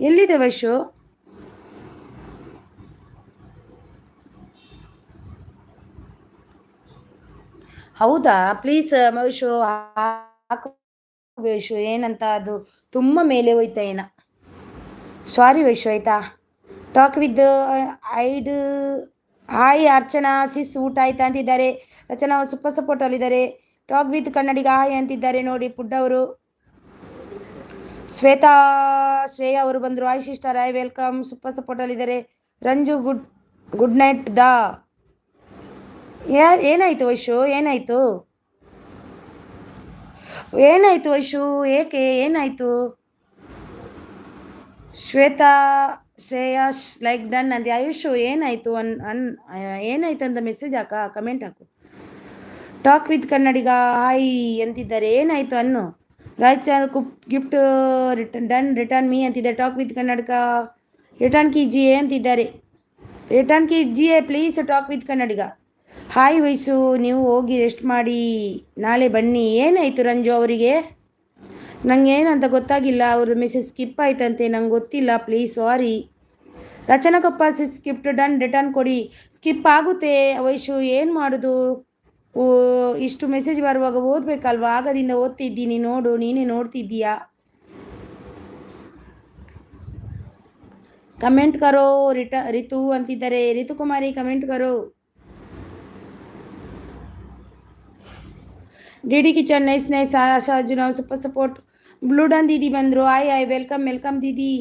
Speaker 1: ಎಲ್ಲಿದೆ ವೈಶು? ಹೌದಾ? ಪ್ಲೀಸ್ ವೈಶು ವೈಶು ಏನಂತ ಅದು ತುಂಬ ಮೇಲೆ ಹೋಯ್ತಾ ಏನ. ಸಾರಿ ವೈಶು ಆಯ್ತಾ. ಟಾಕ್ ವಿತ್ ಐಡ್ ಹಾಯ್ ಅರ್ಚನಾ ಸಿಸ್ ಊಟ ಆಯ್ತಾ ಅಂತಿದ್ದಾರೆ. ರಚನಾ ಅವರು ಸೂಪರ್ ಸಪೋರ್ಟ್ ಅಲ್ಲಿದ್ದಾರೆ. ಟಾಕ್ ವಿತ್ ಕನ್ನಡಿಗ ಹಾಯ್ ಅಂತಿದ್ದಾರೆ ನೋಡಿ ಫುಡ್ ಅವರು. ಶ್ವೇತಾ ಶ್ರೇಯಾ ಅವರು ಬಂದರು. Hi sister hi welcome. Super support ಅಲ್ಲಿದ್ದಾರೆ. ರಂಜು ಗುಡ್ ನೈಟ್ ಏನಾಯ್ತು ವೈಶು? ಏನಾಯ್ತು ವೈಶು? ಏಕೆ ಏನಾಯ್ತು? ಶ್ವೇತಾ ಶ್ರೇಯಾ ಲೈಕ್ ಡನ್ ಅಂತೆ. ಆಯುಷು ಏನಾಯ್ತು? ಏನಾಯ್ತು ಅಂತ ಮೆಸೇಜ್ ಕಮೆಂಟ್ ಹಾಕು. ಟಾಕ್ ವಿತ್ ಕನ್ನಡಿಗ ಹಾಯ್ ಅಂತಿದ್ದಾರೆ. ಏನಾಯ್ತು ಅನ್ನು? ರಾಯ್ಚಾರ್ ಗಿಫ್ಟ್ ರಿಟರ್ನ್ ಮೀ ಅಂತಿದ್ದಾರೆ. ಟಾಕ್ ವಿತ್ ಕನ್ನಡಿಗ ರಿಟರ್ನ್ ಕೀಜಿಯೇ ಅಂತಿದ್ದಾರೆ. ರಿಟರ್ನ್ ಕೀಜಿಯೇ please talk with Kannadiga. Hi Vaishu ನೀವು ಹೋಗಿ ರೆಸ್ಟ್ ಮಾಡಿ ನಾಳೆ ಬನ್ನಿ. ಏನಾಯಿತು ರಂಜು ಅವರಿಗೆ? ನಂಗೆ ಏನಂತ ಗೊತ್ತಾಗಿಲ್ಲ. ಅವ್ರದ್ದು ಮೆಸೇಜ್ ಸ್ಕಿಪ್ ಆಯ್ತಂತೆ, ನಂಗೆ ಗೊತ್ತಿಲ್ಲ. Please sorry. Rachana Koppa gift done return ಕೊಡಿ. ಸ್ಕಿಪ್ ಆಗುತ್ತೆ ವೈಶು, ಏನು ಮಾಡೋದು? ಇಷ್ಟು ಮೆಸೇಜ್ ಬರುವಾಗ ಓದಬೇಕಲ್ವಾ? ಆಗದಿಂದ ಓದ್ತಿದ್ದೀನಿ ನೋಡು, ನೀನೇ ನೋಡ್ತಿದ್ದೀಯಾ. ಕಮೆಂಟ್ ಕರೋ ರಿತು ಅಂತಿದ್ದಾರೆ. ರಿತುಕುಮಾರಿ ಕಮೆಂಟ್ ಕರೋ. D kitchen nice nice. Asha Arjun ಅವ್ರು ಸೂಪರ್ ಸಪೋರ್ಟ್. ಬ್ಲೂ ಡನ್ ದೀದಿ ಬಂದರು. ಆಯ್ ವೆಲ್ಕಮ್ ವೆಲ್ಕಮ್ ದೀದಿ.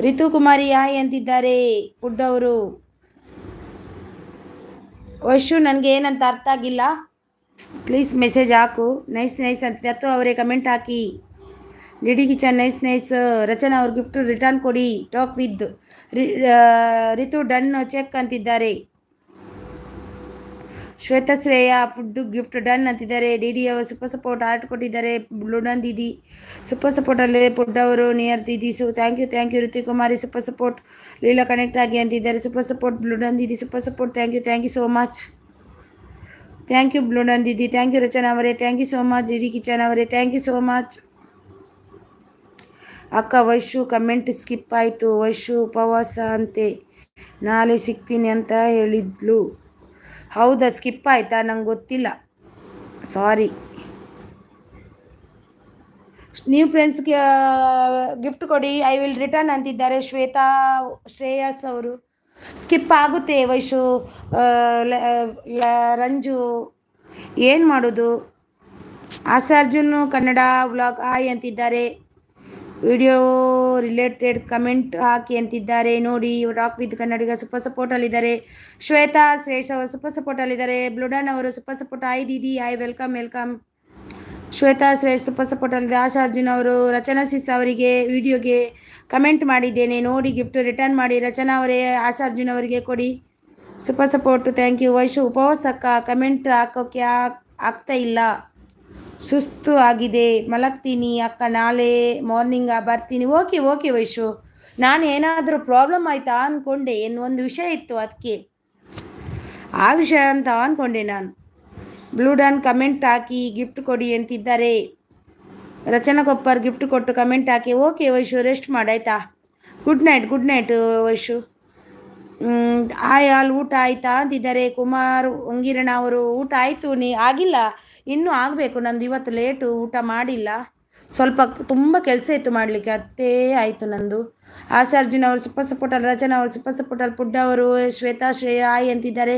Speaker 1: ರಿತು ಕುಮಾರಿ ಆಯ್ ಅಂತಿದ್ದಾರೆ ಫುಡ್ ಅವರು. ವಶು ನನಗೆ ಏನಂತ ಅರ್ಥ ಆಗಿಲ್ಲ, ಪ್ಲೀಸ್ ಮೆಸೇಜ್ ಹಾಕು. ನೈಸ್ ನೈಸ್ ಅಂತ ದತ್ತು ಅವರೇ ಕಮೆಂಟ್ ಹಾಕಿ. D kitchen nice nice. Rachana ಅವ್ರ ಗಿಫ್ಟ್ ರಿಟರ್ನ್ ಕೊಡಿ. Talk with Ritu done check ಅಂತಿದ್ದಾರೆ. Shwetha Shreya food gift done ಅಂತಿದ್ದಾರೆ. ಡಿ ಅವರು ಸೂಪರ್ ಸಪೋರ್ಟ್ ಆರ್ಟ್ ಕೊಟ್ಟಿದ್ದಾರೆ. ಬ್ಲೂ ಡನ್ ದೀದಿ ಸೂಪರ್ ಸಪೋರ್ಟ್ ಅಲ್ಲಿದೆ. ಫುಡ್ ಅವರು ನಿಯರ್ ದೀದಿ thank you. Rithi Kumari super support. Leela connect ಆಗಿ ಅಂತಿದ್ದಾರೆ ಸೂಪರ್ ಸಪೋರ್ಟ್. ಬ್ಲೂ ಡನ್ ದೀದಿ super support. Thank you so much. Thank you blue done ದೀದಿ. ಥ್ಯಾಂಕ್ ಯು ರಚನಾ ಅವರೇ. Thank you so much. D kitchen ಅವರೇ ಥ್ಯಾಂಕ್ ಯು ಸೋ ಮಚ್. ಅಕ್ಕ ವೈಶು ಕಮೆಂಟ್ ಸ್ಕಿಪ್ ಆಯಿತು. ವೈಶು ಉಪವಾಸ ಅಂತೆ, ನಾಳೆ ಸಿಗ್ತೀನಿ ಅಂತ ಹೇಳಿದ್ಲು. ಹೌದಾ, ಸ್ಕಿಪ್ ಆಯಿತಾ? ನಂಗೆ ಗೊತ್ತಿಲ್ಲ, ಸಾರಿ. ನ್ಯೂ ಫ್ರೆಂಡ್ಸ್ಗೆ ಗಿಫ್ಟ್ ಕೊಡಿ, ಐ ವಿಲ್ ರಿಟರ್ನ್ ಅಂತಿದ್ದಾರೆ ಶ್ರೇಯಸ್ ಅವರು. ಸ್ಕಿಪ್ ಆಗುತ್ತೆ ವೈಶು. ರಂಜು ಏನು ಮಾಡೋದು. ಆಶಾ ಅರ್ಜುನ್ ಕನ್ನಡ ವ್ಲಾಗ್ ಆಯ್ ಅಂತಿದ್ದಾರೆ. ವಿಡಿಯೋ ರಿಲೇಟೆಡ್ ಕಮೆಂಟ್ ಹಾಕಿ ಅಂತಿದ್ದಾರೆ. ನೋಡಿ, ರಾಕ್ ವಿತ್ ಕನ್ನಡಿಗ ಸೂಪರ್ ಸಪೋರ್ಟಲ್ಲಿದ್ದಾರೆ. ಶ್ವೇತಾ ಶ್ರೇಷ್ ಅವರು ಸೂಪರ್ ಸಪೋರ್ಟಲ್ಲಿದ್ದಾರೆ. ಬ್ಲೂಡನ್ ಅವರು ಸೂಪರ್ ಸಪೋರ್ಟ್. ಆಯ್ ದೀದಿ hi welcome. Shwetha Shresh super ಸಪೋರ್ಟಲ್ಲಿದೆ. ಆಶಾ ಅರ್ಜುನ್ ಅವರು ರಚನಾ ಸಿಸ್ ಅವರಿಗೆ ವಿಡಿಯೋಗೆ ಕಮೆಂಟ್ ಮಾಡಿದ್ದೇನೆ, ನೋಡಿ ಗಿಫ್ಟ್ ರಿಟರ್ನ್ ಮಾಡಿ. ರಚನಾ ಅವರೇ ಆಶಾ ಅರ್ಜುನ್ ಅವರಿಗೆ ಕೊಡಿ super support. Thank you. Vaishu ಉಪವಾಸಕ್ಕ ಕಮೆಂಟ್ ಹಾಕೋಕ್ಕೆ ಆಗ್ತಾ ಇಲ್ಲ, ಸುಸ್ತು ಆಗಿದೆ, ಮಲಗ್ತೀನಿ ಅಕ್ಕ, ನಾಳೆ ಮಾರ್ನಿಂಗ್ ಬರ್ತೀನಿ. ಓಕೆ ವೈಶು, ನಾನು ಏನಾದರೂ ಪ್ರಾಬ್ಲಮ್ ಆಯಿತಾ ಅಂದ್ಕೊಂಡೆ, ಒಂದು ವಿಷಯ ಇತ್ತು, ಅದಕ್ಕೆ ಆ ವಿಷಯ ಅಂತ ಅಂದ್ಕೊಂಡೆ ನಾನು. ಬ್ಲೂ ಡನ್ ಕಮೆಂಟ್ ಹಾಕಿ ಗಿಫ್ಟ್ ಕೊಡಿ ಅಂತಿದ್ದಾರೆ. ರಚನಾ ಕೊಪ್ಪರ್ ಗಿಫ್ಟ್ ಕೊಟ್ಟು ಕಮೆಂಟ್ ಹಾಕಿ. ಓಕೆ ವೈಶು, ರೆಸ್ಟ್ ಮಾಡಾಯ್ತಾ? Good night Vaishu. ಆಲ್ ಊಟ ಆಯಿತಾ ಅಂತಿದ್ದಾರೆ. ಕುಮಾರ್ ಒಂಗಿರಣ ಅವರು ಊಟ ಆಯಿತು, ಆಗಿಲ್ಲ, ಇನ್ನೂ ಆಗಬೇಕು, ನಂದು ಇವತ್ತು ಲೇಟು, ಊಟ ಮಾಡಿಲ್ಲ, ಸ್ವಲ್ಪ ತುಂಬ ಕೆಲಸ ಇತ್ತು ಮಾಡಲಿಕ್ಕೆ, ಅತ್ತೇ ಆಯಿತು ನಂದು. ಆಶಾ ಅರ್ಜುನ್ ಅವರು ಸೂಪರ್ ಸಪೋರ್ಟಲ್ಲಿ. ರಚನಾ ಅವರು ಸೂಪರ್ ಸಪೋರ್ಟಲ್ಲಿ. ಪುಡ್ಡ ಅವರು ಶ್ವೇತಾ ಶ್ರೇಯ ಆಯ್ ಅಂತಿದ್ದಾರೆ.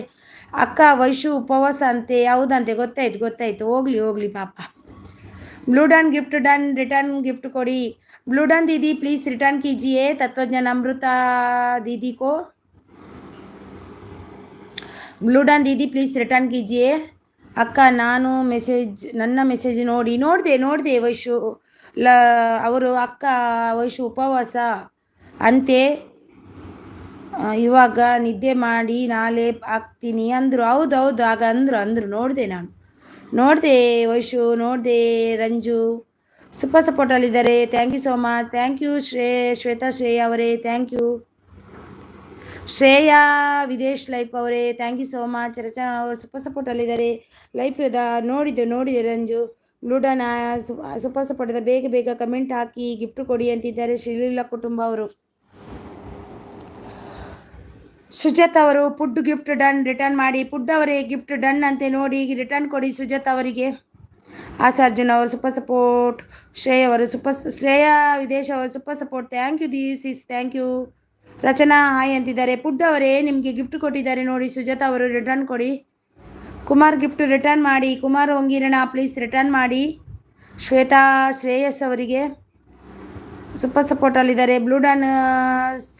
Speaker 1: ಅಕ್ಕ ವೈಶು ಉಪವಾಸ ಅಂತೆ, ಹೌದಂತೆ, ಗೊತ್ತಾಯ್ತು. ಹೋಗ್ಲಿ ಪಾಪ. Blue done gift done, return gift ಕೊಡಿ. ಬ್ಲೂ ಡನ್ ದೀದಿ ಪ್ಲೀಸ್ ರಿಟರ್ನ್ कीजिए तत्वज्ञान अमृत दीदी को. ಬ್ಲೂ ಡನ್ ದೀದಿ ಪ್ಲೀಸ್ ರಿಟರ್ನ್ कीजिए. ಅಕ್ಕ ನನ್ನ ಮೆಸೇಜ್ ನೋಡಿದೆ ವೈಶು. ಅವರು ಅಕ್ಕ ವೈಶು ಉಪವಾಸ ಅಂತೆ, ಇವಾಗ ನಿದ್ದೆ ಮಾಡಿ ನಾಳೆ ಆಗ್ತೀನಿ ಅಂದರು. ಹೌದು ಆಗ ಅಂದರು ನೋಡಿದೆ ವೈಶು, ನೋಡಿದೆ. ರಂಜು ಸೂಪರ್ ಸಪೋರ್ಟಲ್ಲಿದ್ದಾರೆ. Thank you so much. Thank you Shwetha Shreya ಅವರೇ. Thank you Shreya Videsh life ಅವರೇ. Thank you so much. Rachana ಅವರು ಸೂಪರ್ ಸಪೋರ್ಟಲ್ಲಿದ್ದಾರೆ. ಲೈಫ್ ನೋಡಿದೆ ರಂಜು. ಬ್ಲೂಡನ್ ಸೂಪರ್ ಸಪೋರ್ಟ್ ಇದೆ. ಬೇಗ ಕಮೆಂಟ್ ಹಾಕಿ ಗಿಫ್ಟ್ ಕೊಡಿ ಅಂತಿದ್ದಾರೆ. ಶ್ರೀಲೀಲಾ ಕುಟುಂಬ ಅವರು. ಸುಜಾತ್ ಅವರು ಫುಡ್ ಗಿಫ್ಟ್ ಡನ್, ರಿಟರ್ನ್ ಮಾಡಿ. ಫುಡ್ ಅವರೇ ಗಿಫ್ಟ್ ಡನ್ ಅಂತೆ, ನೋಡಿ ರಿಟರ್ನ್ ಕೊಡಿ ಸುಜಾತ್ ಅವರಿಗೆ. ಆಶಾ ಅರ್ಜುನ್ ಅವರು ಸೂಪರ್ ಸಪೋರ್ಟ್. ಶ್ರೇಯಾ ವಿದೇಶ ಅವರು super support. Thank you this thank you. Rachana hi ಅಂತಿದ್ದಾರೆ. ಫುಡ್ ಅವರೇ ನಿಮಗೆ ಗಿಫ್ಟ್ ಕೊಟ್ಟಿದ್ದಾರೆ, ನೋಡಿ ಸುಜಾತ ಅವರು ರಿಟರ್ನ್ ಕೊಡಿ. ಕುಮಾರ್ ಗಿಫ್ಟ್ ರಿಟರ್ನ್ ಮಾಡಿ. ಕುಮಾರ್ ಹೊಂಗಿರಣ ಪ್ಲೀಸ್ ರಿಟರ್ನ್ ಮಾಡಿ. ಶ್ವೇತಾ ಶ್ರೇಯಸ್ ಅವರಿಗೆ ಸೂಪರ್ ಸಪೋರ್ಟಲ್ಲಿದ್ದಾರೆ. Blue done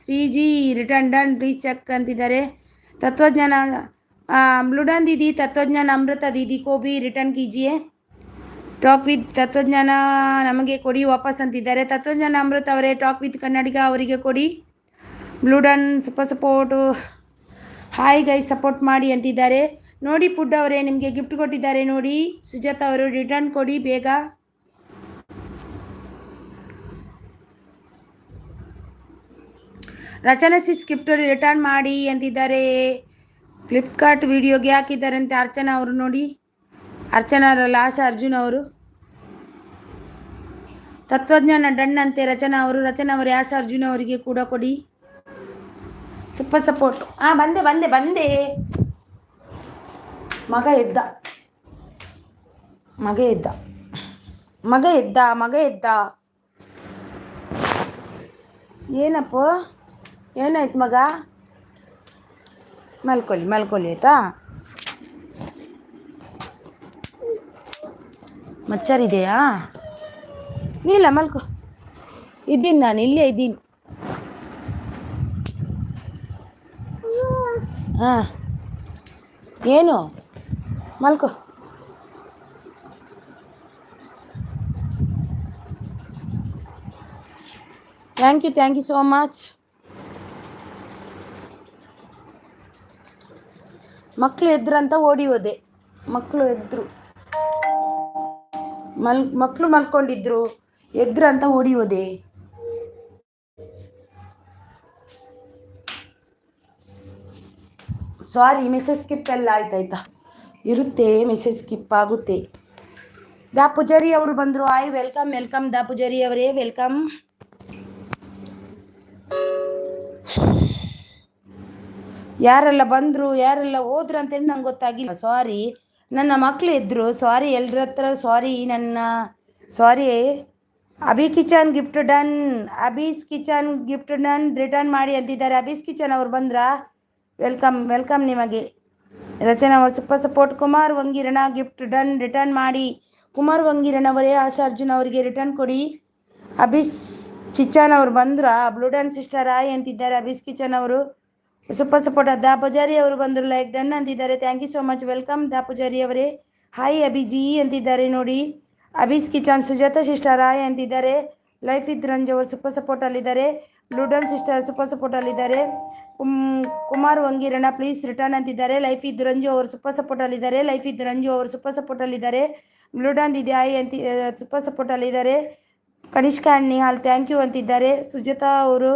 Speaker 1: Shriji return done recheck ಅಂತಿದ್ದಾರೆ. ತತ್ವಜ್ಞಾನ ಬ್ಲೂ ಡನ್ ದೀದಿ ತತ್ವಜ್ಞಾನ ಅಮೃತ ದೀದಿ ಕೋ ಬಿ ರಿಟರ್ನ್ कीजिए. ಟಾಕ್ ವಿತ್ ತತ್ವಜ್ಞಾನ ನಮಗೆ ಕೊಡಿ ವಾಪಸ್ ಅಂತಿದ್ದಾರೆ. ತತ್ವಜ್ಞಾನ ಅಮೃತ ಅವರೇ ಟಾಕ್ ವಿತ್ ಕನ್ನಡಿಗ ಅವರಿಗೆ ಕೊಡಿ. Blue done super support. Hi guy support ಮಾಡಿ ಅಂತಿದ್ದಾರೆ. ನೋಡಿ ಫುಡ್ ಅವರೇ ನಿಮಗೆ ಗಿಫ್ಟ್ ಕೊಟ್ಟಿದ್ದಾರೆ, ನೋಡಿ ಸುಜಾತ ಅವರು ರಿಟರ್ನ್ ಕೊಡಿ ಬೇಗ. ರಚನಾ ಸಿಸ್ ಗಿಫ್ಟ್ ರಿಟರ್ನ್ ಮಾಡಿ ಅಂತಿದ್ದಾರೆ. ಫ್ಲಿಪ್ಕಾರ್ಟ್ ವಿಡಿಯೋಗೆ ಹಾಕಿದ್ದಾರಂತೆ ಅರ್ಚನಾ ಅವರು. ನೋಡಿ ಅರ್ಚನಾರಲ್ಲ, ಆಶಾ ಅರ್ಜುನ್ ಅವರು. ತತ್ವಜ್ಞಾನ ಡನ್ ಅಂತೆ ರಚನಾ ಅವರು. ರಚನಾ ಅವರು ಆಶಾ ಅರ್ಜುನ್ ಅವರಿಗೆ ಕೂಡ ಕೊಡಿ ಸೂಪರ್ ಸಪೋರ್ಟ್. ಬಂದೆ. ಮಗ ಎದ್ದ. ಏನಪ್ಪ, ಏನಾಯ್ತು ಮಗ? ಮಲ್ಕೊಳ್ಳಿ ಆಯ್ತಾ? ಮಚ್ಚರಿದೆಯಾ? ಇಲ್ಲ ಮಲ್ಕೋ, ಇದ್ದೀನಿ, ನಾನು ಇಲ್ಲೇ ಇದ್ದೀನಿ. ಹಾಂ, ಏನು ಮಲ್ಕೋ. Thank you so much. ಮಕ್ಕಳು ಎದ್ರಂತ ಓಡಿ ಹೋದೆ. ಮಕ್ಕಳು ಎದ್ರು, ಮಕ್ಕಳು ಮಲ್ಕೊಂಡಿದ್ರು, ಎದ್ರಂತ ಓಡಿ ಹೋದೆ. ಸಾರಿ, ಮೆಸೇಜ್ ಸ್ಕಿಪ್ ಎಲ್ಲ ಆಯ್ತಾಯ್ತಾ, ಇರುತ್ತೆ, ಮೆಸೇಜ್ ಸ್ಕಿಪ್ ಆಗುತ್ತೆ. ದಾ ಪೂಜಾರಿ ಅವರು ಬಂದರು. ಆಯ್ ವೆಲ್ಕಮ್ ದಾ ಪೂಜಾರಿ ಅವರೇ, ವೆಲ್ಕಮ್. ಯಾರೆಲ್ಲ ಬಂದರು ಯಾರೆಲ್ಲ ಹೋದ್ರು ಅಂತೇಳಿ ನಂಗೆ ಗೊತ್ತಾಗಿಲ್ಲ. ಸಾರಿ, ನನ್ನ ಮಕ್ಕಳು ಇದ್ದರು. ಸಾರಿ ಎಲ್ಲರ ಹತ್ರ sorry. Sorry. Abhi kitchen gift done, Abhi's kitchen gift done, return ಮಾಡಿ ಅಂತಿದ್ದಾರೆ. ಅಭೀಸ್ ಕಿಚನ್ ಅವ್ರು ಬಂದ್ರಾ? ವೆಲ್ಕಮ್ ನಿಮಗೆ. ರಚನಾ ಅವರು ಸೂಪರ್ ಸಪೋರ್ಟ್. ಕುಮಾರ್ ವಂಗಿರಣ ಗಿಫ್ಟ್ ಡನ್, ರಿಟರ್ನ್ ಮಾಡಿ. ಕುಮಾರ್ ವಂಗಿರಣ ಅವರೇ, ಆಶಾ ಅರ್ಜುನ್ ಅವರಿಗೆ ರಿಟರ್ನ್ ಕೊಡಿ. ಅಭೀಸ್ ಕಿಚನ್ ಅವ್ರು ಬಂದ್ರಾ? ಬ್ಲೂ ಡ್ಯಾನ್ ಸಿಸ್ಟರ್ ಆಯ್ ಅಂತಿದ್ದಾರೆ ಅಭೀಸ್ ಕಿಚನ್ ಅವರು. Super support. ದಾ ಪೂಜಾರಿ ಅವರು ಬಂದರು, ಲೈಕ್ ಡನ್ ಅಂತಿದ್ದಾರೆ. Thank you so much, welcome ದಾ ಪೂಜಾರಿ ಅವರೇ. ಹಾಯ್ ಅಭಿಜಿ ಅಂತಿದ್ದಾರೆ ನೋಡಿ. Abhi's kitchen Sujatha sister hi ಅಂತಿದ್ದಾರೆ. ಲೈಫ್ ಇದ್ ರಂಜು ಅವರು ಸೂಪರ್ ಸಪೋರ್ಟ್ ಅಲ್ಲಿದ್ದಾರೆ. Blue done sister super support ಅಲ್ಲಿದ್ದಾರೆ. ಕುಮಾರ್ ವಂಗಿರಣ ಪ್ಲೀಸ್ ರಿಟರ್ನ್ ಅಂತಿದ್ದಾರೆ. ಲೈಫ್ ಇದ್ ರಂಜು ಅವರು ಸೂಪರ್ ಸಪೋರ್ಟ್ ಅಲ್ಲಿದ್ದಾರೆ. ಲೈಫ್ ಇದ್ ರಂಜು ಅವರು ಸೂಪರ್ ಸಪೋರ್ಟ್ ಅಲ್ಲಿದ್ದಾರೆ. ಬ್ಲೂ ಡ್ಯಾನ್ ಇದೆ ಹಾಯ್ ಅಂತಿ ಸೂಪರ್ ಸಪೋರ್ಟ್ ಅಲ್ಲಿದ್ದಾರೆ. ಕನಿಷ್ಕಾ ನಿಹಾಲ್ ಥ್ಯಾಂಕ್ ಯು ಅಂತಿದ್ದಾರೆ. ಸುಜಾತಾ ಅವರು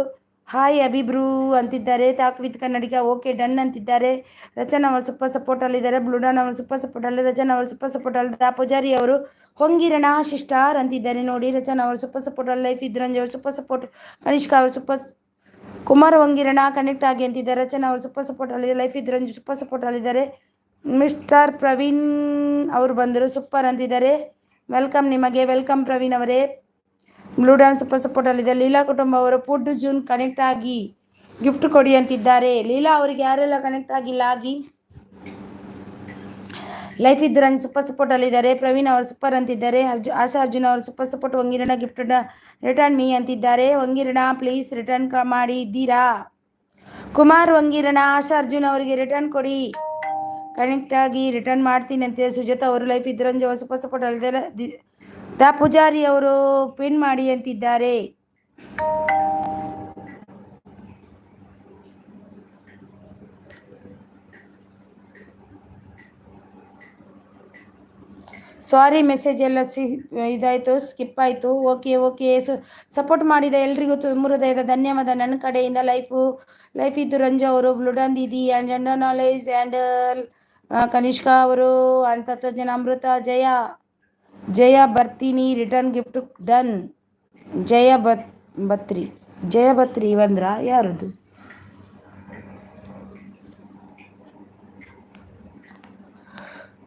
Speaker 1: ಹಾಯ್ ಅಭಿಬ್ರೂ ಅಂತಿದ್ದಾರೆ. Talk with Kannadiga okay done ಅಂತಿದ್ದಾರೆ. ರಚನಾ ಅವರು ಸೂಪರ್ ಸಪೋರ್ಟ್ ಅಲ್ಲಿದ್ದಾರೆ. ಬ್ಲೂಡಾನ್ ಅವರು ಸೂಪರ್ ಸಪೋರ್ಟ್ ಅಲ್ಲಿ. ರಚನಾ ಅವರು ಸೂಪರ್ ಸಪೋರ್ಟ್ ಅಲ್ಲಿ. ದಾ ಪೂಜಾರಿ ಅವರು ಹೊಂಗಿರಣ ಶಿಸ್ಟಾರ್ ಅಂತಿದ್ದಾರೆ ನೋಡಿ. ರಚನಾ ಅವರು ಸೂಪರ್ ಸಪೋರ್ಟ್ ಅಲ್ಲಿ. ಲೈಫ್ ಇದ್ರಂಜ್ ಅವರು ಸೂಪರ್ ಸಪೋರ್ಟ್. ಕನಿಷ್ಕಾ ಅವರು ಸೂಪರ್. ಕುಮಾರ್ ಹೊಂಗಿರಣ ಕನೆಕ್ಟ್ ಆಗಿ ಅಂತಿದ್ದಾರೆ. ರಚನಾ ಅವರು ಸೂಪರ್ ಸಪೋರ್ಟ್ ಅಲ್ಲಿ. ಲೈಫ್ ಇದ್ರಂಜ್ ಸೂಪರ್ ಸಪೋರ್ಟ್ ಅಲ್ಲಿದ್ದಾರೆ. ಮಿಸ್ಟರ್ ಪ್ರವೀಣ್ ಅವರು ಬಂದರು, ಸೂಪರ್ ಅಂತಿದ್ದಾರೆ. ವೆಲ್ಕಮ್ ನಿಮಗೆ, ವೆಲ್ಕಮ್ ಪ್ರವೀಣ್ ಅವರೇ. ಬ್ಲೂ ಡ್ಯಾನ್ ಸೂಪರ್ ಸಪೋರ್ಟ್ ಅಲ್ಲಿದೆ. ಲೀಲಾ ಕುಟುಂಬ ಅವರು ಫುಡ್ ಜೂನ್ ಕನೆಕ್ಟ್ ಆಗಿ ಗಿಫ್ಟ್ ಕೊಡಿ ಅಂತಿದ್ದಾರೆ. ಲೀಲಾ ಅವರಿಗೆ ಯಾರೆಲ್ಲ ಕನೆಕ್ಟ್ ಆಗಿಲ್ಲ ಆಗಿ. ಲೈಫ್ ಇದ್ರಂಜ್ ಸೂಪರ್ ಸಪೋರ್ಟ್ ಅಲ್ಲಿದ್ದಾರೆ. ಪ್ರವೀಣ್ ಅವರು ಸೂಪರ್ ಅಂತಿದ್ದಾರೆ. ಆಶಾ ಅರ್ಜುನ್ ಅವರು ಸೂಪರ್ ಸಪೋರ್ಟ್. ವಂಗಿರಣ ಗಿಫ್ಟ್ ರಿಟರ್ನ್ ಮೀ ಅಂತಿದ್ದಾರೆ. ವಂಗಿರಣ ಪ್ಲೀಸ್ ರಿಟರ್ನ್ ಮಾಡಿ ಇದ್ದೀರಾ? ಕುಮಾರ್ ವಂಗಿರಣ ಆಶಾ ಅರ್ಜುನ್ ಅವರಿಗೆ ರಿಟರ್ನ್ ಕೊಡಿ, ಕನೆಕ್ಟ್ ಆಗಿ ರಿಟರ್ನ್ ಮಾಡ್ತೀನಿ ಅಂತಿದೆ. ಸುಜಾತಾ ಅವರು ಲೈಫ್ ಇದ್ರಂಜ್ ಅವರು ಸೂಪರ್ ಸಪೋರ್ಟ್ ಅಲ್ಲಿದ್ದಾರೆ. ದಾ ಪೂಜಾರಿ ಅವರು ಪಿನ್ ಮಾಡಿ ಅಂತಿದ್ದಾರೆ. ಸಾರಿ, ಮೆಸೇಜ್ ಎಲ್ಲ ಇದಾಯಿತು, ಸ್ಕಿಪ್ ಆಯಿತು. ಓಕೆ ಸಪೋರ್ಟ್ ಮಾಡಿದ ಎಲ್ರಿಗೂ ತುಂಬ ಹೃದಯದ ಧನ್ಯವಾದ ನನ್ನ ಕಡೆಯಿಂದ. ಲೈಫ್ ಇದ್ದು ರಂಜು ಅವರು, ಬ್ಲೂಡನ್ ದೀದಿ and gender knowledge and Kanishka ಅವರು ಆ್ಯಂಡ್ ತತ್ವಜ್ಞಾನ ಅಮೃತ. ಜಯ ಬರ್ತೀನಿ ರಿಟರ್ನ್ ಗಿಫ್ಟ್ ಡನ್. ಜಯ ಬತ್ರಿ ಬಂದ್ರಾ? ಯಾರದು?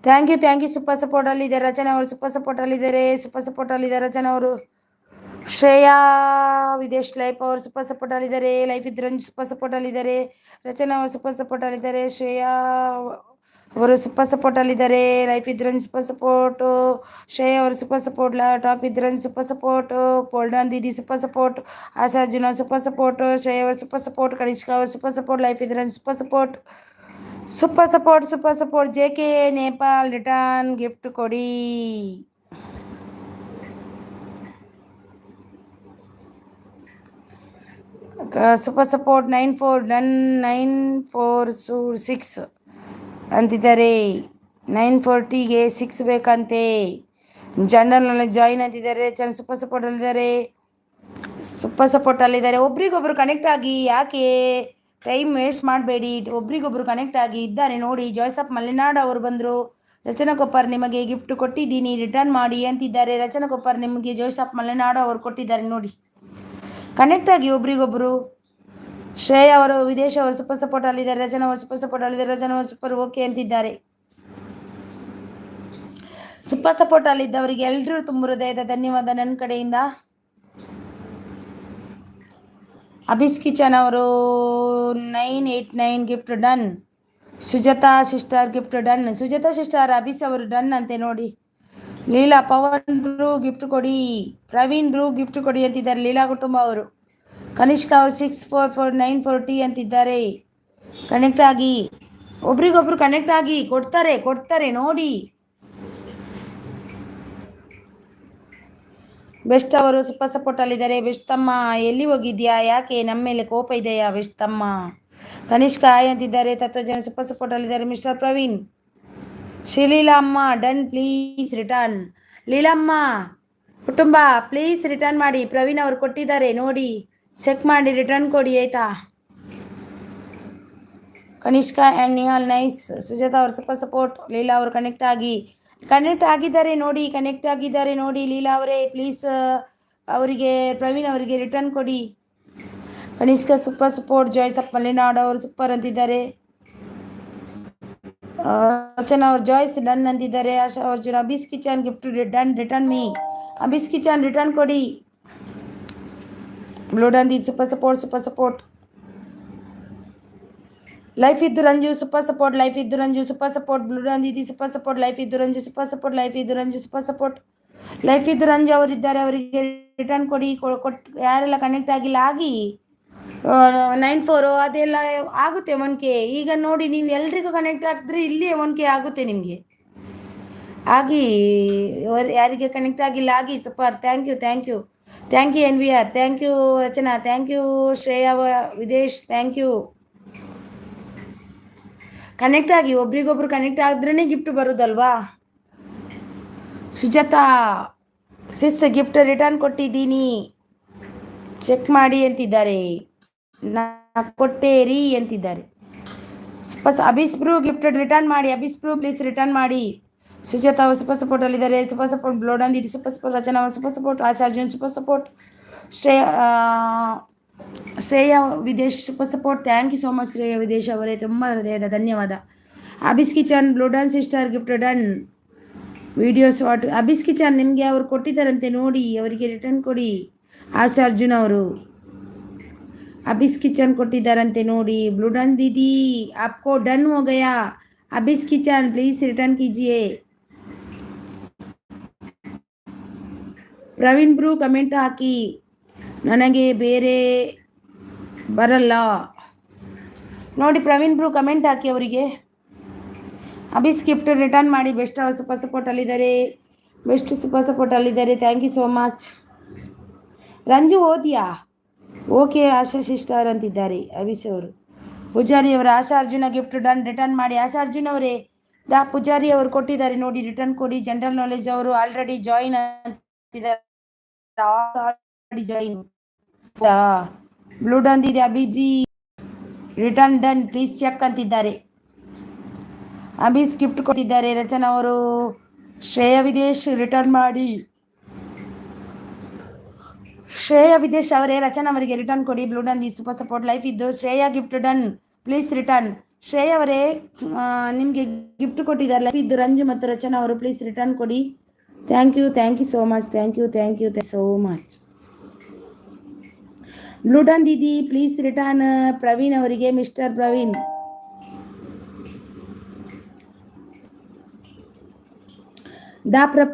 Speaker 1: ಥ್ಯಾಂಕ್ ಯು ಸೂಪರ್ ಸಪೋರ್ಟ್ ಅಲ್ಲಿದೆ. ರಚನಾ ಅವರು ಸೂಪರ್ ಸಪೋರ್ಟ್ ಅಲ್ಲಿದ್ದಾರೆ. ರಚನಾ ಅವರು. ಶ್ರೇಯಾ ವಿದೇಶ್ ಲೈಫ್ ಅವರು ಸೂಪರ್ ಸಪೋರ್ಟ್ ಅಲ್ಲಿದ್ದಾರೆ. ಲೈಫ್ ಇದ್ರಂಜ್ ಸೂಪರ್ ಸಪೋರ್ಟ್ ಅಲ್ಲಿದ್ದಾರೆ. ರಚನಾ ಅವರು ಸೂಪರ್ ಸಪೋರ್ಟ್ ಅಲ್ಲಿದ್ದಾರೆ. ಶ್ರೇಯಾ ಅವರು ಸೂಪರ್ ಸಪೋರ್ಟ್ ಅಲ್ಲಿದ್ದಾರೆ. ಲೈಫ್ ಇದ್ರಂಜ್ ಸೂಪರ್ ಸಪೋರ್ಟ್. ಶ್ರೇಯಾ ಅವರು ಸೂಪರ್ ಸಪೋರ್ಟ್. ಟಾಕ್ ಇದ್ರಂಜ್ ಸೂಪರ್ ಸಪೋರ್ಟ್. ಪೋಲ್ಡನ್ ದೀದಿ super support. Asha Arjun super support. Shreya ಅವರು ಸೂಪರ್ ಸಪೋರ್ಟ್. ಕನಿಷ್ಕಾ ಅವರು ಸೂಪರ್ ಸಪೋರ್ಟ್. ಲೈಫ್ ಇದ್ರಂಜ್ super support. Super JK Nepal return gift ಕೊಡಿ. ಸೂಪರ್ ಸಪೋರ್ಟ್ 946 ಅಂತಿದ್ದಾರೆ. 940ಗೆ 6 ಬೇಕಂತೆ. ಜನರಲ್ ಜಾಯಿನ್ ಅಂತಿದ್ದಾರೆ. ಸೂಪರ್ ಸಪೋರ್ಟ್ ಅಲ್ಲಿದ್ದಾರೆ. ಒಬ್ರಿಗೊಬ್ರು ಕನೆಕ್ಟ್ ಆಗಿ, ಯಾಕೆ ಟೈಮ್ ವೇಸ್ಟ್ ಮಾಡಬೇಡಿ. ಒಬ್ರಿಗೊಬ್ರು ಕನೆಕ್ಟ್ ಆಗಿ ಇದ್ದಾರೆ ನೋಡಿ. ಜಾಯ್ಸಪ್ ಮಲೆನಾಡು ಅವರು ಬಂದರು. ರಚನಾ ಕೊಪ್ಪರ್ ನಿಮಗೆ ಗಿಫ್ಟ್ ಕೊಟ್ಟಿದ್ದೀನಿ, ರಿಟರ್ನ್ ಮಾಡಿ ಅಂತಿದ್ದಾರೆ. ರಚನಾ ಕೊಪ್ಪರ್ ನಿಮಗೆ ಜಾಯ್ಸಪ್ ಮಲೆನಾಡು ಅವರು ಕೊಟ್ಟಿದ್ದಾರೆ ನೋಡಿ. ಕನೆಕ್ಟ್ ಆಗಿ ಒಬ್ರಿಗೊಬ್ರು. ಶ್ರೇಯಾ ಅವರು ವಿದೇಶ ಅವರು ಸೂಪರ್ ಸಪೋರ್ಟ್ ಅಲ್ಲಿದ್ದಾರೆ. ರಚನಾ ಅವರು ಸೂಪರ್ ಸಪೋರ್ಟ್ ಅಲ್ಲಿದ್ದಾರೆ. ರಚನಾ ಅವರು ಸೂಪರ್ ಓಕೆ ಅಂತಿದ್ದಾರೆ. ಸೂಪರ್ ಸಪೋರ್ಟ್ ಅಲ್ಲಿದ್ದವರಿಗೆ ಎಲ್ಲರೂ ತುಂಬ ಹೃದಯದ ಧನ್ಯವಾದ ನನ್ನ ಕಡೆಯಿಂದ. ಅಭೀಸ್ ಕಿಚನ್ ಅವರು 989 gift done. Sujatha sister gift done. Sujatha sister Abhi's ಅವರು ಡನ್ ಅಂತೆ ನೋಡಿ. ಲೀಲಾ ಪವನ್ ಬ್ರೂ ಗಿಫ್ಟ್ ಕೊಡಿ, ಪ್ರವೀಣ್ ಬ್ರೂ ಗಿಫ್ಟ್ ಕೊಡಿ ಅಂತಿದ್ದಾರೆ ಲೀಲಾ ಕುಟುಂಬ ಅವರು. ಕನಿಷ್ಕ ಅವರು 644940 ಅಂತಿದ್ದಾರೆ. ಕನೆಕ್ಟ್ ಆಗಿ, ಒಬ್ರಿಗೊಬ್ರು ಕನೆಕ್ಟ್ ಆಗಿ, ಕೊಡ್ತಾರೆ ನೋಡಿ. ಬೆಸ್ಟ್ ಅವರು ಸೂಪರ್ ಸಪೋರ್ಟ್ ಅಲ್ಲಿದ್ದಾರೆ. ಬೆಸ್ಟ್ ತಮ್ಮ ಎಲ್ಲಿ ಹೋಗಿದ್ಯಾ, ಯಾಕೆ ನಮ್ಮ ಮೇಲೆ ಕೋಪ ಇದೆಯಾ ಬೆಸ್ಟ್ ತಮ್ಮ? ಕನಿಷ್ಕ ಆಯ್ ಅಂತಿದ್ದಾರೆ. ತತ್ವಜನ ಸೂಪರ್ ಸಪೋರ್ಟ್ ಅಲ್ಲಿದ್ದಾರೆ. Mister Praveen. Sreeleelamma done please return. Leelamma ಕುಟುಂಬ ಪ್ಲೀಸ್ ರಿಟರ್ನ್ ಮಾಡಿ. ಪ್ರವೀಣ್ ಅವರು ಕೊಟ್ಟಿದ್ದಾರೆ ನೋಡಿ, ಚೆಕ್ ಮಾಡಿ ರಿಟರ್ನ್ ಕೊಡಿ ಆಯ್ತಾ. Kanishka and Nihal nice. ಸುಜಾತಾ ಅವರು ಸೂಪರ್ ಸಪೋರ್ಟ್. ಲೀಲಾ ಅವರು ಕನೆಕ್ಟ್ ಆಗಿದ್ದಾರೆ ನೋಡಿ. ಲೀಲಾ ಅವರೇ ಪ್ಲೀಸ್ ಅವರಿಗೆ, ಪ್ರವೀಣ್ ಅವರಿಗೆ ರಿಟರ್ನ್ ಕೊಡಿ. Kanishka super support. Joys of Malenadu ಅವರು ಸೂಪರ್ ಅಂತಿದ್ದಾರೆ. ರಚನಾ ಅವರು ಜಾಯ್ಸ್ ಡನ್ ಅಂತಿದ್ದಾರೆ. Asha Arjun Abi's kitchen gift done return me. Abi's kitchen return ಕೊಡಿ. ಬ್ಲೂ ಡನ್ ದಿ ಸೂಪರ್ ಸಪೋರ್ಟ್. ಲೈಫ್ ಇದ್ದು ರಂಜು ಸೂಪರ್ ಸಪೋರ್ಟ್. ಬ್ಲೂ ಡನ್ ದಿ ಸೂಪರ್ ಸಪೋರ್ಟ್. ಲೈಫ್ ಇದ್ದು ರಂಜು ಸೂಪರ್ ಸಪೋರ್ಟ್. ಲೈಫ್ ಇದ್ದು ರಂಜು ಅವರಿದ್ದಾರೆ, ಅವರಿಗೆ ರಿಟರ್ನ್ ಕೊಡಿ. ಯಾರೆಲ್ಲ ಕನೆಕ್ಟ್ ಆಗಿಲ್ಲ ಆಗಿ 94 ಅದೆಲ್ಲ ಆಗುತ್ತೆ 1K. ಈಗ ನೋಡಿ ನೀವು ಎಲ್ರಿಗೂ ಕನೆಕ್ಟ್ ಆಗಿದ್ರೆ ಇಲ್ಲಿ 1K ಆಗುತ್ತೆ ನಿಮಗೆ. ಆಗಿ ಯಾರಿಗೆ ಕನೆಕ್ಟ್ ಆಗಿಲ್ಲ ಆಗಿ super. Thank you NVR. Thank you Rachana. Thank you Shreya Videsh. Thank you. Connect ಆಗಿ, ಒಬ್ರಿಗೊಬ್ರು ಕನೆಕ್ಟ್ ಆದ್ರೇ ಗಿಫ್ಟ್ ಬರೋದಲ್ವಾ. ಸುಜಾತಾ ಸಿಸ್ ಗಿಫ್ಟ್ ರಿಟರ್ನ್ ಕೊಟ್ಟಿದ್ದೀನಿ, ಚೆಕ್ ಮಾಡಿ ಅಂತಿದ್ದಾರೆ. ನಾ ಕೊಟ್ಟೇರಿ ಅಂತಿದ್ದಾರೆ. ಅಬಿಸ್ ಬ್ರೂ ಗಿಫ್ಟ್ ರಿಟರ್ನ್ ಮಾಡಿ. ಅಬಿಸ್ ಬ್ರೂ ಪ್ಲೀಸ್ ರಿಟರ್ನ್ ಮಾಡಿ. ಸುಜಾತಾ ಅವರು ಸೂಪರ್ ಸಪೋರ್ಟ್ ಅಲ್ಲಿದ್ದಾರೆ. Super support. ಬ್ಲೋಡನ್ ದೀದಿ ಸೂಪರ್ ಸಪೋರ್ಟ್. ರಚನಾ ಅವರು ಸೂಪರ್ ಸಪೋರ್ಟ್. ಆಚಾರ್ಜನ್ super support. Shreya Videsh super support. Thank you so much Shreya Videsh ಅವರೇ, ತುಂಬ ಹೃದಯದ ಧನ್ಯವಾದ. ಅಬಿಸ್ ಕಿಚನ್ ಬ್ಲೋಡನ್ sister gift done. Videos what Abi's kitchen ನಿಮಗೆ ಅವರು ಕೊಟ್ಟಿದ್ದಾರಂತೆ ನೋಡಿ, ಅವರಿಗೆ ರಿಟರ್ನ್ ಕೊಡಿ. ಆಶಾ ಅರ್ಜುನ್ ಅವರು ಅಬಿಸ್ ಕಿಚನ್ ಕೊಟ್ಟಿದ್ದಾರಂತೆ ನೋಡಿ. ಬ್ಲೂ डन दीदी आपको डन हो गया. अबिस किचन प्लीज रिटर्न कीजिए. ಪ್ರವೀಣ್ ಬ್ರೂ ಕಮೆಂಟ್ ಹಾಕಿ, ನನಗೆ ಬೇರೆ ಬರಲ್ಲ ನೋಡಿ. ಪ್ರವೀಣ್ ಬ್ರೂ ಕಮೆಂಟ್ ಹಾಕಿ ಅವರಿಗೆ. ಅಬಿಸ್ ಗಿಫ್ಟ್ ರಿಟರ್ನ್ ಮಾಡಿ. ಬೆಸ್ಟ್ ಅವರು ಸೂಪರ್ ಸಪೋರ್ಟ್ ಅಲ್ಲಿದ್ದಾರೆ. Thank you so much. Ranju ಓದಿಯಾ? ಓಕೆ ಆಶಾ ಸಿಸ್ಟರ್ ಅಂತಿದ್ದಾರೆ ಅಭಿಸ್ ಅವರು. ಪೂಜಾರಿ ಅವರು Asha Arjuna gift done return ಮಾಡಿ. ಆಶಾ ಅರ್ಜುನ್ ಅವರೇ ಪೂಜಾರಿ ಅವರು ಕೊಟ್ಟಿದ್ದಾರೆ ನೋಡಿ, ರಿಟರ್ನ್ ಕೊಡಿ. ಜನರಲ್ ನಾಲೆಜ್ ಅವರು ಆಲ್ರೆಡಿ ಜಾಯಿನ್ ಅಂತಿದ್ದಾರೆ. ಬ್ಲೂ ಡನ್ ಇದೆ. ಅಭಿಜಿ ರಿಟರ್ನ್ ಡನ್ ಪ್ಲೀಸ್ ಚೆಕ್ ಅಂತಿದ್ದಾರೆ. ಅಬೀಸ್ ಗಿಫ್ಟ್ ಕೊಟ್ಟಿದ್ದಾರೆ. ರಚನಾ ಅವರು ಶ್ರೇಯಾ ವಿದೇಶ್ ರಿಟರ್ನ್ ಮಾಡಿ. ಶ್ರೇಯಾ ವಿದೇಶ್ ಅವರೇ ರಚನಾ ಅವರಿಗೆ ರಿಟರ್ನ್ ಕೊಡಿ. ಬ್ಲೂ ಡನ್ ದಿ ಸೂಪರ್ ಸಪೋರ್ಟ್. ಲೈಫ್ ಇದ್ದು Shreya gift done please return. Shreya ಅವರೇ ನಿಮಗೆ ಗಿಫ್ಟ್ ಕೊಟ್ಟಿದ್ದಾರೆ. ಲೈಫ್ ಇದ್ದು ರಂಜು ಮತ್ತು ರಚನಾ ಅವರು ಪ್ಲೀಸ್ ರಿಟರ್ನ್ ಕೊಡಿ. Thank you so much. Thank you so much. Blue done ದೀದಿ ಪ್ಲೀಸ್ ರಿಟರ್ನ್. ಪ್ರವೀಣ್ ಅವರಿಗೆ ಮಿಸ್ಟರ್ ಪ್ರವೀಣ್.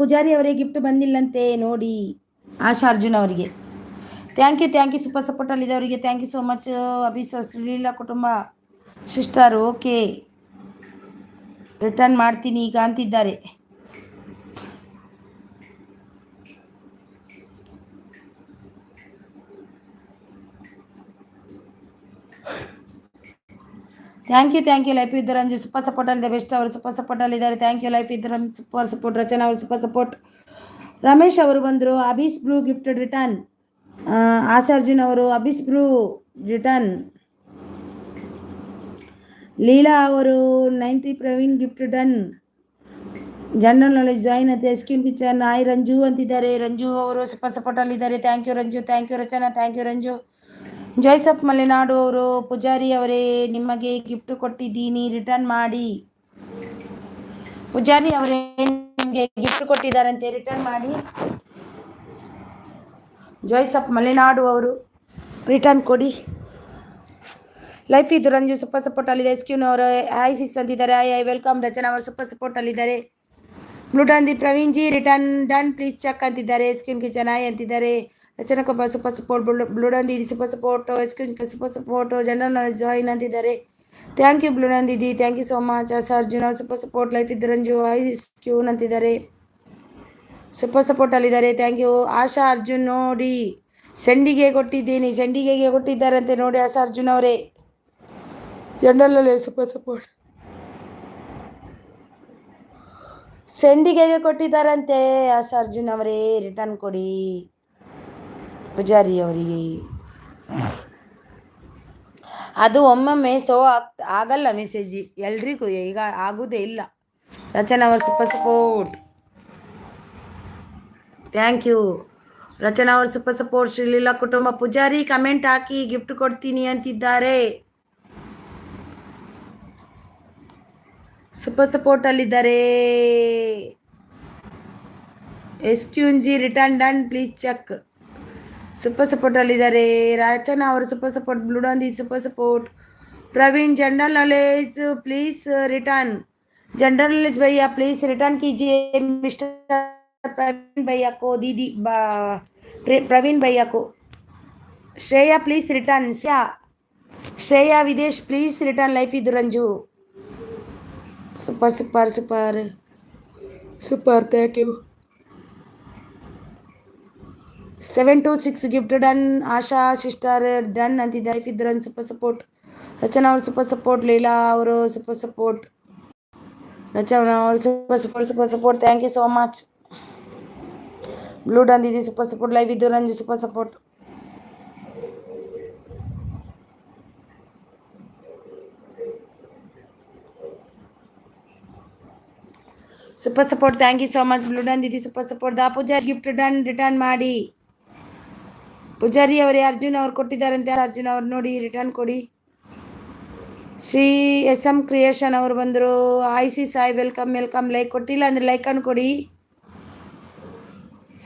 Speaker 1: ಪೂಜಾರಿ ಅವರೇ ಗಿಫ್ಟ್ ಬಂದಿಲ್ಲಂತೆ ನೋಡಿ. ಆಶಾ ಅರ್ಜುನ್ ಅವರಿಗೆ ಥ್ಯಾಂಕ್ ಯು ಸೂಪರ್ ಸಪೋರ್ಟ್ ಅಲ್ಲಿದೆ ಅವರಿಗೆ. Thank you so much. Abhi's Sreeleela ಕುಟುಂಬ ಸಿಸ್ಟರ್ ಓಕೆ ರಿಟರ್ನ್ ಮಾಡ್ತೀನಿ ಈಗ ಅಂತಿದ್ದಾರೆ. ಥ್ಯಾಂಕ್ ಯು ಲೈಫ್ ಇದ್ದು ರಂಜು ಸೂಪರ್ ಸಪೋರ್ಟ್ ಅಲ್ಲಿದೆ. ಬೆಸ್ಟ್ ಅವರು ಸೂಪರ್ ಸಪೋರ್ಟ್ ಅಲ್ಲಿದ್ದಾರೆ. ಥ್ಯಾಂಕ್ ಯು ಲೈಫ್ ಇದ್ದು ರಂಜು ಸೂಪರ್ ಸಪೋರ್ಟ್. ರಚನಾ ಅವರು ಸೂಪರ್ ಸಪೋರ್ಟ್. ರಮೇಶ್ ಅವರು ಬಂದರು. Abi's bro gifted return. Asha Arjun ಅವರು ಅಬಿಸ್ ಬ್ರೂ ರಿಟರ್ನ್. ಲೀಲಾ ಅವರು 90 Praveen gift done. General knowledge join ಅಂತ ಎಸ್ಕ್ಯೂನ್ ಕಿಚನ್. ಆಯ್ ರಂಜು ಅಂತಿದ್ದಾರೆ. ರಂಜು ಅವರು ಸೂಪರ್ ಸಪೋರ್ಟ್ ಅಲ್ಲಿದ್ದಾರೆ. Thank you Ranju. Thank you Rachana. Thank you Ranju. Joys of Malenadu ಅವರು ಪೂಜಾರಿ ಅವರೇ ನಿಮಗೆ ಗಿಫ್ಟ್ ಕೊಟ್ಟಿದ್ದೀನಿ ರಿಟರ್ನ್ ಮಾಡಿ. ಪೂಜಾರಿ ಅವರೇ ನಿಮಗೆ ಗಿಫ್ಟ್ ಕೊಟ್ಟಿದ್ದಾರಂತೆ ರಿಟರ್ನ್ ಮಾಡಿ. ಜಾಯ್ಸಪ್ ಮಲೆನಾಡು ಅವರು ರಿಟರ್ನ್ ಕೊಡಿ. ಲೈಫ್ ಇದ್ದು ರಂಜು ಸೂಪರ್ ಸಪೋರ್ಟ್ ಅಲ್ಲಿದೆ. ಎಸ್ಕ್ಯೂನ್ ಅವರು ಐ ಸಿಸ್ ಅಂತಿದ್ದಾರೆ. Hi welcome. ರಚನಾ ಅವರು ಸೂಪರ್ ಸಪೋರ್ಟ್ ಅಲ್ಲಿದ್ದಾರೆ. ಬ್ಲೂಡಾನ್ ದಿ Praveen ji return done please check ಅಂತಿದ್ದಾರೆ. ಸ್ಕ್ರೀನ್ ಕಿಚನ್ ಐ ಅಂತಿದ್ದಾರೆ. ರಚನಾ ಕೊಬ್ಬ ಸೂಪರ್ ಸಪೋರ್ಟ್. ಬ್ಲೂಡಾನ್ ದಿ super support. Screen super support. General knowledge join ಅಂತಿದ್ದಾರೆ. ಥ್ಯಾಂಕ್ ಯು ಬ್ಲೂಡಾನ್ ದಿದಿ, thank you so much. Arjuna super support. Life ಇದ್ದು ರಂಜು ಐ ಕ್ಯೂನ್ ಅಂತಿದ್ದಾರೆ. ಸೂಪರ್ ಸಪೋರ್ಟ್ ಅಲ್ಲಿದ್ದಾರೆ. Thank you. ಆಶಾ ಅರ್ಜುನ್ ನೋಡಿ ಸೆಂಡಿಗೆ ಕೊಟ್ಟಿದ್ದೀನಿ. ಸೆಂಡಿಗೆಗೆ ಕೊಟ್ಟಿದ್ದಾರಂತೆ ನೋಡಿ ಆಶಾ ಅರ್ಜುನ್ ಅವರೇ. ಜನರಲ್ ಸೂಪರ್ ಸಪೋರ್ಟ್ ಸೆಂಡಿಗೆಗೆ ಕೊಟ್ಟಿದ್ದಾರಂತೆ ಆಶಾ ಅರ್ಜುನ್ ಅವರೇ. ರಿಟರ್ನ್ ಕೊಡಿ ಪೂಜಾರಿ ಅವರಿಗೆ. ಅದು ಒಮ್ಮೊಮ್ಮೆ ಆಗಲ್ಲ ಮೆಸೇಜ್ ಎಲ್ರಿಗೂ, ಈಗ ಆಗುವುದೇ ಇಲ್ಲ. ರಚನಾ ಅವರ್ super support. Thank you Rachana ಅವರ್ ಸೂಪರ್ ಸಪೋರ್ಟ್. ಶ್ರೀಲೀಲಾ ಕುಟುಂಬ ಪೂಜಾರಿ ಕಮೆಂಟ್ ಹಾಕಿ ಗಿಫ್ಟ್ ಕೊಡ್ತೀನಿ ಅಂತಿದ್ದಾರೆ. ಸೂಪರ್ ಸಪೋರ್ಟ್ ಅಲ್ಲಿದ್ದಾರೆ. ಎಸ್ಕ್ಯೂನ್ಜಿ return done please check. Super support ಅಲ್ಲಿದ್ದಾರೆ. ರಚನಾ ಅವರು ಸೂಪರ್ ಸಪೋರ್ಟ್. ಬ್ಲೂಡಾನ್ ದಿ super support. Praveen general knowledge please return. General knowledge भैया प्लीज रिटर्न कीजिए मिस्टर प्रवीण भैया को, दीदी प्रवीण भैया को. Shreya please return. Shreya Videsh please return. Life इद Ranju super super super super. Thank you. 726 gift done. Asha sister done ಅಂತಿದ್ದಾರೆ. ಲೈಫ್ ಇದ್ ರನ್ ಸೂಪರ್ ಸಪೋರ್ಟ್. ರಚನಾ ಅವರು ಸೂಪರ್ ಸಪೋರ್ಟ್. ಲೀಲಾ ಅವರು ಸೂಪರ್ ಸಪೋರ್ಟ್. ರಚನಾ ಅವರು super support super support. Thank you so much. Blue done ದೀದಿ ಸೂಪರ್ ಸಪೋರ್ಟ್. ಲೈವ್ ಇದ್ದು Ranju super support. Super support. Thank you so much blue done ದೀದಿ ಸೂಪರ್ ಸಪೋರ್ಟ್. ದಾ ಪೂಜಾರಿ ಗಿಫ್ಟ್ ಡನ್ ರಿಟರ್ನ್ ಮಾಡಿ. ಪೂಜಾರಿ ಅವರೇ ಅರ್ಜುನ್ ಅವ್ರು ಕೊಟ್ಟಿದ್ದಾರಂತೆ. ಅರ್ಜುನ್ ಅವ್ರು ನೋಡಿ ರಿಟರ್ನ್ ಕೊಡಿ. ಶ್ರೀ ಎಸ್ ಎಂ ಕ್ರಿಯೇಷನ್ ಅವರು ಬಂದರು. ಐ ಸಿ ಸಾಯ್ ವೆಲ್ಕಮ್ ವೆಲ್ಕಮ್. ಲೈಕ್ ಕೊಟ್ಟಿಲ್ಲ ಅಂದರೆ ಲೈಕ್ ಅನ್ನು ಕೊಡಿ.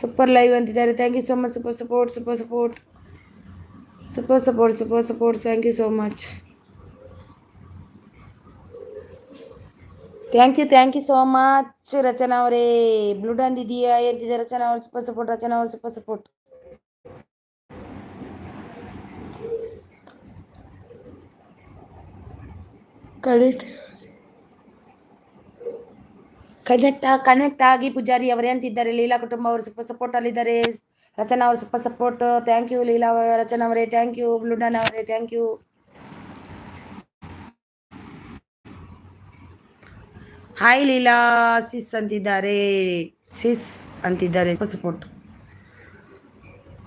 Speaker 1: ಸೂಪರ್ ಲೈವ್ ಅಂತಿದ್ದಾರೆ. Thank you so much. Super support super support super support super support. Thank you so much. Thank you so much Rachana ಅವರೇ. ಬ್ಲೂ ಡನ್ ದಿದಿಯಾ ಅಂತಿದೆ. ರಚನಾ ಅವರು ಸೂಪರ್ ಸಪೋರ್ಟ್. ರಚನಾ ಅವರು ಸೂಪರ್ ಸಪೋರ್ಟ್. ಕನೆಕ್ಟ್ ಆಗಿ ಪೂಜಾರಿ ಅವರೇ ಅಂತಿದ್ದಾರೆ. ಲೀಲಾ ಕುಟುಂಬ ಅವರು ಸೂಪರ್ ಸಪೋರ್ಟ್ ಅಲ್ಲಿದ್ದಾರೆ. ರಚನಾ ಅವರು super support. Thank you Leela Rachana ಅವರೇ. ಥ್ಯಾಂಕ್ ಯು ಬ್ಲೂಡನ್ ಅವರೇ. Thank you. Hi Leela sis ಅಂತಿದ್ದಾರೆ. Super support.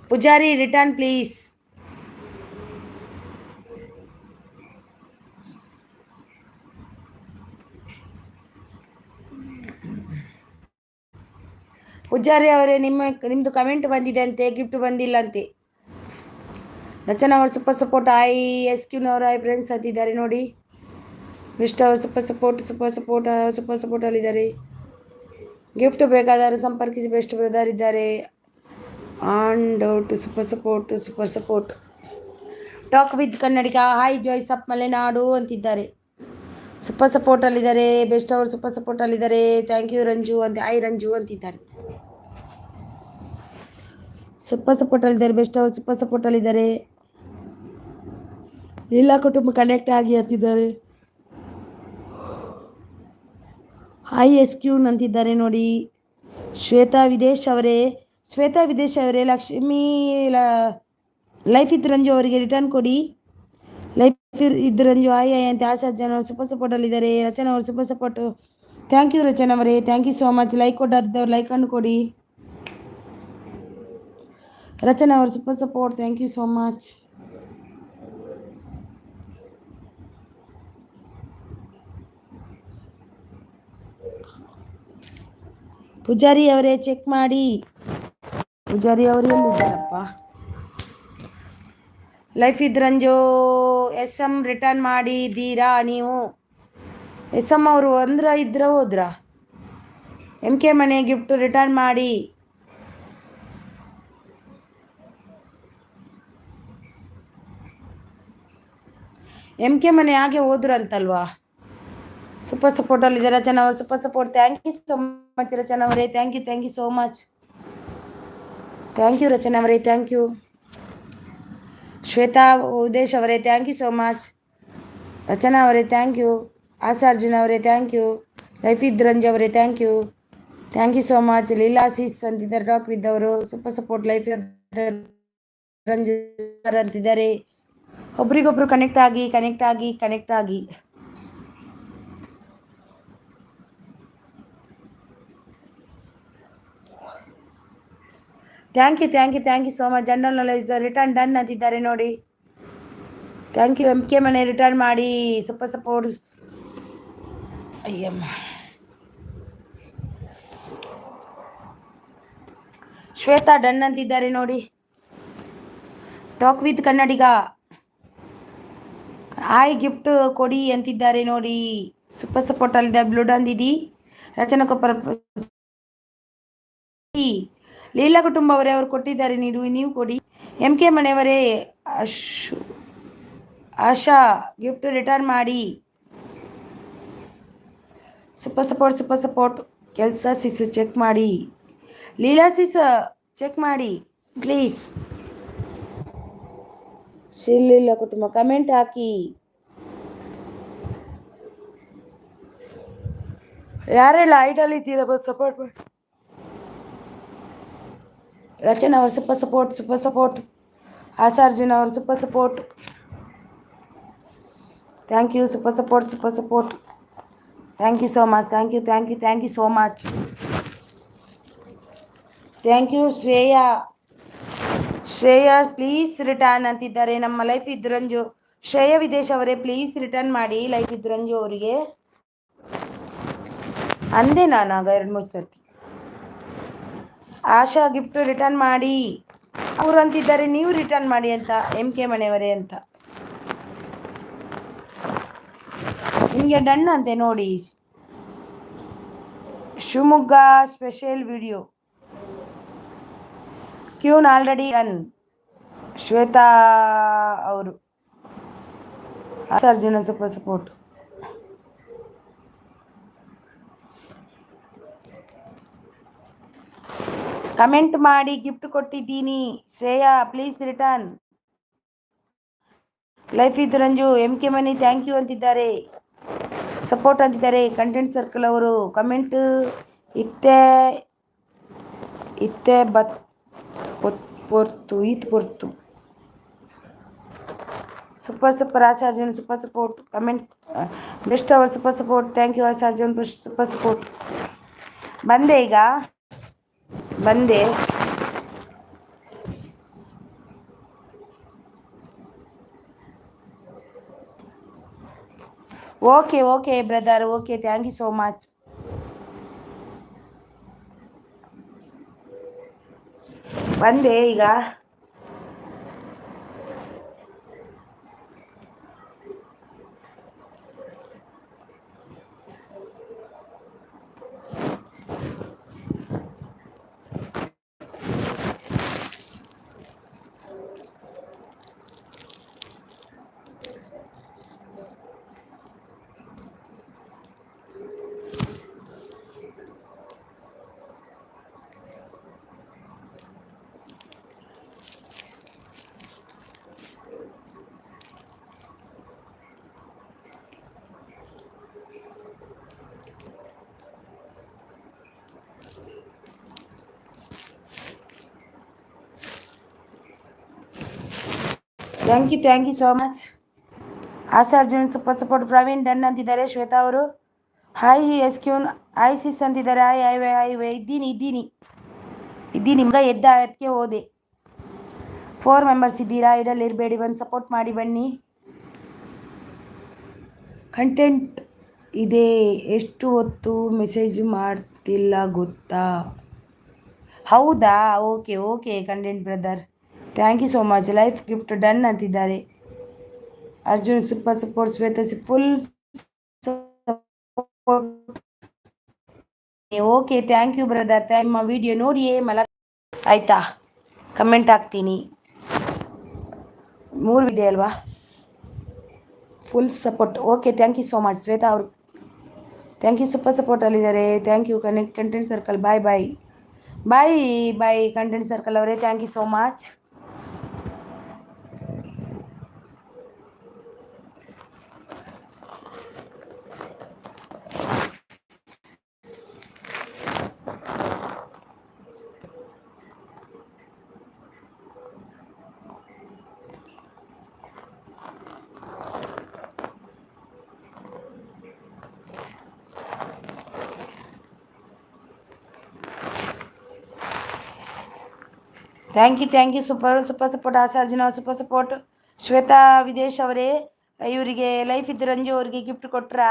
Speaker 1: Poojari return please. Poojari ಅವರೇ ನಿಮ್ಮದು ಕಮೆಂಟ್ ಬಂದಿದೆ ಅಂತೆ, ಗಿಫ್ಟ್ ಬಂದಿಲ್ಲ ಅಂತೆ. ರಚನಾ ಅವರು ಸೂಪರ್ ಸಪೋರ್ಟ್. ಎಸ್ಕ್ಯೂನವರು ಐ ಫ್ರೆಂಡ್ಸ್ ಅಂತಿದ್ದಾರೆ ನೋಡಿ. ಮಿಸ್ಟರ್ ಅವರು super support super support super support ಅಲ್ಲಿದ್ದಾರೆ. ಗಿಫ್ಟ್ ಬೇಕಾದರೂ ಸಂಪರ್ಕಿಸಿ. ಬೆಸ್ಟ್ ಬ್ರದರ್ ಇದ್ದಾರೆ. On doubt super support super support. Talk with Kannadiga. Hi joys of Malenadu ಅಂತಿದ್ದಾರೆ. ಸೂಪರ್ ಸಪೋರ್ಟ್ ಅಲ್ಲಿದ್ದಾರೆ. ಬೆಸ್ಟ್ ಅವರು ಸೂಪರ್ ಸಪೋರ್ಟ್ ಅಲ್ಲಿದ್ದಾರೆ. ಥ್ಯಾಂಕ್ ಯು ರಂಜು ಅಂತ. ರಂಜು ಅಂತಿದ್ದಾರೆ. ಸೂಪರ್ ಸಪೋರ್ಟ್ ಅಲ್ಲಿದ್ದಾರೆ. ಬೆಸ್ಟ್ ಅವರು ಸೂಪರ್ ಸಪೋರ್ಟ್ ಅಲ್ಲಿದ್ದಾರೆ. ಎಲ್ಲ ಕುಟುಂಬ ಕನೆಕ್ಟ್ ಆಗಿ ಅಂತಿದ್ದಾರೆ. ಹಾಯ್ ಎಸ್ಕ್ಯೂನ್ ಅಂತಿದ್ದಾರೆ ನೋಡಿ. ಶ್ವೇತಾ ವಿದೇಶ್ ಅವರೇ ಲಕ್ಷ್ಮೀ ಲೈಫ್ ಇದ್ ರಂಜು ಅವರಿಗೆ ರಿಟರ್ನ್ ಕೊಡಿ. ಲೈಫ್ ಇದ್ ರಂಜು ಹಾಯ್ ಅಂತ. ಆಶಾ ಜನ ಸೂಪರ್ ಸಪೋರ್ಟ್ ಅಲ್ಲಿದ್ದಾರೆ. ರಚನಾ ಅವರು super support. Thank you Rachana ಅವರೇ. Thank you so much. Like ಕೊಟ್ಟಿದ್ದವ್ರು ಲೈಕ್ ಅನ್ನು ಕೊಡಿ. ರಚನಾ ಅವರು super support. Thank you so much. Poojari ಅವರೇ ಚೆಕ್ ಮಾಡಿ. ಪೂಜಾರಿ ಅವರು ಎಲ್ಲಿದ್ದಾರಪ್ಪ? ಲೈಫ್ ಇದ್ ರಂಜು ಎಸ್ ಎಂ ರಿಟರ್ನ್ ಮಾಡಿದ್ದೀರಾ ನೀವು? ಎಸ್ ಎಂ ಅವರು ಹೋದ್ರಾ? ಎಂ ಕೆ ಮನೆ ಗಿಫ್ಟ್ ರಿಟರ್ನ್ ಮಾಡಿ. ಎಂ ಕೆ ಮನೆ ಹಾಗೆ ಹೋದ್ರು ಅಂತಲ್ವಾ? ಸೂಪರ್ ಸಪೋರ್ಟ್ ಅಲ್ಲಿ ಇದೆ ರಚನಾ ಅವರು, super support. Thank you so much Rachana ಅವರೇ, thank you so much. Thank you Rachana ಅವರೇ, ಥ್ಯಾಂಕ್ ಯು. ಶ್ವೇತಾ ಉದೇಶ್ ಅವರೇ, thank you so much. Rachana ಅವರೇ ಥ್ಯಾಂಕ್ ಯು. ಆಶಾ ಅರ್ಜುನ್ ಅವರೇ ಥ್ಯಾಂಕ್ ಯು. ಲೈಫ್ ಇದ್ ರಂಜ್ ಅವರೇ ಥ್ಯಾಂಕ್ ಯು ಸೋ ಮಚ್. ಲೀಲಾಸೀಸ್ ಅಂತಿದ್ದಾರೆ, ಟಾಕ್ ವಿದ್ ಅವರು ಸೂಪರ್ ಸಪೋರ್ಟ್. ಲೈಫ್ ರಂಜ್ ಅಂತಿದ್ದಾರೆ. ಒಬ್ರಿಗೊಬ್ರು ಕನೆಕ್ಟ್ ಆಗಿ. Thank you so much. General knowledge return done ಅಂತಿದ್ದಾರೆ ನೋಡಿ. Thank you. MK ಮನೆ ರಿಟರ್ನ್ ಮಾಡಿ, ಸೂಪರ್ ಸಪೋರ್ಟ್. ಅಯ್ಯಮ್ಮ. ಶ್ವೇತಾ ಡನ್ ಅಂತಿದ್ದಾರೆ ನೋಡಿ. ಟಾಕ್ ವಿತ್ ಕನ್ನಡಿಗ ಗಿಫ್ಟ್ ಕೊಡಿ ಅಂತಿದ್ದಾರೆ ನೋಡಿ. ಸೂಪರ್ ಸಪೋರ್ಟ್ ಅಲ್ಲಿದೆ. ಬ್ಲೂಡ್ ಅಂದಿದಿ ರಚನಾ ಕೊಪ್ಪರ. ಲೀಲಾ ಕುಟುಂಬ ಅವರೇ ಅವರು ಕೊಟ್ಟಿದ್ದಾರೆ, ನೀವು ಕೊಡಿ. MK ಮನೆಯವರೇ ಆಶಾ ಗಿಫ್ಟ್ ರಿಟರ್ನ್ ಮಾಡಿ. Super support. ಕೆಲಸ ಸಿಸ್ ಚೆಕ್ ಮಾಡಿ. ಲೀಲಾ ಸಿಸ್ ಚೆಕ್ ಮಾಡಿ ಪ್ಲೀಸ್. ಶ್ರೀಲೀಲಾ ಕುಟುಂಬ ಕಮೆಂಟ್ ಹಾಕಿ. ಯಾರೆಲ್ಲ ಐಡಲ್ ಇದ್ದೀರಾ ಸಪೋರ್ಟ್ ಮಾಡಿ. ರಚನಾ ಅವರು ಸೂಪರ್ ಸಪೋರ್ಟ್. ಆಶಾ ಅರ್ಜುನ್ ಅವರು super support. Thank you. Super support. Thank you so much. Thank you so much. Thank you. Shreya please return ಅಂತಿದ್ದಾರೆ. ನಮ್ಮ ಲೈಫ್ ಇದ್ರಂಜು ಶ್ರೇಯಾ ವಿದೇಶ್ ಅವರೇ ಪ್ಲೀಸ್ ರಿಟರ್ನ್ ಮಾಡಿ ಲೈಫ್ ಇದ್ರಂಜು ಅವರಿಗೆ ಅಂದೆ ನಾನಾಗ 2-3 ಸರ್ತಿ. ಆಶಾ ಗಿಫ್ಟ್ ರಿಟರ್ನ್ ಮಾಡಿ ಅವರು ಅಂತಿದ್ದಾರೆ, ನೀವು ರಿಟರ್ನ್ ಮಾಡಿ ಅಂತ. MK ಮನೆಯವರೇ ಅಂತ ನಿಮಗೆ ಡನ್ ಅಂತೆ ನೋಡಿ. ಶಿವಮೊಗ್ಗ ಸ್ಪೆಷಲ್ ವಿಡಿಯೋ ಕ್ಯೂನ್ ಆಲ್ರೆಡಿ ಡನ್. ಶ್ವೇತಾ ಅವರು ಅರ್ಜುನ ಸೂಪರ್ ಸಪೋರ್ಟ್. ಕಮೆಂಟ್ ಮಾಡಿ ಗಿಫ್ಟ್ ಕೊಟ್ಟಿದ್ದೀನಿ. Shreya please return. ಲೈಫ್ ಇದ್ Ranju MK money thank you ಅಂತಿದ್ದಾರೆ, ಸಪೋರ್ಟ್ ಅಂತಿದ್ದಾರೆ. ಕಂಟೆಂಟ್ ಸರ್ಕಲ್ ಅವರು ಕಮೆಂಟ್ ಇತ್ತೆ ಪೊರ್ತು super. Asha Arjun super support. Comment best ಅವರ್ super support. Thank you Asha Arjun super support. ಬಂದೆ ಈಗ ಬಂದೆ. Okay brother, okay thank you so much. ಬಂದೆ ಈಗ. Thank you so much. Asha Arjun super support. Praveen done ಅಂತಿದ್ದಾರೆ. ಶ್ವೇತಾ ಅವರು ಹಾಯ್ ಎಸ್ಕ್ಯೂನ್ ಹಾಯ್ ಸಿಸ್ ಅಂತಿದ್ದಾರೆ. ಹಾಯ್ ಇದ್ದೀನಿ ನಿಮ್ಗೆ ಎದ್ದ ಅದಕ್ಕೆ ಹೋದೆ. 4 ಮೆಂಬರ್ಸ್ ಇದ್ದೀರಾ, ಐಡಲ್ ಇರಬೇಡಿ, ಒಂದು ಸಪೋರ್ಟ್ ಮಾಡಿ ಬನ್ನಿ. ಕಂಟೆಂಟ್ ಇದೆ, ಎಷ್ಟು ಹೊತ್ತು ಮೆಸೇಜ್ ಮಾಡ್ತಿಲ್ಲ ಗೊತ್ತಾ? ಹೌದಾ, okay content brother, thank you so much. Life gift done ಅಂತಿದ್ದಾರೆ. Arjun super support. Shweta full okay thank you brother. ನಿಮ್ಮ ವಿಡಿಯೋ ನೋಡಿಯೇ ಆಯ್ತಾ, ಕಮೆಂಟ್ ಹಾಕ್ತೀನಿ. 3 ವಿಡಿಯೋ ಅಲ್ವಾ, full support. Okay thank you so much Shweta ಅವರು. ಥ್ಯಾಂಕ್ ಯು ಸೂಪರ್ ಸಪೋರ್ಟಲ್ಲಿದ್ದಾರೆ. Thank you content circle. Bye bye bye bye content circle ಅವರೇ, thank you so much. Thank you super support ಆಸಾರ್ಜುನ ಅವ್ರ ಸೂಪರ್ ಸಪೋರ್ಟ್. ಶ್ವೇತಾ ವಿದೇಶ್ ಅವರೇ, ಇವರಿಗೆ ಲೈಫ್ ಇದ್ದು ರಂಜು ಅವರಿಗೆ ಗಿಫ್ಟ್ ಕೊಟ್ರಾ?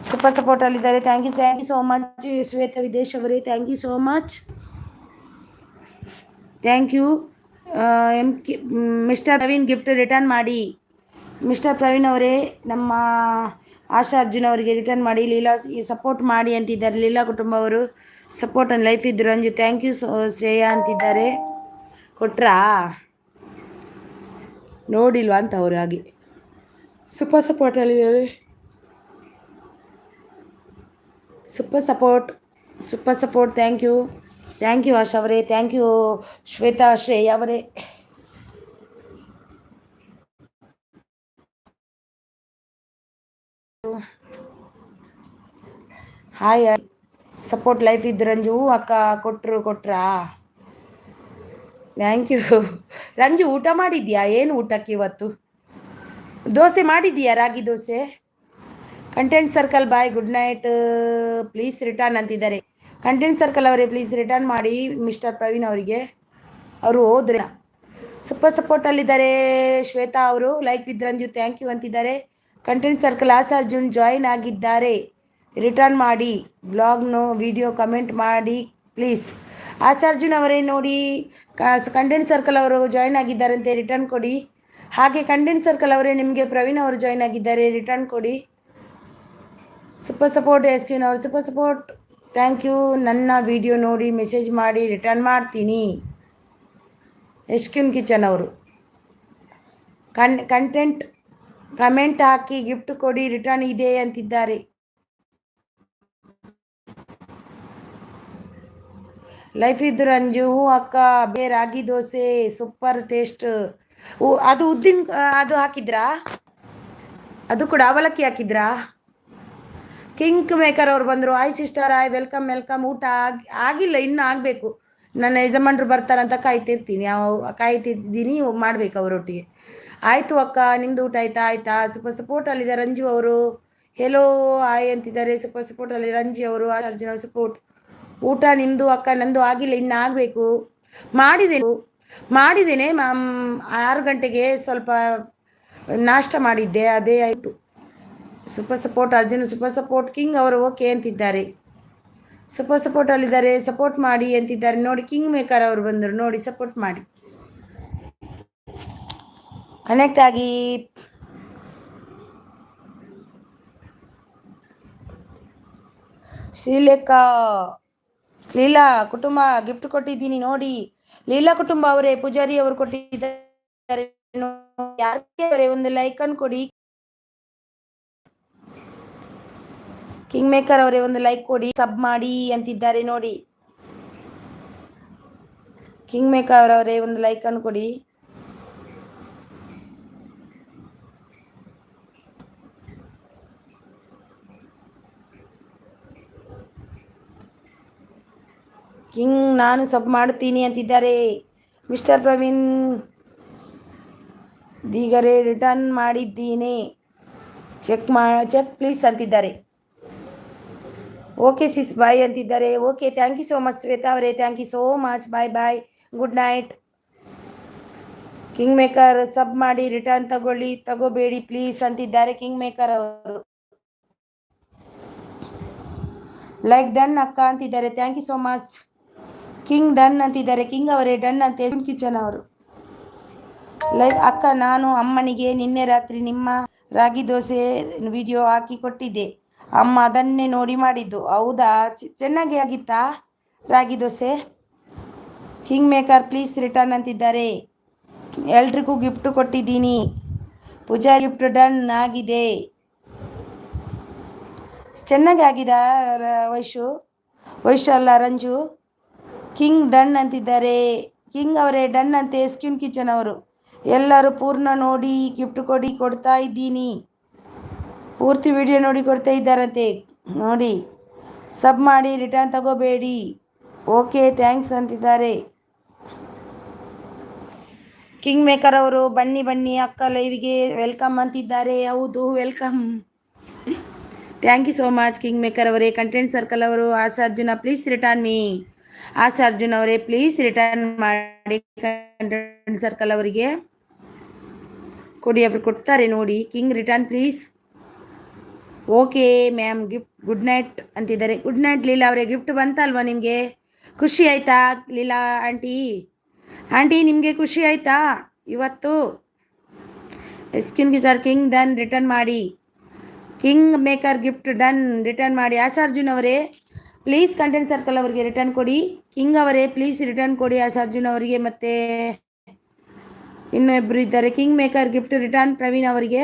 Speaker 1: ಸೂಪರ್ ಸಪೋರ್ಟಲ್ಲಿದ್ದಾರೆ. Thank you so much Shweta Videsh ಅವರೇ, thank you so much. Thank you. Mister Praveen gift return ಮಾಡಿ. ಮಿಸ್ಟರ್ ಪ್ರವೀಣ್ ಅವರೇ, ನಮ್ಮ ಆಶಾ ಅರ್ಜುನ್ ಅವರಿಗೆ ರಿಟರ್ನ್ ಮಾಡಿ. ಲೀಲಾ ಸಪೋರ್ಟ್ ಮಾಡಿ ಅಂತಿದ್ದಾರೆ. ಲೀಲಾ ಕುಟುಂಬ ಅವರು ಸಪೋರ್ಟ್ ಅಂಡ್ ಲೈಫ್ ಇದ್ರು ರಂಜು, ಥ್ಯಾಂಕ್ ಯು ಶ್ರೇಯಾ ಅಂತಿದ್ದಾರೆ. ಕೊಟ್ರಾ? ನೋಡಿಲ್ವಾ ಅಂತ ಅವರು ಹಾಗೆ ಸೂಪರ್ ಸಪೋರ್ಟಲ್ಲಿದ್ದಾರೆ. Super support. Thank you Asha ಅವರೇ, ಥ್ಯಾಂಕ್ ಯು ಶ್ವೇತಾ ಶ್ರೇಯಾ ಅವರೇ. ಹಾಯ್ ಸಪೋರ್ಟ್ ಲೈಫ್ ಇದ್ದು ರಂಜು ಅಕ್ಕ ಕೊಟ್ರಾ? Thank you Ranju. ಊಟ ಮಾಡಿದ್ಯಾ? ಏನು ಊಟಕ್ಕೆ ಇವತ್ತು? ದೋಸೆ ಮಾಡಿದ್ಯಾ? ರಾಗಿ dosa. Content circle bye, good night. Please return ಅಂತಿದ್ದಾರೆ. ಕಂಟೆಂಟ್ ಸರ್ಕಲ್ ಅವರೇ ಪ್ಲೀಸ್ ರಿಟರ್ನ್ ಮಾಡಿ ಮಿಸ್ಟರ್ ಪ್ರವೀಣ್ ಅವರಿಗೆ. ಅವರು ಹೋದ್ರೆ ಸೂಪರ್ ಸಪೋರ್ಟಲ್ಲಿದ್ದಾರೆ. ಶ್ವೇತಾ ಅವರು like with Ranju, thank you ಅಂತಿದ್ದಾರೆ. Content circle Asha Arjun join ಆಗಿದ್ದಾರೆ. ರಿಟರ್ನ್ ಮಾಡಿ. ಬ್ಲಾಗ್ನು ವಿಡಿಯೋ ಕಮೆಂಟ್ ಮಾಡಿ ಪ್ಲೀಸ್. ಆಸಾ ಅರ್ಜುನ್ ಅವರೇ ನೋಡಿ, ಕಂಟೆಂಟ್ ಸರ್ಕಲ್ ಅವರು ಜಾಯಿನ್ ಆಗಿದ್ದಾರಂತೆ, ರಿಟರ್ನ್ ಕೊಡಿ. ಹಾಗೆ ಕಂಟೆಂಟ್ ಸರ್ಕಲ್ ಅವರೇ ನಿಮಗೆ ಪ್ರವೀಣ್ ಅವರು ಜಾಯಿನ್ ಆಗಿದ್ದಾರೆ, ರಿಟರ್ನ್ ಕೊಡಿ. ಸೂಪರ್ ಸಪೋರ್ಟ್ ಎಸ್ಕ್ಯೂನ್ ಅವರು ಸೂಪರ್ ಸಪೋರ್ಟ್. Thank you. ನನ್ನ ವಿಡಿಯೋ ನೋಡಿ ಮೆಸೇಜ್ ಮಾಡಿ ರಿಟರ್ನ್ ಮಾಡ್ತೀನಿ. ಎಸ್ಕ್ಯೂನ್ ಕಿಚನ್ ಅವರು ಕಂಟೆಂಟ್ ಕಮೆಂಟ್ ಹಾಕಿ ಗಿಫ್ಟ್ ಕೊಡಿ, ರಿಟರ್ನ್ ಇದೆ ಅಂತಿದ್ದಾರೆ. ಲೈಫ್ ಇದ್ದು ರಂಜು ಅಕ್ಕ ರಾಗಿ ದೋಸೆ ಸೂಪರ್ ಟೇಸ್ಟ್. ಅದು ಉದ್ದಿನ ಅದು ಹಾಕಿದ್ರಾ? ಅದು ಕೂಡ ಅವಲಕ್ಕಿ ಹಾಕಿದ್ರಾ? ಕಿಂಗ್ ಮೇಕರ್ ಅವ್ರು ಬಂದರು. ಆಯ್ ಸಿಸ್ಟರ್, ಆಯ್ ವೆಲ್ಕಮ್. ಊಟ ಆಗಿಲ್ಲ, ಇನ್ನೂ ಆಗಬೇಕು. ನನ್ನ ಯಜಮಾನ್ರು ಬರ್ತಾರಂತ ಕಾಯ್ತಿದ್ದೀನಿ ಮಾಡಬೇಕು ಅವರೊಟ್ಟಿಗೆ. ಆಯಿತು ಅಕ್ಕ, ನಿಮ್ಮದು ಊಟ ಆಯ್ತಾ? ಸೂಪರ್ ಸಪೋರ್ಟಲ್ಲಿದೆ ರಂಜು ಅವರು. ಹೆಲೋ ಆಯ್ ಅಂತಿದ್ದಾರೆ. ಸೂಪರ್ ಸಪೋರ್ಟಲ್ಲಿ ರಂಜು ಅವರು, ಅರ್ಜುನ ಸಪೋರ್ಟ್. ಊಟ ನಿಮ್ಮದು ಅಕ್ಕ, ನಂದು ಆಗಿಲ್ಲ, ಇನ್ನು ಆಗಬೇಕು. ಮಾಡಿದ್ದೇನೆ 6 ಗಂಟೆಗೆ ಸ್ವಲ್ಪ ನಾಷ್ಟ ಮಾಡಿದ್ದೆ, ಅದೇ ಆಯಿತು. Super support Arjun, super support king ಅವರು ಓಕೆ ಅಂತಿದ್ದಾರೆ. ಸೂಪರ್ ಸಪೋರ್ಟಲ್ಲಿದ್ದಾರೆ, ಸಪೋರ್ಟ್ ಮಾಡಿ ಅಂತಿದ್ದಾರೆ. ನೋಡಿ ಕಿಂಗ್ ಮೇಕರ್ ಅವರು ಬಂದರು, ನೋಡಿ ಸಪೋರ್ಟ್ ಮಾಡಿ, ಕನೆಕ್ಟ್ ಆಗಿ. ಶ್ರೀಲೇಖಾ ಲೀಲಾ ಕುಟುಂಬ ಗಿಫ್ಟ್ ಕೊಟ್ಟಿದ್ದೀನಿ ನೋಡಿ. ಲೀಲಾ ಕುಟುಂಬ ಅವರೇ, ಪೂಜಾರಿ ಅವರು ಕೊಟ್ಟಿದ್ದಾರೆ. ಯಾರೇ ಒಂದು ಲೈಕ್ ಅನ್ನು ಕೊಡಿ. ಕಿಂಗ್ ಮೇಕರ್ ಅವರೇ ಒಂದು ಲೈಕ್ ಕೊಡಿ, ಸಬ್ ಮಾಡಿ ಅಂತಿದ್ದಾರೆ ನೋಡಿ. ಕಿಂಗ್ ಮೇಕರ್ ಅವರೇ ಒಂದು ಲೈಕ್ ಅನ್ನು ಕೊಡಿ. ಕಿಂಗ್ ನಾನು ಸಬ್ ಮಾಡ್ತೀನಿ ಅಂತಿದ್ದಾರೆ. ಮಿಸ್ಟರ್ ಪ್ರವೀಣ್ ದೀಗರೆ ರಿಟರ್ನ್ ಮಾಡಿದ್ದೀನಿ, ಚೆಕ್ ಪ್ಲೀಸ್ ಅಂತಿದ್ದಾರೆ. ಓಕೆ ಸಿಸ್ ಬಾಯ್ ಅಂತಿದ್ದಾರೆ. Okay, thank you so much Shweta ಅವರೇ, thank you so much. Bye good night. King maker sub ಮಾಡಿ ರಿಟರ್ನ್ ತಗೋಬೇಡಿ ಪ್ಲೀಸ್ ಅಂತಿದ್ದಾರೆ ಕಿಂಗ್ ಮೇಕರ್ ಅವರು. ಲೈಕ್ ಡನ್ ಅಕ್ಕ ಅಂತಿದ್ದಾರೆ. Thank you so much. King done ಅಂತಿದ್ದಾರೆ. ಕಿಂಗ್ ಅವರೇ ಡನ್ ಅಂತ ಕಿಚನ್ ಅವರು. ಲೈಕ್ ಅಕ್ಕ, ನಾನು ಅಮ್ಮನಿಗೆ ನಿನ್ನೆ ರಾತ್ರಿ ನಿಮ್ಮ ರಾಗಿ ದೋಸೆ ವಿಡಿಯೋ ಹಾಕಿ ಕೊಟ್ಟಿದ್ದೆ. ಅಮ್ಮ ಅದನ್ನೇ ನೋಡಿ ಮಾಡಿದ್ದು. ಹೌದಾ, ಚೆನ್ನಾಗಿ ಆಗಿತ್ತಾ ರಾಗಿ dosa? King maker please return ಅಂತಿದ್ದಾರೆ. ಎಲ್ರಿಗೂ ಗಿಫ್ಟ್ ಕೊಟ್ಟಿದ್ದೀನಿ. ಪೂಜಾ ಗಿಫ್ಟ್ ಡನ್ ಆಗಿದೆ. ಚೆನ್ನಾಗಿ ಆಗಿದೆ ವೈಶು ಅಲ್ಲ ರಂಜು. ಕಿಂಗ್ ಡನ್ ಅಂತಿದ್ದಾರೆ. ಕಿಂಗ್ ಅವರೇ ಡನ್ ಅಂತೆ ಸ್ಕಿನ್ ಕಿಚನ್ ಅವರು. ಎಲ್ಲರೂ ಪೂರ್ಣ ನೋಡಿ ಗಿಫ್ಟ್ ಕೊಡ್ತಾ ಇದ್ದೀನಿ. ಪೂರ್ತಿ ವಿಡಿಯೋ ನೋಡಿ ಕೊಡ್ತಾ ಇದ್ದಾರಂತೆ ನೋಡಿ. ಸಬ್ ಮಾಡಿ ರಿಟರ್ನ್ ತಗೋಬೇಡಿ. ಓಕೆ ಥ್ಯಾಂಕ್ಸ್ ಅಂತಿದ್ದಾರೆ. ಕಿಂಗ್ ಮೇಕರ್ ಅವರು ಬನ್ನಿ ಅಕ್ಕ ಲೈವ್ಗೆ ವೆಲ್ಕಮ್ ಅಂತಿದ್ದಾರೆ. ಹೌದು welcome. Thank you so much king maker ಅವರೇ. ಕಂಟೆಂಟ್ ಸರ್ಕಲ್ ಅವರು Arjuna please return me. Arjun ಅವರೇ ಪ್ಲೀಸ್ ರಿಟರ್ನ್ ಮಾಡಿ ಕಂಟೆಂಟ್ ಸರ್ಕಲ್ ಅವರಿಗೆ ಕೊಡಿ. ಅವರು ಕೊಡ್ತಾರೆ ನೋಡಿ. King return please. Okay ma'am gift good night ಅಂತಿದ್ದಾರೆ. ಗುಡ್ ನೈಟ್ ಲೀಲಾ ಅವರೇ. ಗಿಫ್ಟ್ ಬಂತಲ್ವಾ ನಿಮಗೆ? ಖುಷಿ ಆಯ್ತಾ ಲೀಲಾ ಆಂಟಿ ನಿಮಗೆ ಖುಷಿ ಆಯ್ತಾ ಇವತ್ತು? ಸ್ಕಿನ್ ಗಿಜರ್ ಕಿಂಗ್ ಡನ್ ರಿಟರ್ನ್ ಮಾಡಿ. King maker gift done return ಮಾಡಿ. ಅರ್ಜುನ್ ಅವರೇ ಪ್ಲೀಸ್ ಕಂಟೆಂಟ್ ಸರ್ಕಲ್ ಅವರಿಗೆ ರಿಟರ್ನ್ ಕೊಡಿ. ಕಿಂಗ್ ಅವರೇ ಪ್ಲೀಸ್ ರಿಟರ್ನ್ ಕೊಡಿ ಅರ್ಜುನ್ ಅವರಿಗೆ. ಮತ್ತೆ ಇನ್ನೂ ಇಬ್ಬರು ಇದ್ದಾರೆ. King maker gift return Praveen ಅವರಿಗೆ.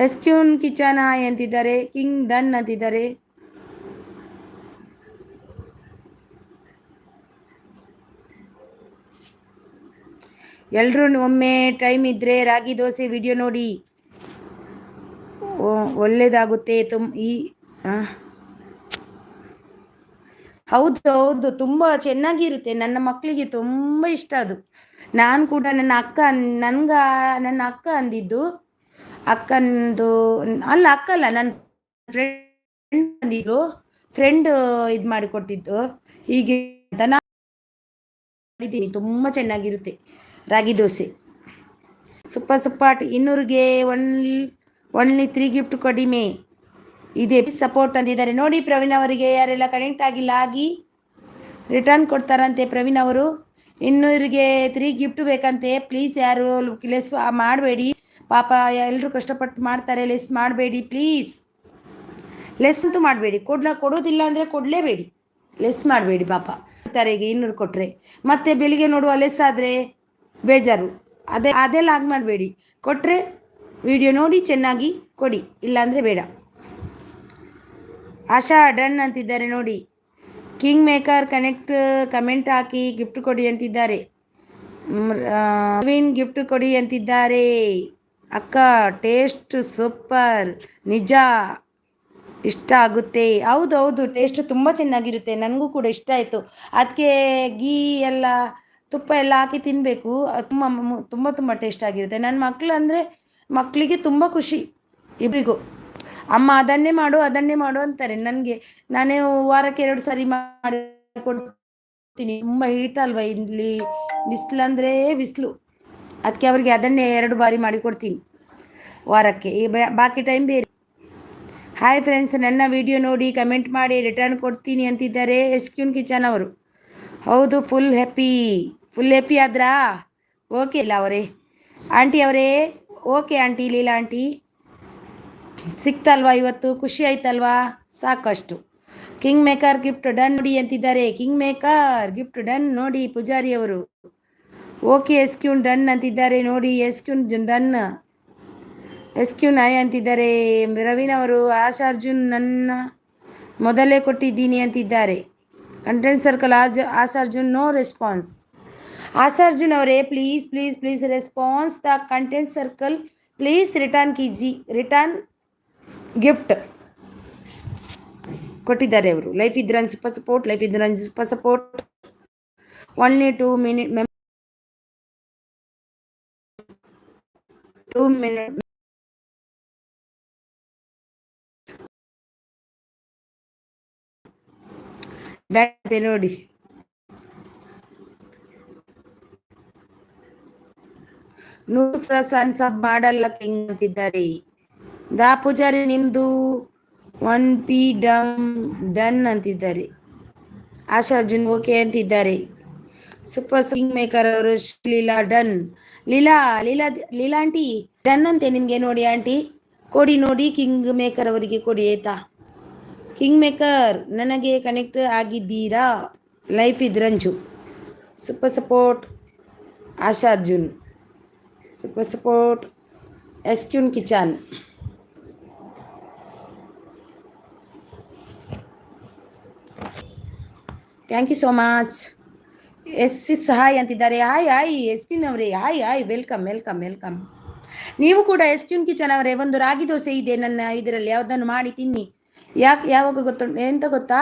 Speaker 1: ಎಸ್ಕ್ಯೂನ್ ಕಿಚನ್ ಹಾಯ್ ಅಂತಿದ್ದಾರೆ. ಕಿಂಗ್ ಡನ್ ಅಂತಿದ್ದಾರೆ. ಎಲ್ಲರೂ ಒಮ್ಮೆ ಟೈಮ್ ಇದ್ದರೆ ರಾಗಿ ದೋಸೆ ವಿಡಿಯೋ ನೋಡಿ, ಒಳ್ಳೆಯದಾಗುತ್ತೆ. ಹೌದು ತುಂಬ ಚೆನ್ನಾಗಿರುತ್ತೆ. ನನ್ನ ಮಕ್ಕಳಿಗೆ ತುಂಬ ಇಷ್ಟ ಅದು. ನಾನು ಕೂಡ ನನ್ನ ಅಕ್ಕ ಅಂದಿದ್ದು. ಅಕ್ಕಂದು ಅಕ್ಕಲ್ಲ ನನ್ನ ಫ್ರೆಂಡ್ ಅಂದಿದ್ದು. ಫ್ರೆಂಡ್ ಇದು ಮಾಡಿಕೊಟ್ಟಿದ್ದು. ಹೀಗೆ ಅಂತ ನಾನು ಮಾಡಿದ್ದೀನಿ. ತುಂಬ ಚೆನ್ನಾಗಿರುತ್ತೆ ರಾಗಿ ದೋಸೆ. ಸೂಪರ್ 200ಗೆ ಒನ್ಲಿ 3 ಗಿಫ್ಟ್ ಕಡಿಮೆ ಇದೆ. ಸಪೋರ್ಟ್ ಅಂದಿದ್ದಾರೆ ನೋಡಿ. ಪ್ರವೀಣ್ ಅವರಿಗೆ ಯಾರೆಲ್ಲ ಕನೆಕ್ಟ್ ಆಗಿಲ್ಲ ಆಗಿ ರಿಟರ್ನ್ ಕೊಡ್ತಾರಂತೆ ಪ್ರವೀಣ್ ಅವರು. 200ಗೆ 3 ಗಿಫ್ಟ್ ಬೇಕಂತೆ. ಪ್ಲೀಸ್ ಯಾರು ಲೆಸ್ ಮಾಡಬೇಡಿ ಪಾಪ. ಎಲ್ಲರೂ ಕಷ್ಟಪಟ್ಟು ಮಾಡ್ತಾರೆ. ಲೆಸ್ ಮಾಡಬೇಡಿ ಪ್ಲೀಸ್. ಲೆಸ್ ಅಂತೂ ಮಾಡಬೇಡಿ. ಕೊಡೋದಿಲ್ಲ ಅಂದರೆ ಕೊಡಲೇಬೇಡಿ. ಲೆಸ್ ಮಾಡಬೇಡಿ ಪಾಪ. ಈಗ 200 ಕೊಟ್ಟರೆ ಮತ್ತೆ ಬೆಳಿಗ್ಗೆ ನೋಡುವ ಲೆಸ್ ಆದರೆ ಬೇಜಾರು. ಅದೆಲ್ಲ ಆಗಿ ಮಾಡಬೇಡಿ. ಕೊಟ್ಟರೆ ವಿಡಿಯೋ ನೋಡಿ ಚೆನ್ನಾಗಿ ಕೊಡಿ, ಇಲ್ಲಾಂದರೆ ಬೇಡ. ಆಶಾ ಡನ್ ಅಂತಿದ್ದಾರೆ ನೋಡಿ. ಕಿಂಗ್ ಮೇಕರ್ ಕಮೆಂಟ್ ಹಾಕಿ ಗಿಫ್ಟ್ ಕೊಡಿ ಅಂತಿದ್ದಾರೆ. ಪ್ರವೀಣ್ ಗಿಫ್ಟ್ ಕೊಡಿ ಅಂತಿದ್ದಾರೆ. ಅಕ್ಕ ಟೇಸ್ಟ್ ಸೂಪರ್, ನಿಜ ಇಷ್ಟ ಆಗುತ್ತೆ. ಹೌದು ಟೇಸ್ಟ್ ತುಂಬ ಚೆನ್ನಾಗಿರುತ್ತೆ. ನನಗೂ ಕೂಡ ಇಷ್ಟ ಆಯಿತು. ಅದಕ್ಕೆ ಗೀ ಎಲ್ಲ ತುಪ್ಪ ಎಲ್ಲ ಹಾಕಿ ತಿನ್ನಬೇಕು. ತುಂಬ ಟೇಸ್ಟ್ ಆಗಿರುತ್ತೆ. ನನ್ನ ಮಕ್ಕಳಿಗೆ ತುಂಬ ಖುಷಿ. ಇಬ್ಬರಿಗೂ ಅಮ್ಮ ಅದನ್ನೇ ಮಾಡು ಅಂತಾರೆ ನನಗೆ. ನಾನೇ ವಾರಕ್ಕೆ 2 ಸಾರಿ ಮಾಡಿ ಕೊಡ್ತೀನಿ. ತುಂಬ ಹೀಟ್ ಅಲ್ವಾ ಇಲ್ಲಿ, ಬಿಸಿಲು. ಅದಕ್ಕೆ ಅವ್ರಿಗೆ ಅದನ್ನೇ 2 ಬಾರಿ ಮಾಡಿ ಕೊಡ್ತೀನಿ ವಾರಕ್ಕೆ. ಬಾಕಿ ಟೈಮ್ ಬೇರೆ. ಹಾಯ್ ಫ್ರೆಂಡ್ಸ್, ನನ್ನ ವಿಡಿಯೋ ನೋಡಿ ಕಮೆಂಟ್ ಮಾಡಿ ರಿಟರ್ನ್ ಕೊಡ್ತೀನಿ ಅಂತಿದ್ದಾರೆ ಎಸ್ಕ್ಯೂನ್ ಕಿಚನ್ ಅವರು. ಹೌದು ಫುಲ್ ಹ್ಯಾಪಿ ಆದ್ರಾ? ಓಕೆ ಇಲ್ಲ ಅವರೇ ಆಂಟಿ ಅವರೇ. ಓಕೆ ಆಂಟಿ ಲೀಲಾ ಆಂಟಿ ಸಿಕ್ತಲ್ವಾ ಇವತ್ತು? ಖುಷಿ ಆಯ್ತಲ್ವಾ? ಸಾಕಷ್ಟು. ಕಿಂಗ್ ಮೇಕರ್ ಗಿಫ್ಟ್ ಡನ್ ನೋಡಿ ಅಂತಿದ್ದಾರೆ. ಕಿಂಗ್ ಮೇಕರ್ ಗಿಫ್ಟ್ ಡನ್ ನೋಡಿ ಪೂಜಾರಿ ಅವರು. ಓಕೆ ಎಸ್ಕ್ಯೂನ್ ಡನ್ ಅಂತಿದ್ದಾರೆ ನೋಡಿ. ಎಸ್ಕ್ಯೂನ್ ಡನ್. ಎಸ್ಕ್ಯೂನ್ ಆಯ್ ಅಂತಿದ್ದಾರೆ ರವೀನ್ ಅವರು. ಅರ್ಜುನ್ ನನ್ನ ಮೊದಲೇ ಕೊಟ್ಟಿದ್ದೀನಿ ಅಂತಿದ್ದಾರೆ. Content circle Arjun no response. Arjun ಅವರೇ please response the content circle please. Return gift ಕೊಟ್ಟಿದ್ದಾರೆ ಅವರು. ಲೈಫ್ ಇದ್ರನ್ ಸೂಪರ್ ಸಪೋರ್ಟ್ ಓನ್ಲಿ 2 ಮಿನಿಟ್ ನೋಡಿ. ಸಬ್ ಮಾಡಲ್ಲ ಕಿಂಗ್ ಅಂತಿದ್ದಾರೆ. ದಾ ಪೂಜಾರಿ ನಿಮ್ದು 1P ಡನ್ ಅಂತಿದ್ದಾರೆ. ಅರ್ಜುನ್ ಓಕೆ ಅಂತಿದ್ದಾರೆ. ಸೂಪರ್ ಕಿಂಗ್ ಮೇಕರ್ ಅವರು. Leela done. Leela aunty done ಅಂತೆ ನಿಮ್ಗೆ ನೋಡಿ ಆಂಟಿ. ಕೊಡಿ ನೋಡಿ ಕಿಂಗ್ ಮೇಕರ್ ಅವರಿಗೆ ಕೊಡಿ ಆಯ್ತಾ? ಕಿಂಗ್ ಮೇಕರ್ ನನಗೆ ಕನೆಕ್ಟ್ ಆಗಿದ್ದೀರಾ? ಲೈಫ್ ಇದ್ರಂಜು. Super support Arjun. Super support ಎಸ್ಕ್ಯೂನ್ kitchen. Thank you so much. ಎಸ್ ಹಾಯ್ ಅಂತಿದ್ದಾರೆ. ಹಾಯ್ ಎಸ್ಕ್ಯೂನ್ ಅವರೇ, ಹಾಯ್ ವೆಲ್ಕಮ್ ವೆಲ್ಕಮ್ ವೆಲ್ಕಮ್. ನೀವು ಕೂಡ ಎಸ್ಕ್ಯೂನ್ ಕಿಚನ್ ಅವರೇ, ಒಂದು ರಾಗಿ ದೋಸೆ ಇದೆ ನನ್ನ ಇದರಲ್ಲಿ, ಯಾವುದನ್ನು ಮಾಡಿ ತಿನ್ನಿ. ಯಾವಾಗ ಎಂತ ಗೊತ್ತಾ,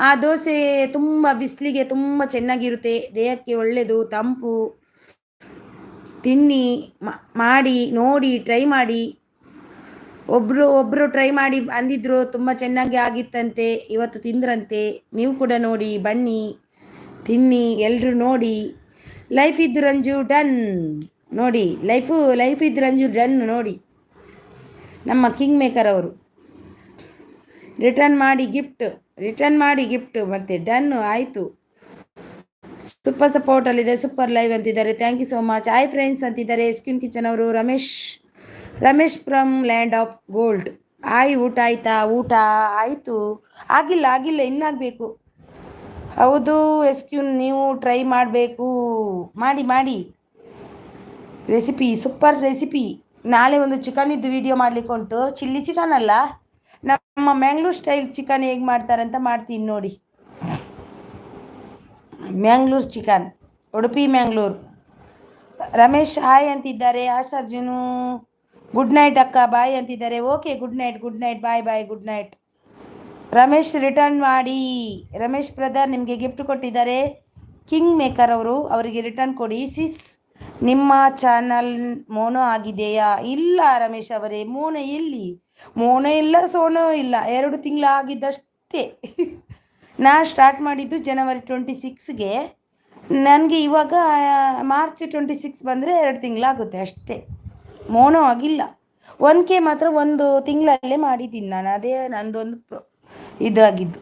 Speaker 1: ಆ ದೋಸೆ ತುಂಬ ಬಿಸಿಲಿಗೆ ತುಂಬ ಚೆನ್ನಾಗಿರುತ್ತೆ, ದೇಹಕ್ಕೆ ಒಳ್ಳೆಯದು, ತಂಪು. ತಿನ್ನಿ, ಮಾಡಿ ನೋಡಿ, ಟ್ರೈ ಮಾಡಿ. ಒಬ್ರು ಟ್ರೈ ಮಾಡಿ ಅಂದಿದ್ರು, ತುಂಬ ಚೆನ್ನಾಗಿ ಆಗಿತ್ತಂತೆ, ಇವತ್ತು ತಿಂದ್ರಂತೆ. ನೀವು ಕೂಡ ನೋಡಿ, ಬನ್ನಿ ತಿನ್ನಿ, ಎಲ್ರು ನೋಡಿ. ಲೈಫ್ ಇದ್ದು ರಂಜು ಡನ್ ನೋಡಿ, ಲೈಫ್ ಇದ್ದು ರಂಜು ಡನ್ ನೋಡಿ. ನಮ್ಮ ಕಿಂಗ್ ಮೇಕರ್ ಅವರು ರಿಟರ್ನ್ ಮಾಡಿ ಗಿಫ್ಟ್ ಮತ್ತೆ ಡನ್ ಆಯಿತು. ಸೂಪರ್ ಸಪೋರ್ಟ್ ಅಲ್ಲಿದೆ, ಸೂಪರ್ ಲೈವ್ ಅಂತಿದ್ದಾರೆ. Thank you so much. Hi friends ಅಂತಿದ್ದಾರೆ ಎಸ್ಕ್ಯೂನ್ ಕಿಚನ್ ಅವರು. Ramesh from land of gold. ಊಟ ಆಯ್ತಾ? ಊಟ ಆಯಿತು. ಆಗಿಲ್ಲ ಇನ್ನಾಗಬೇಕು. ಹೌದು ಎಸ್ಕ್ಯೂನ್, ನೀವು ಟ್ರೈ ಮಾಡಬೇಕು. ಮಾಡಿ ರೆಸಿಪಿ, ಸೂಪರ್ ರೆಸಿಪಿ. ನಾಳೆ ಒಂದು ಚಿಕನ್ ವಿಡಿಯೋ ಮಾಡಲಿಕ್ಕೆ ಉಂಟು. ಚಿಲ್ಲಿ ಚಿಕನ್ ಅಲ್ಲ, ನಮ್ಮ ಮ್ಯಾಂಗ್ಳೂರ್ ಸ್ಟೈಲ್ ಚಿಕನ್ ಹೇಗೆ ಮಾಡ್ತಾರಂತ ಮಾಡ್ತೀನಿ ನೋಡಿ. ಮ್ಯಾಂಗ್ಳೂರ್ ಚಿಕನ್, ಉಡುಪಿ ಮ್ಯಾಂಗ್ಳೂರ್. ರಮೇಶ್ ಹಾಯ್ ಅಂತಿದ್ದಾರೆ. ಆಶರ್ಜುನು ಗುಡ್ ನೈಟ್ ಅಕ್ಕ ಬಾಯ್ ಅಂತಿದ್ದಾರೆ. Okay good night bye good night. Ramesh return ಮಾಡಿ. ರಮೇಶ್ ಬ್ರದರ್ ನಿಮಗೆ ಗಿಫ್ಟ್ ಕೊಟ್ಟಿದ್ದಾರೆ ಕಿಂಗ್ ಮೇಕರ್ ಅವರು, ಅವರಿಗೆ ರಿಟರ್ನ್ ಕೊಡಿ. ನಿಮ್ಮ ಚಾನಲ್ ಮೋನೋ ಆಗಿದೆಯಾ? ಇಲ್ಲ ರಮೇಶ್ ಅವರೇ, ಮೋನೋ ಎಲ್ಲಿ? ಮೋನೋ ಇಲ್ಲ, ಸೋನೋ ಇಲ್ಲ, 2 ತಿಂಗಳು ಆಗಿದ್ದಷ್ಟೇ. ನಾ ಸ್ಟಾರ್ಟ್ ಮಾಡಿದ್ದು ಜನವರಿ 26ಗೆ. ನನಗೆ ಇವಾಗ ಮಾರ್ಚ್ 26 ಬಂದರೆ 2 ತಿಂಗಳಾಗುತ್ತೆ ಅಷ್ಟೇ. ಮೋನೋ ಆಗಿಲ್ಲ. 1K ಮಾತ್ರ 1 ತಿಂಗಳಲ್ಲೇ ಮಾಡಿದ್ದೀನಿ ನಾನು. ಅದೇ ನಂದೊಂದು ಇದಾಗಿದ್ದು,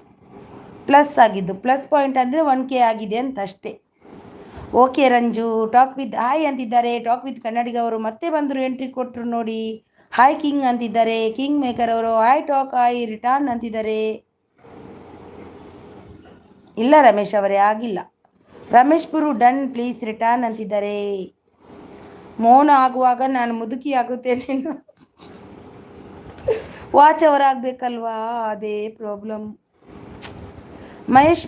Speaker 1: ಪ್ಲಸ್ ಆಗಿದ್ದು. ಪ್ಲಸ್ ಪಾಯಿಂಟ್ ಅಂದರೆ 1K ಆಗಿದೆ ಅಂತ ಅಷ್ಟೇ. Okay Ranju, talk with hi ಅಂತಿದ್ದಾರೆ. ಟಾಕ್ ವಿತ್ ಕನ್ನಡಿಗ ಅವರು ಮತ್ತೆ ಬಂದರು, ಎಂಟ್ರಿ ಕೊಟ್ಟರು ನೋಡಿ. ಹಾಯ್ ಕಿಂಗ್ ಅಂತಿದ್ದಾರೆ. ಕಿಂಗ್ ಮೇಕರ್ ಅವರು ಹಾಯ್ ಟಾಕ್ ಹಾಯ್ ರಿಟರ್ನ್ ಅಂತಿದ್ದಾರೆ. ಇಲ್ಲ ರಮೇಶ್ ಅವರೇ, ಆಗಿಲ್ಲ. ರಮೇಶ್ ಪುರು ಡನ್ ಪ್ಲೀಸ್ ರಿಟರ್ನ್ ಅಂತಿದ್ದಾರೆ. ಮೌನ ಆಗುವಾಗ ನಾನು ಮುದುಕಿ ಆಗುತ್ತೇನೆ. ವಾಚ್ ಅವರ್ ಆಗಬೇಕಲ್ವಾ, ಅದೇ problem. Ramesh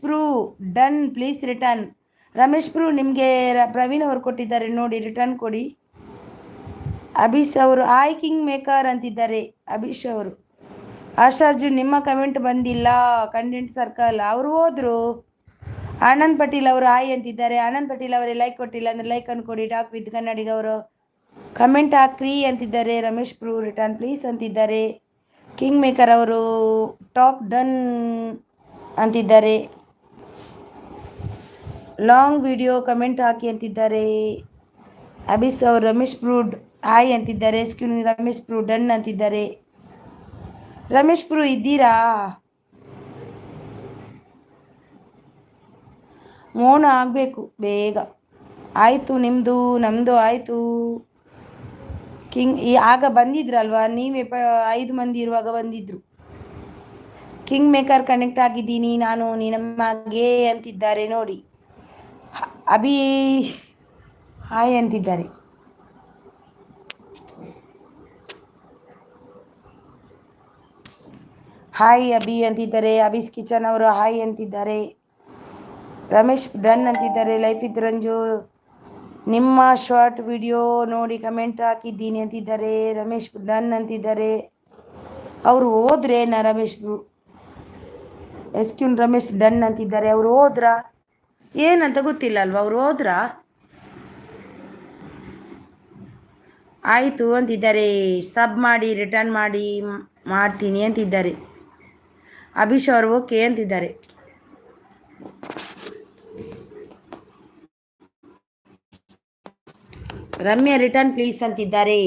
Speaker 1: ಪ್ರೂ done please return. Ramesh ಪ್ರೂ ನಿಮಗೆ ಪ್ರವೀಣ್ ಅವರು ಕೊಟ್ಟಿದ್ದಾರೆ ನೋಡಿ, ರಿಟರ್ನ್ ಕೊಡಿ. ಅಭಿಷ್ ಅವರು ಹಾಯ್ ಕಿಂಗ್ ಮೇಕರ್ ಅಂತಿದ್ದಾರೆ. ಅಭಿಷ್ ಅವರು. ಆಶಾರ್ಜುನ್ ನಿಮ್ಮ ಕಮೆಂಟ್ ಬಂದಿಲ್ಲ, ಕಂಟೆಂಟ್ ಸರ್ಕಲ್ ಅವರು ಹೋದ್ರು. ಆನಂದ್ ಪಟೀಲ್ ಅವರು ಹಾಯ್ ಅಂತಿದ್ದಾರೆ. ಆನಂದ್ ಪಟೀಲ್ ಅವರೇ ಲೈಕ್ ಕೊಟ್ಟಿಲ್ಲ ಅಂದರೆ ಲೈಕ್ ಅನ್ನು ಕೊಡಿ. ಟಾಕ್ ವಿತ್ ಕನ್ನಡಿಗ ಅವರು ಕಮೆಂಟ್ ಹಾಕ್ರಿ ಅಂತಿದ್ದಾರೆ. ರಮೇಶ್ ಪ್ರೂ ರಿಟರ್ನ್ ಪ್ಲೀಸ್ ಅಂತಿದ್ದಾರೆ. ಕಿಂಗ್ ಮೇಕರ್ ಅವರು ಟಾಕ್ ಡನ್ ಅಂತಿದ್ದಾರೆ. ಲಾಂಗ್ ವಿಡಿಯೋ ಕಮೆಂಟ್ ಹಾಕಿ ಅಂತಿದ್ದಾರೆ. ಅಭಿಸ್ ಅವರು ರಮೇಶ್ ಪ್ರೂಡ್ ಹಾಯ್ ಅಂತಿದ್ದಾರೆ. ರಮೇಶ್ ಪ್ರೂ ಡನ್ ಅಂತಿದ್ದಾರೆ. ರಮೇಶ್ ಪ್ರೂ ಇದ್ದೀರಾ? ಮೌನ ಆಗಬೇಕು ಬೇಗ. ಆಯಿತು, ನಮ್ಮದು ಆಯಿತು. ಕಿಂಗ್ ಆಗ ಬಂದಿದ್ರಲ್ವಾ ನೀವೇ, 5 ಮಂದಿ ಇರುವಾಗ ಬಂದಿದ್ರು. ಕಿಂಗ್ ಮೇಕರ್ ಕನೆಕ್ಟ್ ಆಗಿದ್ದೀನಿ ನಾನು ನಿನಗೆ ಅಂತಿದ್ದಾರೆ ನೋಡಿ. ಅಭಿ ಹಾಯ್ ಅಂತಿದ್ದಾರೆ. ಹಾಯ್ ಅಭಿ ಅಂತಿದ್ದಾರೆ. ಅಭೀಸ್ ಕಿಚನ್ ಅವರು ಹಾಯ್ ಅಂತಿದ್ದಾರೆ. ರಮೇಶ್ ಡನ್ ಅಂತಿದ್ದಾರೆ. ಲೈಫ್ ಇದ್ ರಂಜು ನಿಮ್ಮ ಶಾರ್ಟ್ ವಿಡಿಯೋ ನೋಡಿ ಕಮೆಂಟ್ ಹಾಕಿದ್ದೀನಿ ಅಂತಿದ್ದಾರೆ. ರಮೇಶ್ ಡನ್ ಅಂತಿದ್ದಾರೆ. ಅವರು ಹೋದ್ರೇನ ರಮೇಶ್ ಎಸ್ಕ್ಯೂನ್ ರಮೇಶ್ ಡನ್ ಅಂತಿದ್ದಾರೆ. ಅವರು ಹೋದ್ರ ಏನಂತ ಗೊತ್ತಿಲ್ಲ ಅಲ್ವಾ, ಅವರು ಹೋದ್ರ ಆಯಿತು ಅಂತಿದ್ದಾರೆ. ಸಬ್ ಮಾಡಿ ರಿಟರ್ನ್ ಮಾಡ್ತೀನಿ ಅಂತಿದ್ದಾರೆ. ಅಭಿಷ್ ಅವರು ಓಕೆ ಅಂತಿದ್ದಾರೆ. ರಮ್ಯಾ ರಿಟರ್ನ್ ಪ್ಲೀಸ್ ಅಂತಿದ್ದಾರೆ.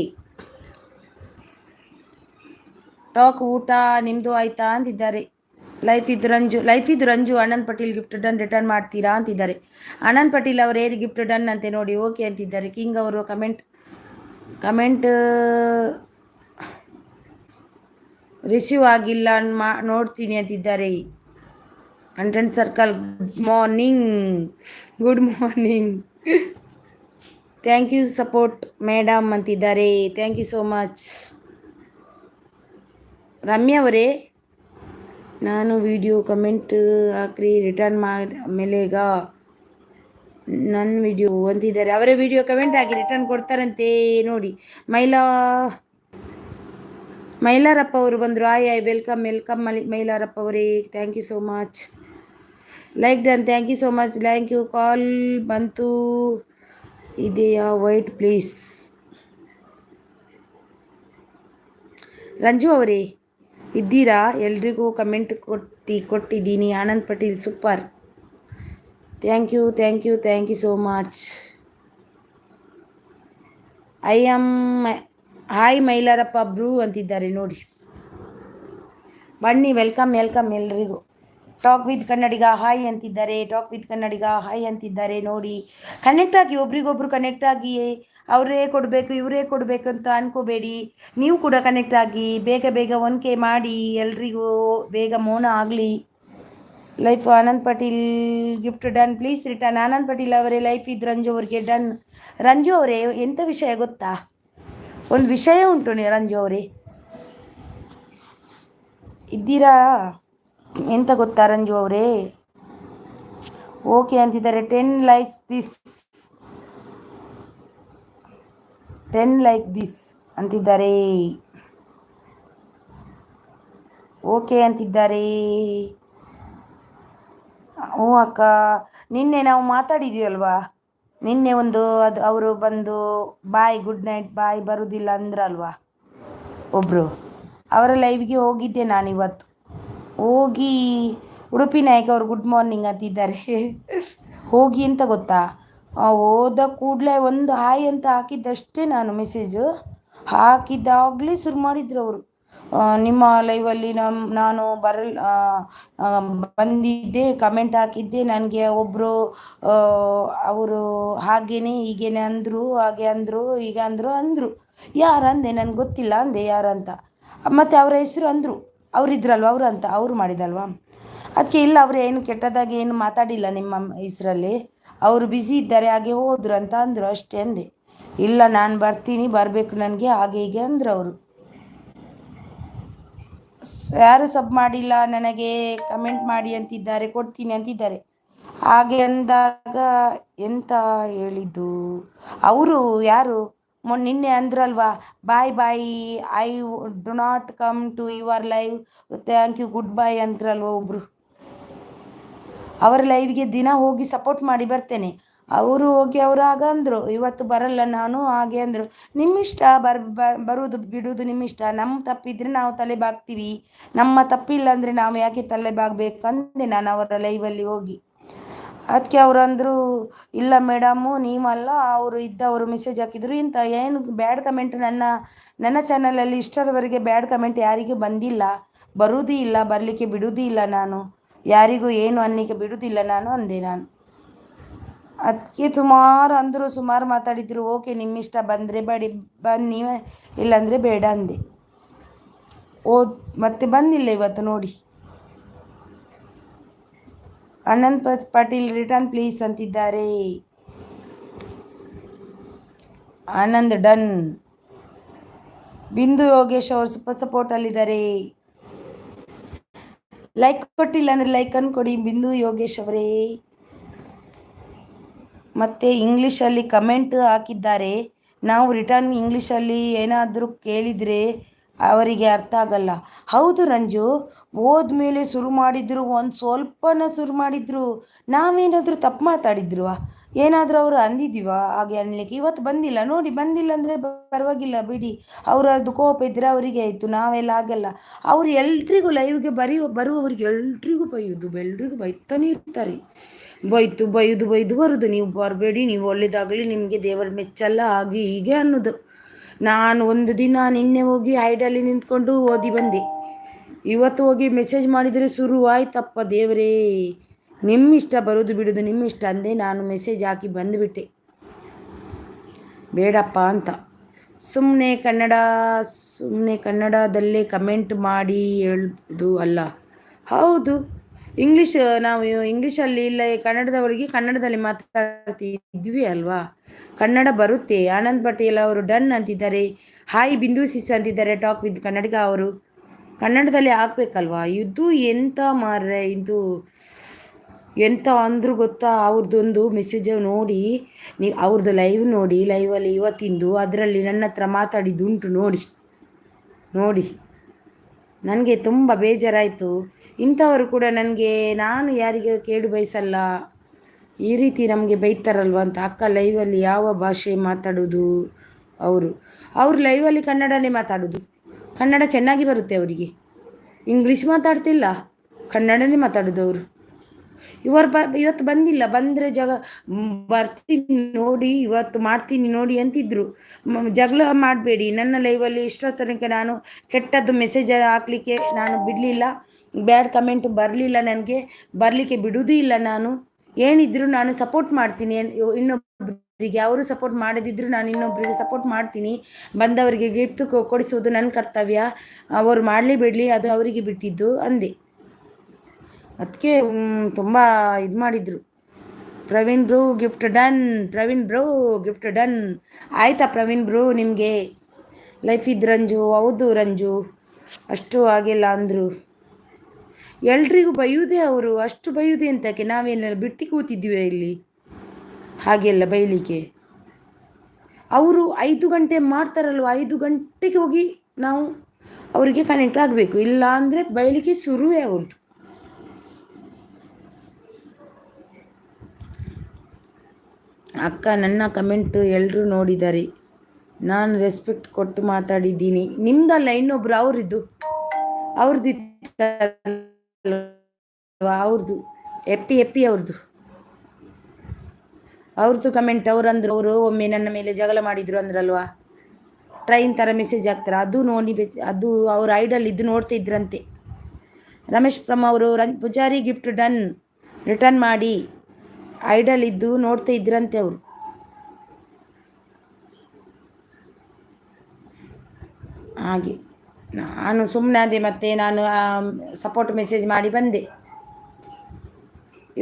Speaker 1: ಟಾಕ್ ಊಟ ನಿಮ್ಮದು ಆಯ್ತಾ ಅಂತಿದ್ದಾರೆ. ಲೈಫ್ ಇದ್ Ranju Anand Patil gift done return ಮಾಡ್ತೀರಾ ಅಂತಿದ್ದಾರೆ. ಆನಂದ್ ಪಟೀಲ್ ಅವರು ಏರಿ ಗಿಫ್ಟ್ ಡನ್ ಅಂತೆ ನೋಡಿ, ಓಕೆ ಅಂತಿದ್ದಾರೆ. ಕಿಂಗ್ ಅವರು ಕಮೆಂಟ್ ರಿಸೀವ್ ಆಗಿಲ್ಲ ನೋಡ್ತೀನಿ ಅಂತಿದ್ದಾರೆ. Content circle good morning thank you support madam ಅಂತಿದ್ದಾರೆ. Thank you so much. Ramya ಅವರೇ ನಾನು ವಿಡಿಯೋ ಕಮೆಂಟ್ ಹಾಕ್ರಿ ರಿಟರ್ನ್ ಮೇಲೆಗ ನನ್ನ ವಿಡಿಯೋ ಅಂತಿದ್ದಾರೆ. ಅವರೇ ವಿಡಿಯೋ ಕಮೆಂಟ್ ಹಾಕಿ ರಿಟರ್ನ್ ಕೊಡ್ತಾರಂತೆ ನೋಡಿ. ಮೈಲಾರಪ್ಪ ಅವರು ಬಂದರು. ಐ ವೆಲ್ಕಮ್ ಮೈಲಾರಪ್ಪ ಅವರೇ, thank you so much. Like done, thank you so much, thank you. Call ಬಂತು ಇದೆಯಾ? White please. ರಂಜು ಅವರೇ ಇದ್ದೀರಾ? ಎಲ್ರಿಗೂ ಕಮೆಂಟ್ ಕೊಟ್ಟಿದ್ದೀನಿ. Anand Patel super, thank you thank you thank you so much. Hi Mailarappa bro ಅಂತಿದ್ದಾರೆ ನೋಡಿ. ಬನ್ನಿ, ವೆಲ್ಕಮ್ ಎಲ್ರಿಗೂ. ಟಾಕ್ ವಿತ್ ಕನ್ನಡಿಗ ಹಾಯ್ ಅಂತಿದ್ದಾರೆ. ಟಾಕ್ ವಿತ್ ಕನ್ನಡಿಗ ಹಾಯ್ ಅಂತಿದ್ದಾರೆ ನೋಡಿ. ಕನೆಕ್ಟ್ ಆಗಿ, ಒಬ್ರಿಗೊಬ್ರು ಕನೆಕ್ಟ್ ಆಗಿ. ಅವರೇ ಕೊಡಬೇಕು ಇವರೇ ಕೊಡಬೇಕು ಅಂತ ಅನ್ಕೋಬೇಡಿ. ನೀವು ಕೂಡ ಕನೆಕ್ಟ್ ಆಗಿ ಬೇಗ 1K ಮಾಡಿ. ಎಲ್ರಿಗೂ ಬೇಗ ಮೌನ ಆಗಲಿ. Life Anand Patil gift done, please return. Anand Patil ಅವರೇ ಲೈಫ್ ಇದ್ ರಂಜು ಅವರಿಗೆ ಡನ್. ರಂಜು ಅವರೇ ಎಂಥ ವಿಷಯ ಗೊತ್ತಾ? ಒಂದು ವಿಷಯ ಉಂಟು ರಂಜು ಅವರೇ, ಇದ್ದೀರಾ? ಎಂತ ಗೊತ್ತಾ ರಂಜು ಅವರೇ? ಓಕೆ ಅಂತಿದ್ದಾರೆ. 10 ಲೈಕ್ಸ್ ದಿಸ್ ಅಂತಿದ್ದಾರೆ. ಓಕೆ ಅಂತಿದ್ದಾರೆ. ಹ್ಞೂ ಅಕ್ಕ, ನಿನ್ನೆ ನಾವು ಮಾತಾಡಿದ್ದೀವಲ್ವಾ? ನಿನ್ನೆ ಅದು ಅವರು ಬಂದು ಬಾಯ್ ಗುಡ್ ನೈಟ್ ಬಾಯ್ ಬರುವುದಿಲ್ಲ ಅಂದ್ರಲ್ವಾ ಒಬ್ಬರು. ಅವರ ಲೈವ್ಗೆ ಹೋಗಿದ್ದೆ ನಾನು ಇವತ್ತು. ಹೋಗಿ ಉಡುಪಿ ನಾಯಕ ಅವರು ಗುಡ್ ಮಾರ್ನಿಂಗ್ ಅಂತಿದ್ದಾರೆ. ಹೋಗಿ ಅಂತ ಗೊತ್ತಾ, ಹೋದ ಕೂಡಲೇ ಒಂದು ಹಾಯ್ ಅಂತ ಹಾಕಿದ್ದಷ್ಟೇ ನಾನು ಮೆಸೇಜು ಹಾಕಿದ್ದಾಗಲೇ ಶುರು ಮಾಡಿದ್ರು ಅವರು. ನಿಮ್ಮ ಲೈವಲ್ಲಿ ನಾನು ಬಂದಿದ್ದೆ, ಕಮೆಂಟ್ ಹಾಕಿದ್ದೆ. ನನಗೆ ಒಬ್ಬರು ಅವರು ಹಾಗೇನೆ ಹೀಗೇನೆ ಅಂದರು, ಹಾಗೆ ಅಂದರು, ಈಗ ಅಂದರು. ಯಾರಂದೆ ನನಗೆ ಗೊತ್ತಿಲ್ಲ ಅಂದೆ ಯಾರಂತ. ಮತ್ತು ಅವರ ಹೆಸರು ಅಂದರು. ಅವರಿದ್ರಲ್ವ ಅವರು ಅಂತ, ಅವರು ಮಾಡಿದಲ್ವಾ. ಅದಕ್ಕೆ ಇಲ್ಲ, ಅವರು ಏನು ಕೆಟ್ಟದಾಗಿ ಏನು ಮಾತಾಡಿಲ್ಲ ನಿಮ್ಮ ಹೆಸರಲ್ಲಿ. ಅವರು ಬ್ಯುಸಿ ಇದ್ದಾರೆ ಹಾಗೆ ಹೋದ್ರು ಅಂತ ಅಂದರು ಅಷ್ಟೇ ಅಂದೆ. ಇಲ್ಲ ನಾನು ಬರ್ತೀನಿ, ಬರಬೇಕು ನನಗೆ ಹಾಗೆ ಹೀಗೆ ಅಂದರು ಅವರು. ಯಾರು ಸಬ್ ಮಾಡಿಲ್ಲ ನನಗೆ ಕಮೆಂಟ್ ಮಾಡಿ ಅಂತಿದ್ದಾರೆ, ಕೊಡ್ತೀನಿ ಅಂತಿದ್ದಾರೆ. ಹಾಗೆ ಅಂದಾಗ ಎಂತ ಹೇಳಿದ್ದು ಅವರು? ಯಾರು ನಿನ್ನೆ ಅಂದ್ರಲ್ವಾ bye I do not come to your live, thank you good bye ಅಂದ್ರಲ್ವ ಒಬ್ರು. ಅವರ ಲೈವ್ಗೆ ದಿನ ಹೋಗಿ ಸಪೋರ್ಟ್ ಮಾಡಿ ಬರ್ತೇನೆ. ಅವರು ಹೋಗಿ ಅವರು ಆಗ ಅಂದರು ಇವತ್ತು ಬರಲ್ಲ ನಾನು ಹಾಗೆ ಅಂದರು. ನಿಮ್ಮಿಷ್ಟ, ಬರುವುದು ಬಿಡುವುದು ನಿಮ್ಮಿಷ್ಟ. ನಮ್ಮ ತಪ್ಪಿದ್ರೆ ನಾವು ತಲೆ ಬಾಗ್ತೀವಿ, ನಮ್ಮ ತಪ್ಪಿಲ್ಲ ಅಂದರೆ ನಾವು ಯಾಕೆ ತಲೆ ಬಾಗಬೇಕಂದೆ ನಾನು ಅವರ ಲೈವಲ್ಲಿ ಹೋಗಿ. ಅದಕ್ಕೆ ಅವರು ಅಂದರು ಇಲ್ಲ ಮೇಡಮು ನೀವಲ್ಲ, ಅವರು ಇದ್ದವರು ಮೆಸೇಜ್ ಹಾಕಿದ್ರು. ಇಂಥ ಏನು ಬ್ಯಾಡ್ ಕಮೆಂಟ್ ನನ್ನ ಚಾನಲಲ್ಲಿ ಇಷ್ಟರವರೆಗೆ ಬ್ಯಾಡ್ ಕಮೆಂಟ್ ಯಾರಿಗೂ ಬಂದಿಲ್ಲ, ಬರುವುದೂ ಇಲ್ಲ, ಬರಲಿಕ್ಕೆ ಬಿಡುವುದೂ ಇಲ್ಲ. ನಾನು ಯಾರಿಗೂ ಏನು ಅನ್ನಿಕ್ಕೆ ಬಿಡುವುದಿಲ್ಲ ನಾನು ಅಂದೆ ನಾನು. ಅದಕ್ಕೆ ಸುಮಾರು ಮಾತಾಡಿದ್ರು. ಓಕೆ ನಿಮ್ಮಿಷ್ಟ, ಬಂದರೆ ಬನ್ನಿ, ಇಲ್ಲಾಂದರೆ ಬೇಡ ಅಂದೆ. ಮತ್ತೆ ಬಂದಿಲ್ಲ ಇವತ್ತು ನೋಡಿ. ಆನಂದ್ ಪಾಟೀಲ್ ರಿಟರ್ನ್ ಪ್ಲೀಸ್ ಅಂತಿದ್ದಾರೆ. ಆನಂದ್ ಡನ್. ಬಿಂದು ಯೋಗೇಶ್ ಅವರು ಸೂಪರ್ ಸಪೋರ್ಟ್ ಅಲ್ಲಿದ್ದಾರೆ. ಲೈಕ್ ಕೊಟ್ಟಿಲ್ಲ ಅಂದರೆ ಲೈಕ್ ಅನ್ನು ಕೊಡಿ ಬಿಂದು ಯೋಗೇಶ್ ಅವರೇ. ಮತ್ತು ಇಂಗ್ಲೀಷಲ್ಲಿ ಕಮೆಂಟ್ ಹಾಕಿದ್ದಾರೆ. ನಾವು ರಿಟರ್ನ್ ಇಂಗ್ಲೀಷಲ್ಲಿ ಏನಾದರೂ ಕೇಳಿದರೆ ಅವರಿಗೆ ಅರ್ಥ ಆಗಲ್ಲ. ಹೌದು ರಂಜು, ಹೋದ್ಮೇಲೆ ಶುರು ಮಾಡಿದ್ರು, ಒಂದು ಸ್ವಲ್ಪನ ಶುರು ಮಾಡಿದ್ರು. ನಾವೇನಾದರೂ ತಪ್ಪು ಮಾತಾಡಿದ್ರು, ಏನಾದರೂ ಅವರು ಅಂದಿದ್ದೀವ ಹಾಗೆ ಅನ್ಲಿಕ್ಕೆ? ಇವತ್ತು ಬಂದಿಲ್ಲ ನೋಡಿ. ಬಂದಿಲ್ಲ ಅಂದರೆ ಪರವಾಗಿಲ್ಲ ಬಿಡಿ, ಅವರದ್ದು ಕೋಪ ಇದ್ದರೆ ಅವರಿಗೆ ಆಯಿತು, ನಾವೆಲ್ಲ ಆಗಲ್ಲ. ಅವರು ಎಲ್ರಿಗೂ ಲೈವ್ಗೆ ಬರುವವರಿಗೆ ಎಲ್ರಿಗೂ ಎಲ್ರಿಗೂ ಬೈತಾನೆ ಇರ್ತಾರೆ. ಬೈದು ಬರುದು. ನೀವು ಬರಬೇಡಿ, ನೀವು ಒಳ್ಳೇದಾಗಲಿ, ನಿಮಗೆ ದೇವರ ಮೆಚ್ಚಲ್ಲ, ಹಾಗೆ ಹೀಗೆ ಅನ್ನೋದು. ನಾನು ಒಂದು ದಿನ ನಿನ್ನೆ ಹೋಗಿ ಹೈಡಲ್ಲಿ ನಿಂತ್ಕೊಂಡು ಓದಿ ಬಂದೆ. ಇವತ್ತು ಹೋಗಿ ಮೆಸೇಜ್ ಮಾಡಿದರೆ ಶುರು ಆಯ್ತಪ್ಪ ದೇವರೇ. ನಿಮ್ಮಿಷ್ಟ, ಬರೋದು ಬಿಡೋದು ನಿಮ್ಮಿಷ್ಟ ಅಂದೆ. ನಾನು ಮೆಸೇಜ್ ಹಾಕಿ ಬಂದುಬಿಟ್ಟೆ, ಬೇಡಪ್ಪ ಅಂತ. ಸುಮ್ಮನೆ ಕನ್ನಡದಲ್ಲೇ ಕಮೆಂಟ್ ಮಾಡಿ ಹೇಳೋದು ಅಲ್ಲ. ಹೌದು, ನಾವು ಇಂಗ್ಲೀಷಲ್ಲಿ ಇಲ್ಲ, ಕನ್ನಡದವರಿಗೆ ಕನ್ನಡದಲ್ಲಿ ಮಾತಾಡ್ತಿದ್ವಿ ಅಲ್ವಾ, ಕನ್ನಡ ಬರುತ್ತೆ. ಆನಂದ್ ಪಟೇಲ್ ಅವರು ಡನ್ ಅಂತಿದ್ದಾರೆ. ಹಾಯ್ ಬಿಂದು ಸಿಸ್ ಅಂತಿದ್ದಾರೆ. ಟಾಕ್ ವಿತ್ ಕನ್ನಡಿಗ ಅವರು ಕನ್ನಡದಲ್ಲಿ ಹಾಕ್ಬೇಕಲ್ವಾ? ಇದು ಎಂತ ಮಾರ್ರೆ ಇದು, ಎಂತ ಅಂದ್ರು ಗೊತ್ತಾ? ಅವ್ರದ್ದೊಂದು ಮೆಸೇಜ್ ನೋಡಿ, ನೀವು ಅವ್ರದ್ದು ಲೈವ್ ನೋಡಿ, ಲೈವಲ್ಲಿ ಇವತ್ತಿಂದು ಅದರಲ್ಲಿ ನನ್ನ ಹತ್ರ ಮಾತಾಡಿದ್ದುಂಟು ನೋಡಿ ನೋಡಿ. ನನಗೆ ತುಂಬ ಬೇಜಾರಾಯಿತು. ಇಂಥವರು ಕೂಡ ನನಗೆ, ನಾನು ಯಾರಿಗೆ ಕೇಡು ಬಯಸಲ್ಲ, ಈ ರೀತಿ ನಮಗೆ ಬೈತಾರಲ್ವ ಅಂತ. ಅಕ್ಕ ಲೈವಲ್ಲಿ ಯಾವ ಭಾಷೆ ಮಾತಾಡೋದು? ಅವರು ಲೈವಲ್ಲಿ ಕನ್ನಡನೇ ಮಾತಾಡೋದು. ಕನ್ನಡ ಚೆನ್ನಾಗಿ ಬರುತ್ತೆ ಅವರಿಗೆ, ಇಂಗ್ಲೀಷ್ ಮಾತಾಡ್ತಿಲ್ಲ, ಕನ್ನಡನೇ ಮಾತಾಡೋದು ಅವರು. ಇವತ್ತು ಬಂದಿಲ್ಲ, ಬಂದರೆ ಬರ್ತೀನಿ ನೋಡಿ, ಇವತ್ತು ಮಾಡ್ತೀನಿ ನೋಡಿ ಅಂತಿದ್ರು. ಜಗಳ ಮಾಡಬೇಡಿ ನನ್ನ ಲೈವಲ್ಲಿ. ಇಷ್ಟೋ ತನಕ ನಾನು ಕೆಟ್ಟದ್ದು ಮೆಸೇಜ್ ಹಾಕ್ಲಿಕ್ಕೆ ನಾನು ಬಿಡಲಿಲ್ಲ, ಬ್ಯಾಡ್ ಕಮೆಂಟ್ ಬರಲಿಲ್ಲ, ನನಗೆ ಬರಲಿಕ್ಕೆ ಬಿಡುವುದೂ ಇಲ್ಲ. ನಾನು ಏನಿದ್ರು ನಾನು ಸಪೋರ್ಟ್ ಮಾಡ್ತೀನಿ ಇನ್ನೊಬ್ಬರಿಗೆ. ಅವರು ಸಪೋರ್ಟ್ ಮಾಡದಿದ್ರು ನಾನು ಇನ್ನೊಬ್ಬರಿಗೆ ಸಪೋರ್ಟ್ ಮಾಡ್ತೀನಿ. ಬಂದವರಿಗೆ ಗಿಫ್ಟ್ ಕೊಡಿಸುವುದು ನನ್ನ ಕರ್ತವ್ಯ, ಅವರು ಮಾಡಲಿ ಬಿಡಲಿ ಅದು ಅವರಿಗೆ ಬಿಟ್ಟಿದ್ದು ಅಂದೆ. ಅದಕ್ಕೆ ತುಂಬ ಇದು ಮಾಡಿದರು. Praveen bro gift done, Praveen bro gift done. ಆಯಿತಾ ಪ್ರವೀಣ್ ಬ್ರೋ ನಿಮಗೆ? ಲೈಫ್ ಇದ್ದು ರಂಜು, ಹೌದು ರಂಜು, ಅಷ್ಟು ಆಗಿಲ್ಲ ಅಂದರು. ಎಲ್ರಿಗೂ ಬೈಯುವುದೇ ಅವರು, ಅಷ್ಟು ಬೈಯುವುದೇ ಅಂತಕ್ಕೆ? ನಾವೇನೆಲ್ಲ ಬಿಟ್ಟು ಕೂತಿದ್ದೀವಿ ಇಲ್ಲಿ ಹಾಗೆಲ್ಲ ಬೈಲಿಕ್ಕೆ? ಅವರು 5 ಗಂಟೆ ಮಾಡ್ತಾರಲ್ವ, 5 ಗಂಟೆಗೆ ಹೋಗಿ ನಾವು ಅವರಿಗೆ ಕನೆಕ್ಟ್ ಆಗಬೇಕು, ಇಲ್ಲ ಅಂದರೆ ಬೈಲಿಕ್ಕೆ ಶುರುವೇ ಅವ್ರದ್ದು. ಅಕ್ಕ ನನ್ನ ಕಮೆಂಟ್ ಎಲ್ಲರೂ ನೋಡಿದ್ದಾರೆ, ನಾನು ರೆಸ್ಪೆಕ್ಟ್ ಕೊಟ್ಟು ಮಾತಾಡಿದ್ದೀನಿ. ನಿಮ್ದಲ್ಲ, ಇನ್ನೊಬ್ರು ಅವ್ರದ್ದು ಎಪ್ಪಿ ಅವ್ರದ್ದು ಕಮೆಂಟ್. ಅವರು ಒಮ್ಮೆ ನನ್ನ ಮೇಲೆ ಜಗಳ ಮಾಡಿದ್ರು ಅಂದ್ರಲ್ವಾ, ಟ್ರೈನ್ ಥರ ಮೆಸೇಜ್ ಹಾಕ್ತಾರೆ, ಅದು ನೋಡಿ, ಅದು ಅವ್ರ ಐಡಲ್ ಇದು ನೋಡ್ತಾ ಇದ್ರಂತೆ. ರಮೇಶ್ ಪ್ರಮ್ ಅವರು ಪೂಜಾರಿ ಗಿಫ್ಟ್ ಡನ್, ರಿಟರ್ನ್ ಮಾಡಿ, ಐಡಲ್ ಇದ್ದು ನೋಡ್ತಾ ಇದ್ರಂತೆ ಅವರು. ಹಾಗೆ ನಾನು ಸುಮ್ಮನೆ ಅದೇ, ಮತ್ತೆ ನಾನು ಸಪೋರ್ಟ್ ಮೆಸೇಜ್ ಮಾಡಿ ಬಂದೆ.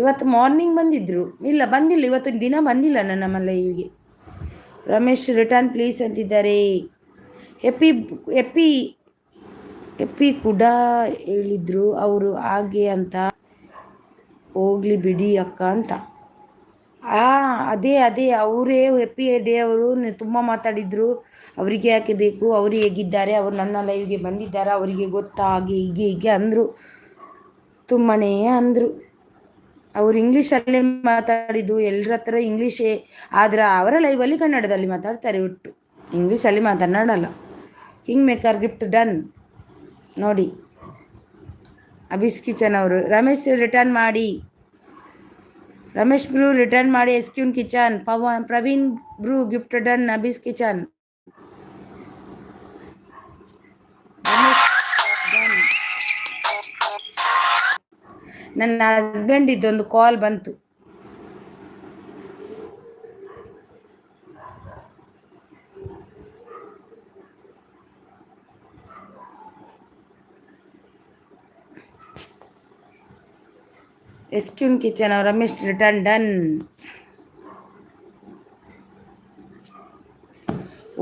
Speaker 1: ಇವತ್ತು ಮಾರ್ನಿಂಗ್ ಬಂದಿದ್ರು, ಇಲ್ಲ ಬಂದಿಲ್ಲ, ಇವತ್ತು ದಿನ ಬಂದಿಲ್ಲ ನನ್ನ ಲೈವ್ಗೆ. ರಮೇಶ್ ರಿಟರ್ನ್ ಪ್ಲೀಸ್ ಅಂತಿದ್ದಾರೆ. ಎಪ್ಪಿ ಕೂಡ ಹೇಳಿದ್ರು ಅವರು ಹಾಗೆ ಅಂತ, ಹೋಗ್ಲಿ ಬಿಡಿ ಅಕ್ಕ ಅಂತ. ಅದೇ ಅವರೇ ಹೆಪ್ಪಿ ಡೇ ಅವರು ತುಂಬ ಮಾತಾಡಿದ್ರು. ಅವರಿಗೆ ಯಾಕೆ ಬೇಕು, ಅವರು ಹೇಗಿದ್ದಾರೆ, ಅವರು ನನ್ನ ಲೈವ್ಗೆ ಬಂದಿದ್ದಾರೆ, ಅವರಿಗೆ ಗೊತ್ತಾ, ಹಾಗೆ ಹೀಗೆ ಅಂದರು, ತುಂಬನೇ ಅಂದರು. ಅವರು ಇಂಗ್ಲೀಷಲ್ಲೇ ಮಾತಾಡಿದ್ದು, ಎಲ್ಲರ ಹತ್ರ ಇಂಗ್ಲೀಷೇ, ಆದರೆ ಅವರ ಲೈವಲ್ಲಿ ಕನ್ನಡದಲ್ಲಿ ಮಾತಾಡ್ತಾರೆ, ಒಟ್ಟು ಇಂಗ್ಲೀಷಲ್ಲಿ ಮಾತನಾಡಲ್ಲ. ಕಿಂಗ್ ಮೇಕರ್ ಗಿಫ್ಟ್ ಡನ್ ನೋಡಿ. ಅಬಿಸ್ ಕಿಚನ್ ಅವರು ರಮೇಶ್ ರಿಟರ್ನ್ ಮಾಡಿ, ರಮೇಶ್ ಬ್ರೂ ರಿಟರ್ನ್ ಮಾಡಿ. ಎಸ್ಕ್ಯೂನ್ kitchen Praveen bro gift done. Abi's kitchen ನನ್ನ ಹಸ್ಬೆಂಡ್ ಇದೊಂದು ಕಾಲ್ ಬಂತು. ಎಸ್ಕ್ಯೂನ್ kitchen Ramesh return done.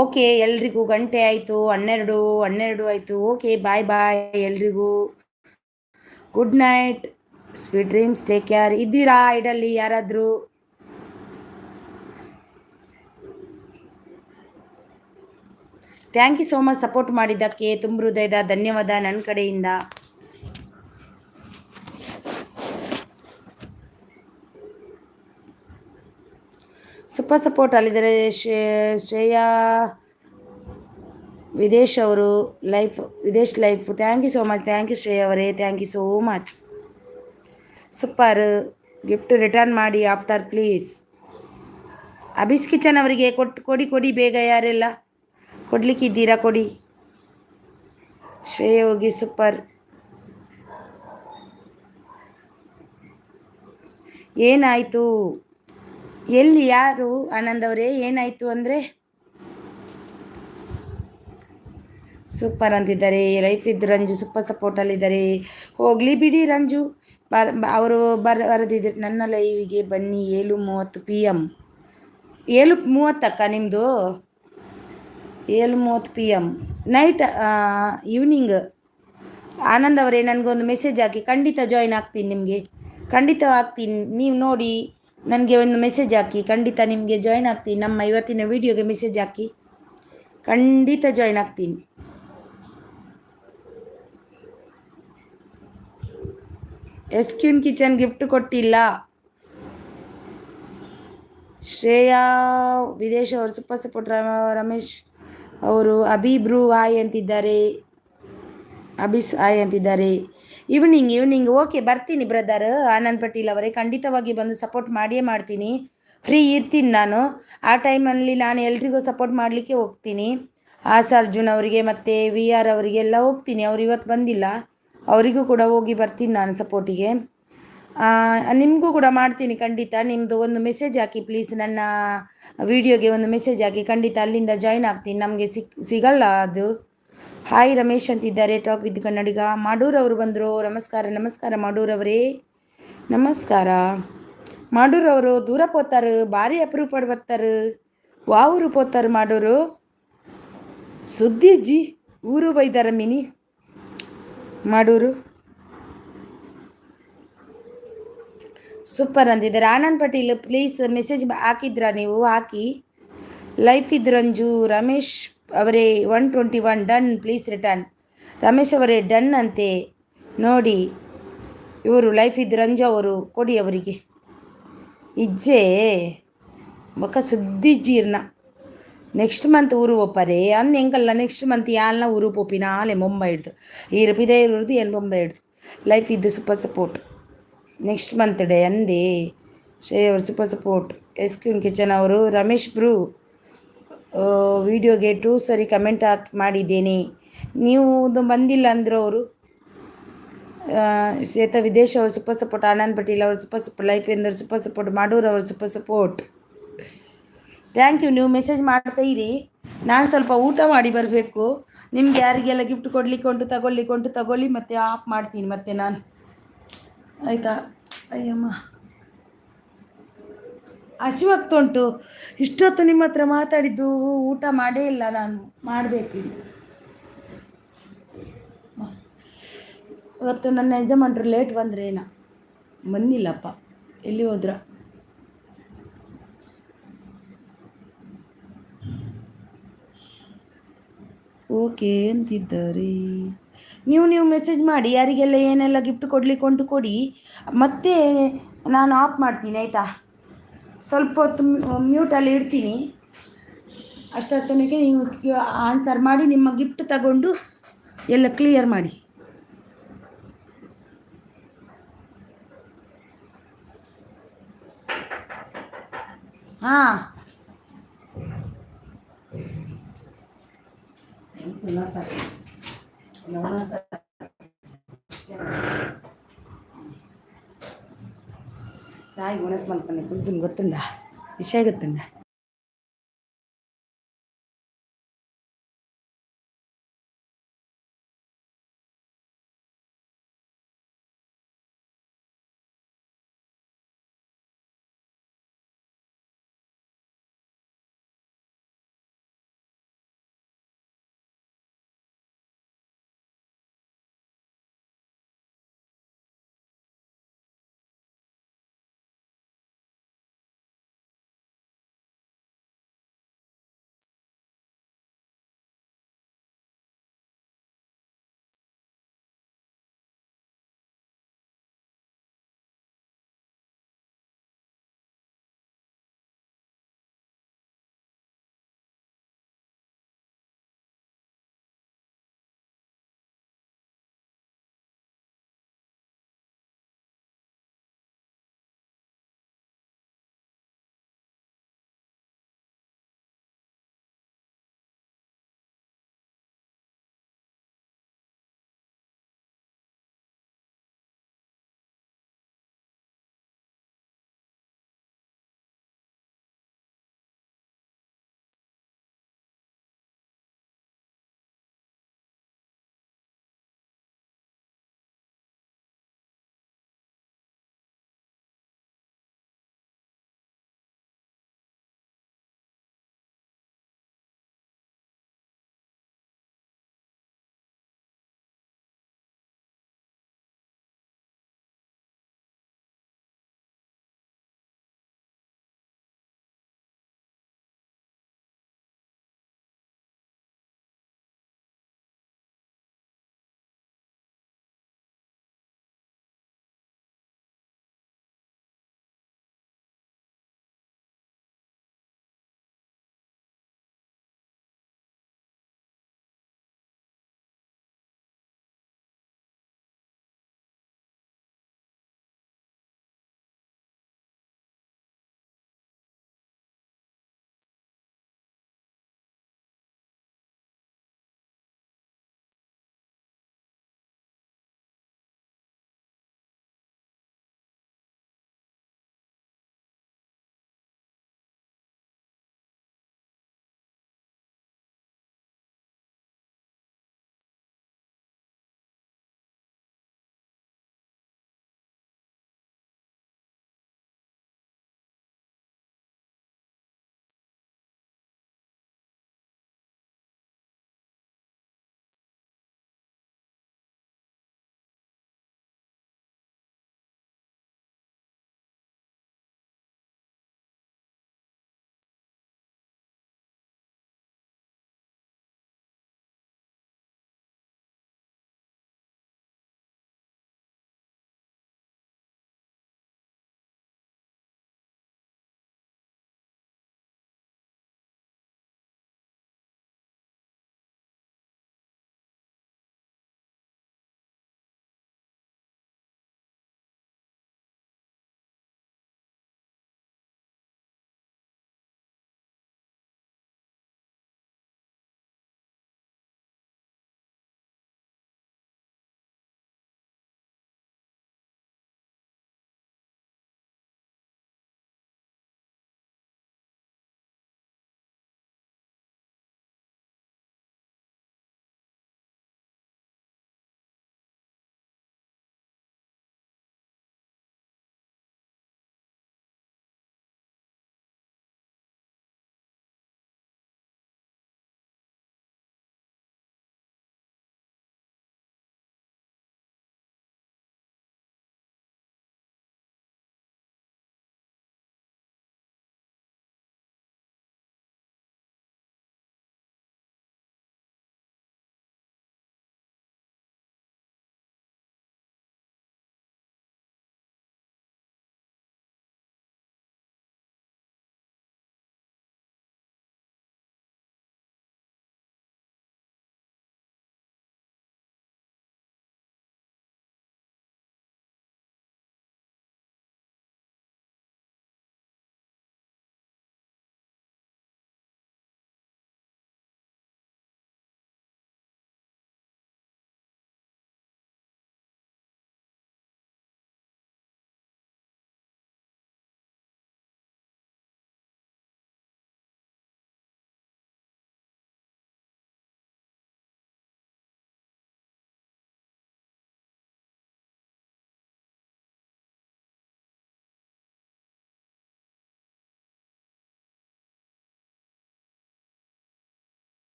Speaker 1: Okay, ಎಲ್ರಿಗೂ ಗಂಟೆ ಆಯಿತು, 12 ಆಯಿತು. ಓಕೆ, ಬಾಯ್ ಎಲ್ರಿಗೂ, good night, sweet dreams, take care. ಇದ್ದೀರಾ ಐಡಲ್ಲಿ ಯಾರಾದರೂ? Thank you so much support ಮಾಡಿದ್ದಕ್ಕೆ, ತುಂಬ ಹೃದಯದ ಧನ್ಯವಾದ ನನ್ನ ಕಡೆಯಿಂದ. ಸಪೋರ್ಟ್ ಅಲ್ಲಿದ್ದಾರೆ. ಶ್ರೇಯಾ ವಿದೇಶ್ ಅವರು Videsh life, thank you so much. Thank you Shreya ಅವರೇ, thank you so much. Super. Gift return ಮಾಡಿ ಆಫ್ಟರ್ ಪ್ಲೀಸ್. ಅಬಿಸ್ ಕಿಚನ್ ಅವರಿಗೆ ಕೊಡಿ ಬೇಗ, ಯಾರೆಲ್ಲ ಕೊಡ್ಲಿಕ್ಕಿದ್ದೀರಾ ಕೊಡಿ. ಶ್ರೇಯ ಹೋಗಿ ಸೂಪರ್. ಏನಾಯಿತು, ಎಲ್ಲಿ, ಯಾರು? ಆನಂದ್ ಅವರೇ, ಏನಾಯಿತು ಅಂದರೆ ಸೂಪರ್ ಅಂತಿದ್ದಾರೆ. ಲೈಫ್ ಇದ್ದು ರಂಜು ಸೂಪರ್ ಸಪೋರ್ಟಲ್ಲಿದ್ದಾರೆ. ಹೋಗಲಿ ಬಿಡಿ ರಂಜು, ಅವರು ಬರದಿದ್ದರೆ ನನ್ನ ಲೈವಿಗೆ ಬನ್ನಿ. 7:30 PM. 7:30 ಅಕ್ಕ ನಿಮ್ಮದು? 7:30 PM ನೈಟ್, ಈವ್ನಿಂಗ್ ಆನಂದ್ ಅವರೇ ನನಗೊಂದು ಮೆಸೇಜ್ ಹಾಕಿ, ಖಂಡಿತ ಜಾಯ್ನ್ ಆಗ್ತೀನಿ ನಿಮಗೆ, ಖಂಡಿತ ಆಗ್ತೀನಿ. ನೀವು ನೋಡಿ ನನಗೆ ಒಂದು ಮೆಸೇಜ್ ಹಾಕಿ, ಖಂಡಿತ ನಿಮಗೆ ಜಾಯ್ನ್ ಆಗ್ತೀನಿ. ನಮ್ಮ ಇವತ್ತಿನ ವಿಡಿಯೋಗೆ ಮೆಸೇಜ್ ಹಾಕಿ, ಖಂಡಿತ ಜಾಯ್ನ್ ಆಗ್ತೀನಿ. ಎಸ್ಕ್ಯೂನ್ ಕಿಚನ್ ಗಿಫ್ಟ್ ಕೊಟ್ಟಿಲ್ಲ. ಶ್ರೇಯಾ ವಿದೇಶ್ ಅವರು ಸೂಪರ್ ಸಪೋರ್ಟ್. ರಮೇಶ್ ಅವರು ಅಬಿಬ್ರು ಹಾಯ್ ಅಂತಿದ್ದಾರೆ, ಅಬಿಸ್ ಹಾಯ್ ಅಂತಿದ್ದಾರೆ. ಈವ್ನಿಂಗ್ ಓಕೆ ಬರ್ತೀನಿ ಬ್ರದರ್ ಆನಂದ್ ಪಟೀಲ್ ಅವರೇ, ಖಂಡಿತವಾಗಿ ಬಂದು ಸಪೋರ್ಟ್ ಮಾಡಿಯೇ ಮಾಡ್ತೀನಿ. ಫ್ರೀ ಇರ್ತೀನಿ ನಾನು ಆ ಟೈಮಲ್ಲಿ, ನಾನು ಎಲ್ರಿಗೂ ಸಪೋರ್ಟ್ ಮಾಡಲಿಕ್ಕೆ ಹೋಗ್ತೀನಿ. ಅರ್ಜುನ್ ಅವರಿಗೆ ಮತ್ತು VR ಅವರಿಗೆಲ್ಲ ಹೋಗ್ತೀನಿ. ಅವ್ರು ಇವತ್ತು ಬಂದಿಲ್ಲ, ಅವರಿಗೂ ಕೂಡ ಹೋಗಿ ಬರ್ತೀನಿ ನಾನು ಸಪೋರ್ಟಿಗೆ. ನಿಮಗೂ ಕೂಡ ಮಾಡ್ತೀನಿ ಖಂಡಿತ. ನಿಮ್ಮದು ಒಂದು ಮೆಸೇಜ್ ಹಾಕಿ ಪ್ಲೀಸ್, ನನ್ನ ವಿಡಿಯೋಗೆ ಒಂದು ಮೆಸೇಜ್ ಹಾಕಿ, ಖಂಡಿತ ಅಲ್ಲಿಂದ ಜಾಯ್ನ್ ಆಗ್ತೀನಿ. ನಮಗೆ ಸಿಗಲ್ಲ ಅದು. ಹಾಯ್ ರಮೇಶ್ ಅಂತಿದ್ದಾರೆ, ಟಾಕ್ ವಿತ್ ಕನ್ನಡಿಗ. ಮಾಡೂರವರು ಬಂದರು, ನಮಸ್ಕಾರ ಮಾಡೂರವರೇ, ನಮಸ್ಕಾರ. ಮಾಡೂರವರು ದೂರ ಪೋತಾರು, ಭಾರಿ ಅಪರೂಪ ಬರ್ತಾರೆ, ವಾವರು ಪೋತಾರು ಮಾಡೂರು. ಸುದ್ದಿಜ್ಜಿ ಊರು ಬೈದಾರ ಮಿನಿ ಮಾಡೂರು. ಸೂಪರ್ ಅಂತಿದ್ದಾರೆ. ಆನಂದ್ ಪಟೀಲ್ ಪ್ಲೀಸ್ ಮೆಸೇಜ್ ಹಾಕಿದ್ರಾ ನೀವು? ಹಾಕಿ. ಲೈಫ್ ಇದ್ ರಂಜು. ರಮೇಶ್ ಅವರೇ 121 ಡನ್, ಪ್ಲೀಸ್ ರಿಟರ್ನ್. ರಮೇಶ್ ಅವರೇ ಡನ್ ಅಂತೆ ನೋಡಿ. ಇವರು ಲೈಫ್ ಇದ್ ರಂಜು ಅವರು ಕೊಡಿ ಅವರಿಗೆ. ಇಜ್ಜೆ ಬೊಕ್ಕ ಸುದ್ದಿ ಜೀರ್ಣ. ನೆಕ್ಸ್ಟ್ ಮಂತ್ ಊರು ಒಪ್ಪರೆ ಅಂದ್ ಎಂಕಲ್ಲ. ನೆಕ್ಸ್ಟ್ ಮಂತ್ ಯಾಲ್ನ ಊರು ಪೋಪಿನ ಆಲೆ ಮುಂಬೈ ಹಿಡ್ದು ಈ ಪಿದೇ ಇರೋದು ಏನು ಮುಂಬೈ ಹಿಡ್ದು. ಲೈಫ್ ಇದ್ದು super support next month day ಅಂದೆ. ಶ್ರೇಯ ಅವರು ಸೂಪರ್ ಸಪೋರ್ಟ್. ಎಸ್ಕ್ಯೂನ್ ಕಿಚನ್ ಅವರು ರಮೇಶ್ ಬ್ರೂ ವಿಡಿಯೋಗೆ 2 ಸರಿ ಕಮೆಂಟ್ ಮಾಡಿದ್ದೇನೆ, ನೀವು ಬಂದಿಲ್ಲ ಅಂದರು ಅವರು. ಶ್ವೇತಾ ವಿದೇಶ್ ಅವರು ಸೂಪರ್ ಸಪೋರ್ಟ್. ಆನಂದ್ ಪಟೀಲ್ ಅವರು ಸೂಪರ್ ಸಪೋರ್ಟ್. ಲೈಫ್ ಎಂದರು ಸೂಪರ್ ಸಪೋರ್ಟ್. ಮಾಡೂರು ಅವರು ಸೂಪರ್ ಸಪೋರ್ಟ್. Thank you. ನೀವು ಮೆಸೇಜ್ ಮಾಡ್ತಾ ಇರಿ, ನಾನು ಸ್ವಲ್ಪ ಊಟ ಮಾಡಿ ಬರಬೇಕು. ನಿಮ್ಗೆ ಯಾರಿಗೆಲ್ಲ ಗಿಫ್ಟ್ ಕೊಡಲಿಕ್ಕೆ ಉಂಟು ತಗೊಳ್ಳಿ, ಮತ್ತೆ ಆಫ್ ಮಾಡ್ತೀನಿ ಮತ್ತೆ ನಾನು, ಆಯಿತಾ? ಅಯ್ಯಮ್ಮ ಹಸಿವಾಗ್ತುಂಟು. ಇಷ್ಟೊತ್ತು ನಿಮ್ಮ ಹತ್ರ ಮಾತಾಡಿದ್ದು, ಊಟ ಮಾಡೇ ಇಲ್ಲ ನಾನು, ಮಾಡಬೇಕು. ಇವತ್ತು ನನ್ನ ಯಜಮಾನ್ರು ಲೇಟ್ ಬಂದ್ರೇನ, ಬಂದಿಲ್ಲಪ್ಪ, ಎಲ್ಲಿ ಹೋದ್ರ? ಓಕೆ ಅಂತಿದ್ದಾರೆ. ನೀವು ಮೆಸೇಜ್ ಮಾಡಿ, ಯಾರಿಗೆಲ್ಲ ಏನೆಲ್ಲ ಗಿಫ್ಟ್ ಕೊಡಲಿಕ್ಕೆ ಉಂಟು ಕೊಡಿ, ಮತ್ತೆ ನಾನು ಆಫ್ ಮಾಡ್ತೀನಿ ಆಯಿತಾ? ಸ್ವಲ್ಪ ಹೊತ್ತು ಮ್ಯೂಟಲ್ಲಿ ಇಡ್ತೀನಿ. ಅಷ್ಟೊತ್ತನಿಗೆ ನೀವು ಆನ್ಸರ್ ಮಾಡಿ, ನಿಮ್ಮ ಗಿಫ್ಟ್ ತಗೊಂಡು ಎಲ್ಲ ಕ್ಲಿಯರ್ ಮಾಡಿ. ಹಾಂ ತಾಯಿ ಗುಣಸ್ ಮಾಡ್ತಾನೆ, ಗೊತ್ತುಂಡ ವಿಷಯ ಗೊತ್ತುಂಡ.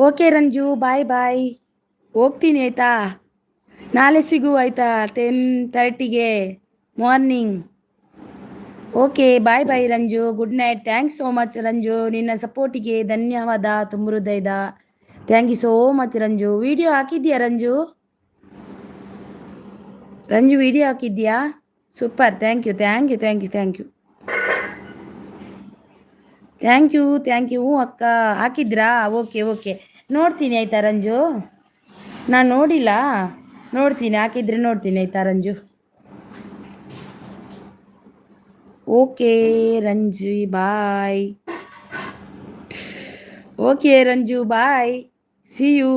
Speaker 1: ಓಕೆ ರಂಜು, ಬಾಯ್ ಬಾಯ್. ಹೋಗ್ತೀನಿ ಆಯಿತಾ, ನಾಳೆ ಸಿಗು ಆಯಿತಾ 10:30ಗೆ morning. Okay bye bye Ranju, good night. Thanks so much Ranju, ನಿನ್ನ ಸಪೋರ್ಟಿಗೆ ಧನ್ಯವಾದ ತುಂಬ ಹೃದಯದ. Thank you so much Ranju. Video ಹಾಕಿದ್ಯಾ ರಂಜು? ರಂಜು ವಿಡಿಯೋ ಹಾಕಿದ್ಯಾ? Super, thank you thank you thank you thank you thank you thank you. ಹ್ಞೂ ಅಕ್ಕ ಹಾಕಿದ್ರಾ? ಓಕೆ ಓಕೆ, ನೋಡ್ತೀನಿ ಆಯಿತಾ ರಂಜು, ನಾನು ನೋಡಿಲ್ಲ, ನೋಡ್ತೀನಿ, ಹಾಕಿದ್ರೆ ನೋಡ್ತೀನಿ ಆಯಿತಾ Ranju. Okay Ranju bye. Okay Ranju bye, see you,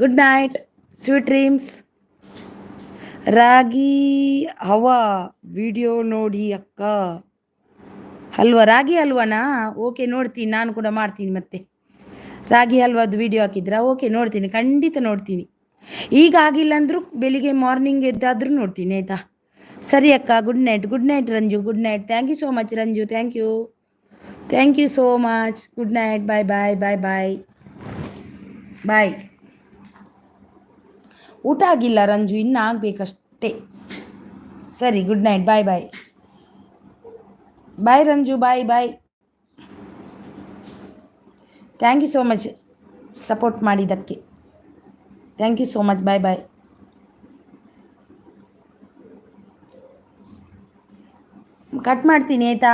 Speaker 1: good night, sweet dreams. ರಾಗಿ ಹವಾ ವಿಡಿಯೋ ನೋಡಿ ಅಕ್ಕ. ಹಲ್ವಾ, ರಾಗಿ ಹಲ್ವಾನಾ? ಓಕೆ ನೋಡ್ತೀನಿ, ನಾನು ಕೂಡ ಮಾಡ್ತೀನಿ. ಮತ್ತೆ ರಾಗಿ ಹಲ್ವಾದ ವಿಡಿಯೋ ಹಾಕಿದ್ರಾ? ಓಕೆ ನೋಡ್ತೀನಿ, ಖಂಡಿತ ನೋಡ್ತೀನಿ. ಈಗ ಆಗಿಲ್ಲ ಅಂದರೂ ಬೆಳಿಗ್ಗೆ ಮಾರ್ನಿಂಗ್ ಎದ್ದಾದರೂ ನೋಡ್ತೀನಿ ಆಯಿತಾ. ಸರಿ ಅಕ್ಕ, good night. Good night Ranju, good night. Thank you so much Ranju, thank you so much. Good night, bye bye bye bye bye. ಊಟ ಆಗಿಲ್ಲ ರಂಜು, ಇನ್ನು ಆಗಬೇಕಷ್ಟೇ. ಸರಿ, good night, bye bye bye Ranju, bye bye. Thank you so much support ಮಾಡಿದ್ದಕ್ಕೆ. Thank you so much, bye bye. Cut ಮಾಡ್ತೀನಿ ಆಯಿತಾ.